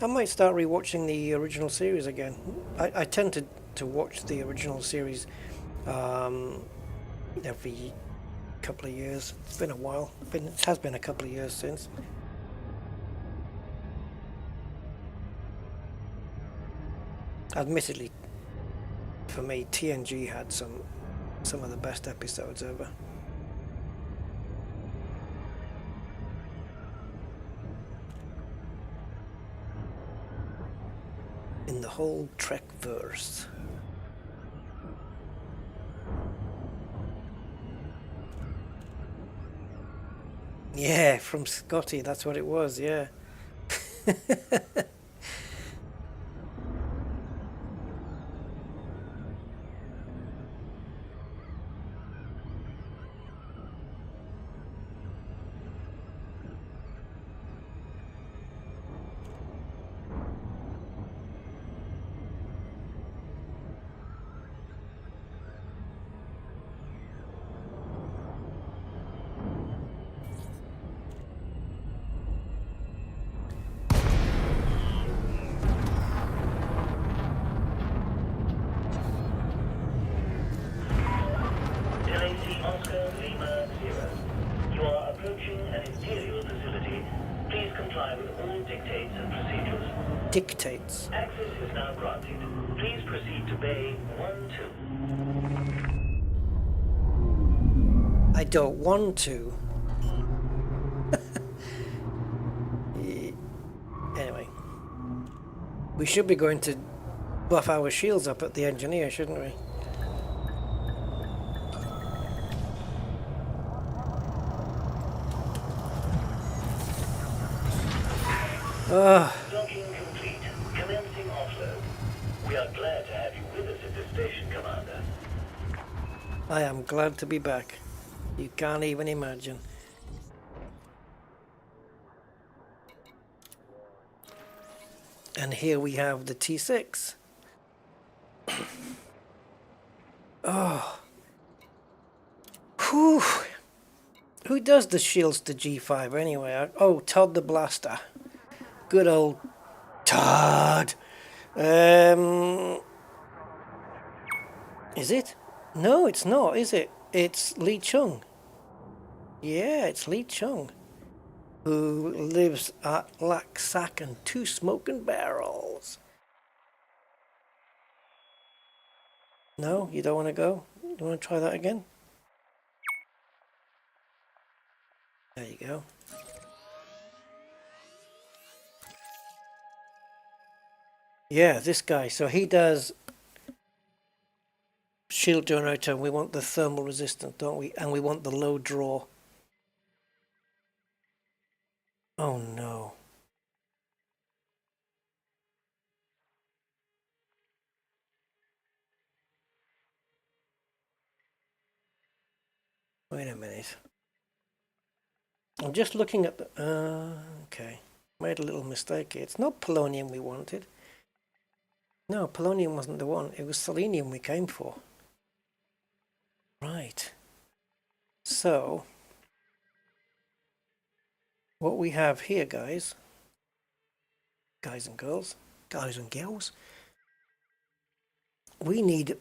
I might start rewatching the original series again. I tend to watch the original series every couple of years. It's been a while. It has been a couple of years since. Admittedly, for me, TNG had some of the best episodes ever. In the whole Trek verse. Yeah, from Scotty, that's what it was, yeah. comply with all dictates and procedures. Dictates. Access is now granted. Please proceed to bay 1-2. I don't want to. Anyway. We should be going to buff our shields up at the engineer, shouldn't we? Docking complete. Commencing offload. We are glad to have you with us at the station, Commander. I am glad to be back. You can't even imagine. And here we have the T6. Oh. Whew. Who does the shields to G5 anyway? Oh, Todd the Blaster. Good old Todd. Is it? No, it's not, is it? It's Lee Chung. Yeah, it's Lee Chung, who lives at Lac Sac and Two Smoking Barrels. No, you don't want to go? You want to try that again? There you go. Yeah, this guy. So he does shield generator. We want the thermal resistance, don't we? And we want the low draw. Oh no. Wait a minute. I'm just looking at the... okay. Made a little mistake here. It's not polonium we wanted. No, polonium wasn't the one. It was selenium we came for. Right. So, what we have here, guys and girls, we need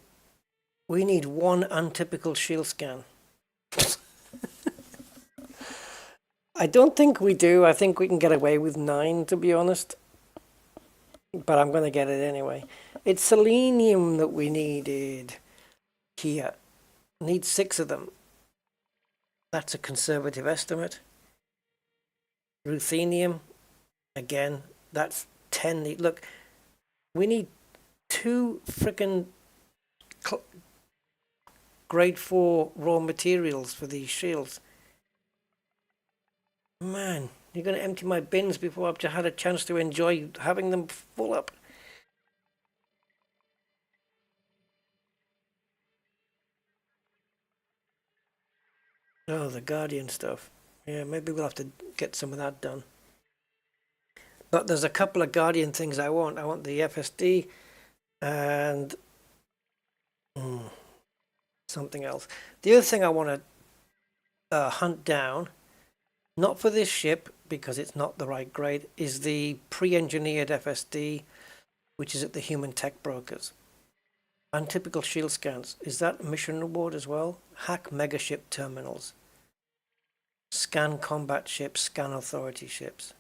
one untypical shield scan. I don't think we do. I think we can get away with 9, to be honest. But I'm going to get it anyway. It's selenium that we needed here. Need 6 of them. That's a conservative estimate. Ruthenium, again, that's 10. Look, we need 2 frickin' grade 4 raw materials for these shields. Man, you're going to empty my bins before I've just had a chance to enjoy having them full up. Oh, the Guardian stuff. Yeah, maybe we'll have to get some of that done. But there's a couple of Guardian things I want. I want the FSD and something else. The other thing I want to hunt down, not for this ship because it's not the right grade, is the pre-engineered FSD, which is at the Human Tech Brokers. Untypical shield scans. Is that a mission reward as well? Hack megaship terminals. Scan combat ships, scan authority ships.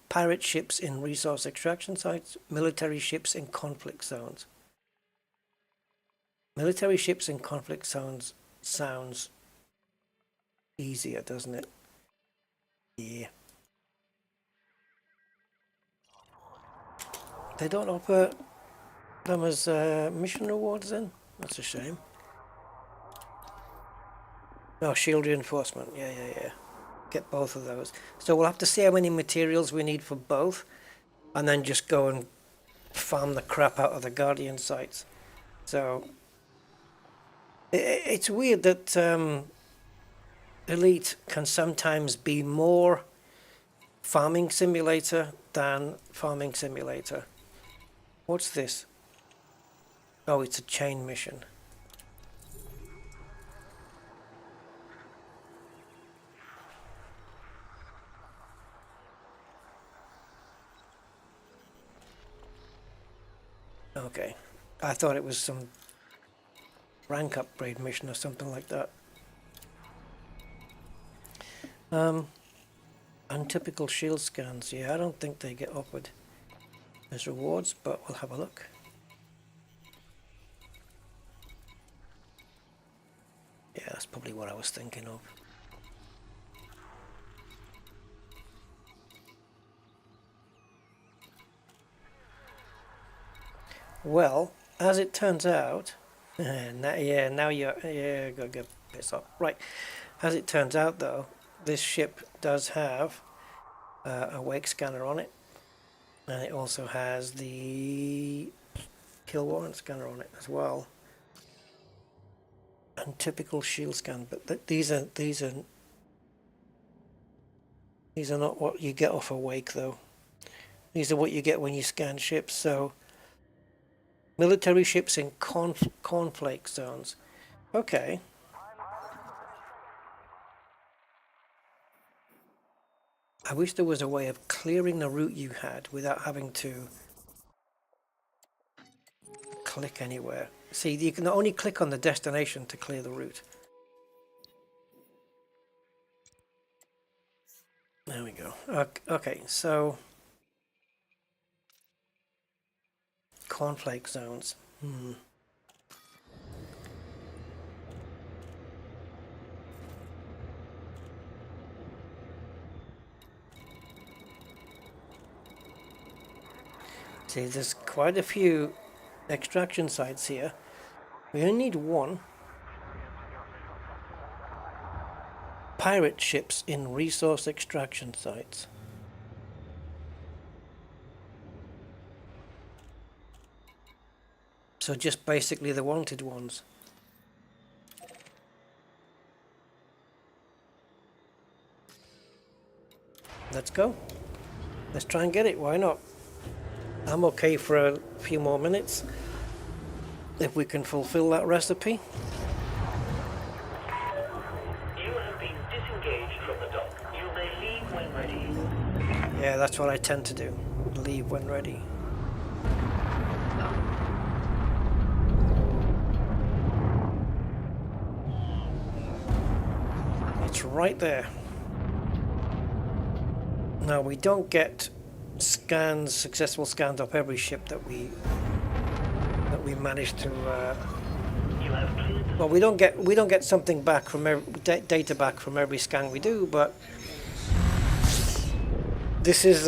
Pirate ships in resource extraction sites, military ships in conflict zones. Military ships in conflict zones sounds easier, doesn't it? Yeah. They don't offer them as mission rewards then? That's a shame. No, shield reinforcement. Yeah. Get both of those. So we'll have to see how many materials we need for both, and then just go and farm the crap out of the Guardian sites. So it's weird that Elite can sometimes be more farming simulator than farming simulator. What's this? Oh, it's a chain mission. Okay, I thought it was some rank upgrade mission or something like that. Untypical shield scans. Yeah, I don't think they get offered as rewards, but we'll have a look. Yeah, that's probably what I was thinking of. Well, as it turns out, now you're gonna get pissed off. Right, as it turns out though, this ship does have a wake scanner on it, and it also has the kill warrant scanner on it as well. And typical shield scan, but these are not what you get off a wake though. These are what you get when you scan ships. So military ships in conflict zones. Okay. I wish there was a way of clearing the route you had without having to click anywhere. See, you can only click on the destination to clear the route. There we go. Okay, so conflict zones. See, there's quite a few extraction sites here. We only need one. Pirate ships in resource extraction sites. So just basically the wanted ones. Let's go. Let's try and get it, why not? I'm okay for a few more minutes if we can fulfill that recipe. You have been disengaged from the dock. You may leave when ready. Yeah, that's what I tend to do. Leave when ready. It's right there. Now we don't get successful scans of every ship that we manage to. Well, we don't get something back from data back from every scan we do, but this is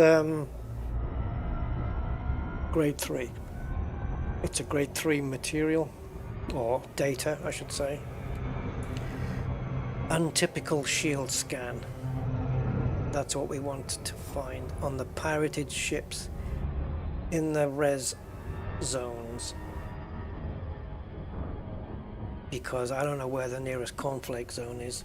grade 3. It's a grade 3 material, or data, I should say. Untypical shield scan. That's what we want to find on the pirated ships in the res zones. Because I don't know where the nearest cornflake zone is.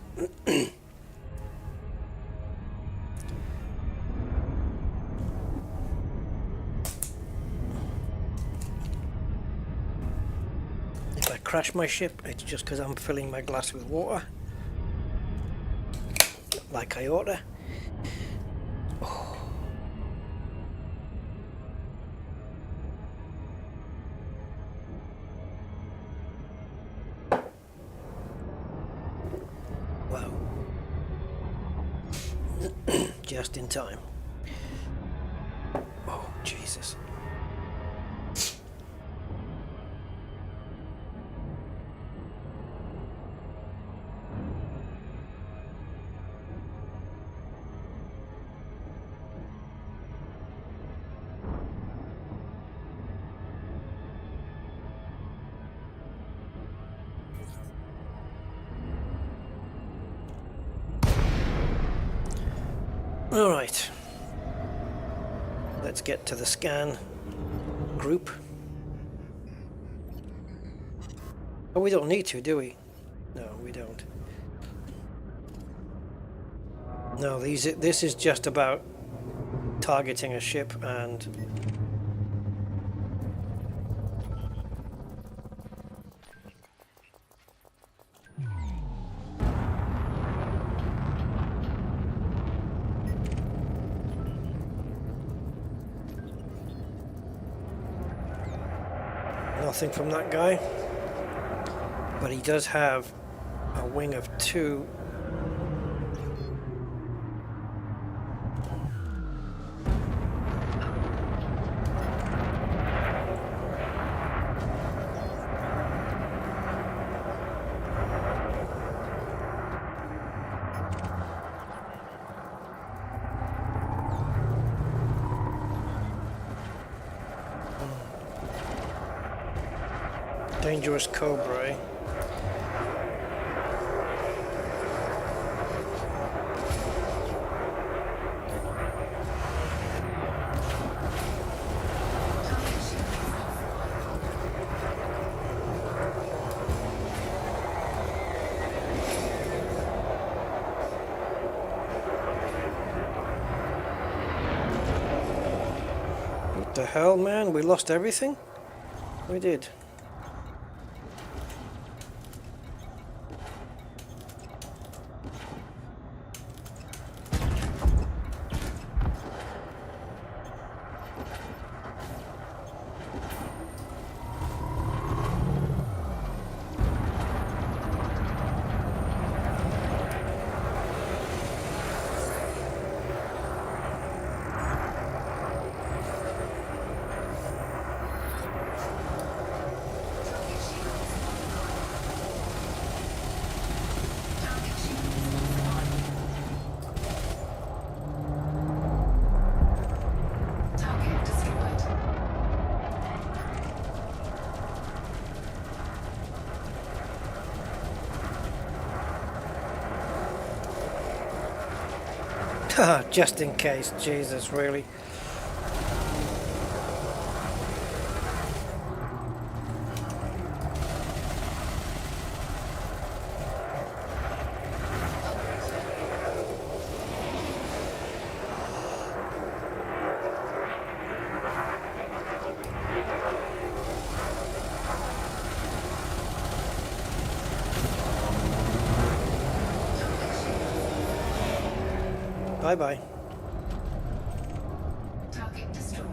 If I crash my ship, it's just because I'm filling my glass with water. Like I oughta. Oh. Wow. Just in time. Oh, Jesus. All right, let's get to the scan group. Oh, we don't need to, do we? No, we don't. No, this is just about targeting a ship and nothing from that guy, but he does have a wing of 2 Dangerous Cobra, eh? What the hell, man? We lost everything? We did. Target destroyed. Just in case, Jesus, really. Bye-bye. Target destroyed.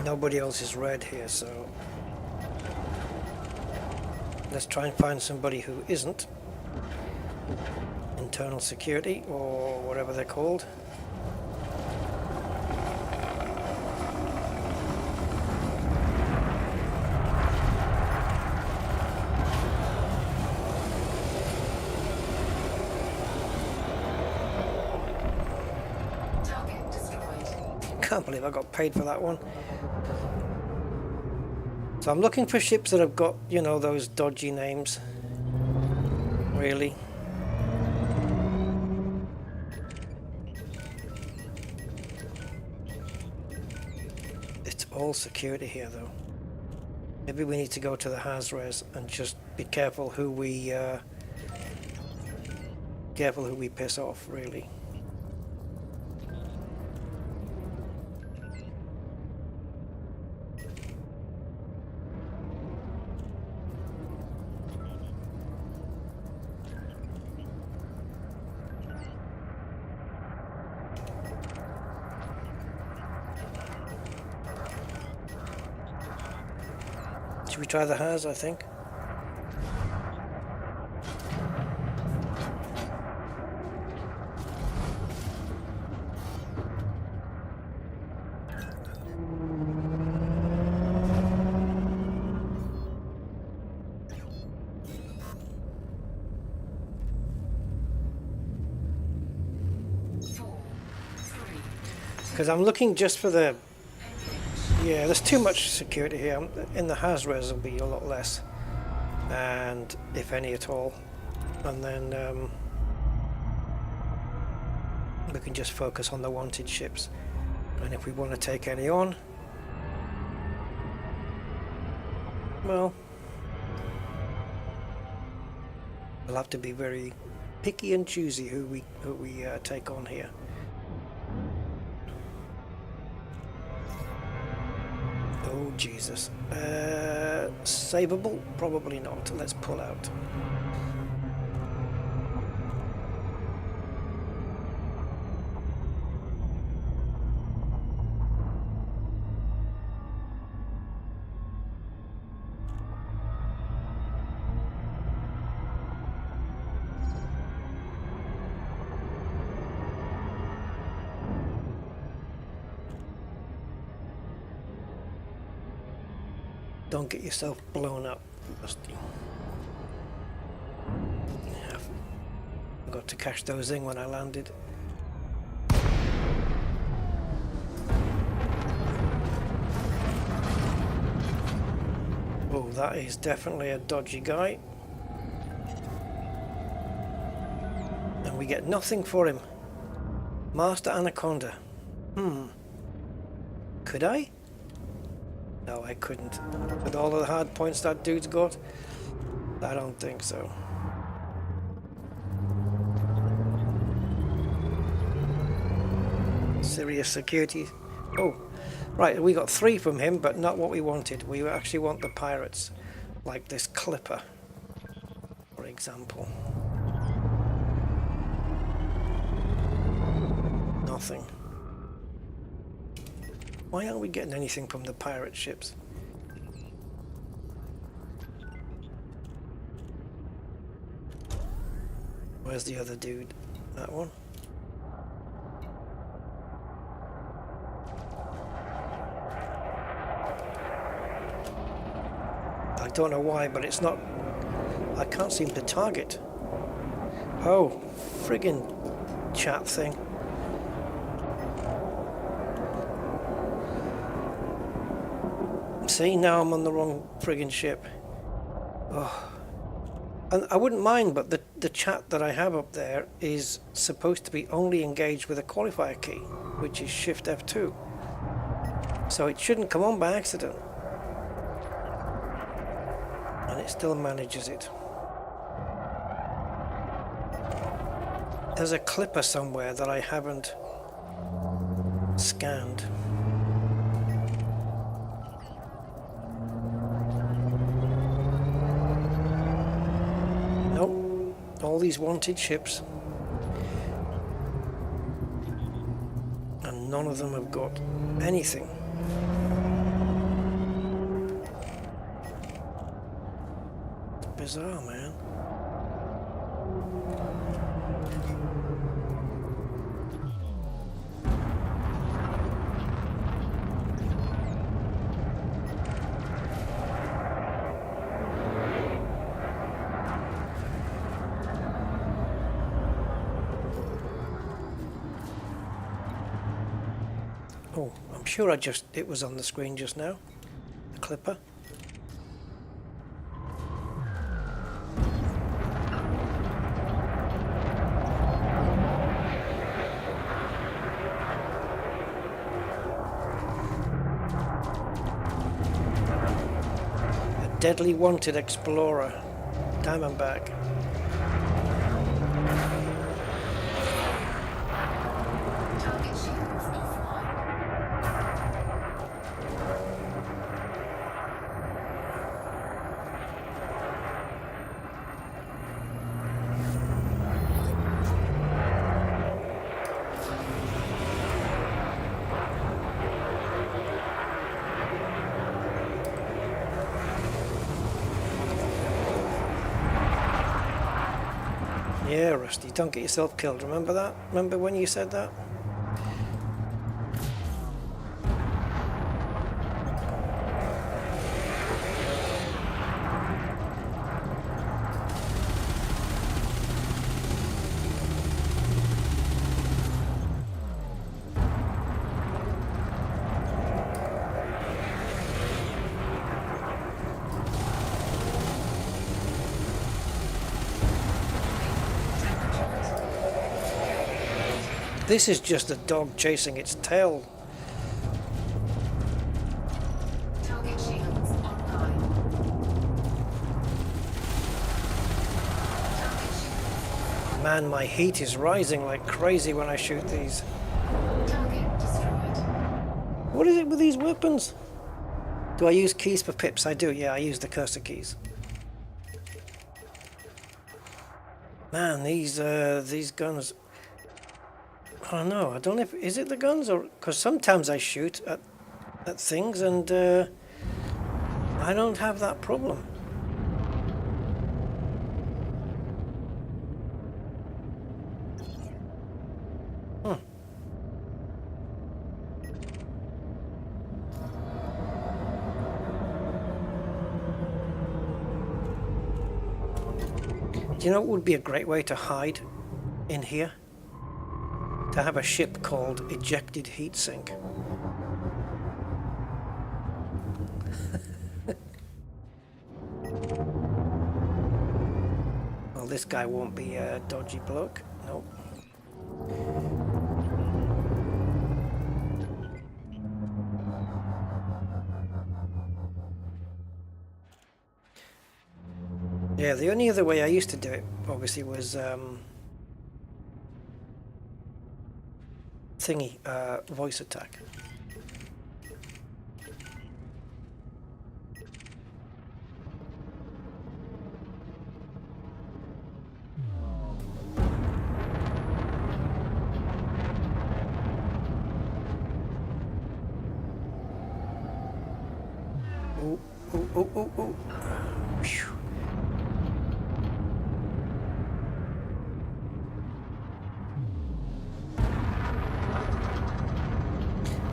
Nobody else is red here, so let's try and find somebody who isn't. Internal security, or whatever they're called. Target destroyed. Can't believe I got paid for that one. So I'm looking for ships that have got, you know, those dodgy names. Really. It's all security here, though. Maybe we need to go to the Hazres and just be careful who we piss off, really. Should we try the Haz, I think? Because I'm looking just for the... Yeah, there's too much security here. In the Hazres will be a lot less. And if any at all. And then we can just focus on the wanted ships. And if we want to take any on, well, we'll have to be very picky and choosy who we take on here. Oh Jesus. Savable? Probably not. Let's pull out. Don't get yourself blown up, Rusty. I forgot to cash those in when I landed. Oh, that is definitely a dodgy guy. And we get nothing for him. Master Anaconda. Could I? No, I couldn't. With all of the hard points that dude's got? I don't think so. Serious security. Oh, right, we got 3 from him, but not what we wanted. We actually want the pirates, like this Clipper, for example. Nothing. Why aren't we getting anything from the pirate ships? Where's the other dude? That one? I don't know why, but it's not... I can't seem to target. Oh, friggin' chat thing. See, now I'm on the wrong friggin' ship. Oh. And I wouldn't mind, but the chat that I have up there is supposed to be only engaged with a qualifier key, which is Shift F2. So it shouldn't come on by accident. And it still manages it. There's a clipper somewhere that I haven't scanned. Nope. All these wanted ships. And none of them have got anything. Bizarre, man. Oh, I'm sure it was on the screen just now. The Clipper. Deadly Wanted Explorer, Diamondback. Target shields offline. Yeah, Rusty, don't get yourself killed. Remember that? Remember when you said that? This is just a dog chasing its tail. Target shields online. Target shields. Man, my heat is rising like crazy when I shoot these. Target destroyed. What is it with these weapons? Do I use keys for pips? I do, yeah, I use the cursor keys. Man, these guns... I don't know. I don't know if is it the guns or because sometimes I shoot at things and I don't have that problem. Do you know what would be a great way to hide in here? To have a ship called Ejected Heatsink. this guy won't be a dodgy bloke. Nope. Yeah, the only other way I used to do it, obviously, was voice attack. Oh, oh, oh, oh, oh. Phew.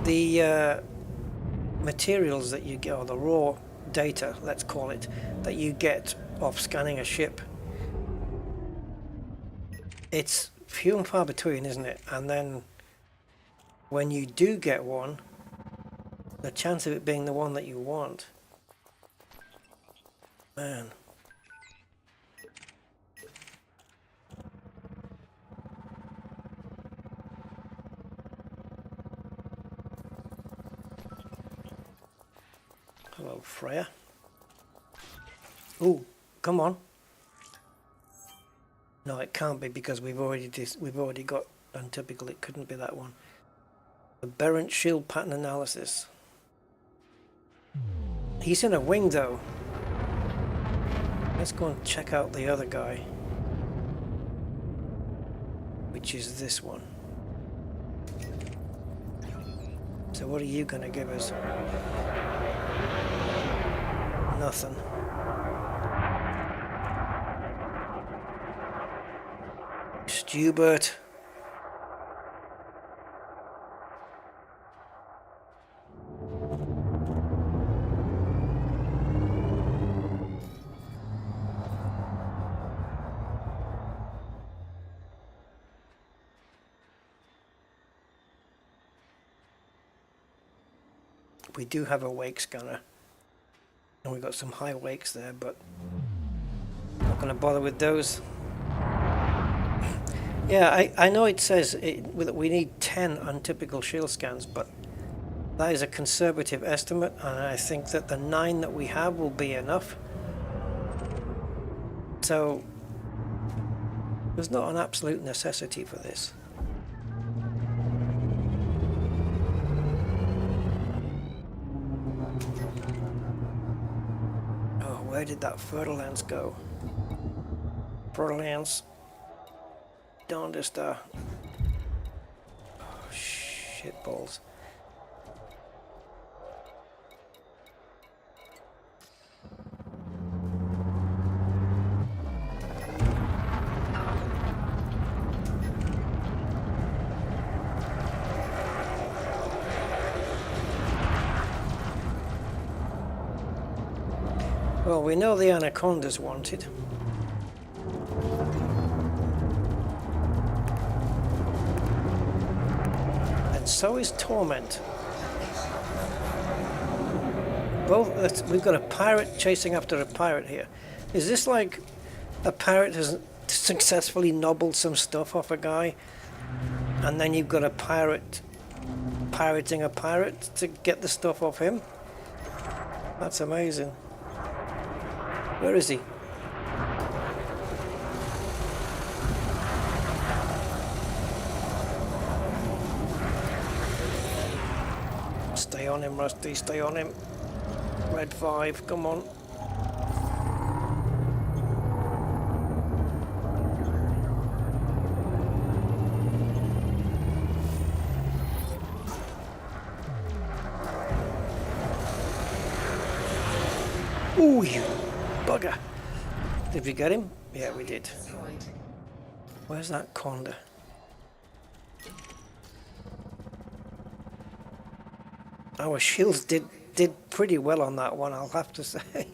The materials that you get, or the raw data, let's call it, that you get off scanning a ship, it's few and far between, isn't it? And then when you do get one, the chance of it being the one that you want, man. Hello, Freya. Ooh, come on. No, it can't be because we've already got untypical. It couldn't be that one. Aberrant shield pattern analysis. He's in a wing though. Let's go and check out the other guy, which is this one. So what are you gonna give us? Nothing. Stubert. We do have a wake scanner, and we've got some high wakes there, but not going to bother with those. Yeah, I know it says we need 10 untypical shield scans, but that is a conservative estimate, and I think that the 9 that we have will be enough. So there's not an absolute necessity for this. Where did that Fertilance go? Fertilance. ¿Dónde está? Oh, shit balls. Well, we know the Anaconda's wanted. And so is Torment. Both, we've got a pirate chasing after a pirate here. Is this like a pirate has successfully nobbled some stuff off a guy, and then you've got a pirate pirating a pirate to get the stuff off him? That's amazing. Where is he? Stay on him, Rusty, stay on him. Red 5, come on. Ooh, you bugger. Did we get him? Yeah, we did. Where's that Conda? Our shields did pretty well on that one, I'll have to say.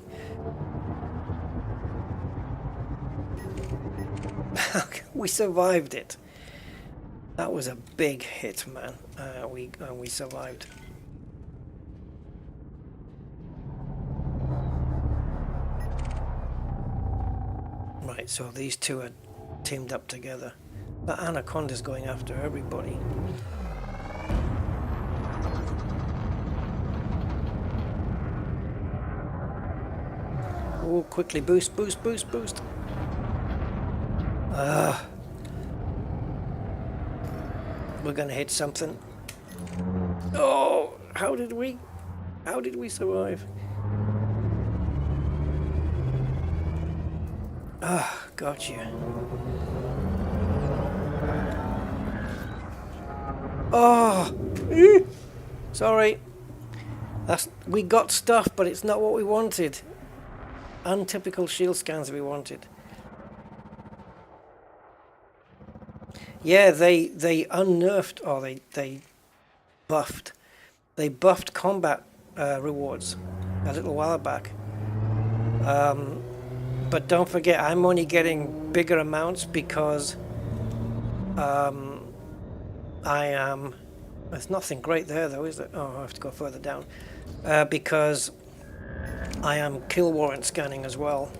We survived it. That was a big hit, man. We survived. Right, So these two are teamed up together. That Anaconda's going after everybody. Oh, quickly boost, boost, boost, boost. We're gonna hit something. Oh, how did we survive? Ah, gotcha. Oh, sorry. We got stuff, but it's not what we wanted. Untypical shield scans we wanted. Yeah, they unnerfed, or they buffed. They buffed combat rewards a little while back. But don't forget, I'm only getting bigger amounts because I am... There's nothing great there though, is there? Oh, I have to go further down. Because I am kill warrant scanning as well.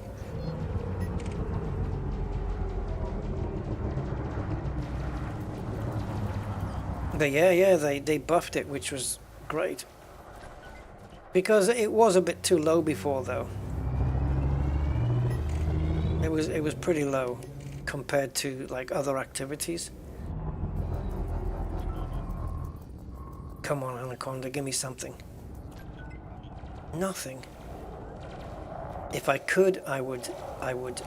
But yeah, they buffed it, which was great. Because it was a bit too low before though. It was pretty low compared to like other activities. Come on, Anaconda, give me something. Nothing. If I could, I would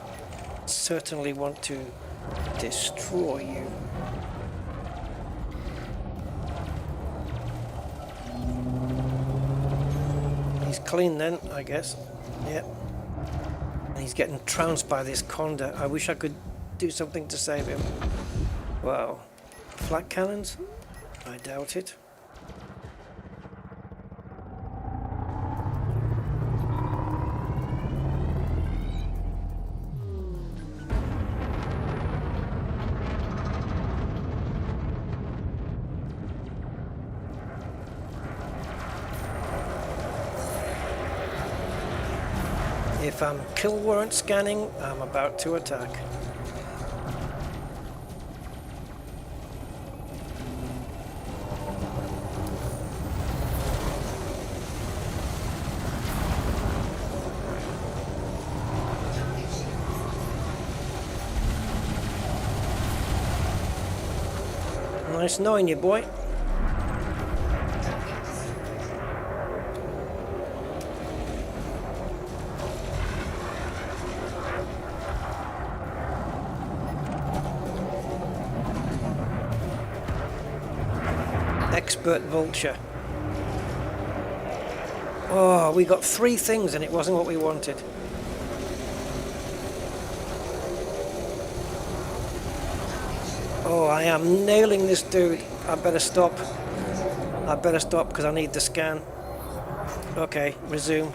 certainly want to destroy you. He's clean then, I guess. Yep. And he's getting trounced by this Conda. I wish I could do something to save him. Wow. Flat cannons? I doubt it. If I'm kill warrant scanning, I'm about to attack. Nice knowing you, boy. Expert vulture. Oh, we got 3 things and it wasn't what we wanted. Oh, I am nailing this dude. I better stop. I better stop because I need the scan. Okay, resume.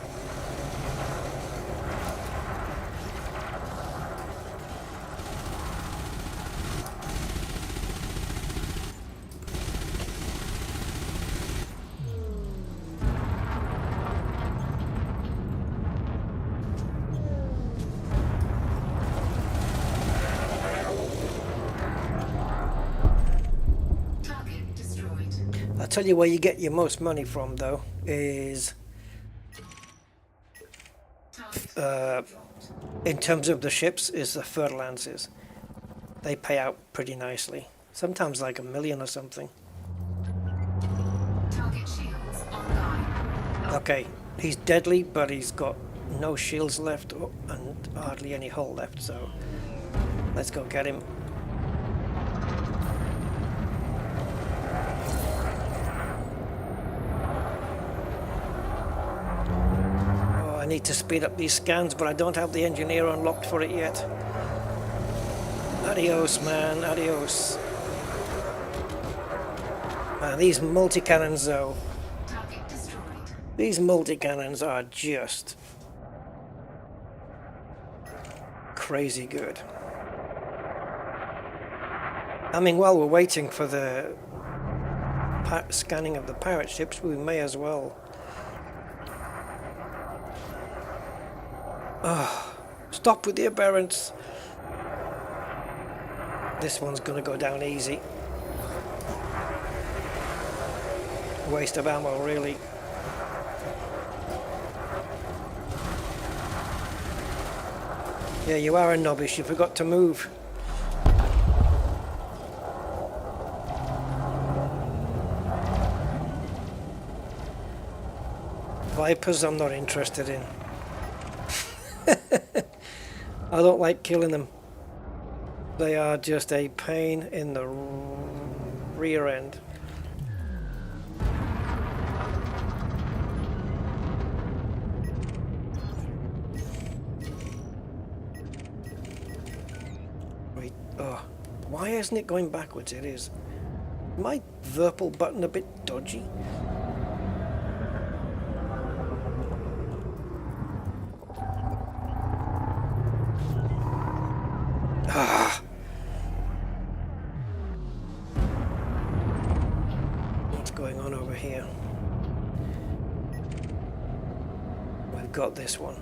I'll tell you where you get your most money from though, is in terms of the ships, is the Fertlances. They pay out pretty nicely. Sometimes like $1 million or something. Target shields online. Okay, he's deadly, but he's got no shields left and hardly any hull left, so let's go get him. I need to speed up these scans, but I don't have the engineer unlocked for it yet. Adios, man, adios. Man, these multi-cannons though. Target destroyed. These multi-cannons are just crazy good. I mean, while we're waiting for the scanning of the pirate ships, we may as well... Oh, stop with the aberrants. This one's gonna go down easy. Waste of ammo, really. Yeah, you are a novice. You forgot to move. Vipers, I'm not interested in. I don't like killing them. They are just a pain in the rear end. Wait, oh, why isn't it going backwards? It is. My Virpil button a bit dodgy? Ah. What's going on over here? We've got this one.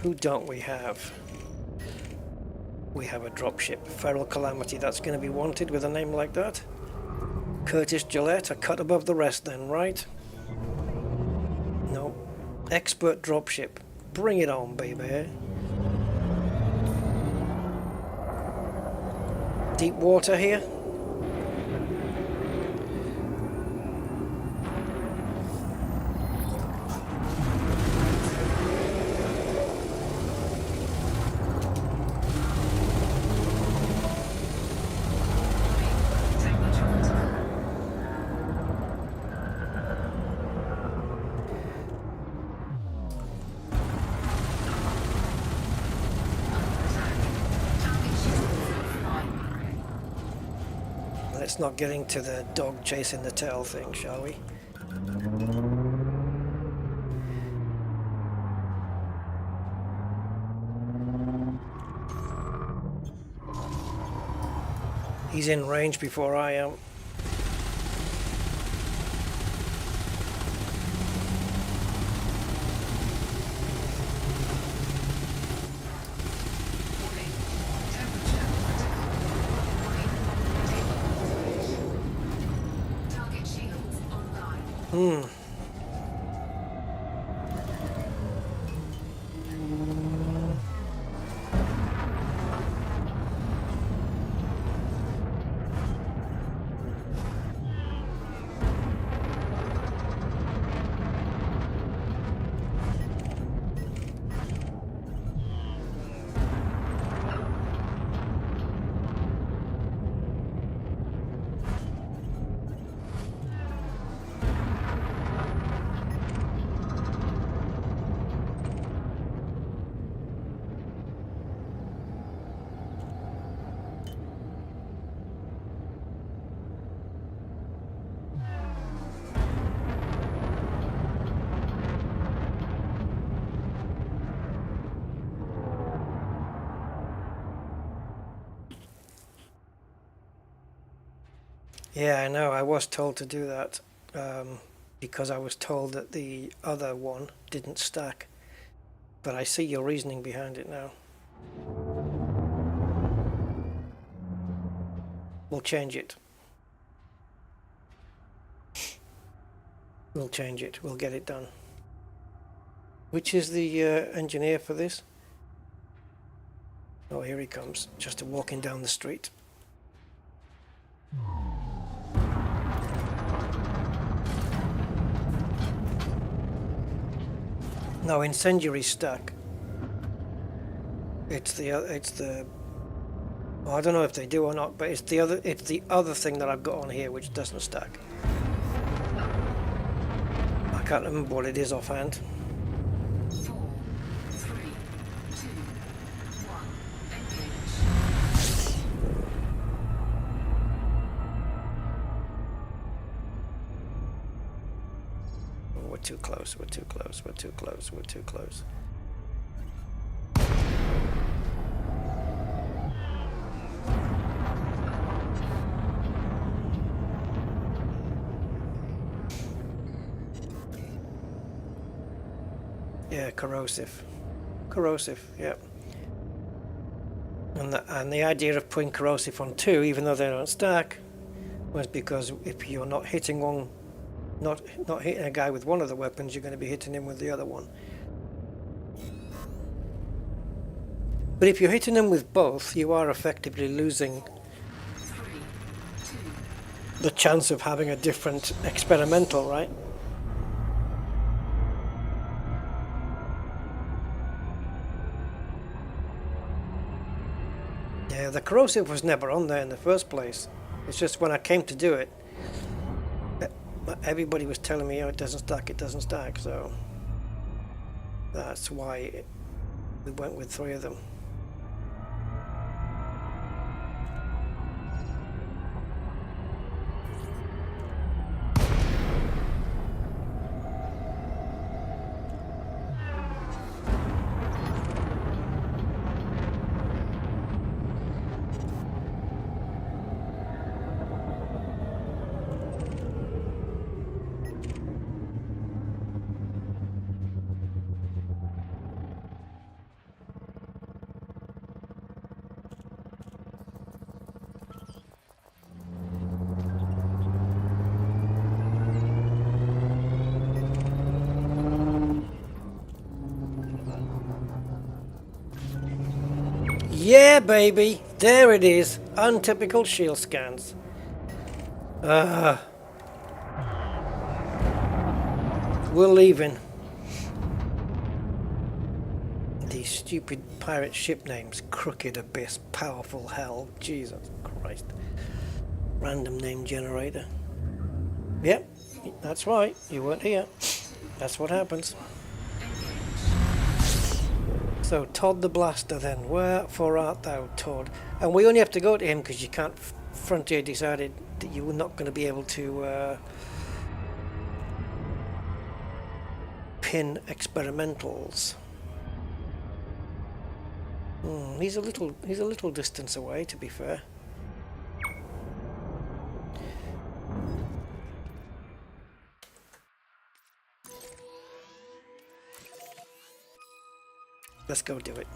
Who don't we have? We have a dropship. Feral Calamity, that's going to be wanted with a name like that. Curtis Gillette, a cut above the rest then, right? No. Expert dropship. Bring it on, baby. Deep water here. Let's not get into the dog chasing the tail thing, shall we? He's in range before I am. Yeah, I know. I was told to do that because I was told that the other one didn't stack. But I see your reasoning behind it now. We'll change it. We'll change it. We'll get it done. Which is the engineer for this? Oh, here he comes. Just walking down the street. No, incendiary stack. It's the. Well, I don't know if they do or not, but it's the other thing that I've got on here which doesn't stack. I can't remember what it is offhand. 4, 3, 2, 1, engage. We're too close. We're too close. We're too close. We're too close. Yeah, corrosive. Corrosive, yeah. And the idea of putting corrosive on two, even though they don't stack, was because if you're not hitting one, not hitting a guy with one of the weapons, you're going to be hitting him with the other one. But if you're hitting him with both, you are effectively losing the chance of having a different experimental, right? Yeah, the corrosive was never on there in the first place. It's just when I came to do it, everybody was telling me, oh, it doesn't stack, so that's why we went with 3 of them. Yeah, baby, there it is. Untypical shield scans. We're leaving. These stupid pirate ship names. Crooked Abyss, Powerful Hell. Jesus Christ. Random name generator. Yep, that's right. You weren't here. That's what happens. So, Todd the Blaster then. Wherefore art thou, Todd? And we only have to go to him because you can't... Frontier decided that you were not going to be able to pin experimentals. He's a little distance away, to be fair. Let's go do it.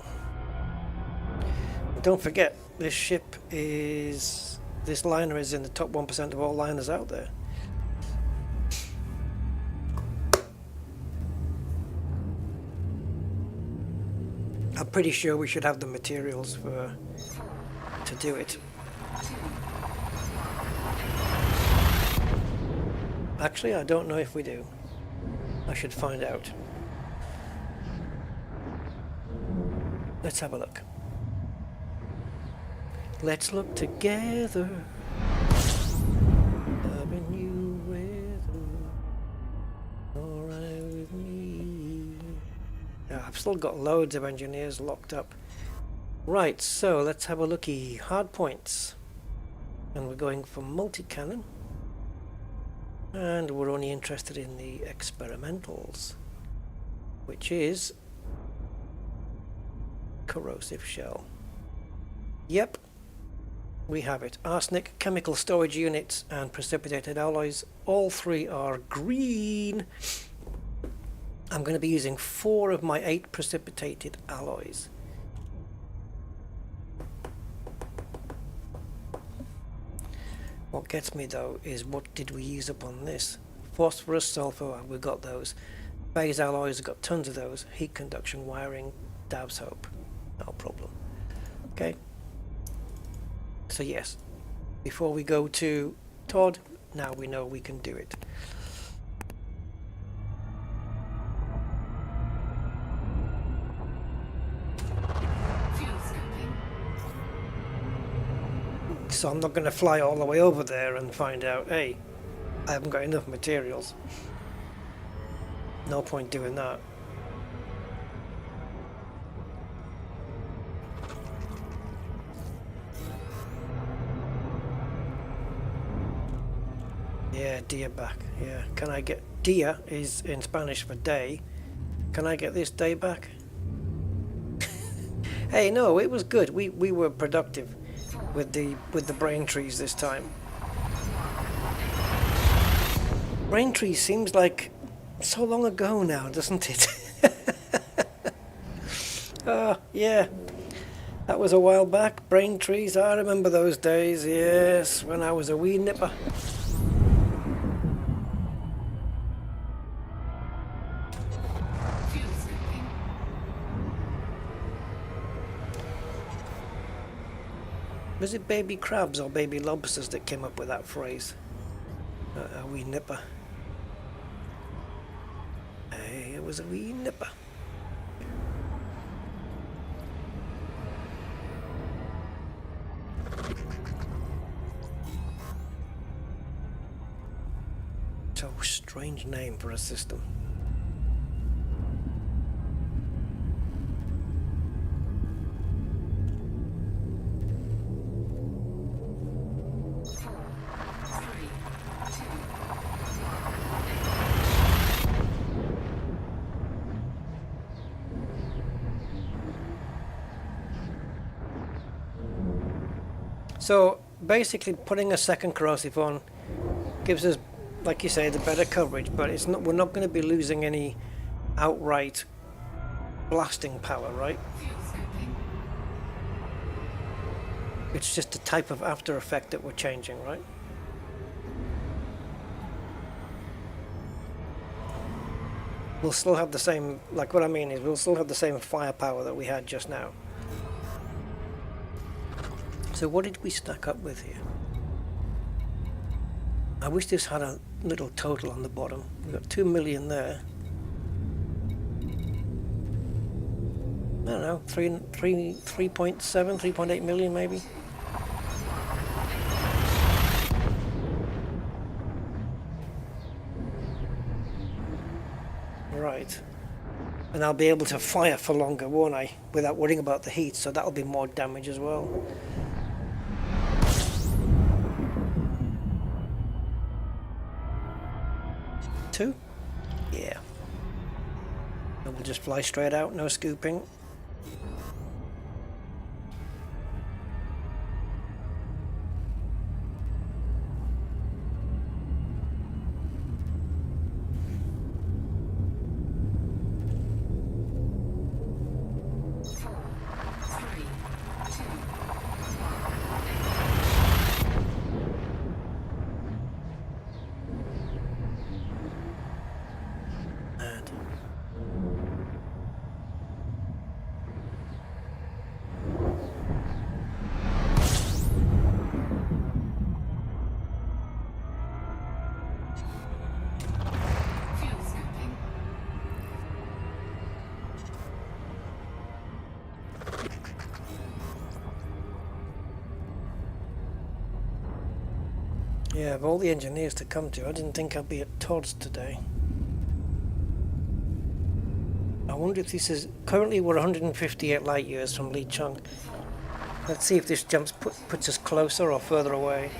Don't forget, this liner is in the top 1% of all liners out there. I'm pretty sure we should have the materials to do it. Actually, I don't know if we do. I should find out. Let's have a look. Let's look together. Loving you weather. Alright with me. Yeah, I've still got loads of engineers locked up. Right, so let's have a looky. Hard points. And we're going for multi-cannon. And we're only interested in the experimentals, which is corrosive shell. Yep, we have it. Arsenic, chemical storage units, and precipitated alloys. All 3 are green. I'm going to be using 4 of my 8 precipitated alloys. What gets me though is what did we use up on this? Phosphorus, sulfur, we got those. Base alloys, got tons of those. Heat conduction, wiring, Dab's Hope. No problem. Okay. So yes, before we go to Todd, now we know we can do it. So I'm not going to fly all the way over there and find out, hey, I haven't got enough materials. No point doing that. Yeah, dia back. Yeah, can I get... Dia is in Spanish for day. Can I get this day back? Hey, no, it was good. We were productive with the brain trees this time. Brain trees seems like so long ago now, doesn't it? Yeah. That was a while back. Brain trees, I remember those days, yes, when I was a wee nipper. Fuel scooping. Was it baby crabs or baby lobsters that came up with that phrase? A wee nipper. Hey, it was a wee nipper. So strange name for a system. So basically putting a second corrosive on gives us, like you say, the better coverage, but it's not, we're not going to be losing any outright blasting power, right? Fuel scooping. It's just the type of after effect that we're changing, right? We'll still have the same, like what I mean is we'll still have the same firepower that we had just now. So what did we stack up with here? I wish this had a little total on the bottom. We've got 2 million there. I don't know, 3.7, 3.8 million maybe. Right. And I'll be able to fire for longer, won't I? Without worrying about the heat, so that'll be more damage as well. Two? Yeah. And we'll just fly straight out, no scooping. Yeah, of all the engineers to come to, I didn't think I'd be at Todd's today. I wonder if this is... Currently we're 158 light years from Lee Chung. Let's see if this jump puts us closer or further away.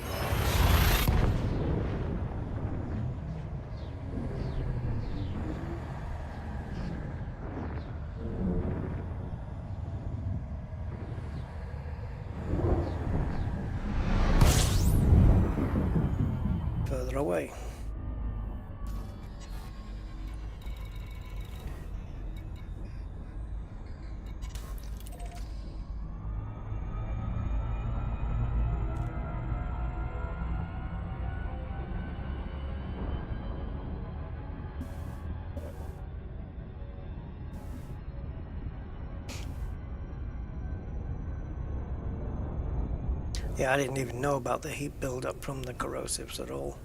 Further away. Yeah, I didn't even know about the heat buildup from the corrosives at all.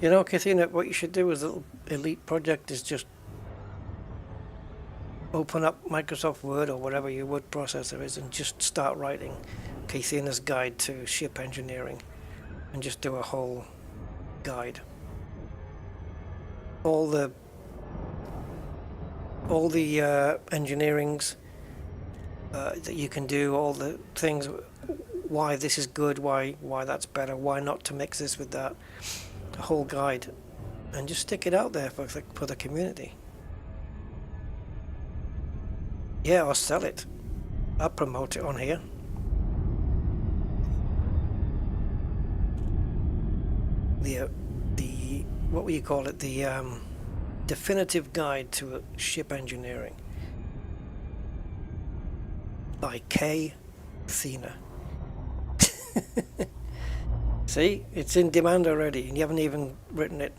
You know, Kathina, what you should do as a little elite project is just open up Microsoft Word or whatever your word processor is and just start writing Kathina's Guide to Ship Engineering and just do a whole guide. All the engineerings that you can do, all the things, why this is good, why that's better, why not to mix this with that, the whole guide, and just stick it out there for the community. Yeah, or sell it. I'll promote it on here. The what will you call it? The definitive guide to ship engineering by K. Thena. See, it's in demand already, and you haven't even written it.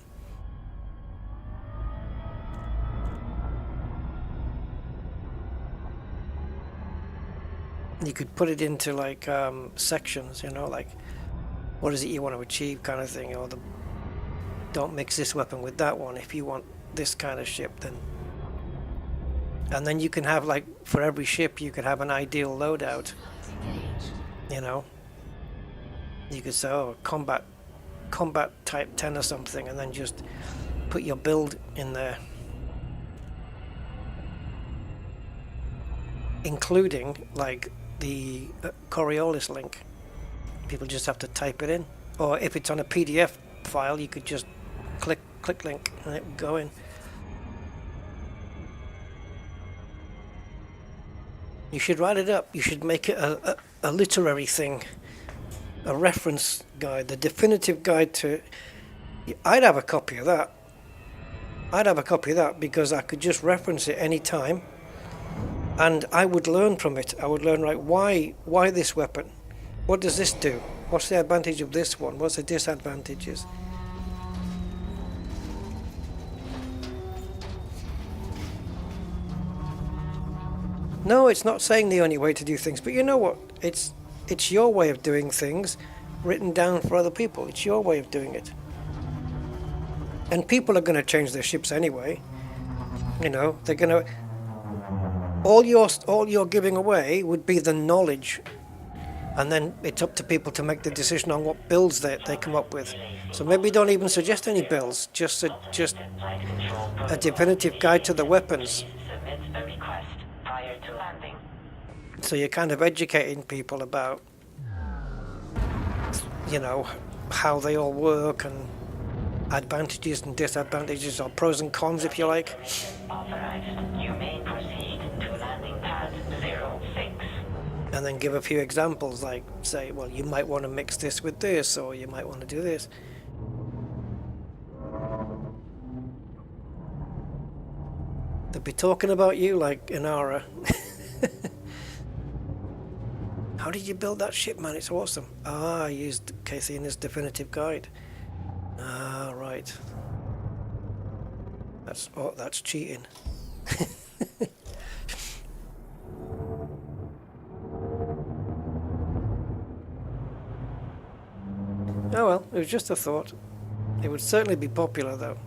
You could put it into like sections, you know, like what is it you want to achieve, kind of thing, or the don't mix this weapon with that one if you want this kind of ship, then. And then you can have, like, for every ship you could have an ideal loadout, you know. You could say, oh, combat type 10 or something, and then just put your build in there, including like the Coriolis link. People just have to type it in, or if it's on a PDF file, you could just click link and it would go in. You should write it up. You should make it a literary thing, a reference guide, the definitive guide to. I'd have a copy of that. I'd have a copy of that because I could just reference it any time, and I would learn from it. I would learn, right, why this weapon? What does this do? What's the advantage of this one? What's the disadvantages? No, it's not saying the only way to do things, but you know what? It's your way of doing things written down for other people. It's your way of doing it. And people are going to change their ships anyway. You know, they're going to... All you're giving away would be the knowledge. And then it's up to people to make the decision on what builds they come up with. So maybe don't even suggest any builds. Just a definitive guide to the weapons. So you're kind of educating people about, you know, how they all work and advantages and disadvantages, or pros and cons, if you like. Authorized. You may proceed to landing pad 06. And then give a few examples, like say, well, you might want to mix this with this, or you might want to do this. They'll be talking about you like an aura. How did you build that ship, man? It's awesome. Ah, I used Casey in his definitive guide. Ah, right. That's cheating. Oh well, it was just a thought. It would certainly be popular, though.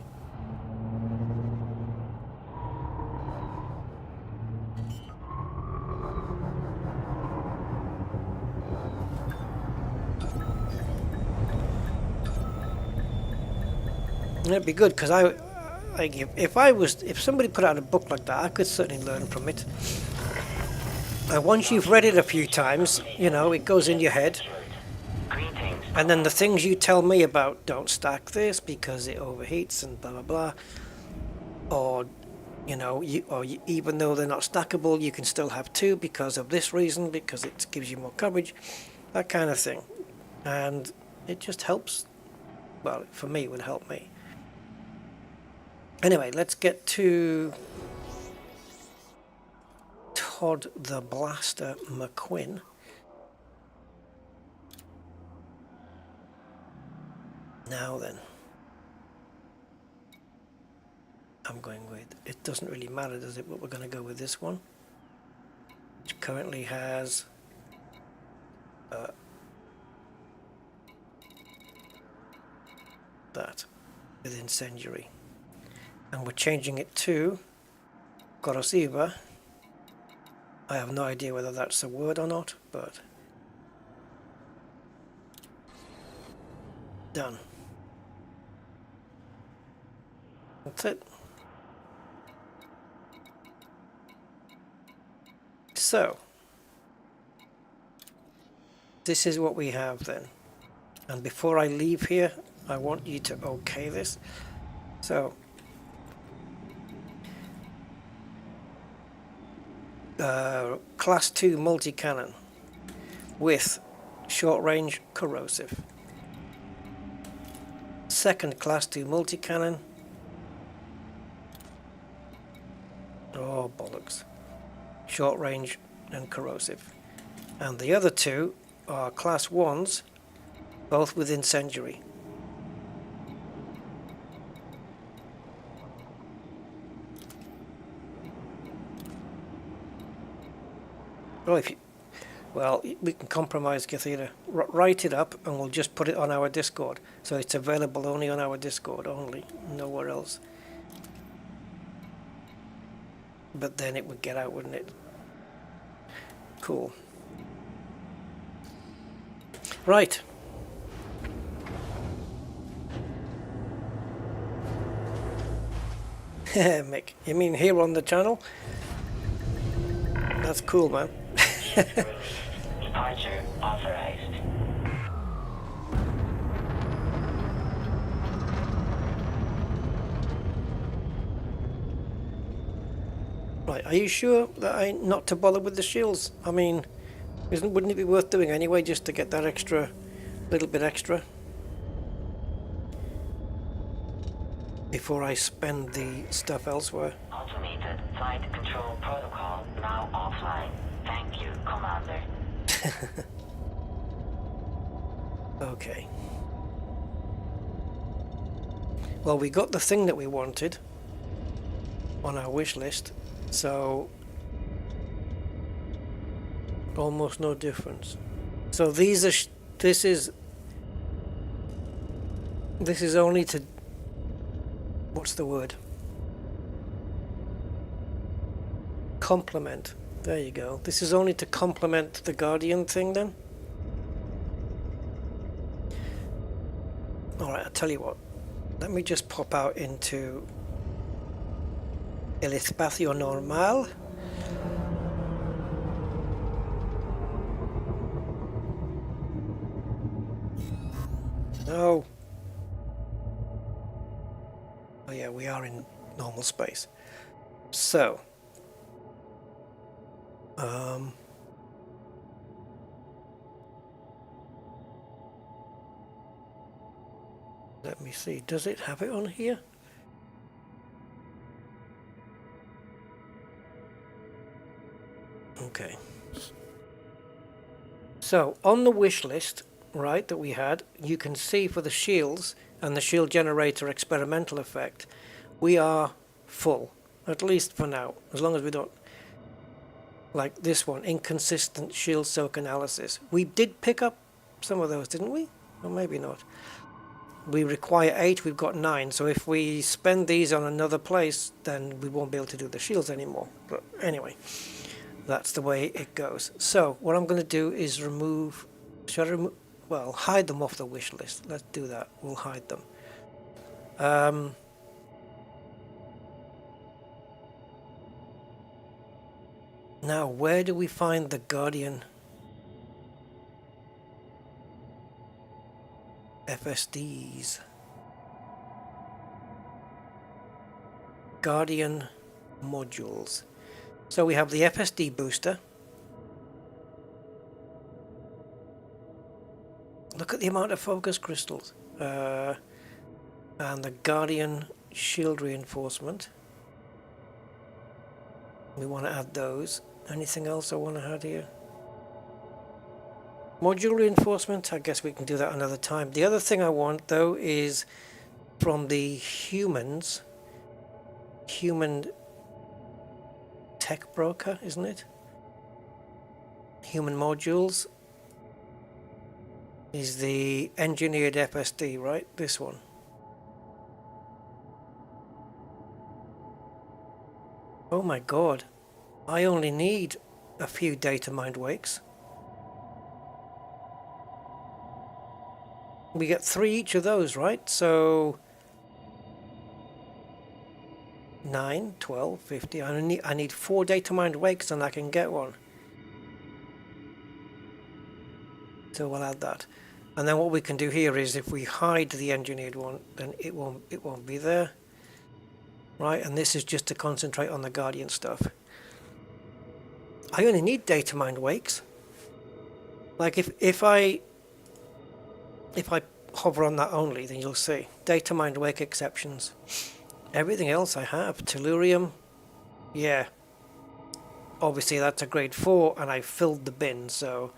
It'd be good, because if somebody put out a book like that, I could certainly learn from it. And once you've read it a few times, you know, it goes in your head. And then the things you tell me about, don't stack this because it overheats and blah blah blah, or you know, even though they're not stackable, you can still have two because of this reason, because it gives you more coverage, that kind of thing. And it just helps. Well, for me, it would help me. Anyway, let's get to Todd the Blaster McQuinn. Now then, I'm going with, it doesn't really matter, does it, but we're going to go with this one, which currently has that with incendiary. And we're changing it to corrosiva. I have no idea whether that's a word or not, but done. That's it. So this is what we have then. And before I leave here, I want you to okay this. So Class 2 multi-cannon with short-range corrosive. Second Class 2 multi-cannon. Oh, bollocks. Short-range and corrosive. And the other two are Class 1s, both with incendiary. Oh, if you, well, we can compromise, Gathira. Write it up and we'll just put it on our Discord. So it's available only on our Discord, only, nowhere else. But then it would get out, wouldn't it? Cool. Right. Mick, you mean here on the channel? That's cool, man. Departure authorized. Right, are you sure that I not to bother with the shields? I mean, wouldn't it be worth doing anyway, just to get that extra, little bit extra? Before I spend the stuff elsewhere. Automated flight control protocol now offline. Thank you, Commander. Okay. Well, we got the thing that we wanted on our wish list, so almost no difference. So these are this is only to, what's the word? Complement. There you go. This is only to complement the Guardian thing then? Alright, I'll tell you what. Let me just pop out into El Espacio Normal. No. Oh yeah, we are in normal space. So. Let me see, does it have it on here? Okay. So, on the wish list, right, that we had, you can see for the shields and the shield generator experimental effect, we are full, at least for now, as long as we don't, like this one, inconsistent shield soak analysis. We did pick up some of those, didn't we? Or maybe not. We require 8, we've got 9, so if we spend these on another place, then we won't be able to do the shields anymore. But anyway, that's the way it goes. So what I'm going to do is remove, should I remove, well, hide them off the wish list. Let's do that. We'll hide them. Now, where do we find the Guardian FSDs? Guardian modules. So we have the FSD booster. Look at the amount of focus crystals. And the Guardian shield reinforcement. We want to add those. Anything else I want to add here? Module reinforcement, I guess we can do that another time. The other thing I want though is from the human tech broker, isn't it? Human modules is the engineered FSD, right? This one. Oh my god, I only need a few data mined wakes. We get 3 each of those, right? So 9, 12, 50. I need 4 data mined wakes and I can get one. So we'll add that. And then what we can do here is if we hide the engineered one, then it won't be there. Right, and this is just to concentrate on the Guardian stuff. I only need data mined wakes. Like if I hover on that only, then you'll see data mined wake exceptions. Everything else I have. Tellurium, yeah. Obviously that's a grade 4 and I filled the bin, so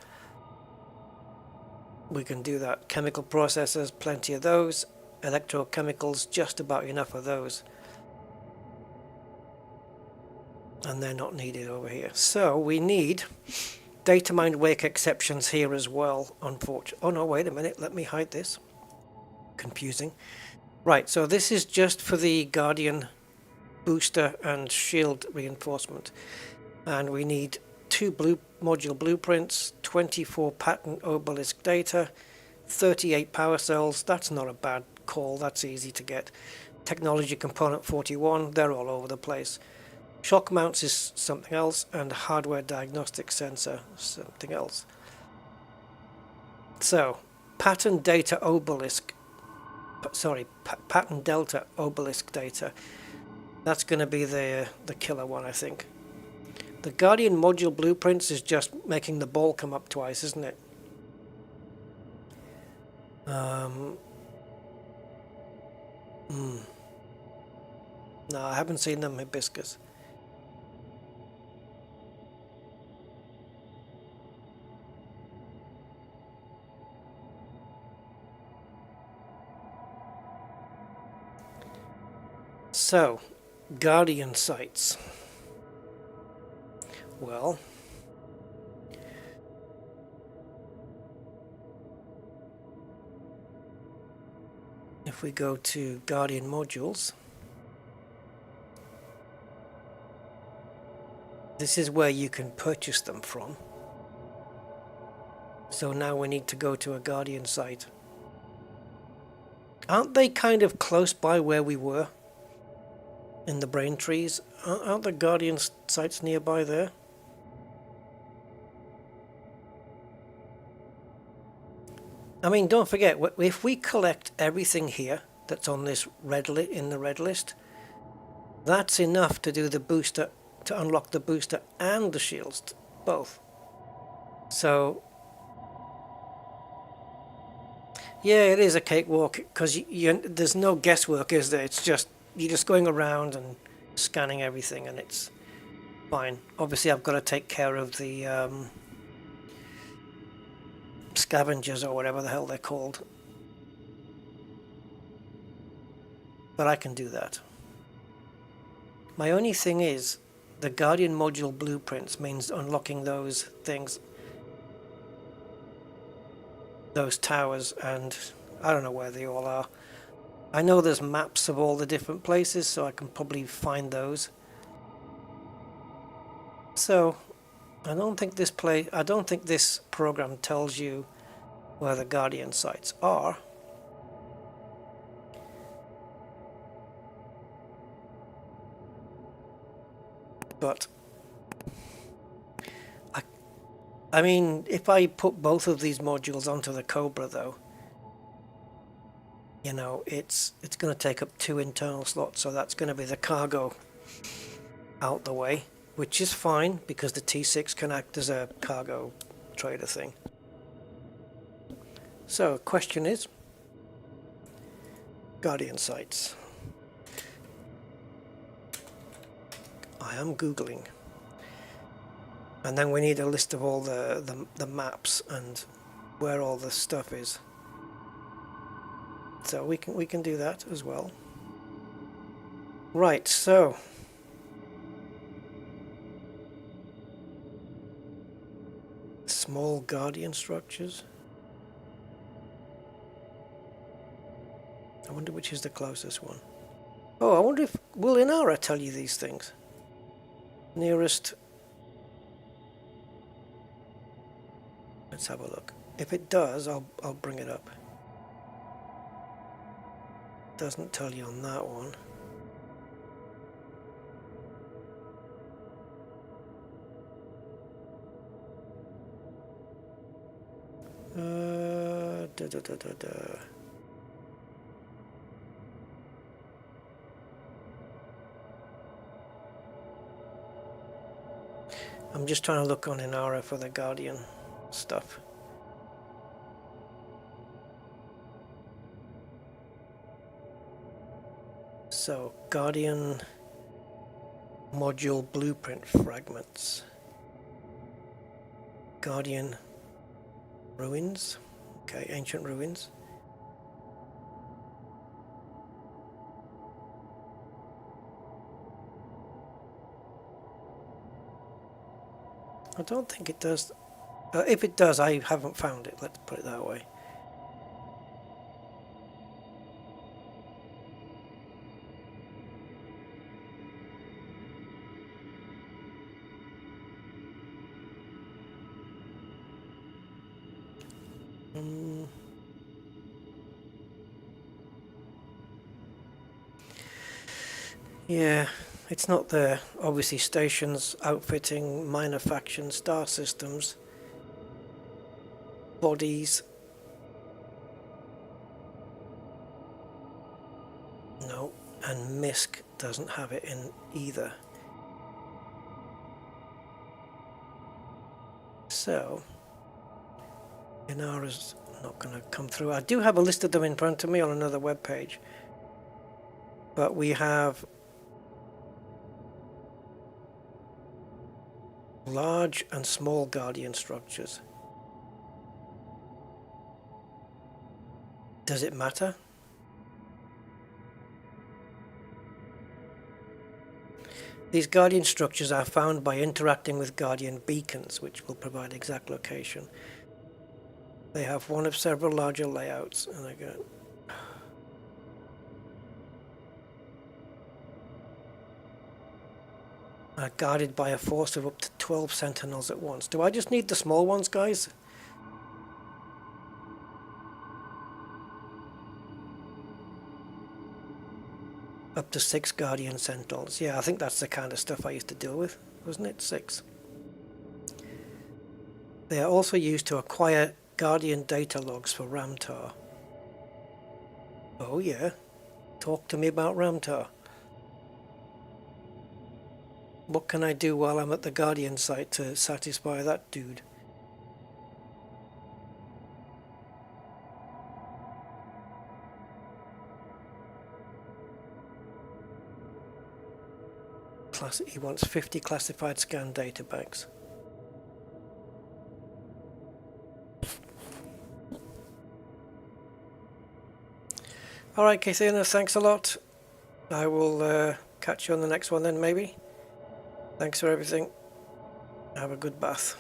we can do that. Chemical processors, plenty of those. Electrochemicals, just about enough of those. And they're not needed over here. So we need data mined wake exceptions here as well, unfortunately. Oh no, wait a minute, let me hide this. Confusing. Right, so this is just for the Guardian booster and shield reinforcement. And we need 2 module blueprints, 24 pattern obelisk data, 38 power cells. That's not a bad call, that's easy to get. Technology component 41, they're all over the place. Shock mounts is something else, and hardware diagnostic sensor something else. So, pattern data obelisk, pattern delta obelisk data. That's going to be the killer one, I think. The Guardian module blueprints is just making the ball come up twice, isn't it? No, I haven't seen them hibiscus. So, Guardian sites. Well, if we go to Guardian modules, this is where you can purchase them from. So now we need to go to a Guardian site. Aren't they kind of close by where we were? In the brain trees? Aren't the Guardian sites nearby there? I mean, don't forget, if we collect everything here that's on this in the red list, that's enough to do the booster, to unlock the booster and the shields, both. So, yeah, it is a cakewalk, because there's no guesswork, is there? It's just, you're just going around and scanning everything, and it's fine. Obviously, I've got to take care of the scavengers or whatever the hell they're called, but I can do that. My only thing is the Guardian module blueprints means unlocking those things, those towers, and I don't know where they all are. I know there's maps of all the different places, so I can probably find those. So I don't think this program tells you where the Guardian sites are. But I mean, if I put both of these modules onto the Cobra, though, you know, it's going to take up 2 internal slots, so that's going to be the cargo out the way, which is fine because the T6 can act as a cargo trader thing. So, question is, Guardian sites. I am Googling. And then we need a list of all the maps and where all the stuff is. So we can do that as well. Right, so small Guardian structures. I wonder which is the closest one. Oh, I wonder if will Inara tell you these things? Nearest. Let's have a look. If it does, I'll bring it up. Doesn't tell you on that one. I'm just trying to look on Inara for the Guardian stuff. So, Guardian module blueprint fragments. Guardian ruins. Okay, ancient ruins. I don't think it does. If it does, I haven't found it. Let's put it that way. Yeah, it's not there. Obviously, stations, outfitting, minor factions, star systems, bodies. No, and MISC doesn't have it in either. So, Inara's not going to come through. I do have a list of them in front of me on another web page. But we have large and small Guardian structures. Does it matter? These Guardian structures are found by interacting with Guardian beacons, which will provide exact location. They have one of several larger layouts, and I go. Are guarded by a force of up to 12 sentinels at once. Do I just need the small ones, guys? Up to 6 Guardian Sentinels. Yeah, I think that's the kind of stuff I used to deal with, wasn't it? 6. They are also used to acquire Guardian data logs for Ramtar. Oh yeah. Talk to me about Ramtar. What can I do while I'm at the Guardian site to satisfy that dude? He wants 50 classified scan data bags. Alright, Kathina, thanks a lot. I will catch you on the next one then, maybe. Thanks for everything. Have a good bath.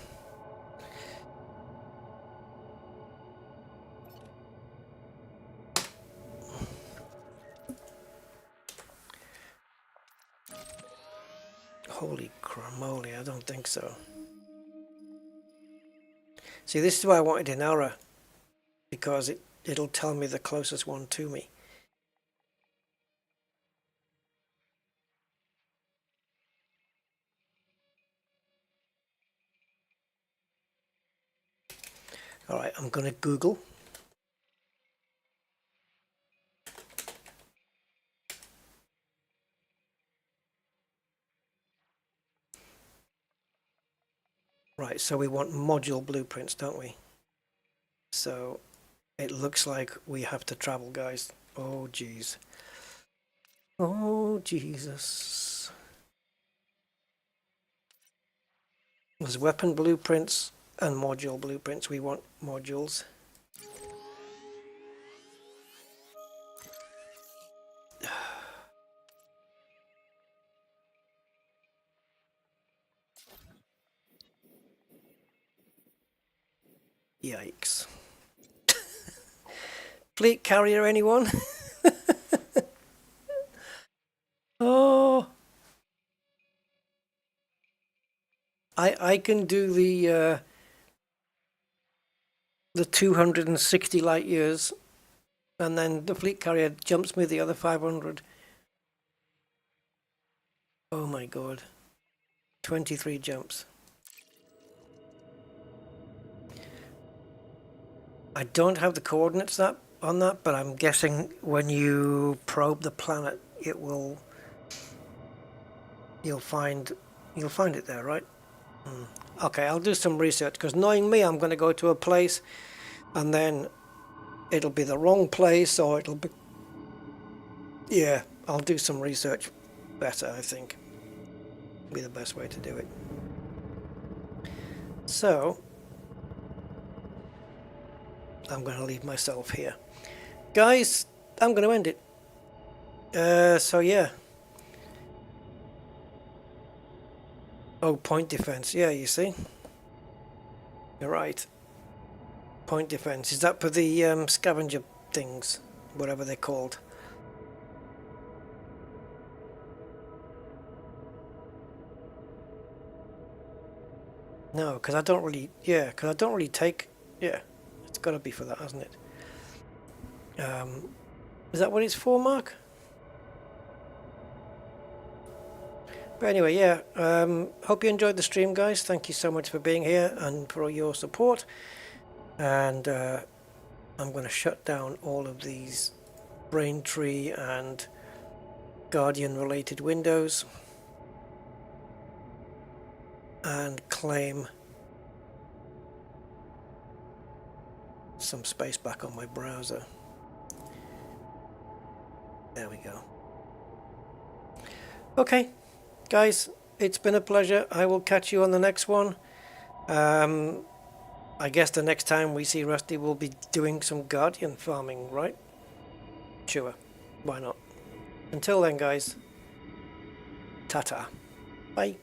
Holy cramoly, I don't think so. See, this is why I wanted Inara, because it'll tell me the closest one to me. Alright, I'm going to Google. Right, so we want module blueprints, don't we? So it looks like we have to travel, guys. Oh, jeez. Oh, Jesus. There's weapon blueprints and module blueprints. We want modules. Yikes. Fleet carrier, anyone? Oh. I can do the 260 light years, and then the fleet carrier jumps me the other 500. Oh my god. 23 jumps. I don't have the coordinates on that, but I'm guessing when you probe the planet, it will. You'll find it there, right? Okay, I'll do some research, because knowing me, I'm going to go to a place and then it'll be the wrong place, or it'll be... Yeah, I'll do some research better, I think. Be the best way to do it. So, I'm going to leave myself here. Guys, I'm going to end it. So yeah. Oh, point defense. Yeah, you see. You're right. Point defense. Is that for the scavenger things? Whatever they're called. No, because I don't really... Yeah, because I don't really take... Yeah, it's got to be for that, hasn't it? Is that what it's for, Mark? But anyway, yeah, hope you enjoyed the stream, guys. Thank you so much for being here and for all your support. And I'm going to shut down all of these Braintree and Guardian related windows and claim some space back on my browser. There we go. Okay. Guys, it's been a pleasure. I will catch you on the next one. I guess the next time we see Rusty, we'll be doing some Guardian farming, right? Sure. Why not? Until then, guys. Ta-ta. Bye.